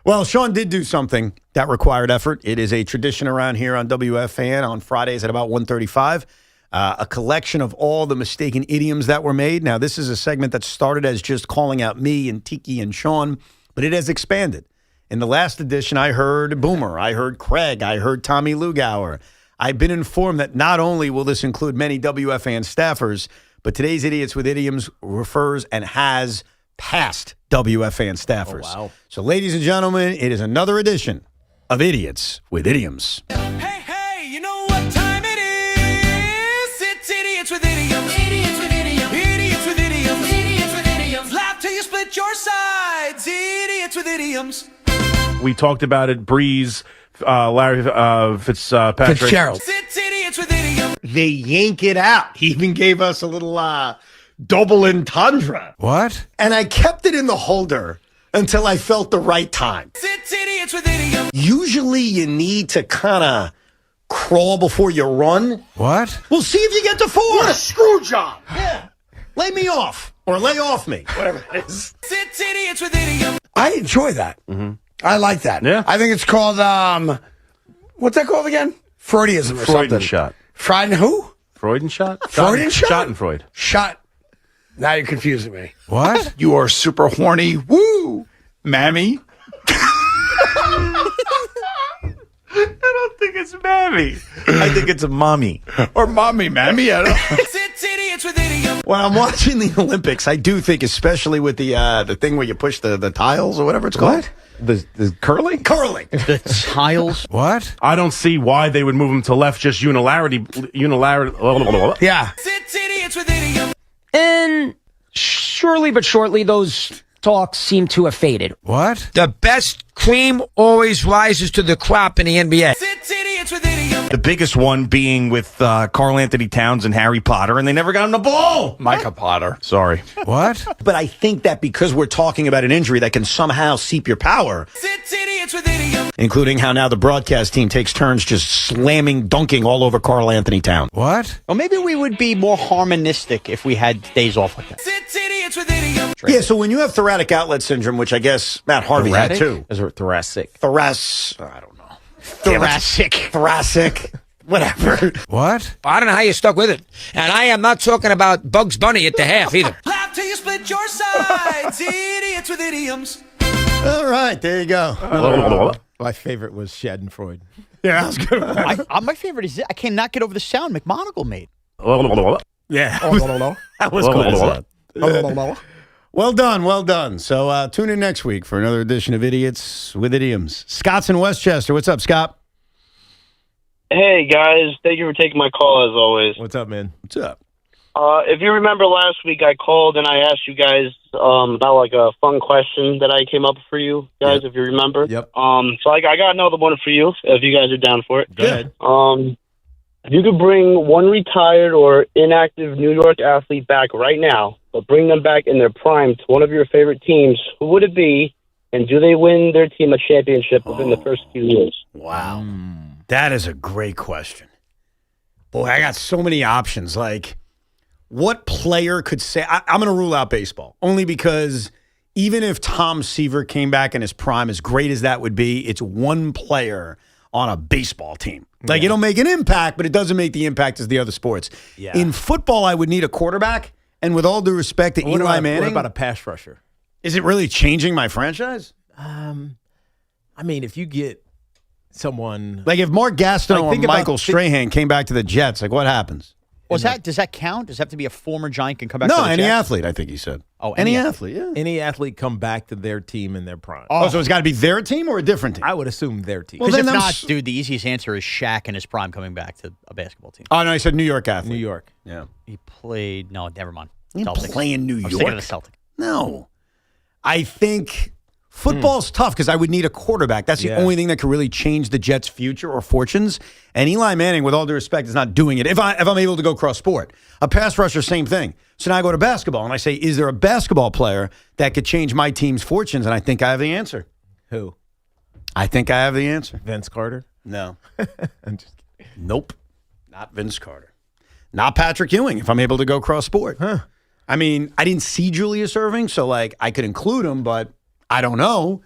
Well, Sean did do something that required effort. It is a tradition around here on WFAN on Fridays at about 1:35. A collection of all the mistaken idioms that were made. Now, this is a segment that started as just calling out me and Tiki and Sean, but it has expanded. In the last edition, I heard Boomer, I heard Craig, I heard Tommy Lugauer. I've been informed that not only will this include many WFAN staffers, but today's Idiots with Idioms refers and has past WFAN staffers. Oh, wow. So, ladies and gentlemen, it is another edition of Idiots with Idioms. Hey, you know what time it is? It's Idiots with Idioms. Idiots with Idioms. Idiots with Idioms. Idiots with Idioms. Laugh till you split your sides. Idiots with Idioms. We talked about it. Breeze, Larry Fitzpatrick. Fitzgerald. It's Idiots with Idioms. They yank it out. He even gave us a little double entendre. What? And I kept it in the holder until I felt the right time. It's Idiots with Idioms. Usually you need to kind of crawl before you run. What? We'll see if you get to 4. What a screw job. Yeah. Lay me off or lay off me. Whatever it is. It's Idiots with Idioms. I enjoy that. Mm-hmm. I like that. Yeah. I think it's called, what's that called again? Freudianism or Freudenshot. something. Freud and who? Freudenshot? Freudenshot? Schadenfreude. Now you're confusing me. What? You are super horny. Woo! Mammy. I don't think it's mammy. I think it's a mommy. Or mommy, mammy. I don't know. It's idiots with idioms. When I'm watching the Olympics, I do think, especially with the thing where you push the tiles or whatever it's called. What? The curling? Curling. The tiles. What? I don't see why they would move them to left just unilaterally. Yeah. It's idiots with idioms. And surely but shortly, those talks seem to have faded. What? The best cream always rises to the crop in the NBA. It's idiots with idioms. The biggest one being with Carl Anthony Towns and Harry Potter, and they never got him the ball. Micah Potter. Sorry. What? But I think that because we're talking about an injury that can somehow seep your power, It's idiots with idioms. including how now the broadcast team takes turns just slamming, dunking all over Carl Anthony Towns. What? Well, maybe we would be more harmonistic if we had days off like that. It's idiots with idioms. Yeah, so when you have thoracic outlet syndrome, which I guess Matt Harvey had too. Is it thoracic? I don't know. Thoracic. Whatever. What? I don't know how you stuck with it. And I am not talking about Bugs Bunny at the half either. Laugh till you split your sides. Idiots with idioms. All right, there you go. My favorite was Schadenfreude. Yeah, that was good. My favorite is I cannot get over the sound McMonagle made. Yeah. That was cool. Well done. So tune in next week for another edition of Idiots with Idioms. Scott's in Westchester. What's up, Scott? Hey, guys. Thank you for taking my call, as always. What's up, man? What's up? If you remember last week, I called and I asked you guys about like a fun question that I came up for you guys, if you remember. Yep. So I got another one for you, if you guys are down for it. Go ahead. If you could bring one retired or inactive New York athlete back right now, but bring them back in their prime to one of your favorite teams, who would it be? And do they win their team a championship within the first few years? Wow. That is a great question. Boy, I got so many options. Like, what player could say, I'm going to rule out baseball, only because even if Tom Seaver came back in his prime, as great as that would be, it's one player on a baseball team. Like, it'll make an impact, but it doesn't make the impact as the other sports. Yeah. In football, I would need a quarterback. And with all due respect to Eli Manning. What about a pass rusher? Is it really changing my franchise? I mean, if you get someone like if Mark Gastineau or Michael Strahan came back to the Jets, like what happens? Does that count? Does it have to be a former Giant can come back? No, to the any Jets? athlete. I think he said. Oh, any athlete. Yeah, any athlete come back to their team in their prime. Oh, so it's got to be their team or a different team? I would assume their team. Because if not, dude, the easiest answer is Shaq in his prime coming back to a basketball team. Oh no, he said New York athlete. New York. Yeah, he played. No, never mind. He didn't play in New York. I was thinking of the Celtic. No, I think football's tough because I would need a quarterback. That's the only thing that could really change the Jets' future or fortunes. And Eli Manning, with all due respect, is not doing it. If I'm able to go cross sport, a pass rusher, same thing. So now I go to basketball and I say, is there a basketball player that could change my team's fortunes? And I think I have the answer. Who? I think I have the answer. Vince Carter? No. I'm just kidding. Nope. Not Vince Carter. Not Patrick Ewing, if I'm able to go cross sport. Huh. I mean, I didn't see Julius Erving, so like I could include him, but I don't know.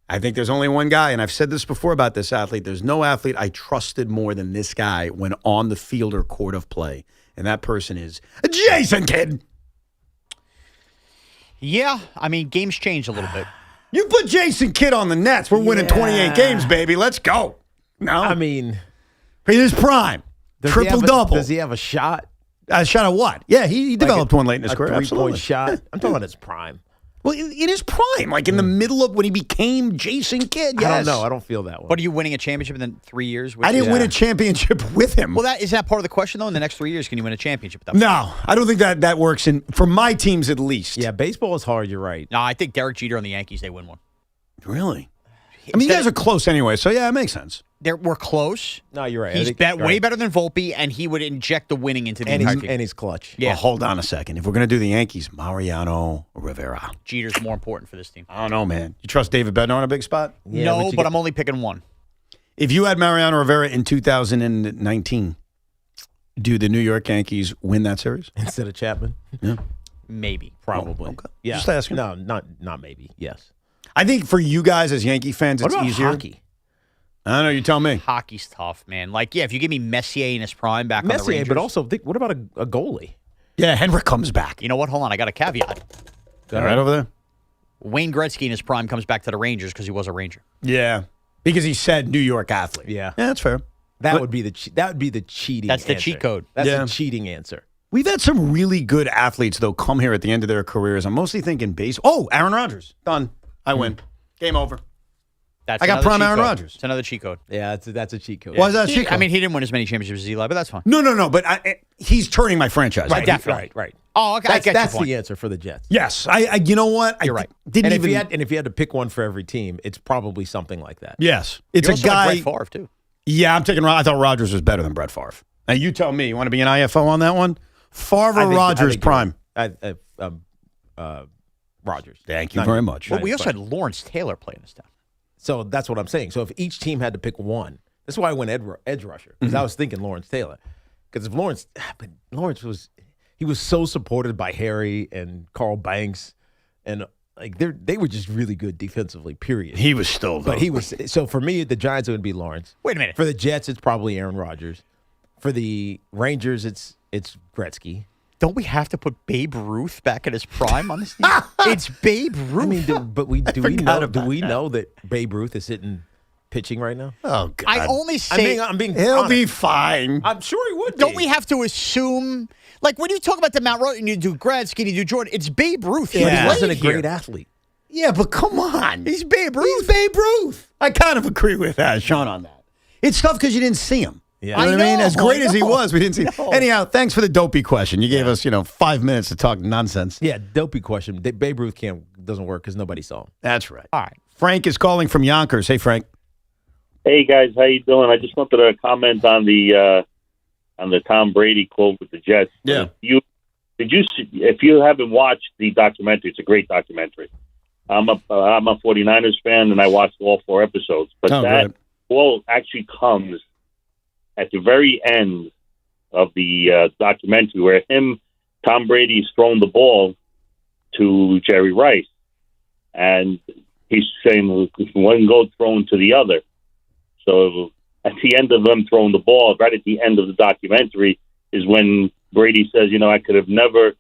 I think there's only one guy, and I've said this before about this athlete. There's no athlete I trusted more than this guy when on the field or court of play, and that person is Jason Kidd. Yeah, I mean, games changed a little bit. You put Jason Kidd on the Nets, we're winning 28 games, baby. Let's go. No, I mean, in his prime, triple-double. Does he have a shot? A shot of what? Yeah, he developed one late in his career. A three-point Absolutely. shot? I'm talking about his prime. Well, in his prime, like in the middle of when he became Jason Kidd. Yes. I don't know. I don't feel that way. But are you winning a championship in 3 years? I didn't win a championship with him. Well, is that part of the question, though? In the next 3 years, can you win a championship with that? No, I don't think that works for my teams at least. Yeah, baseball is hard. You're right. No, I think Derek Jeter on the Yankees, they win one. Really? I mean, you guys are close anyway, so yeah, it makes sense. We're close. No, you're right. He's way better than Volpe, and he would inject the winning into the entire team. And he's clutch. Yeah. Well, hold on a second. If we're going to do the Yankees, Mariano Rivera. Jeter's more important for this team. I don't know, man. You trust David Bednar in a big spot? Yeah, no, but I'm only picking one. If you had Mariano Rivera in 2019, do the New York Yankees win that series? Instead of Chapman? Yeah. Maybe. Probably. Oh, okay. Yeah. Just asking. No, not maybe. Yes. I think for you guys as Yankee fans, What it's about easier. hockey? I don't know. You tell me. Hockey's tough, man. Like, yeah, if you give me Messier in his prime back on the Messier, Rangers. but also, what about a goalie? Yeah, Henrik comes back. You know what? Hold on. I got a caveat. All right over there. Wayne Gretzky in his prime comes back to the Rangers because he was a Ranger. Yeah, because he said New York athlete. Yeah, that's fair. That would be the cheating. That's the answer. cheat code. That's the cheating answer. We've had some really good athletes, though, come here at the end of their careers. I'm mostly thinking base. Oh, Aaron Rodgers. Done. I win. Game over. That's I got another prime cheat Aaron code. Rodgers. It's another cheat code. Yeah, that's a cheat code. Why is that a cheat code? I mean, he didn't win as many championships as Eli, but that's fine. No. But he's turning my franchise. Right, definitely. Right. Oh, okay. That's the answer for the Jets. Yes. You know what? You're right. Didn't and even. if you had to pick one for every team, it's probably something like that. Yes. It's You're a also guy. like Brett Favre, too. Yeah, I'm taking. I thought Rodgers was better than Brett Favre. Now you tell me. You want to be an IFO on that one? Favre or Rodgers prime? Rodgers. Thank you very much. Well, we also had Lawrence Taylor playing this time. So that's what I'm saying. So if each team had to pick one, that's why I went edge rusher, because I was thinking Lawrence Taylor. Because if Lawrence was so supported by Harry and Carl Banks, and like they were just really good defensively. Period. He was still, but he was. So for me, the Giants it would be Lawrence. Wait a minute. For the Jets, it's probably Aaron Rodgers. For the Rangers, it's Gretzky. Don't we have to put Babe Ruth back at his prime on this team? It's Babe Ruth. I mean, do we know that Babe Ruth is sitting pitching right now? Oh God! I only say I'm being he'll honest. be fine. I'm sure he would. Don't we have to assume? Like when you talk about the Mount Road and you do Gretzky and you do Jordan, it's Babe Ruth. He wasn't a great athlete. Yeah, but come on. He's Babe Ruth. He's Babe Ruth. I kind of agree with Sean on that. It's tough because you didn't see him. Yeah. You know what I mean? As great as he was, we didn't see him. No. Anyhow, thanks for the dopey question. You gave us, 5 minutes to talk nonsense. Yeah, dopey question. Babe Ruth doesn't work because nobody saw him. That's right. All right. Frank is calling from Yonkers. Hey, Frank. Hey guys, how you doing? I just wanted to comment on the Tom Brady quote with the Jets. Yeah. If you haven't watched the documentary, it's a great documentary. I'm a 49ers fan, and I watched all 4 episodes. But that quote actually comes at the very end of the documentary, where Tom Brady is throwing the ball to Jerry Rice, and he's saying one goal thrown to the other. So at the end of them throwing the ball, right at the end of the documentary, is when Brady says, I could have never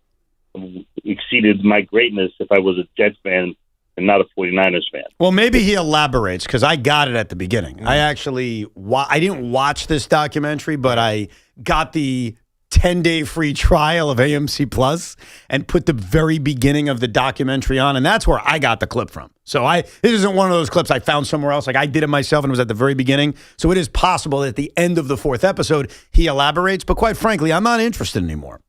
exceeded my greatness if I was a Jets fan and not a 49ers fan. Well, maybe he elaborates, because I got it at the beginning. I actually, I didn't watch this documentary, but I got the 10-day free trial of AMC Plus and put the very beginning of the documentary on, and that's where I got the clip from. So this isn't one of those clips I found somewhere else. Like, I did it myself, and it was at the very beginning. So it is possible that at the end of the 4th episode, he elaborates, but quite frankly, I'm not interested anymore.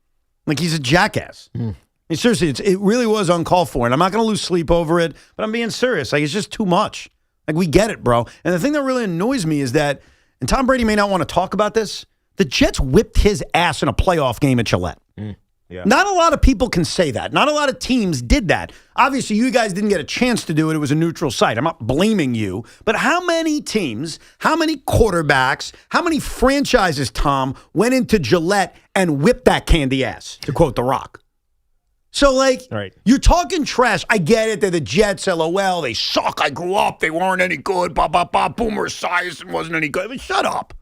Like, he's a jackass. I mean, seriously, it really was uncalled for, and I'm not going to lose sleep over it, but I'm being serious. Like, it's just too much. Like, we get it, bro. And the thing that really annoys me is that, and Tom Brady may not want to talk about this, the Jets whipped his ass in a playoff game at Gillette. Yeah. Not a lot of people can say that. Not a lot of teams did that. Obviously, you guys didn't get a chance to do it. It was a neutral site. I'm not blaming you. But how many teams, how many quarterbacks, how many franchises, Tom, went into Gillette and whipped that candy ass, to quote The Rock? So, You're talking trash. I get it. They're the Jets, LOL. They suck. I grew up. They weren't any good. Boomer Esiason wasn't any good. But shut up.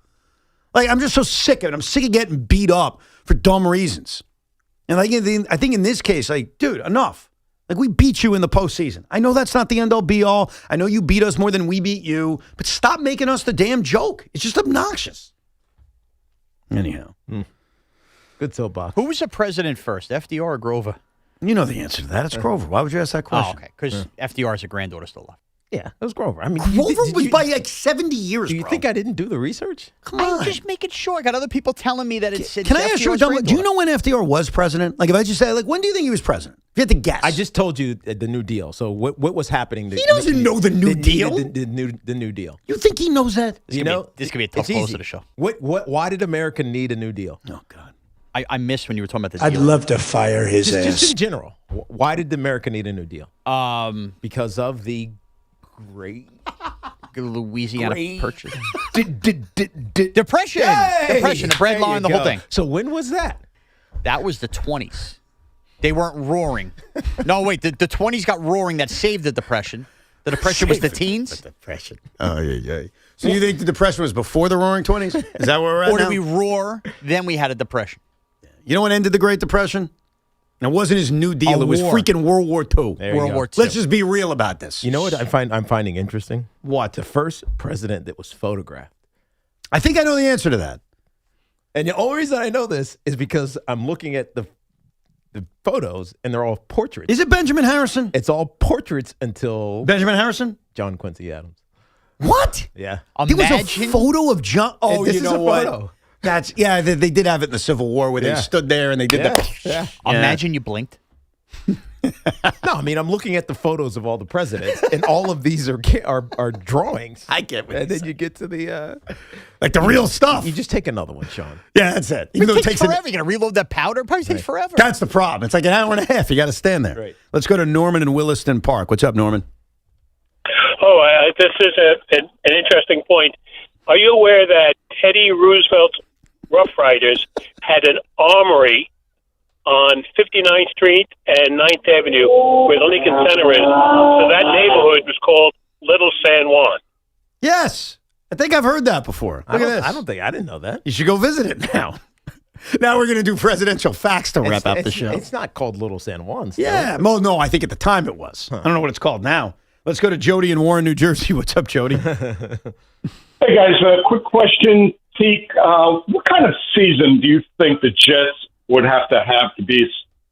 I'm just so sick of it. I'm sick of getting beat up for dumb reasons. And I think in this case, dude, enough. We beat you in the postseason. I know that's not the end-all, be-all. I know you beat us more than we beat you. But stop making us the damn joke. It's just obnoxious. Anyhow. Good soapbox. Who was the president first, FDR or Grover? You know the answer to that. It's Grover. Why would you ask that question? Oh, okay. Because FDR's a granddaughter still alive. Yeah, it was Grover. I mean, Grover was by 70 years, Do you think I didn't do the research? Come on. I'm just making sure. I got other people telling me that it's Can I ask you, do you know when FDR was president? If I just say, when do you think he was president? If you had to guess. I just told you the New Deal. So what was happening? He doesn't know the New Deal. The New Deal. You think he knows that? This could be a tough close to the show. Why did America need a New Deal? Oh, God. I missed when you were talking about the I'd deal. love to fire his ass. Just in general. Why did America need a New Deal? Because of the great Louisiana Purchase. Depression. Depression, the bread line, the whole thing. So when was that? That was the 20s. They weren't roaring. No, wait, the 20s got roaring. That saved the Depression. The Depression was the teens? The Depression. Oh, yeah. So you think the Depression was before the Roaring 20s? Is that where we're at Or did now? we roar, then we had a Depression? You know what ended the Great Depression? And it wasn't his New Deal. It was freaking World War II. World War II. Let's just be real about this. You know what I'm finding interesting? What? The first president that was photographed. I think I know the answer to that. And the only reason I know this is because I'm looking at the photos, and they're all portraits. Is it Benjamin Harrison? It's all portraits until Benjamin Harrison? John Quincy Adams. What? Yeah. There was a photo of John. Oh, This you is know a what? photo. That's they did have it in the Civil War where they stood there and they did Yeah. Imagine you blinked. No, I mean, I'm looking at the photos of all the presidents, and all of these are drawings. I get what And you're then you get to the like the real stuff. You just take another one, Sean. Yeah, that's it. Even though It takes forever. You got to reload that powder. It probably takes forever. That's the problem. It's like an hour and a half. You got to stand there. Right. Let's go to Norman in Williston Park. What's up, Norman? Oh, this is an interesting point. Are you aware that Teddy Roosevelt's Rough Riders had an armory on 59th Street and 9th Avenue where the Lincoln Center is? So that neighborhood was called Little San Juan. Yes. I think I've heard that before. Look at this. I didn't know that. You should go visit it now. Now we're going to do presidential facts to wrap up the show. It's not called Little San Juan. Still. Yeah. Well, no, I think at the time it was. I don't know what it's called now. Let's go to Jody in Warren, New Jersey. What's up, Jody? Hey, guys, a quick question. Teak, what kind of season do you think the Jets would have to be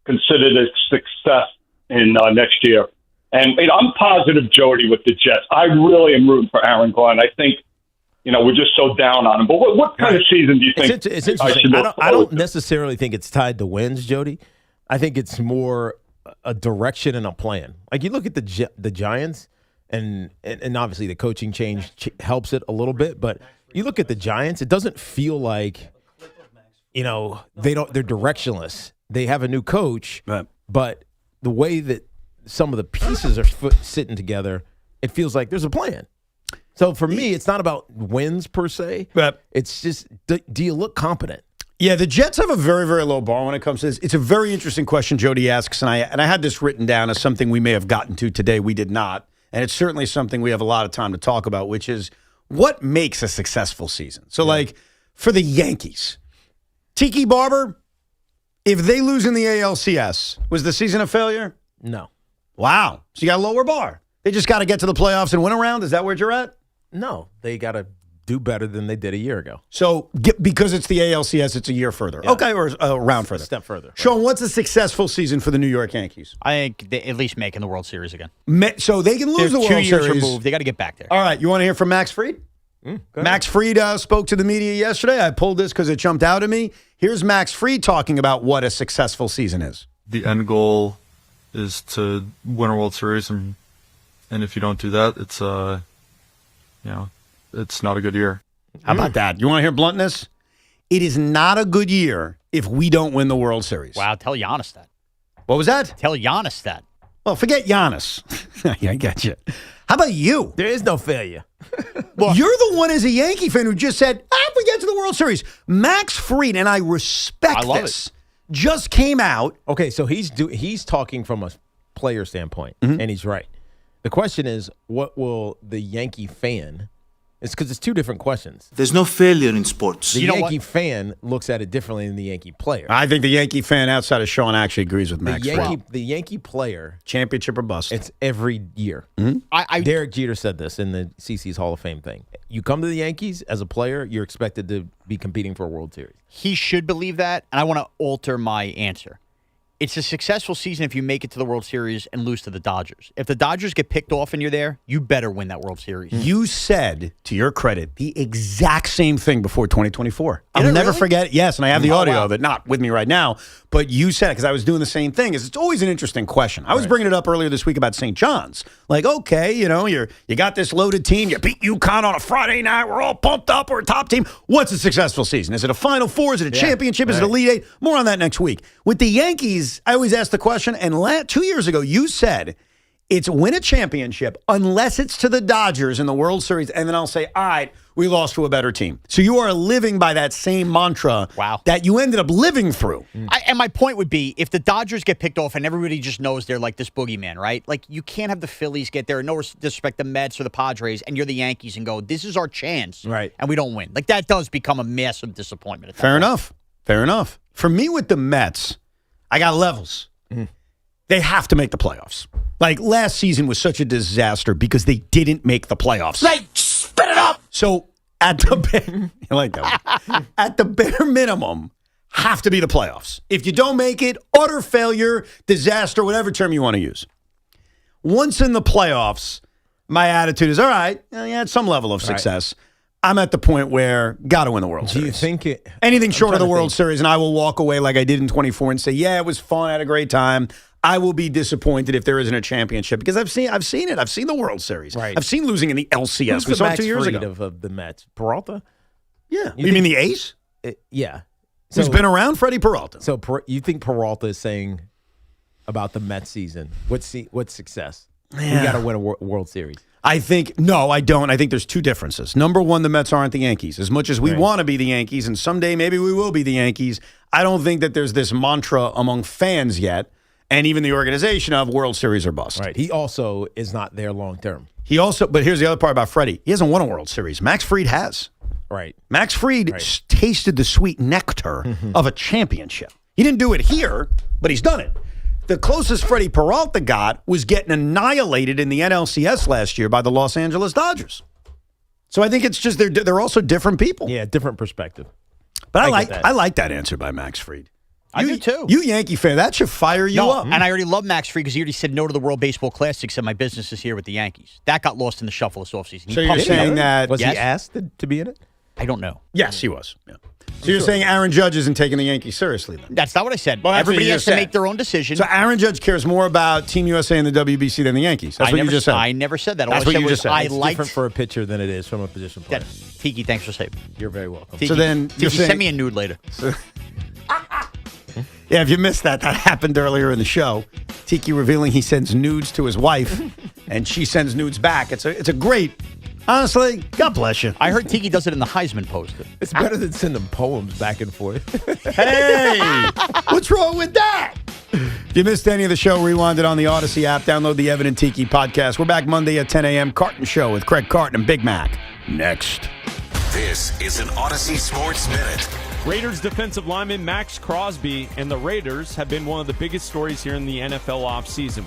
considered a success in next year? And I'm positive, Jody, with the Jets. I really am rooting for Aaron Glenn. I think, we're just so down on him. But what kind of season do you think? It's interesting. I don't necessarily think it's tied to wins, Jody. I think it's more a direction and a plan. Like you look at the Giants, and obviously the coaching change helps it a little bit. But you look at the Giants, it doesn't feel like, they're directionless. They have a new coach, but the way that some of the pieces are sitting together, it feels like there's a plan. So for me, it's not about wins per se. It's just, do you look competent? Yeah, the Jets have a very, very low bar when it comes to this. It's a very interesting question Jody asks, and I had this written down as something we may have gotten to today. We did not, and it's certainly something we have a lot of time to talk about, which is what makes a successful season. So, like, for the Yankees, Tiki Barber, if they lose in the ALCS, was the season a failure? No. Wow. So you got a lower bar. They just got to get to the playoffs and win a round? Is that where you're at? No. They got to do better than they did a year ago. So because it's the ALCS, it's a year further. Yeah. Okay, or a round further. A step further. Sean, what's a successful season for the New York Yankees? I think they at least making the World Series again. So they can lose They're the World 2 years Series. removed. They got to get back there. All right, you want to hear from Max Fried? Max Fried spoke to the media yesterday. I pulled this because it jumped out at me. Here's Max Fried talking about what a successful season is. The end goal is to win a World Series, and if you don't do that, it's it's not a good year. How about that? You want to hear bluntness? It is not a good year if we don't win the World Series. Wow, tell Giannis that. What was that? Tell Giannis that. Well, forget Giannis. Yeah, I got you. How about you? There is no failure. Well, you're the one as a Yankee fan who just said, if we get to the World Series. Max Fried, and I respect this, just came out. Okay, so he's talking from a player standpoint, and he's right. The question is, what will the Yankee fan... It's because it's two different questions. There's no failure in sports. The Yankee fan looks at it differently than the Yankee player. I think the Yankee fan outside of Sean actually agrees with Max Fried. The Yankee player... Championship or bust. It's every year. Derek Jeter said this in the CC's Hall of Fame thing. You come to the Yankees as a player, you're expected to be competing for a World Series. He should believe that, and I want to alter my answer. It's a successful season if you make it to the World Series and lose to the Dodgers. If the Dodgers get picked off and you're there, you better win that World Series. You said, to your credit, the exact same thing before 2024. I'll never forget it. Yes, and I have the audio of it, not with me right now, but you said it because I was doing the same thing. It's always an interesting question. I was bringing it up earlier this week about St. John's. Like, okay, you got this loaded team. You beat UConn on a Friday night. We're all pumped up. We're a top team. What's a successful season? Is it a Final Four? Is it a championship? Is it Elite Eight? More on that next week. With the Yankees, I always ask the question, and 2 years ago, you said it's win a championship unless it's to the Dodgers in the World Series, and then I'll say, all right, we lost to a better team. So you are living by that same mantra that you ended up living through. And my point would be, if the Dodgers get picked off and everybody just knows they're like this boogeyman, right? Like, you can't have the Phillies get there, no disrespect the Mets or the Padres, and you're the Yankees and go, this is our chance, right? And we don't win. Like, that does become a massive disappointment. Fair enough. For me with the Mets, I got levels. They have to make the playoffs. Like, last season was such a disaster because they didn't make the playoffs. Like, spit it up. So at the I like that one. At the bare minimum, have to be the playoffs. If you don't make it, utter failure, disaster, whatever term you want to use. Once in the playoffs, my attitude is, all right, at some level of success. Right. I'm at the point where got to win the World Series. Do you think it? Anything short of the World Series, and I will walk away like I did in 24 and say, yeah, it was fun, I had a great time. I will be disappointed if there isn't a championship because I've seen it. I've seen the World Series. Right. I've seen losing in the LCS. We saw it 2 years ago. Of the Mets, Peralta. Yeah. You mean the ace? Yeah. Who's been around? Freddie Peralta. So you think Peralta is saying about the Mets season? What's success? Yeah. We got to win a World Series. I think, no, I don't. I think there's two differences. Number one, the Mets aren't the Yankees. As much as we want to be the Yankees, and someday maybe we will be the Yankees, I don't think that there's this mantra among fans yet, and even the organization of World Series or bust. Right. He also is not there long term. But here's the other part about Freddie. He hasn't won a World Series. Max Fried has. Right. Max Fried tasted the sweet nectar of a championship. He didn't do it here, but he's done it. The closest Freddie Peralta got was getting annihilated in the NLCS last year by the Los Angeles Dodgers. So I think it's just they're also different people. Yeah, different perspective. But I like that answer by Max Fried. I do too. You Yankee fan, that should fire you up. And I already love Max Fried because he already said no to the World Baseball Classic, said my business is here with the Yankees. That got lost in the shuffle this offseason. So you're saying that... Was he asked to be in it? I don't know. Yes, he was. Yeah. So you're saying Aaron Judge isn't taking the Yankees seriously then? That's not what I said. Well, everybody has to make their own decision. So Aaron Judge cares more about Team USA and the WBC than the Yankees. That's what you just said. I never said that. That's what you just said. It's different for a pitcher than it is from a position player. Tiki, thanks for saying. You're very welcome. Tiki, so then Tiki, send me a nude later. Yeah, if you missed that happened earlier in the show. Tiki revealing he sends nudes to his wife, and she sends nudes back. It's a great... Honestly, God bless you. I heard Tiki does it in the Heisman poster. It's better than sending poems back and forth. Hey, what's wrong with that? If you missed any of the show, rewind it on the Odyssey app. Download the Evan and Tiki podcast. We're back Monday at 10 a.m. Carton Show with Craig Carton and Big Mac. Next. This is an Odyssey Sports Minute. Raiders defensive lineman Max Crosby and the Raiders have been one of the biggest stories here in the NFL offseason.